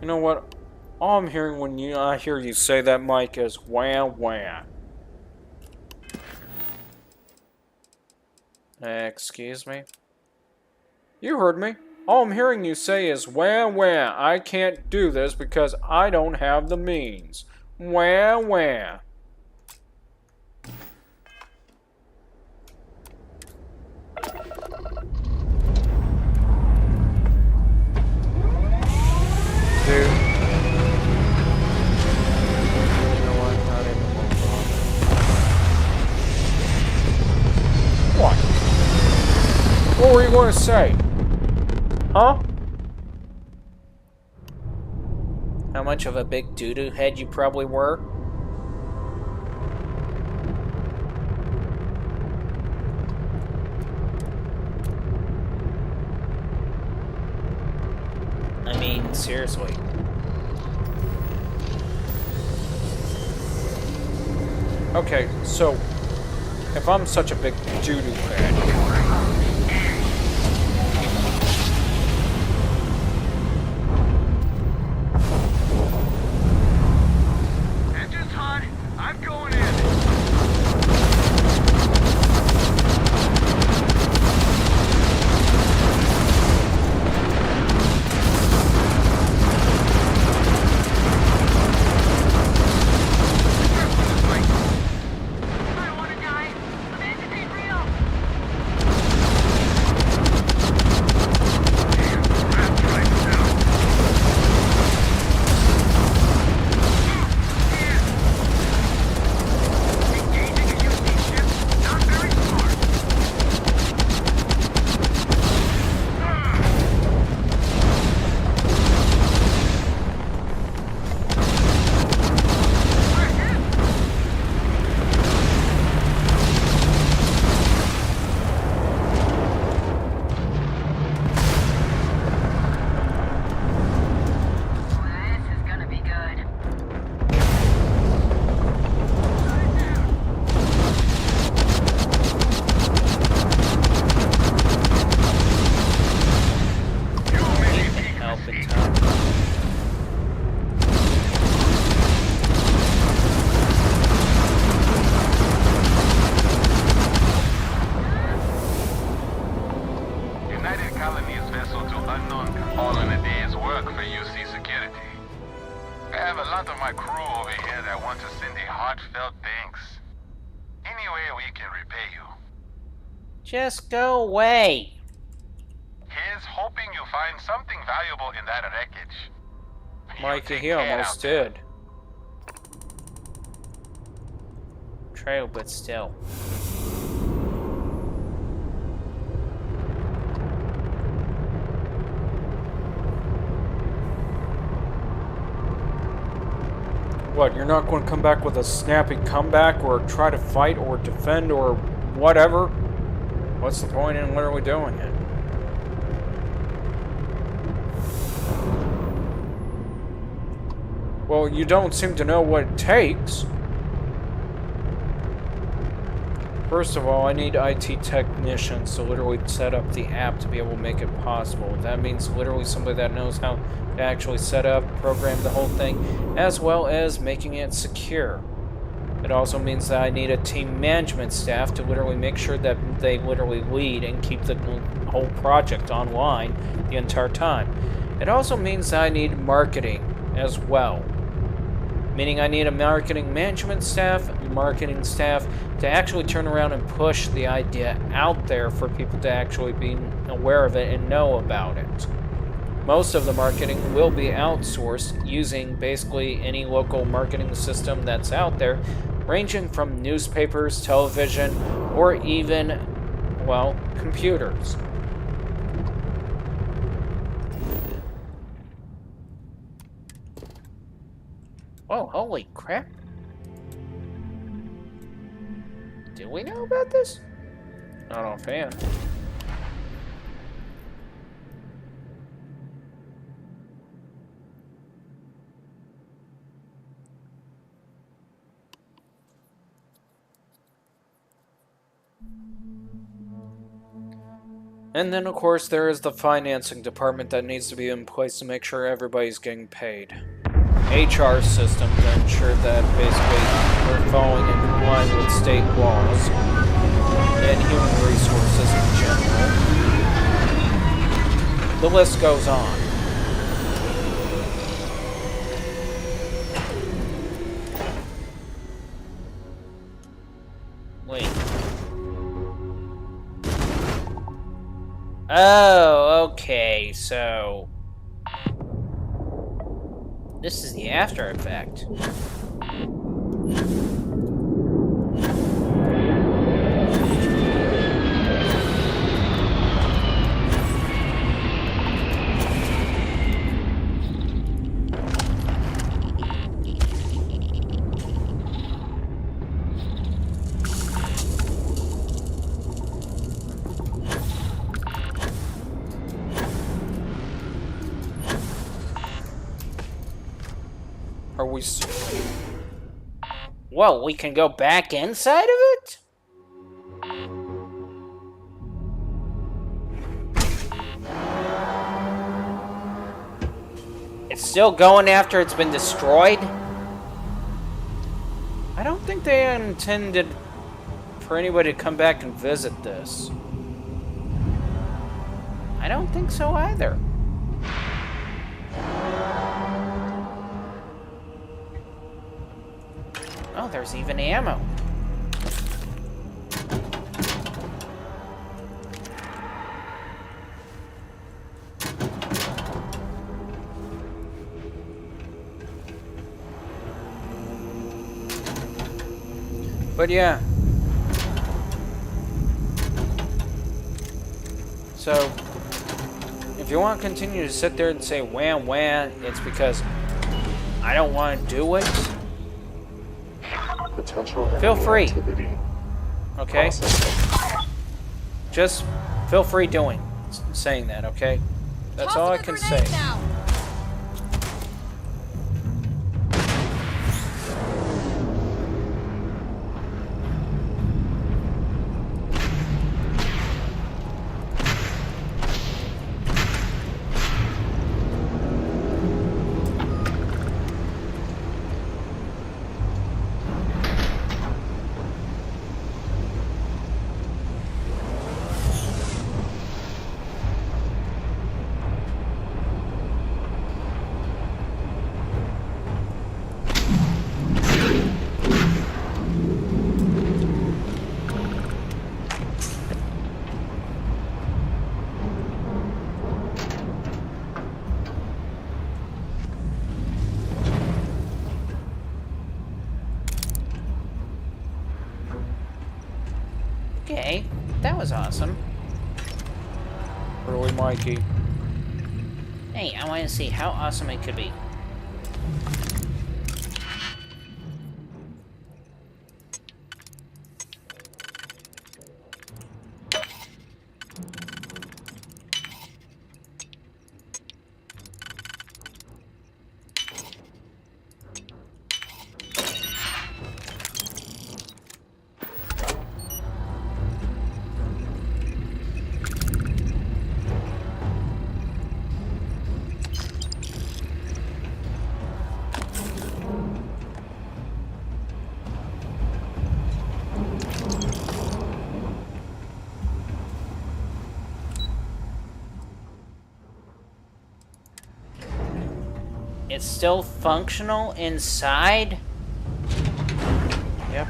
You know what? All I'm hearing when I hear you say that, Mike, is wah wah. Excuse me? You heard me. All I'm hearing you say is wah wah. I can't do this because I don't have the means. Wah wah. Dude. What? What were you going to say? Huh? How much of a big doo-doo head you probably were? I mean, seriously. Okay, so if I'm such a big doo-doo head, Engine's hot. I'm going in. Just go away. Here's hoping you find something valuable in that wreckage. Mikey, he almost did. Trail, but still. What, you're not going to come back with a snappy comeback or try to fight or defend or whatever? What's the point in literally doing it? Well, you don't seem to know what it takes. First of all, I need IT technicians to literally set up the app to be able to make it possible. That means literally somebody that knows how to actually set up, program the whole thing, as well as making it secure. It also means that I need a team management staff to literally make sure that they literally lead and keep the whole project online the entire time. It also means that I need marketing as well. Meaning I need a marketing management staff, marketing staff to actually turn around and push the idea out there for people to actually be aware of it and know about it. Most of the marketing will be outsourced using basically any local marketing system that's out there, ranging from newspapers, television, or even, well, computers. Oh, holy crap. Do we know about this? Not offhand. And then, of course, there is the financing department that needs to be in place to make sure everybody's getting paid. HR system to ensure that basically we're following and complying with state laws and human resources in general. The list goes on. Wait. Oh, okay, so this is the after effect. Are we... Whoa, we can go back inside of it? It's still going after it's been destroyed? I don't think they intended for anybody to come back and visit this. I don't think so either. Oh, there's even ammo. But yeah. So, if you want to continue to sit there and say wham wham, it's because I don't want to do it. Feel free. Okay? Just feel free saying that, okay? That's all I can say. Okay, that was awesome. Really, Mikey? Hey, I want to see how awesome it could be. It's still functional inside? Yep.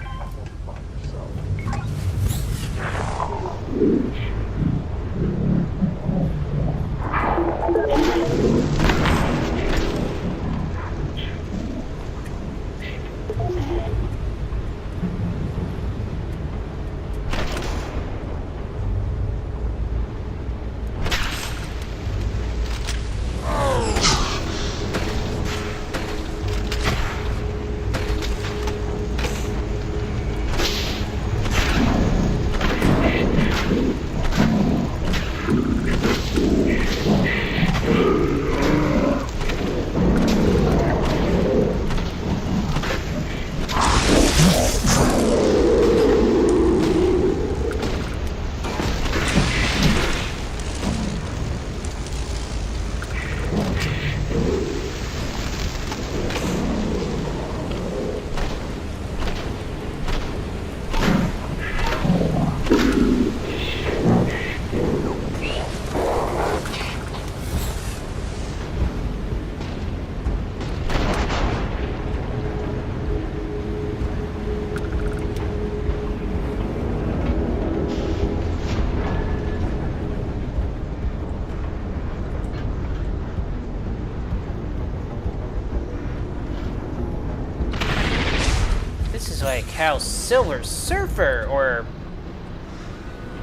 This is like how Silver Surfer, or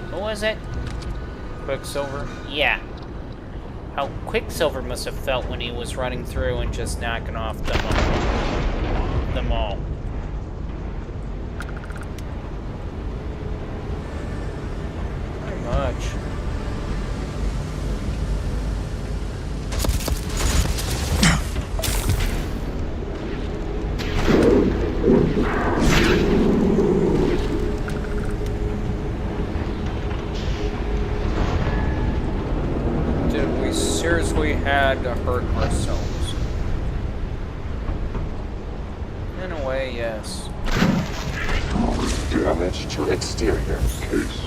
what was it? Quicksilver? Yeah. How Quicksilver must have felt when he was running through and just knocking off them all. Pretty much. Did we seriously had to hurt ourselves? In a way, yes. Damage to exterior case.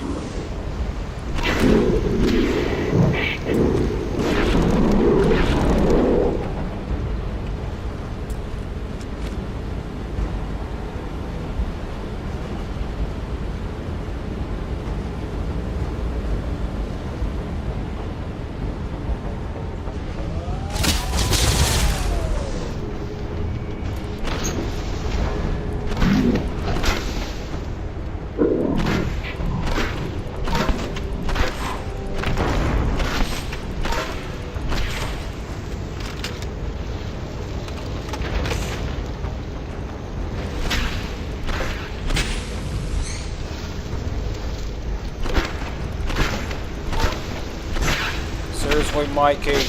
Seriously, Mikey.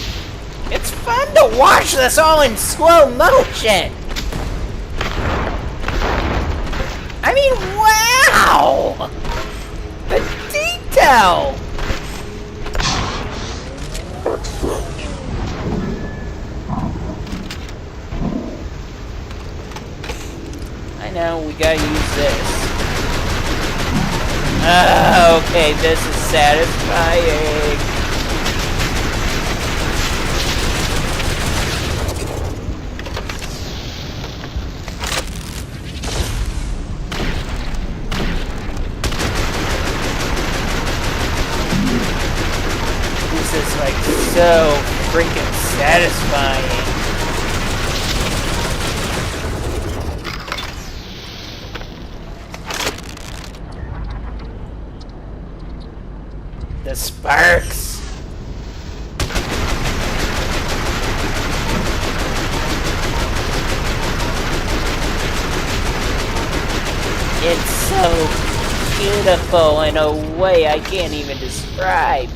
It's fun to watch this all in slow motion! I mean, wow! The detail! I know, we gotta use this. Okay, this is satisfying. This is like so freaking satisfying. The sparks. It's so beautiful in a way I can't even describe.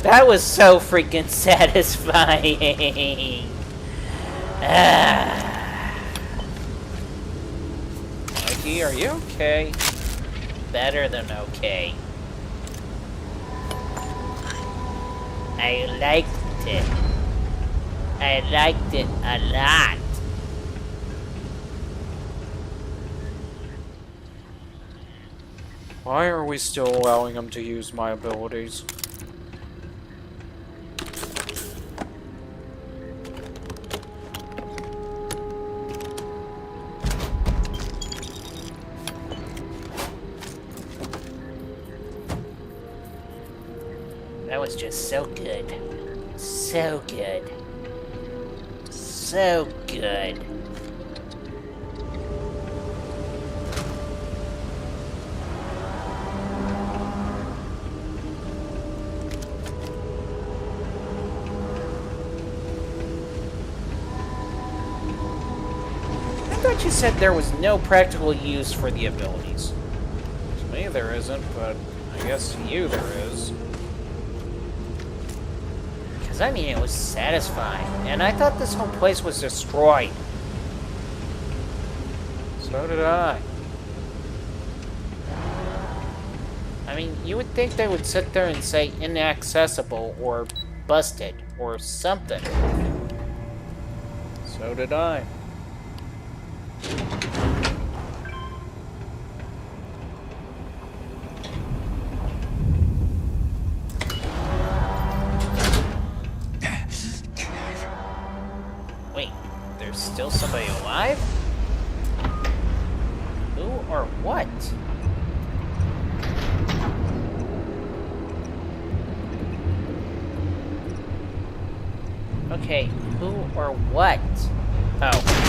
That was so freaking satisfying. Mikey, are you okay? Better than okay. I liked it. I liked it a lot. Why are we still allowing him to use my abilities? That was just so good. So good. So good. I thought you said there was no practical use for the abilities. To me there isn't, but I guess to you there is. Because, I mean, it was satisfying, and I thought this whole place was destroyed. So did I. I mean, you would think they would sit there and say inaccessible or busted or something. So did I. Wait, there's still somebody alive? Who or what? Okay, who or what? Oh.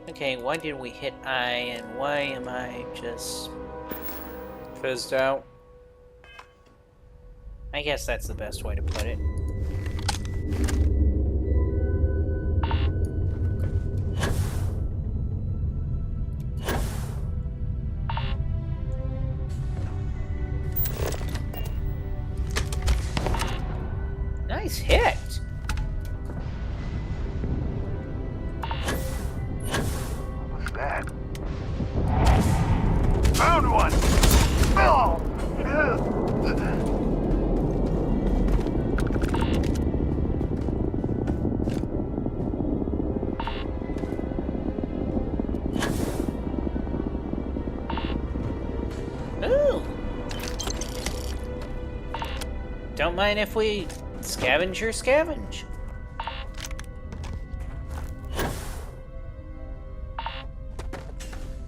Okay, why did we hit I, and why am I just fizzed out? I guess that's the best way to put it. Nice hit! What's that? Found one! Oh! Ooh! Don't mind if we scavenge or scavenge.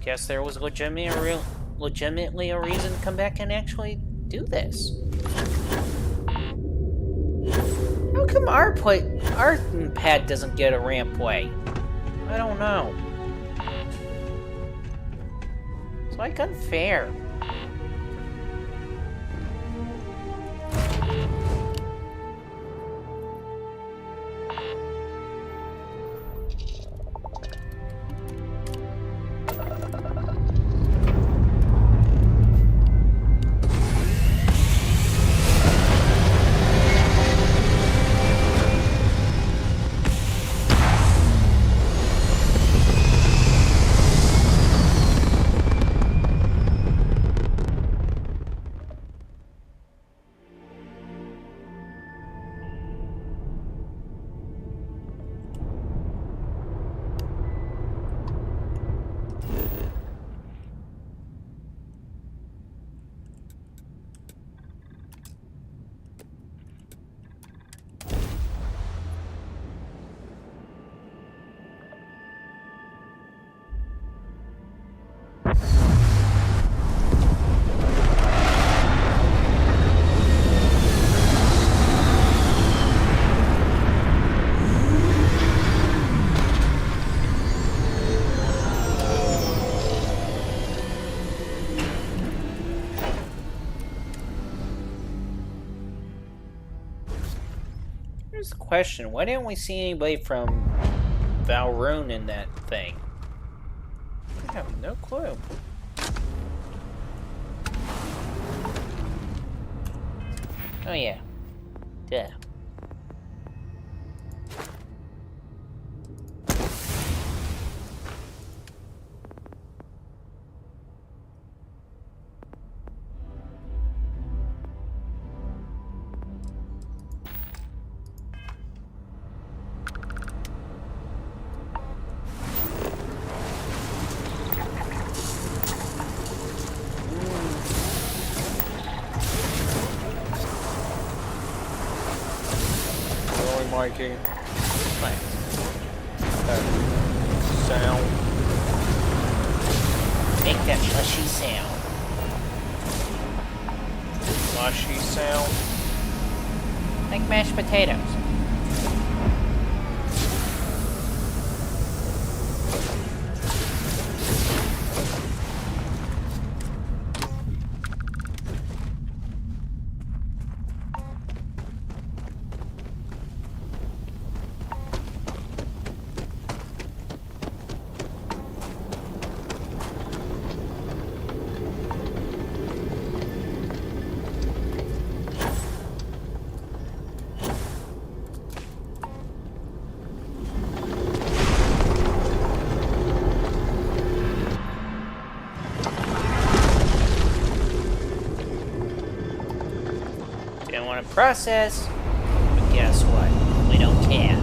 Guess there was legitimately a reason to come back and actually do this. How come our pad doesn't get a rampway? I don't know. It's like unfair. Here's the question. Why didn't we see anybody from Valroon in that thing? I have no clue. Oh yeah. Duh. Mikey. That sound. Make that mushy sound. Mushy sound? Like mashed potatoes. Process, but guess what? We don't care.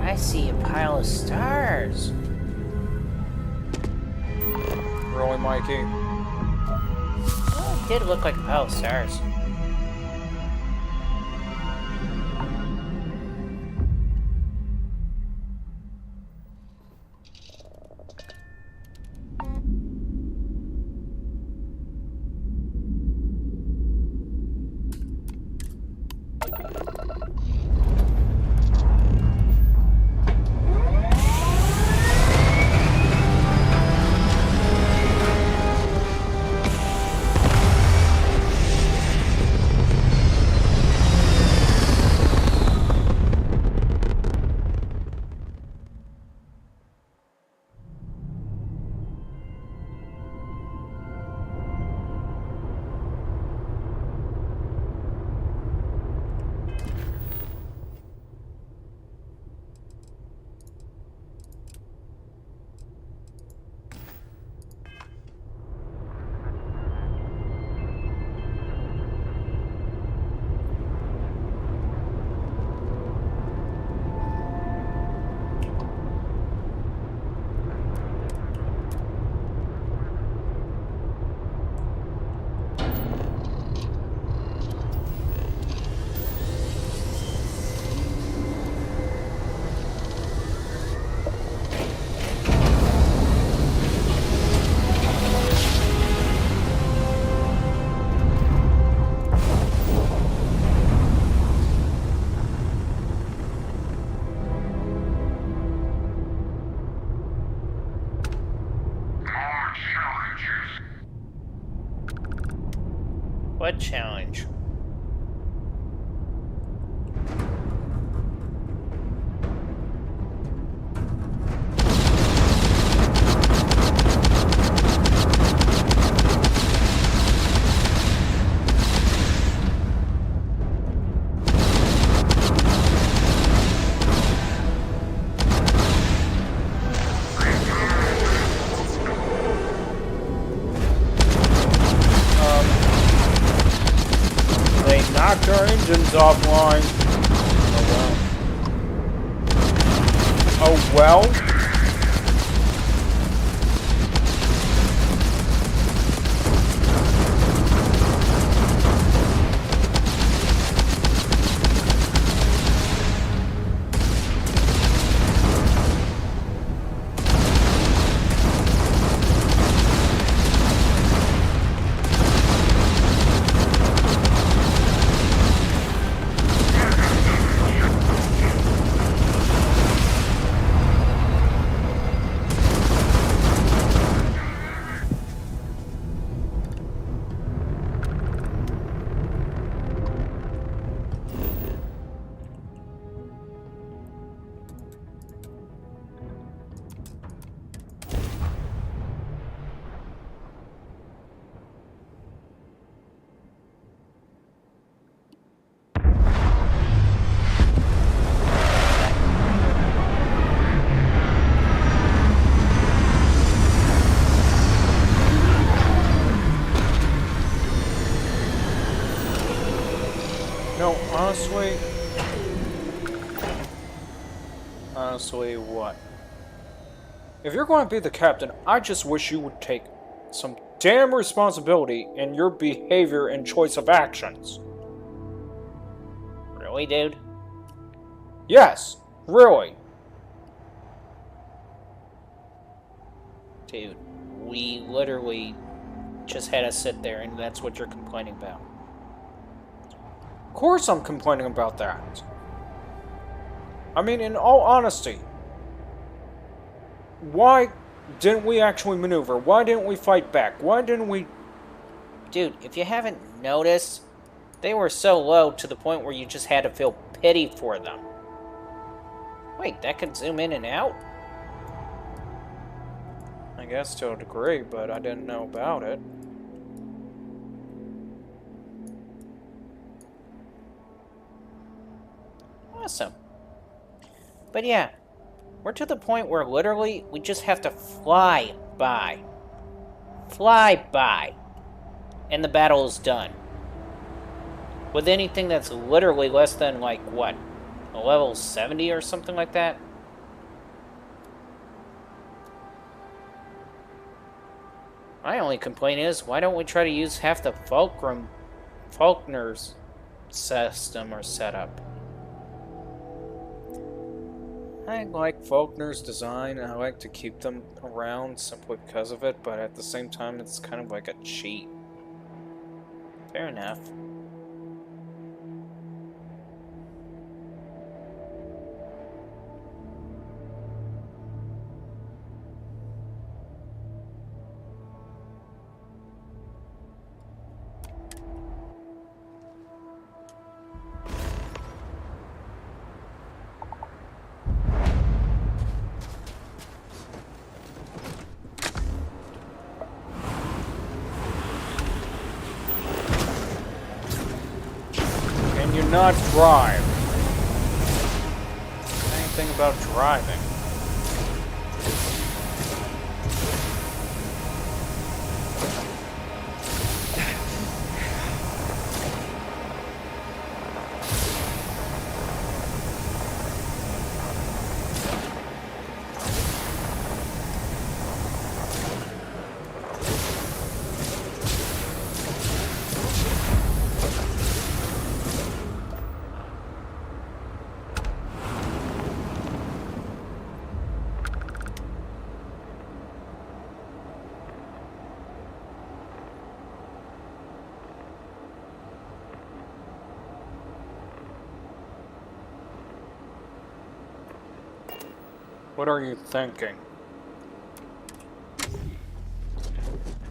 I see a pile of stars. Really, Mikey? Well, it did look like a pile of stars. What challenge? Knocked our engines offline. Oh well. Oh well. No, honestly, what? If you're going to be the captain, I just wish you would take some damn responsibility in your behavior and choice of actions. Really, dude? Yes, really. Dude, we literally just had to sit there and that's what you're complaining about. Of course I'm complaining about that. I mean, in all honesty, why didn't we actually maneuver? Why didn't we fight back? Why didn't we... Dude, if you haven't noticed, they were so low to the point where you just had to feel pity for them. Wait, that could zoom in and out? I guess to a degree, but I didn't know about it. Awesome. But yeah, we're to the point where literally we just have to fly by. Fly by. And the battle is done. With anything that's literally less than, like, what? A level 70 or something like that? My only complaint is, why don't we try to use half the Faulkner's system or setup? I like Faulkner's design, and I like to keep them around simply because of it, but at the same time, it's kind of like a cheat. Fair enough. Can you not drive? Anything about driving? What are you thinking?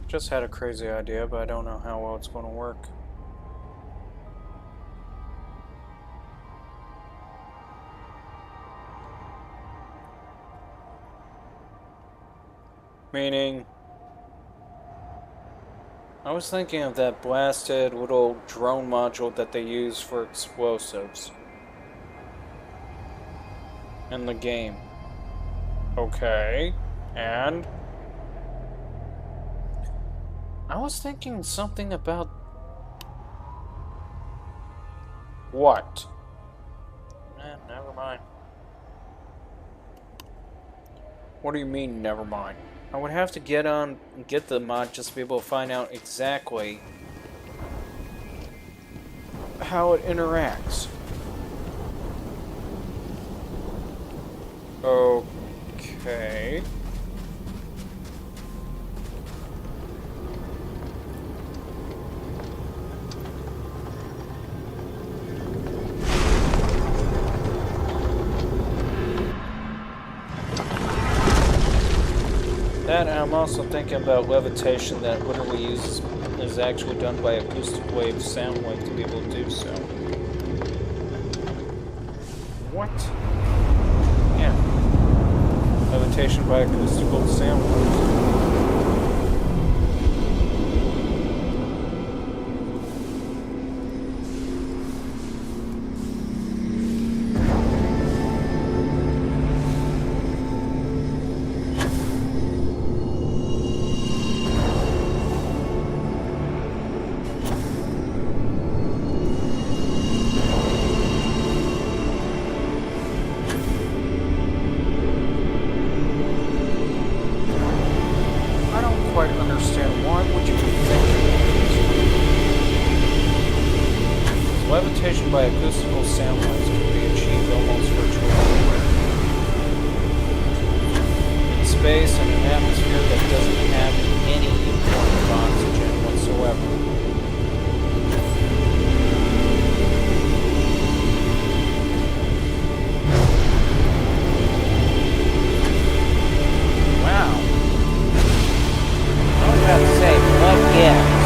Just had a crazy idea, but I don't know how well it's going to work. Meaning, I was thinking of that blasted little drone module that they use for explosives in the game. Okay, and I was thinking something about what? Never mind. What do you mean, never mind? I would have to get the mod just to be able to find out exactly how it interacts. Okay. That, and I'm also thinking about levitation that literally is actually done by acoustic wave sound wave to be able to do so. What? Yeah. Levitation by acoustical sound waves. Levitation by acoustical sound waves can be achieved almost virtually anywhere. In space and an atmosphere that doesn't have any form of oxygen whatsoever. Wow. I was about to say, what gives?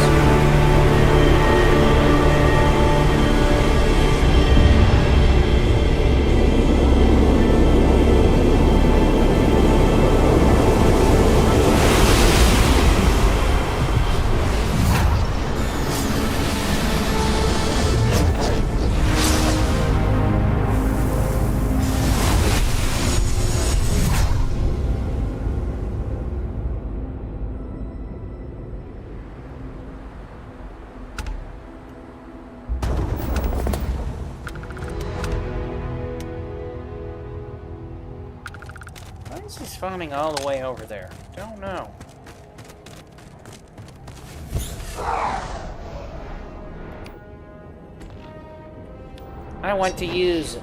Why is he spawning all the way over there? Don't know. I want to use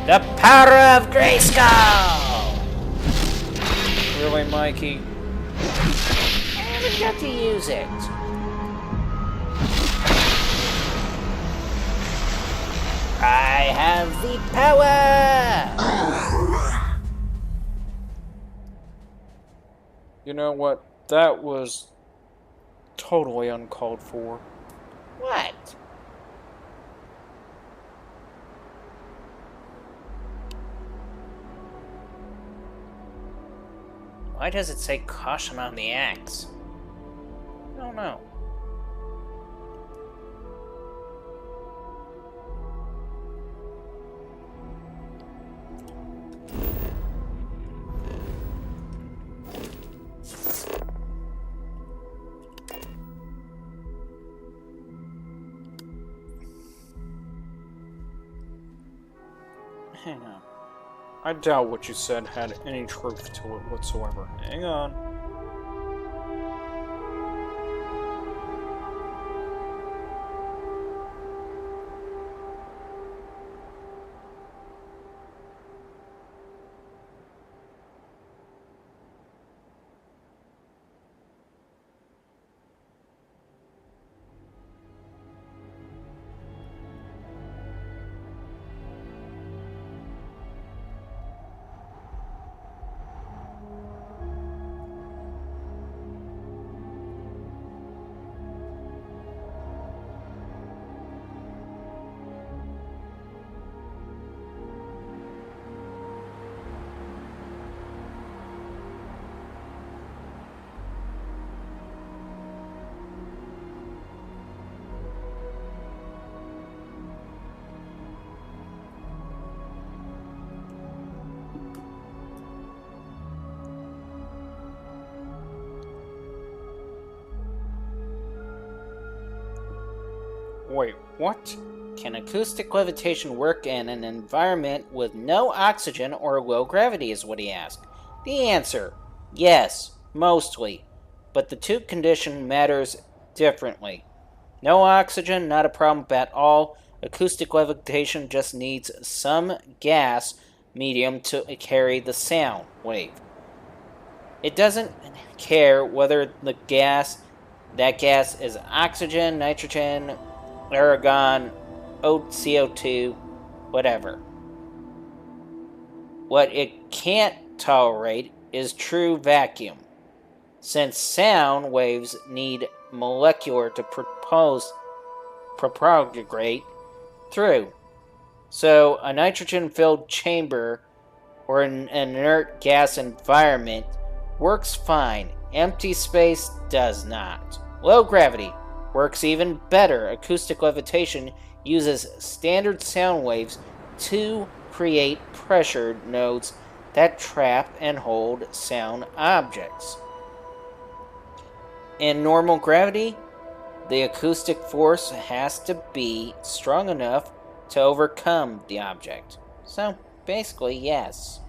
the power of Grayskull! Really, Mikey? I haven't got to use it. I have the power! You know what? That was totally uncalled for. What? Why does it say caution on the axe? I don't know. Hang on. I doubt what you said had any truth to it whatsoever. Hang on. Wait, what? Can acoustic levitation work in an environment with no oxygen or low gravity, is what he asked. The answer, yes, mostly. But the two condition matters differently. No oxygen, not a problem at all. Acoustic levitation just needs some gas medium to carry the sound wave. It doesn't care whether that gas is oxygen, nitrogen, argon, CO2, whatever. What it can't tolerate is true vacuum, since sound waves need molecular to propagate through. So a nitrogen-filled chamber or an inert gas environment works fine. Empty space does not. Low gravity works even better. Acoustic levitation uses standard sound waves to create pressure nodes that trap and hold sound objects. In normal gravity, the acoustic force has to be strong enough to overcome the object. So, basically, yes.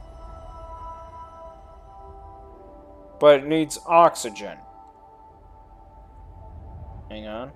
But it needs oxygen. Hang on.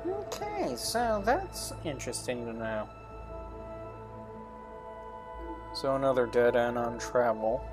Okay, so that's interesting to know. So another dead end on travel.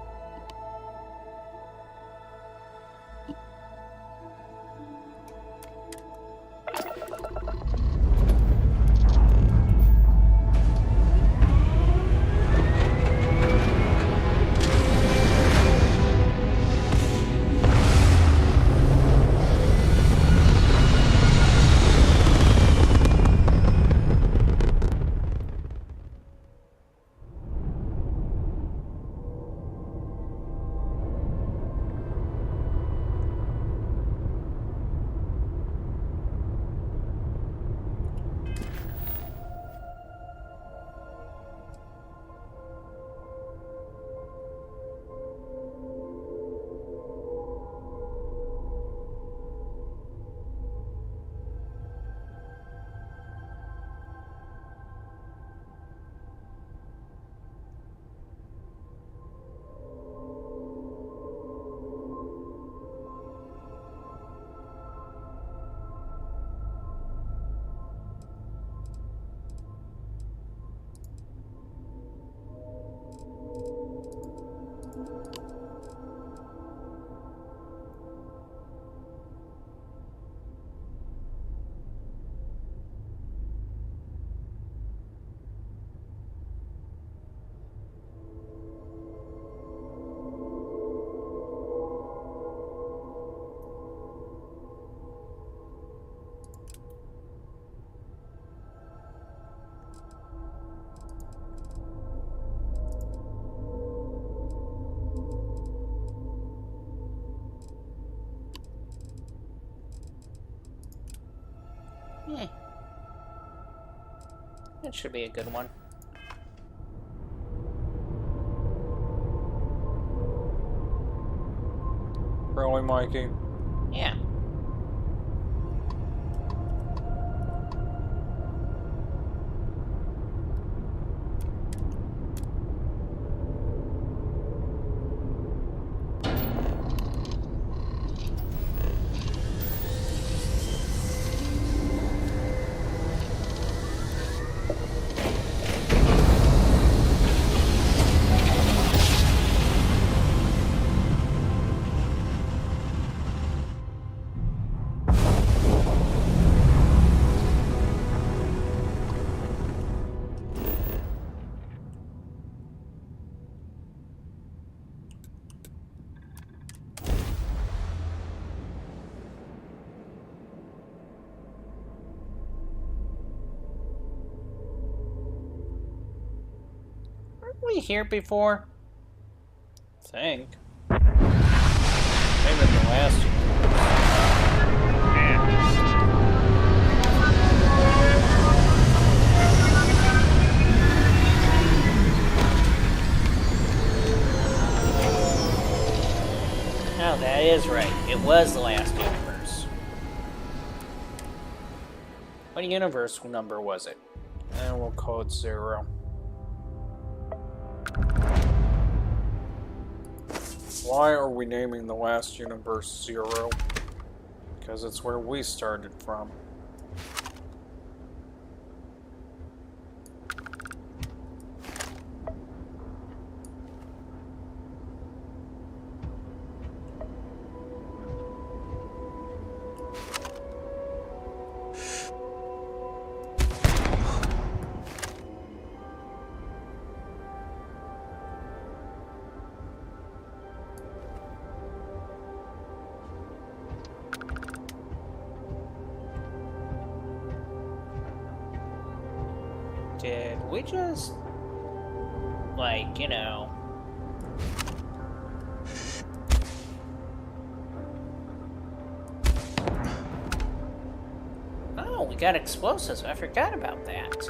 That should be a good one. Really, Mikey? Yeah. Weren't we here before? I think. Maybe the last year. Oh, that is right. It was the last universe. What universe number was it? And we'll call it 0. Why are we naming the last universe 0? Because it's where we started from. Did we just, like, you know... Oh, we got explosives. I forgot about that.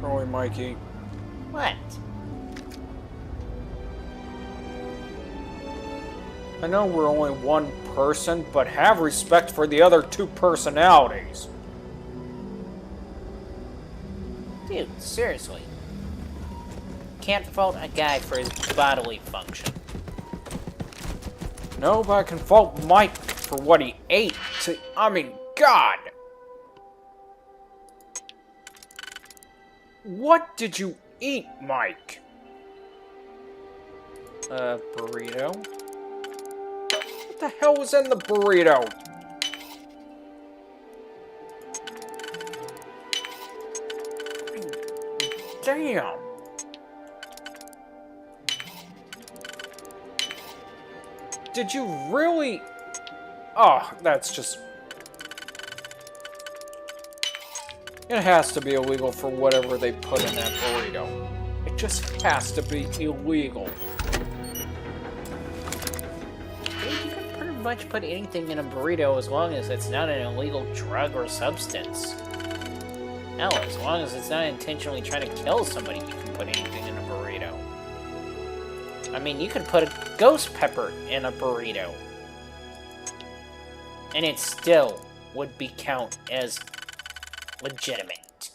Really, Mikey? What? I know we're only one person, but have respect for the other 2 personalities. Dude, seriously. Can't fault a guy for his bodily function. No, but I can fault Mike for what he ate. I mean, God! What did you eat, Mike? Burrito? What the hell was in the burrito? Damn! Did you really? Oh, that's just... It has to be illegal for whatever they put in that burrito. It just has to be illegal. Dude, you can pretty much put anything in a burrito as long as it's not an illegal drug or substance. Hell, as long as it's not intentionally trying to kill somebody, you can put anything in a burrito. I mean, you could put a ghost pepper in a burrito. And it still would be count as legitimate.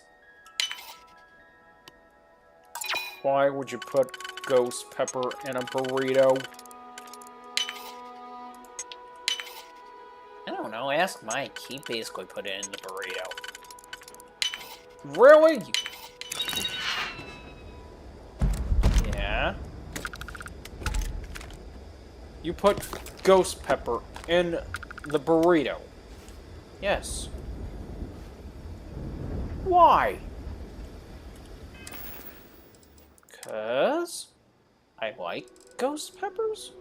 Why would you put ghost pepper in a burrito? I don't know, ask Mike. He basically put it in the burrito. Really? Yeah? You put ghost pepper in the burrito? Yes. Why? 'Cause I like ghost peppers.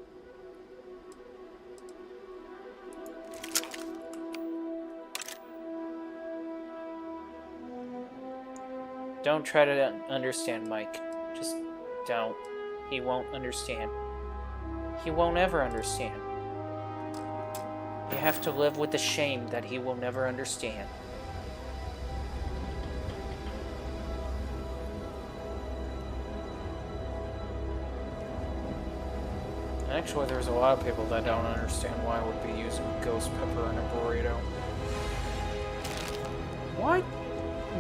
Don't try to understand, Mike. Just don't. He won't understand. He won't ever understand. You have to live with the shame that he will never understand. Actually, there's a lot of people that don't understand why I would be using ghost pepper in a burrito.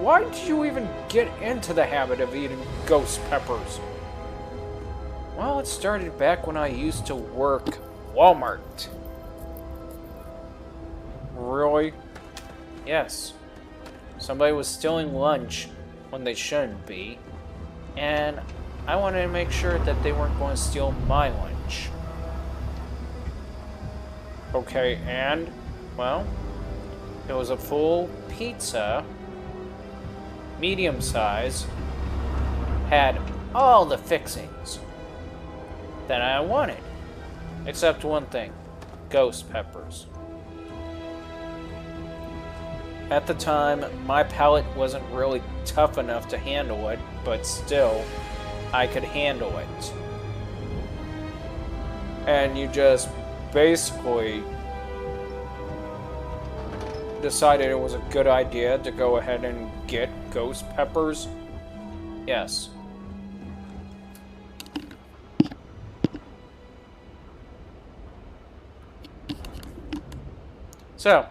Why did you even get into the habit of eating ghost peppers? Well, it started back when I used to work Walmart. Really? Yes. Somebody was stealing lunch when they shouldn't be, and I wanted to make sure that they weren't going to steal my lunch. Okay, and? Well, it was a full pizza, medium size, had all the fixings that I wanted, except one thing, ghost peppers. At the time, my palate wasn't really tough enough to handle it, but still, I could handle it. And you just basically decided it was a good idea to go ahead and get ghost peppers? Yes. So,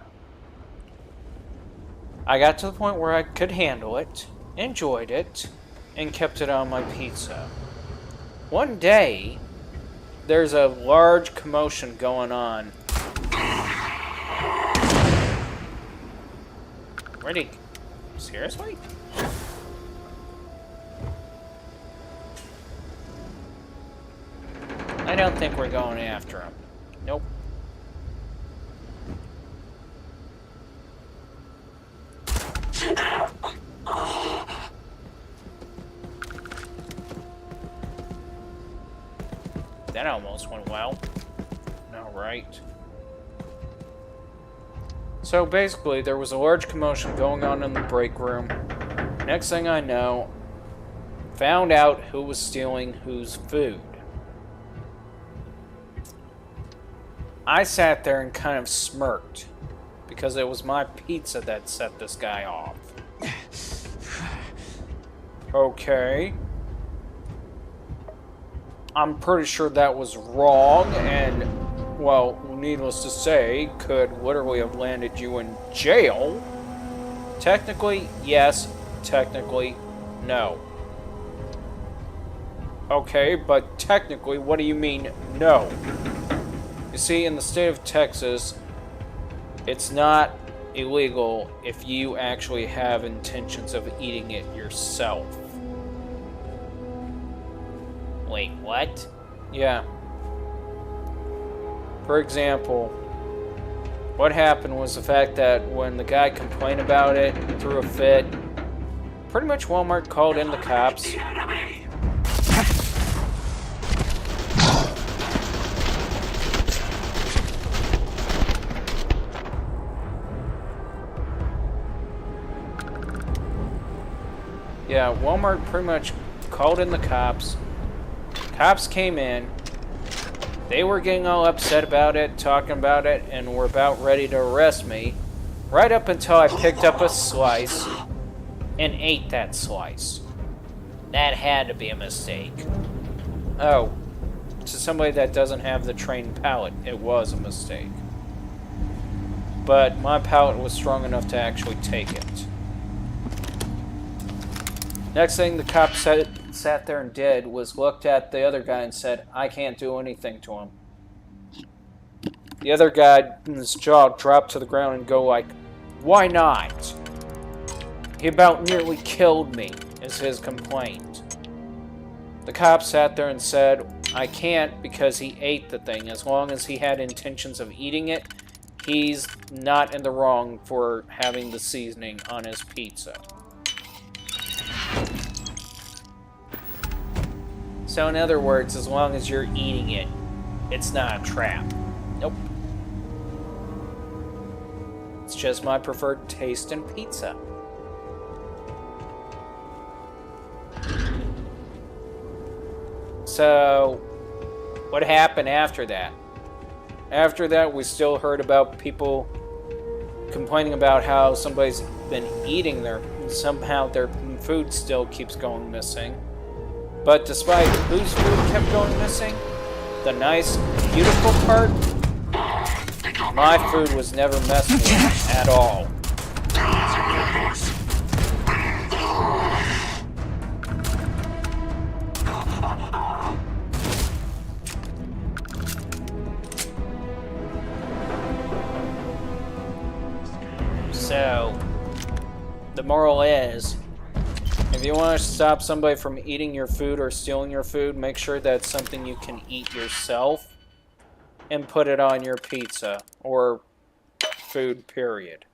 I got to the point where I could handle it, enjoyed it, and kept it on my pizza. One day, there's a large commotion going on. Where'd he... Seriously? I don't think we're going after him. Nope. That almost went well. Alright. So basically, there was a large commotion going on in the break room. Next thing I know, found out who was stealing whose food. I sat there and kind of smirked, because it was my pizza that set this guy off. Okay. I'm pretty sure that was wrong, and, well, needless to say, could literally have landed you in jail. Technically, yes. Technically, no. Okay, but technically, what do you mean, no? You see, in the state of Texas, it's not illegal if you actually have intentions of eating it yourself. Wait, what? Yeah. For example, what happened was the fact that when the guy complained about it, threw a fit, pretty much Walmart called in the cops. Yeah, Walmart pretty much called in the cops. Cops came in. They were getting all upset about it, talking about it, and were about ready to arrest me. Right up until I picked up a slice and ate that slice. That had to be a mistake. Oh, to somebody that doesn't have the trained palate, it was a mistake. But my palate was strong enough to actually take it. Next thing the cop sat there and did was looked at the other guy and said, I can't do anything to him. The other guy's jaw dropped to the ground and go like, why not? He about nearly killed me, is his complaint. The cop sat there and said, I can't because he ate the thing. As long as he had intentions of eating it, he's not in the wrong for having the seasoning on his pizza. So in other words, as long as you're eating it, it's not a trap. Nope. It's just my preferred taste in pizza. So, what happened after that? After that, we still heard about people complaining about how somebody's been eating somehow their food still keeps going missing. But despite whose food kept going missing, the nice, beautiful part, my food was never messed with at all. So, the moral is, if you want to stop somebody from eating your food or stealing your food, make sure that's something you can eat yourself and put it on your pizza or food, period.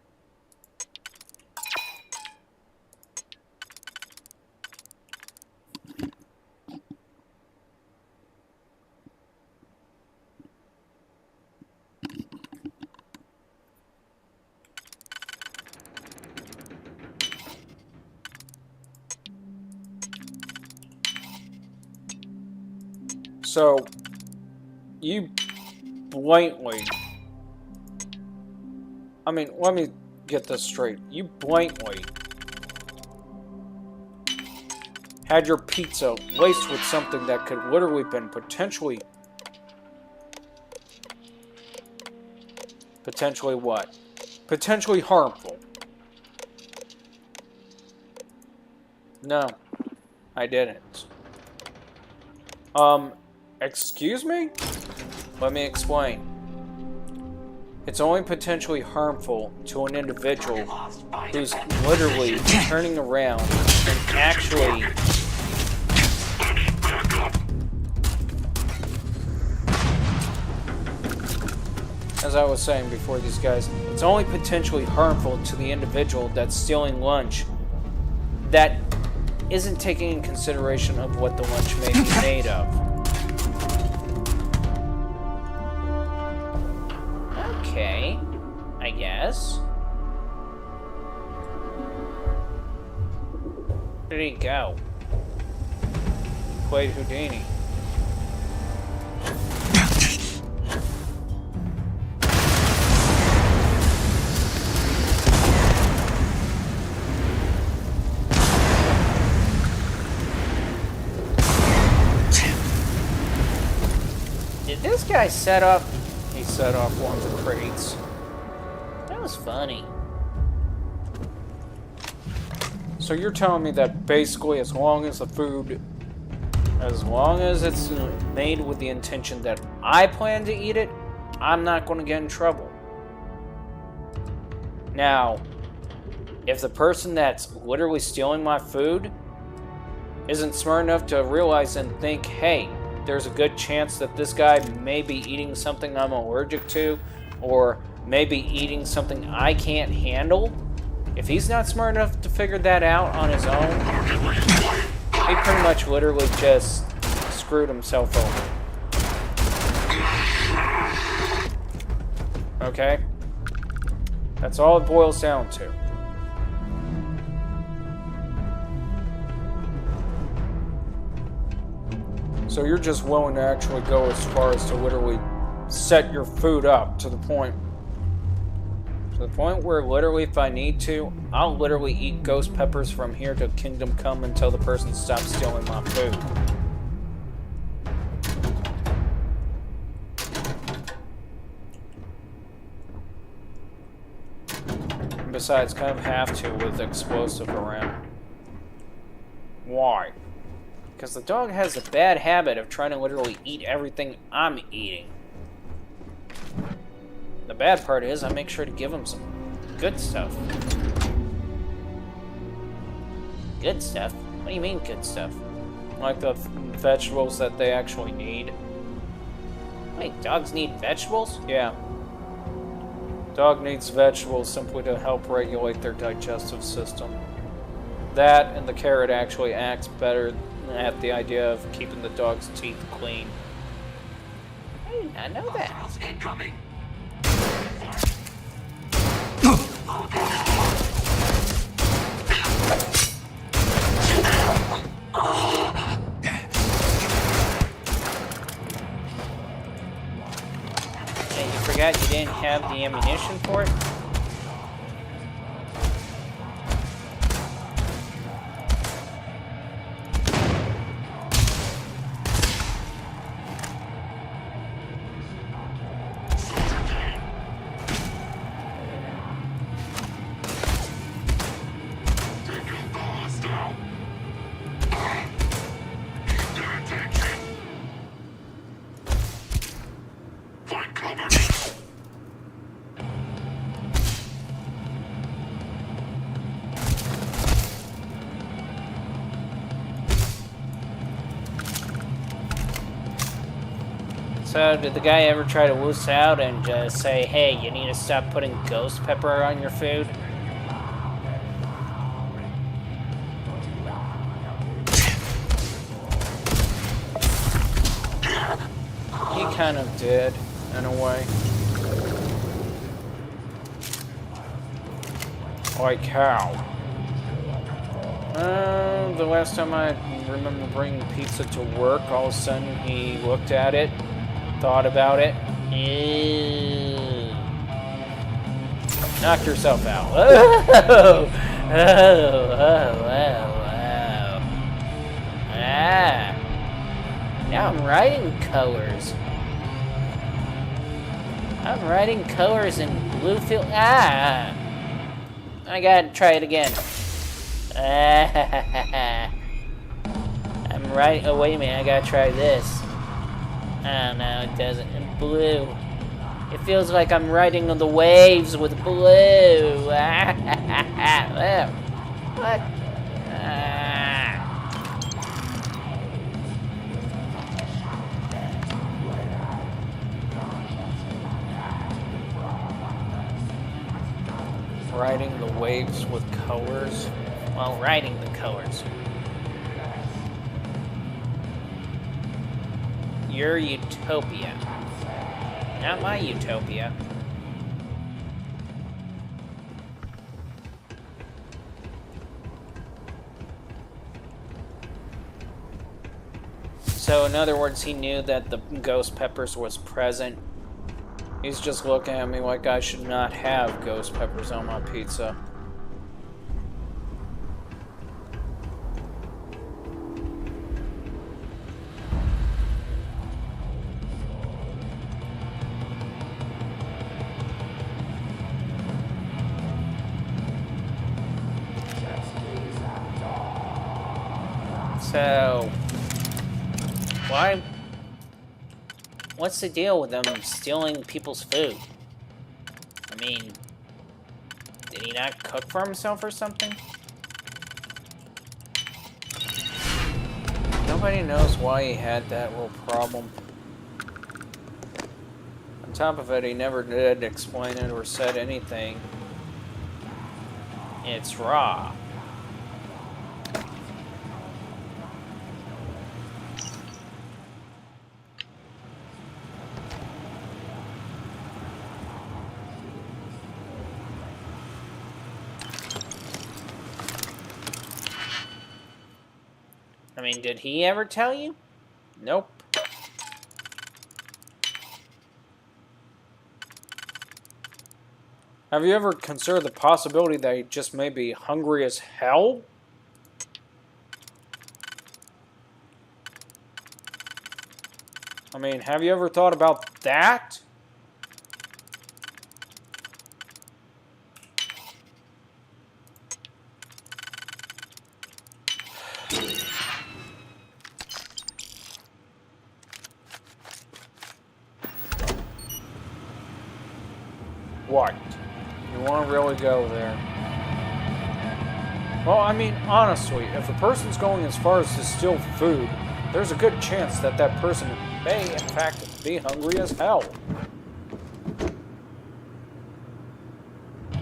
So, you blatantly... I mean, let me get this straight. You blatantly had your pizza laced with something that could literally been potentially what? Potentially harmful. No, I didn't. Excuse me? Let me explain. It's only potentially harmful to an individual who's literally turning around and actually as I was saying before these guys, it's only potentially harmful to the individual that's stealing lunch that isn't taking in consideration of what the lunch may be made of. Okay, I guess. Where did he go? Played Houdini. Did this guy set up? He set off one of the crates. That was funny. So you're telling me that basically as long as the food, as long as it's made with the intention that I plan to eat it, I'm not going to get in trouble. Now, if the person that's literally stealing my food isn't smart enough to realize and think, hey, there's a good chance that this guy may be eating something I'm allergic to, or maybe eating something I can't handle. If he's not smart enough to figure that out on his own, he pretty much literally just screwed himself over. Okay? That's all it boils down to. So you're just willing to actually go as far as to literally set your food up to the point where literally if I need to, I'll literally eat ghost peppers from here to Kingdom Come until the person stops stealing my food. And besides, kind of have to with explosive around. Why? Because the dog has a bad habit of trying to literally eat everything I'm eating. The bad part is I make sure to give him some good stuff. Good stuff? What do you mean good stuff? Like the vegetables that they actually need. Wait, dogs need vegetables? Yeah. Dog needs vegetables simply to help regulate their digestive system. That and the carrot actually acts better at the idea of keeping the dog's teeth clean. I know that. Incoming. Hey, you forgot you didn't have the ammunition for it? So, did the guy ever try to loose out and just say, hey, you need to stop putting ghost pepper on your food? He kind of did, in a way. Like how? The last time I remember bringing pizza to work, all of a sudden he looked at it, thought about it. Ew. Knocked herself out. Oh, oh, oh, oh, oh. Ah. Now I'm writing colors. I'm writing colors in blue field. Ah. I gotta try it again. I'm writing. Oh, wait a minute. I gotta try this. Oh no, it doesn't. In blue. It feels like I'm riding on the waves with blue. What? Riding the waves with colors? Well, riding the colors. Your utopia. Not my utopia. So, in other words, he knew that the ghost peppers was present. He's just looking at me like I should not have ghost peppers on my pizza. So, why? What's the deal with them stealing people's food? I mean, did he not cook for himself or something? Nobody knows why he had that little problem. On top of it, he never did explain it or said anything. It's raw. I mean, did he ever tell you? Nope. Have you ever considered the possibility that he just may be hungry as hell? I mean, have you ever thought about that? What? You want to really go there? Well, I mean, honestly, if a person's going as far as to steal food, there's a good chance that that person may, in fact, be hungry as hell.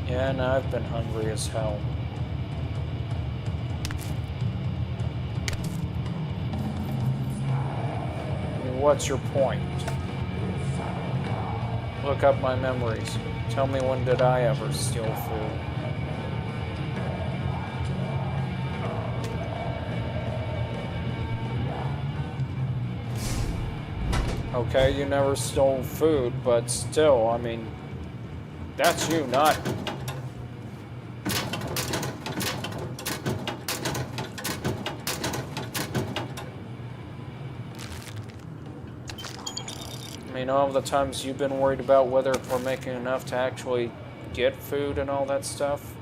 Yeah, and I've been hungry as hell. I mean, what's your point? Look up my memories. Tell me, when did I ever steal food? Okay, you never stole food, but still, I mean, that's you, not... I mean, all the times you've been worried about whether we're making enough to actually get food and all that stuff.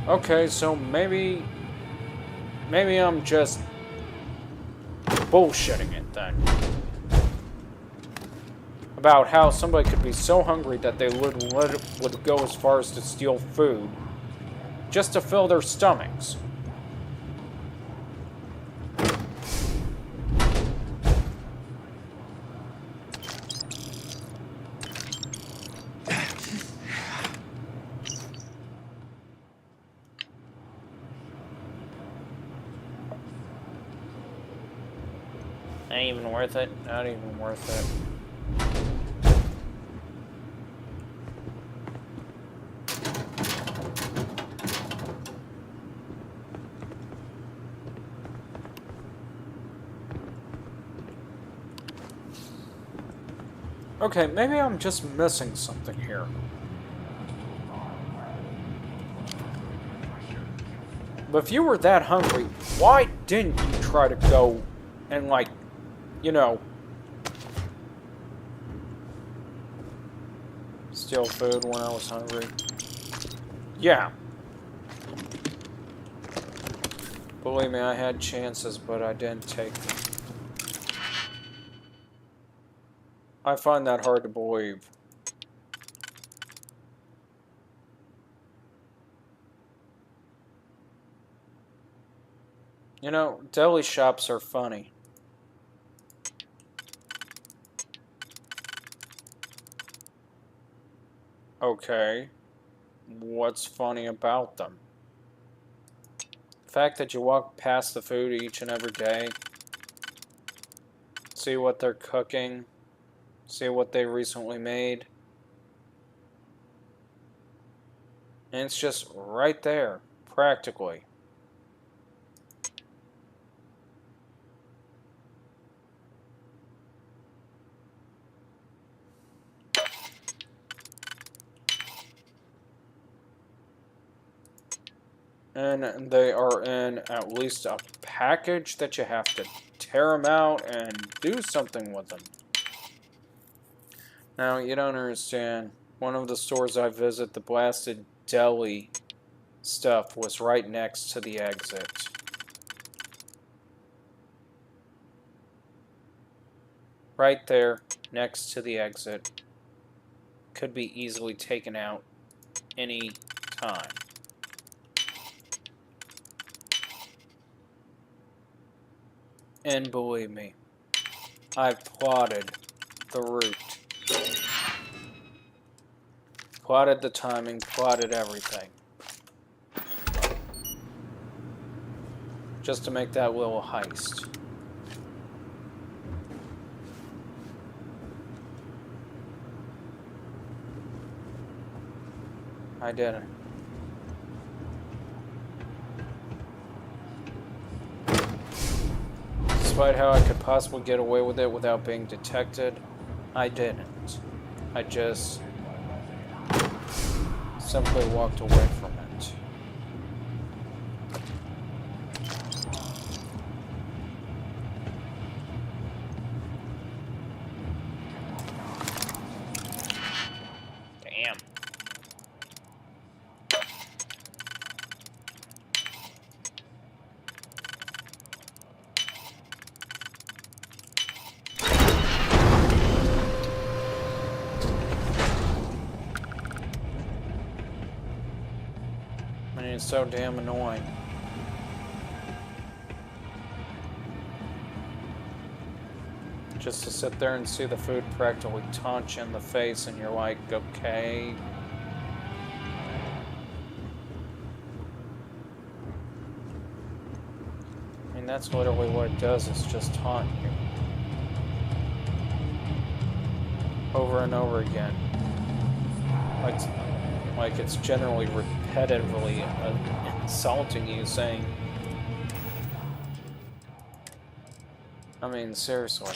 Okay, so maybe I'm just bullshitting it then. About how somebody could be so hungry that they would go as far as to steal food just to fill their stomachs. Not even worth it. Not even worth it. Okay, maybe I'm just missing something here. But if you were that hungry, why didn't you try to go and, like, you know, steal food when I was hungry? Yeah. Believe me, I had chances, but I didn't take them. I find that hard to believe. You know, deli shops are funny. Okay. What's funny about them? The fact that you walk past the food each and every day, see what they're cooking, see what they recently made, and it's just right there, practically. And they are in at least a package that you have to tear them out and do something with them. Now, you don't understand. One of the stores I visit, the blasted deli stuff was right next to the exit. Right there, next to the exit. Could be easily taken out any time. And believe me, I've plotted the route. Plotted the timing, plotted everything. Just to make that little heist. I didn't. Despite how I could possibly get away with it without being detected, I didn't. I just simply walked away from it. And it's so damn annoying. Just to sit there and see the food practically taunt you in the face and you're like, okay. I mean, that's literally what it does, is just taunt you. Over and over again. Like it's generally repetitively insulting you, saying, I mean, seriously.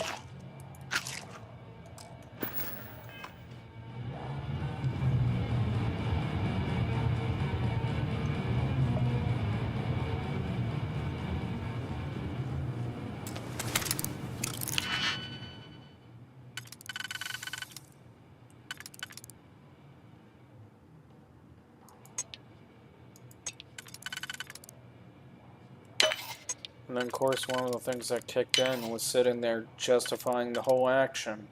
And then, of course, one of the things that kicked in was sitting there justifying the whole action.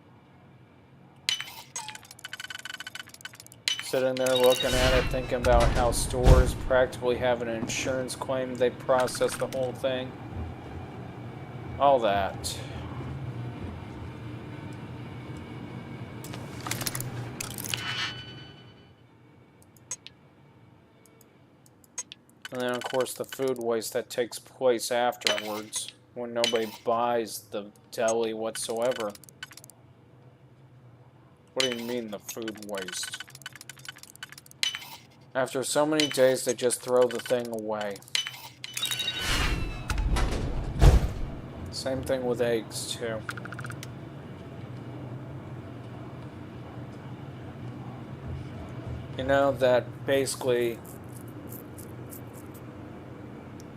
Sitting there looking at it, thinking about how stores practically have an insurance claim, they process the whole thing. All that. And then, of course, the food waste that takes place afterwards, when nobody buys the deli whatsoever. What do you mean, the food waste? After so many days, they just throw the thing away. Same thing with eggs, too. You know that basically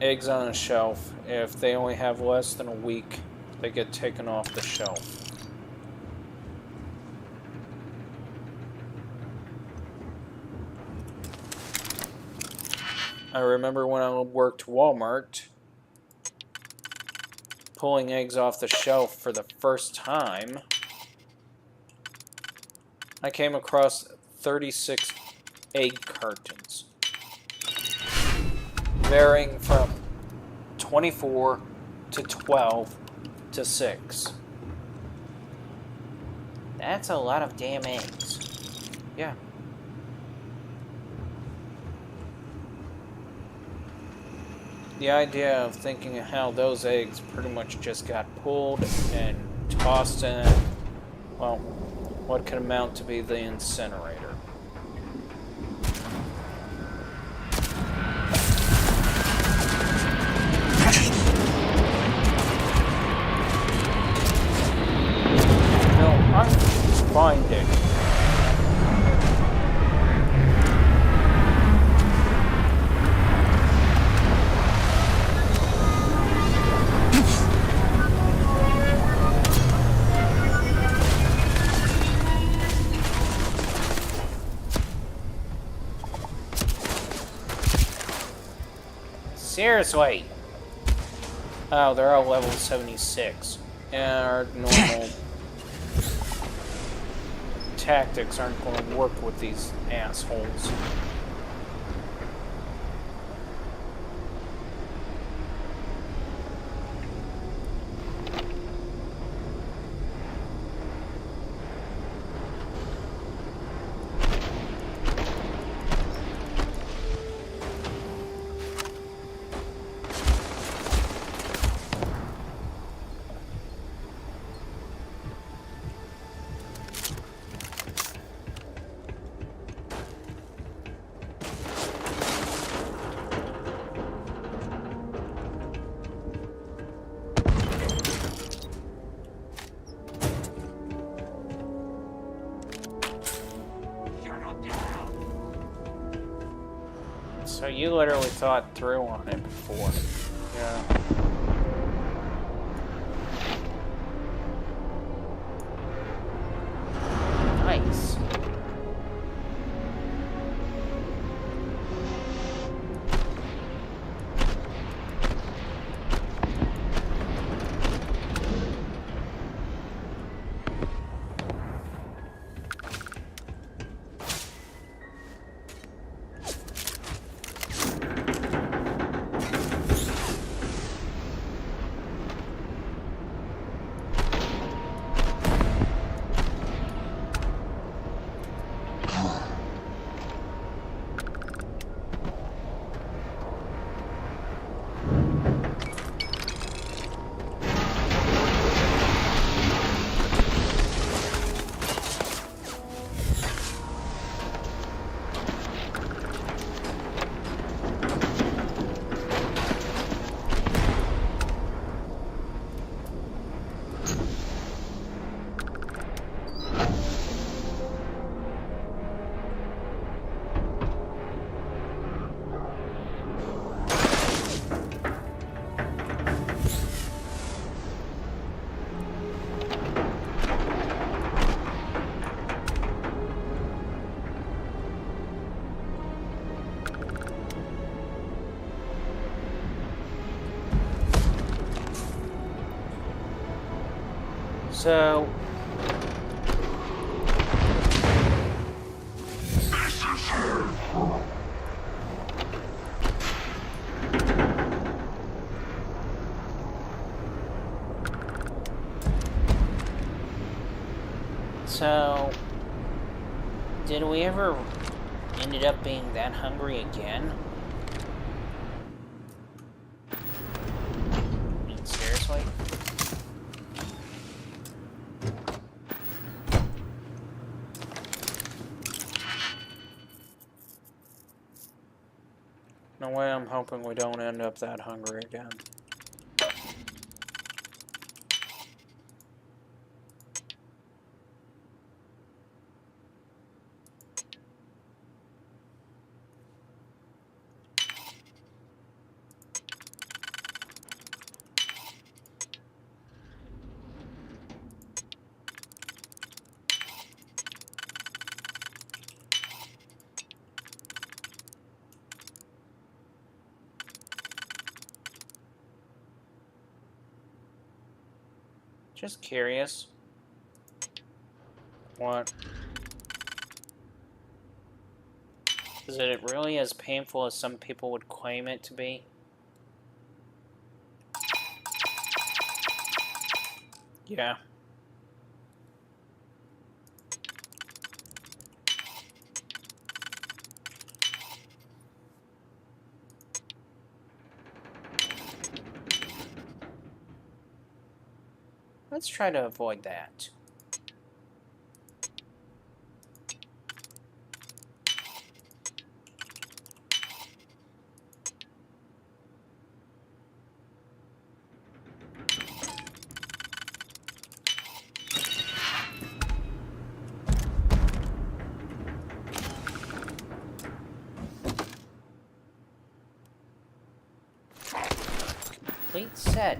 eggs on a shelf, if they only have less than a week, they get taken off the shelf. I remember when I worked Walmart, pulling eggs off the shelf for the first time, I came across 36 egg cartons, varying from 24 to 12 to 6. That's a lot of damn eggs. Yeah. The idea of thinking how those eggs pretty much just got pulled and tossed in, well, what could amount to be the incinerator. No, I'm finding. Seriously. Oh, they're all level 76. And our normal tactics aren't going to work with these assholes. So you literally thought through on it before. Yeah. Nice. So... So, did we ever ended up being that hungry again? I mean, seriously? No way, I'm hoping we don't end up that hungry again. Just curious. What? Is it really as painful as some people would claim it to be? Yeah. Let's try to avoid that. Complete set.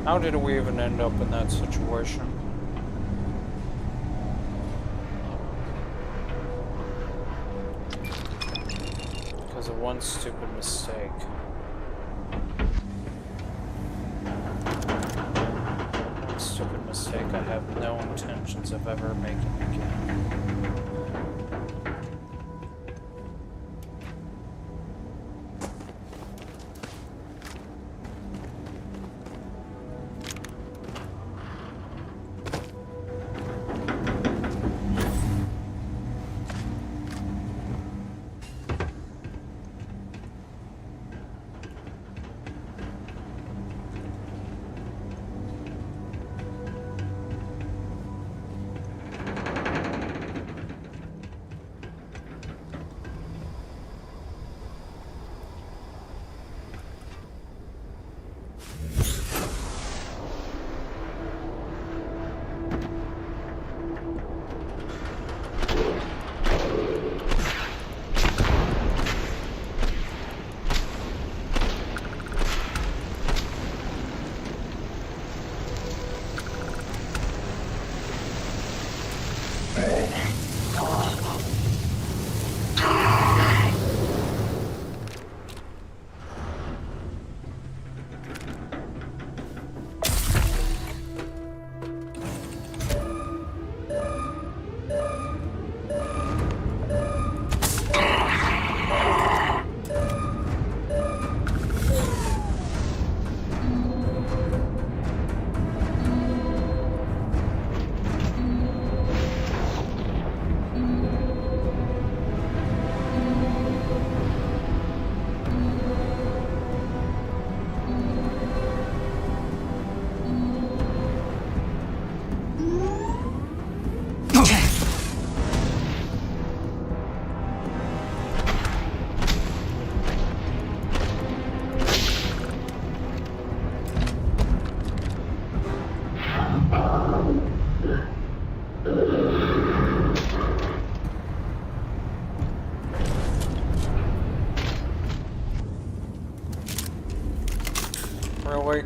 How did we even end up in that situation? Because of one stupid mistake. One stupid mistake I have no intentions of ever making again. Really?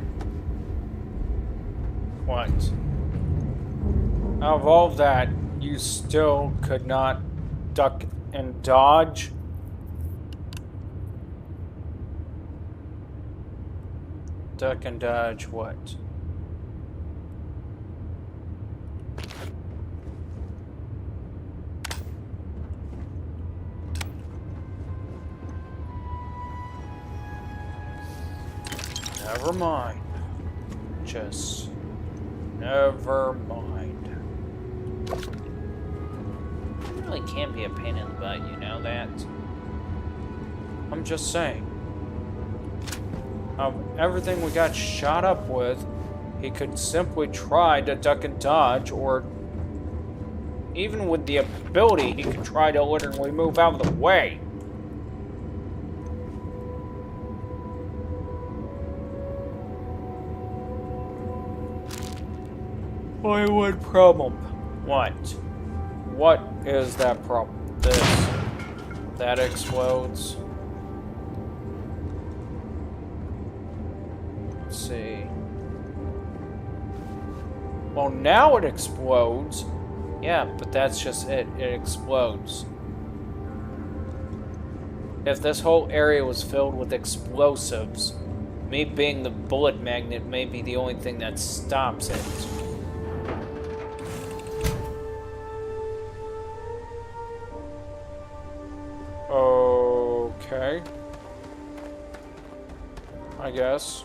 What? Out of all of that, you still could not duck and dodge? Duck and dodge what? Never mind. Just never mind. It really can be a pain in the butt, you know that? I'm just saying. Of everything we got shot up with, he could simply try to duck and dodge, or even with the ability, he could try to literally move out of the way. Only one problem. What? What is that problem? This. That explodes. Let's see. Well, now it explodes. Yeah, but that's just it. It explodes. If this whole area was filled with explosives, me being the bullet magnet may be the only thing that stops it. Okay. I guess.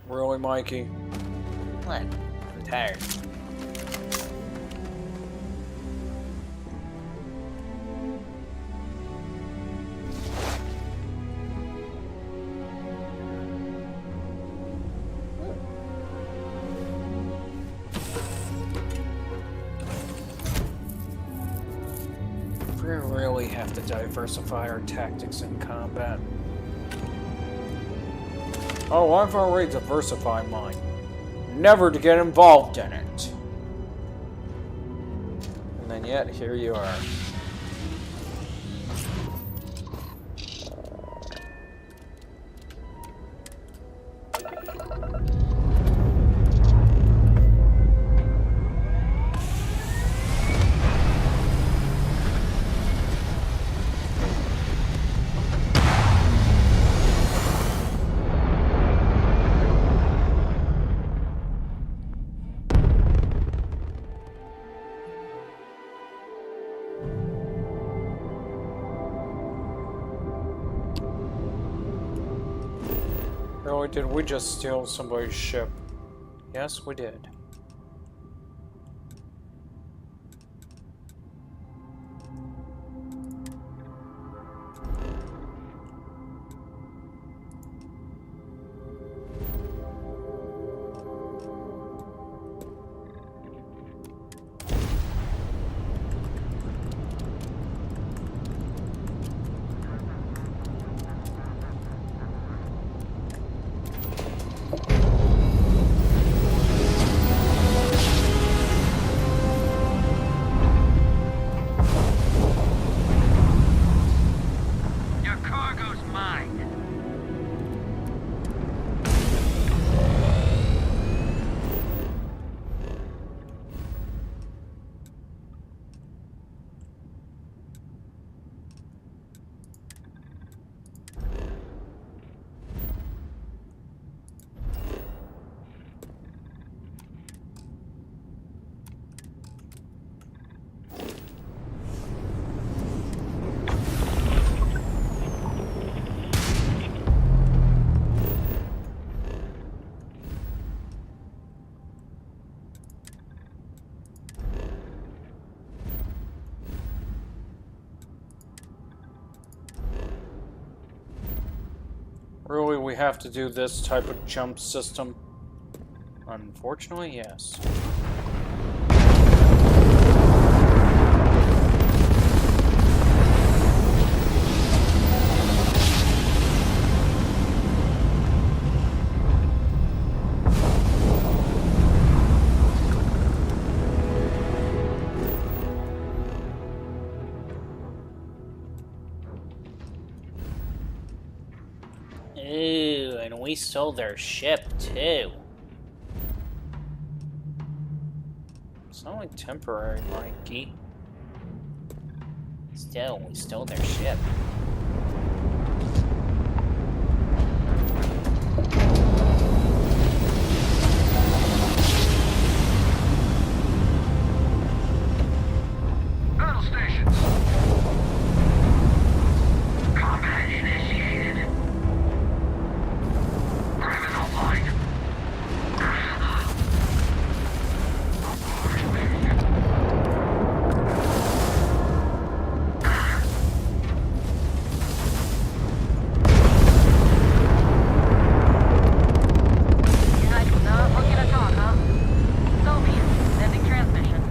Really, Mikey? What? I'm tired. We really have to diversify our tactics in combat. Oh, I've already diversified mine. Never to get involved in it. And then yet, here you are. Really, did we just steal somebody's ship? Yes, we did. Really, we have to do this type of jump system? Unfortunately, yes. Ooh, and we stole their ship, too. It's only temporary, Mikey. Still, we stole their ship. Battle stations. Combat initiated. Criminal line. You guys not looking to talk, huh? So be it. Sending transmission.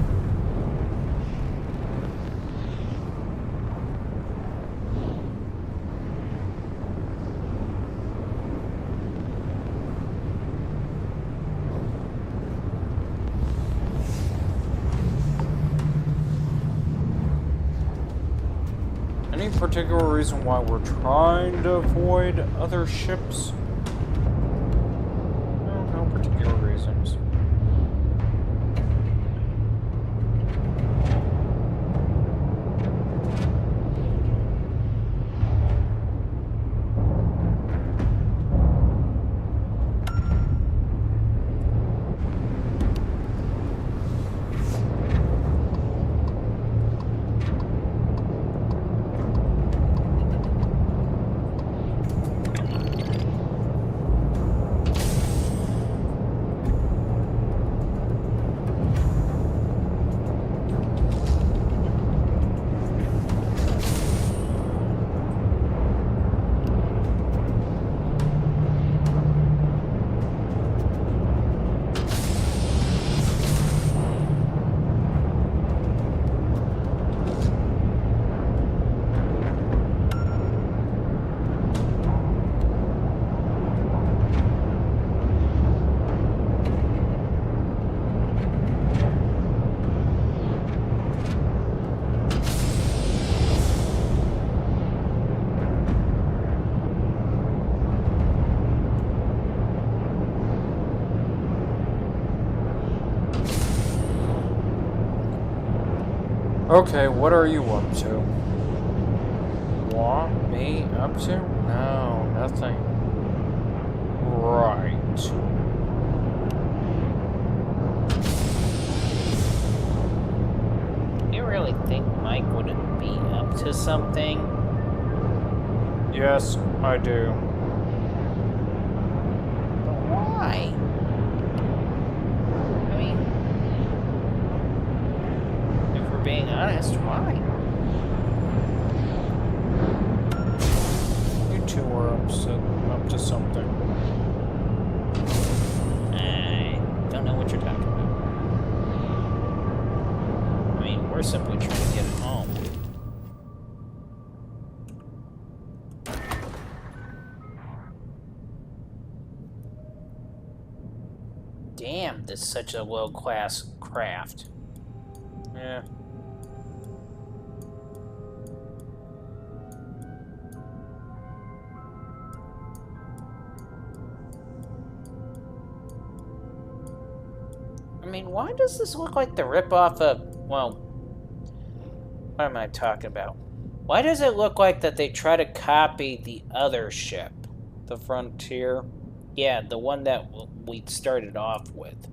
Any particular reason why we're trying to avoid other ships? No, no particular reasons. Okay, what are you up to? What? Me? Up to? No, nothing. Right. You really think Mike wouldn't be up to something? Yes, I do. But why? I mean, if we're being honest, why? You two are up to something. I don't know what you're talking about. I mean, we're simply trying to get home. Damn, this is such a low-class craft. Yeah. I mean, why does this look like the ripoff of, well, what am I talking about? Why does it look like that they try to copy the other ship? The Frontier. Yeah, the one that we started off with.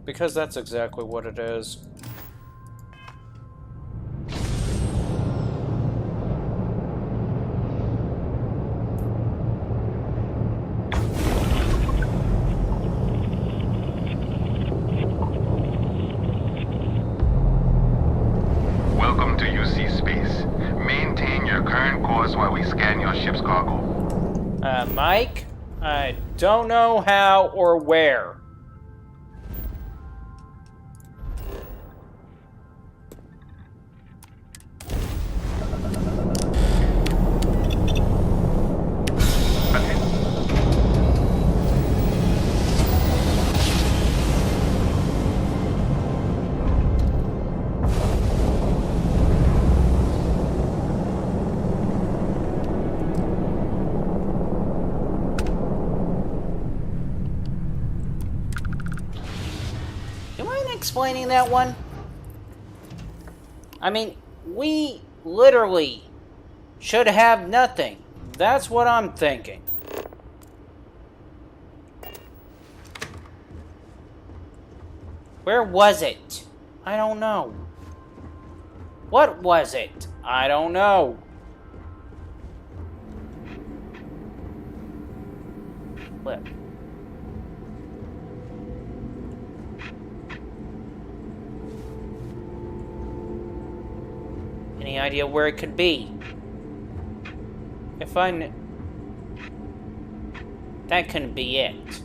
Because that's exactly what it is. Welcome to UC Space. Maintain your current course while we scan your ship's cargo. Mike? I don't know how or where. explaining that one? I mean, we literally should have nothing. That's what I'm thinking. Where was it? I don't know. What was it? I don't know. Flip. Any idea where it could be? If I knew... That couldn't be it.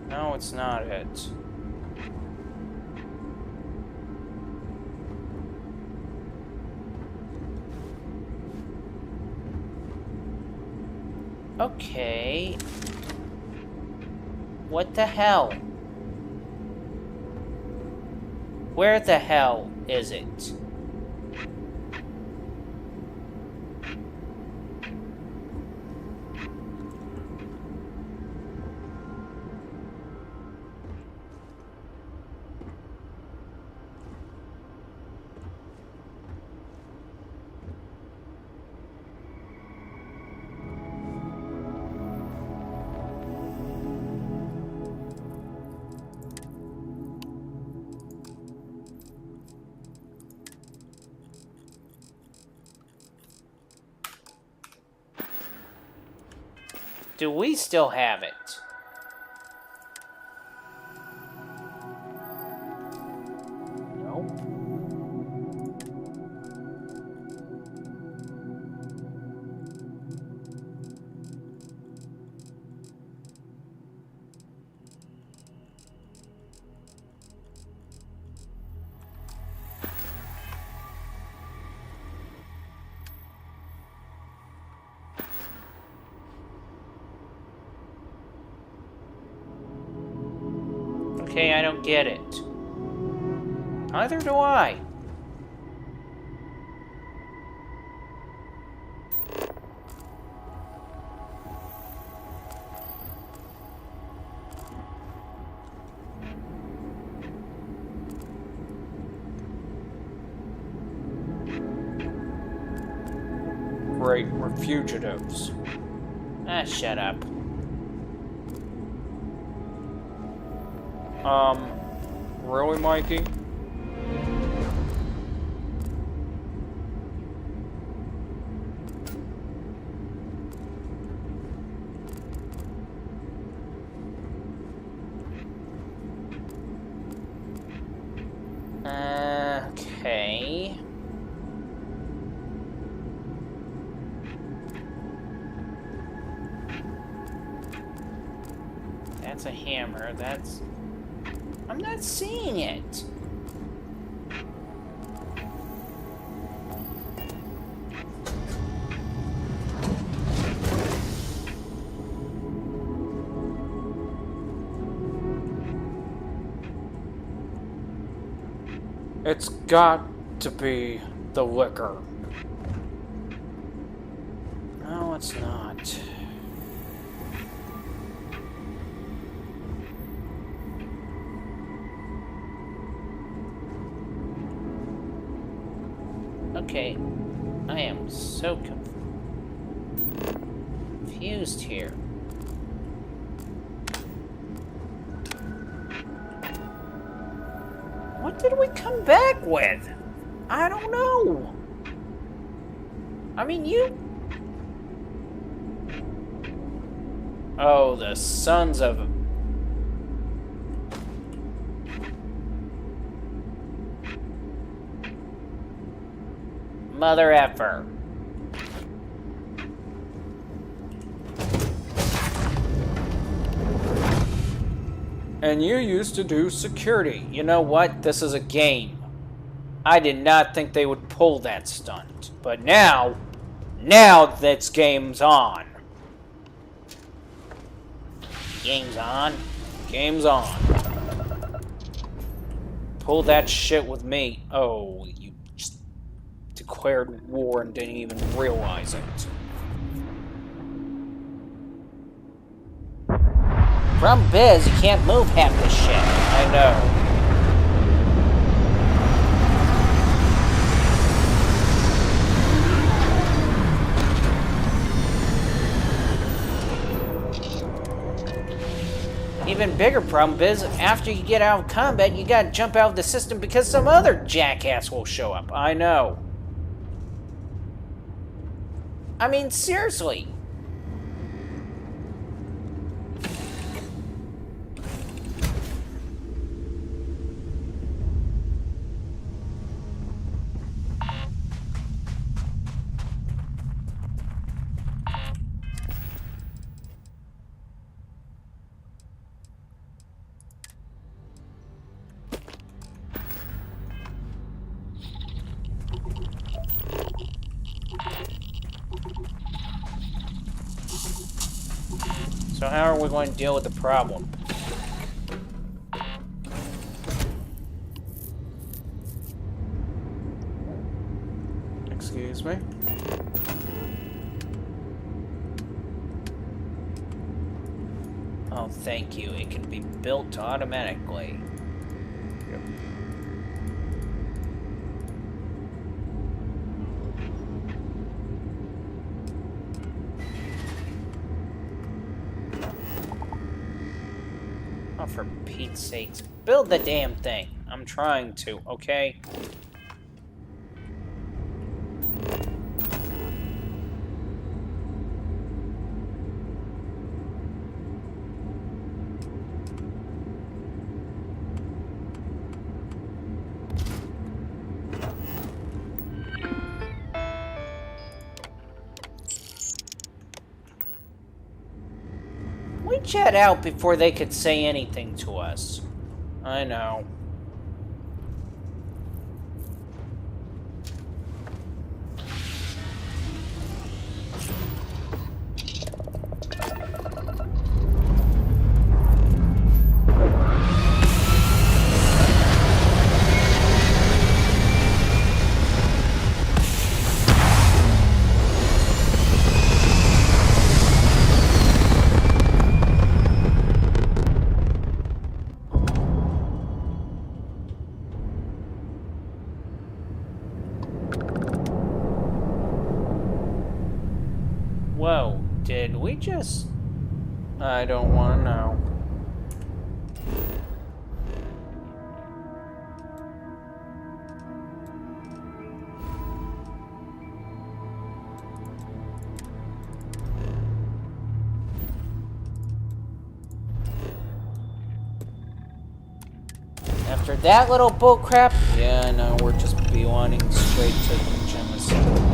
No, it's not it. Okay. What the hell? Where the hell is it? Do we still have it? Nope. Okay, I don't get it. Neither do I. Great, we're fugitives. Ah, shut up. Really, Mikey? Okay. That's a hammer, that's... I'm not seeing it. It's got to be the liquor. No, it's not. Okay, I am so confused here. What did we come back with? I don't know. I mean, you... Oh, the sons of... Mother effer. And you used to do security. You know what? This is a game. I did not think they would pull that stunt. But now that's game's on. Game's on. Game's on. Pull that shit with me. Oh, you just declared war and didn't even realize it. From Biz, you can't move half this shit. I know. even bigger problem is, after you get out of combat, you gotta jump out of the system because some other jackass will show up. I know. I mean, seriously. So how are we going to deal with the problem? Excuse me? Oh, thank you. It can be built automatically. Yep. Oh, for Pete's sakes. Build the damn thing. I'm trying to, okay? We jet out before they could say anything to us. I know. Whoa, did we just... I don't want to know. After that little bullcrap, yeah, no, we're just beelining straight to the genocide.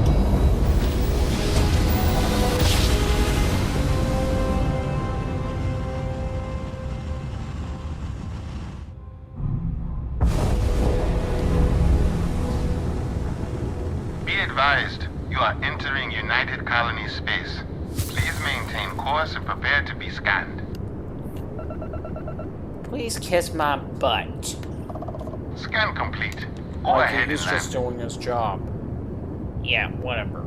Advised, you are entering United Colony space. Please maintain course and prepare to be scanned. Please kiss my butt. Scan complete. Go ahead he's and just land. doing his job. Yeah, whatever.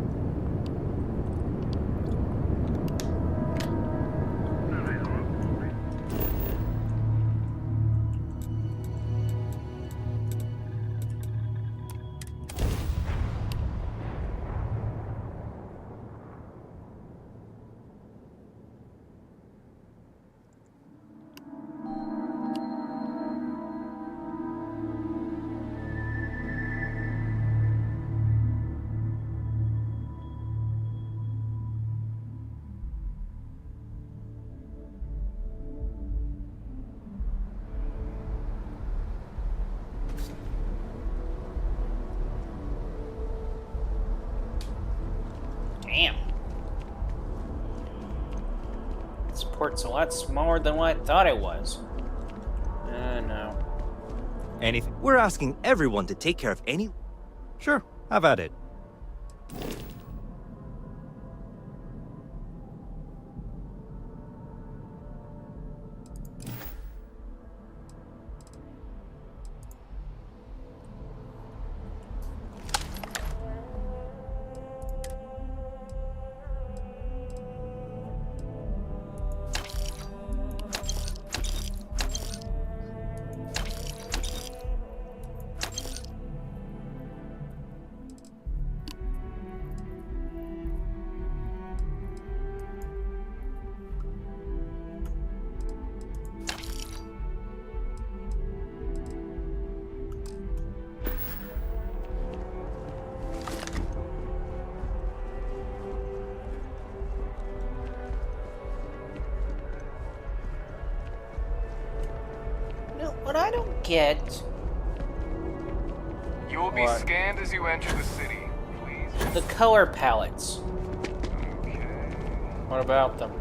Damn. This port's a lot smaller than what I thought it was. No. Anything. We're asking everyone to take care of any... Sure, have at it. what I don't get... You will be What? scanned as you enter the city. Please. The color palettes. What about them?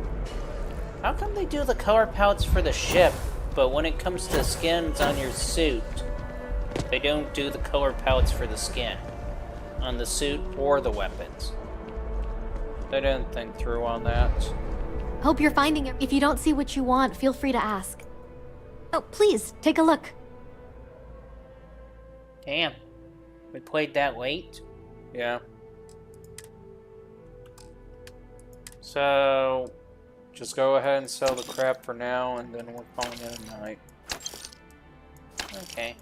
How come they do the color palettes for the ship, but when it comes to skins on your suit, they don't do the color palettes for the skin on the suit or the weapons? They didn't think through on that. Hope you're finding it. If you don't see what you want, feel free to ask. Oh, please, take a look. Damn. We played that late? Yeah. So, just go ahead and sell the crap for now, and then we're calling it a night. Okay.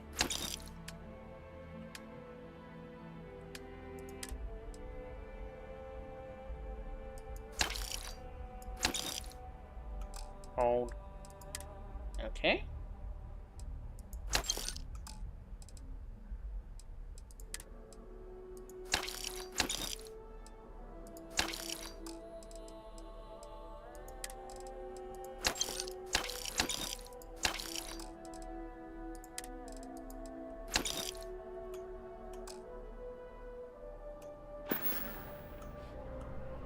Hold. Okay.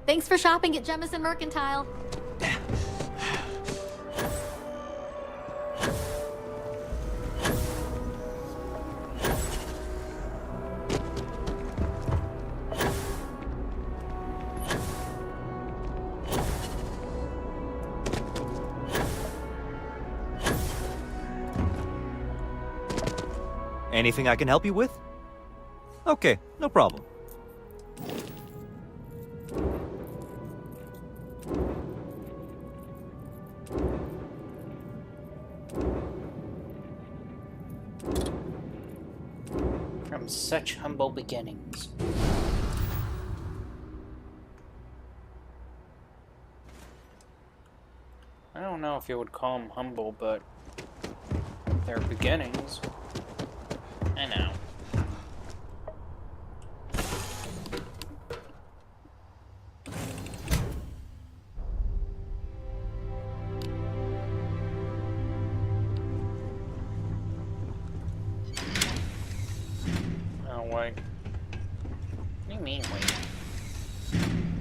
Thanks for shopping at Jemison Mercantile. Anything I can help you with? Okay, no problem. From such humble beginnings. I don't know if you would call them humble, but they're beginnings. I know. Oh, wait. What do you mean, wait?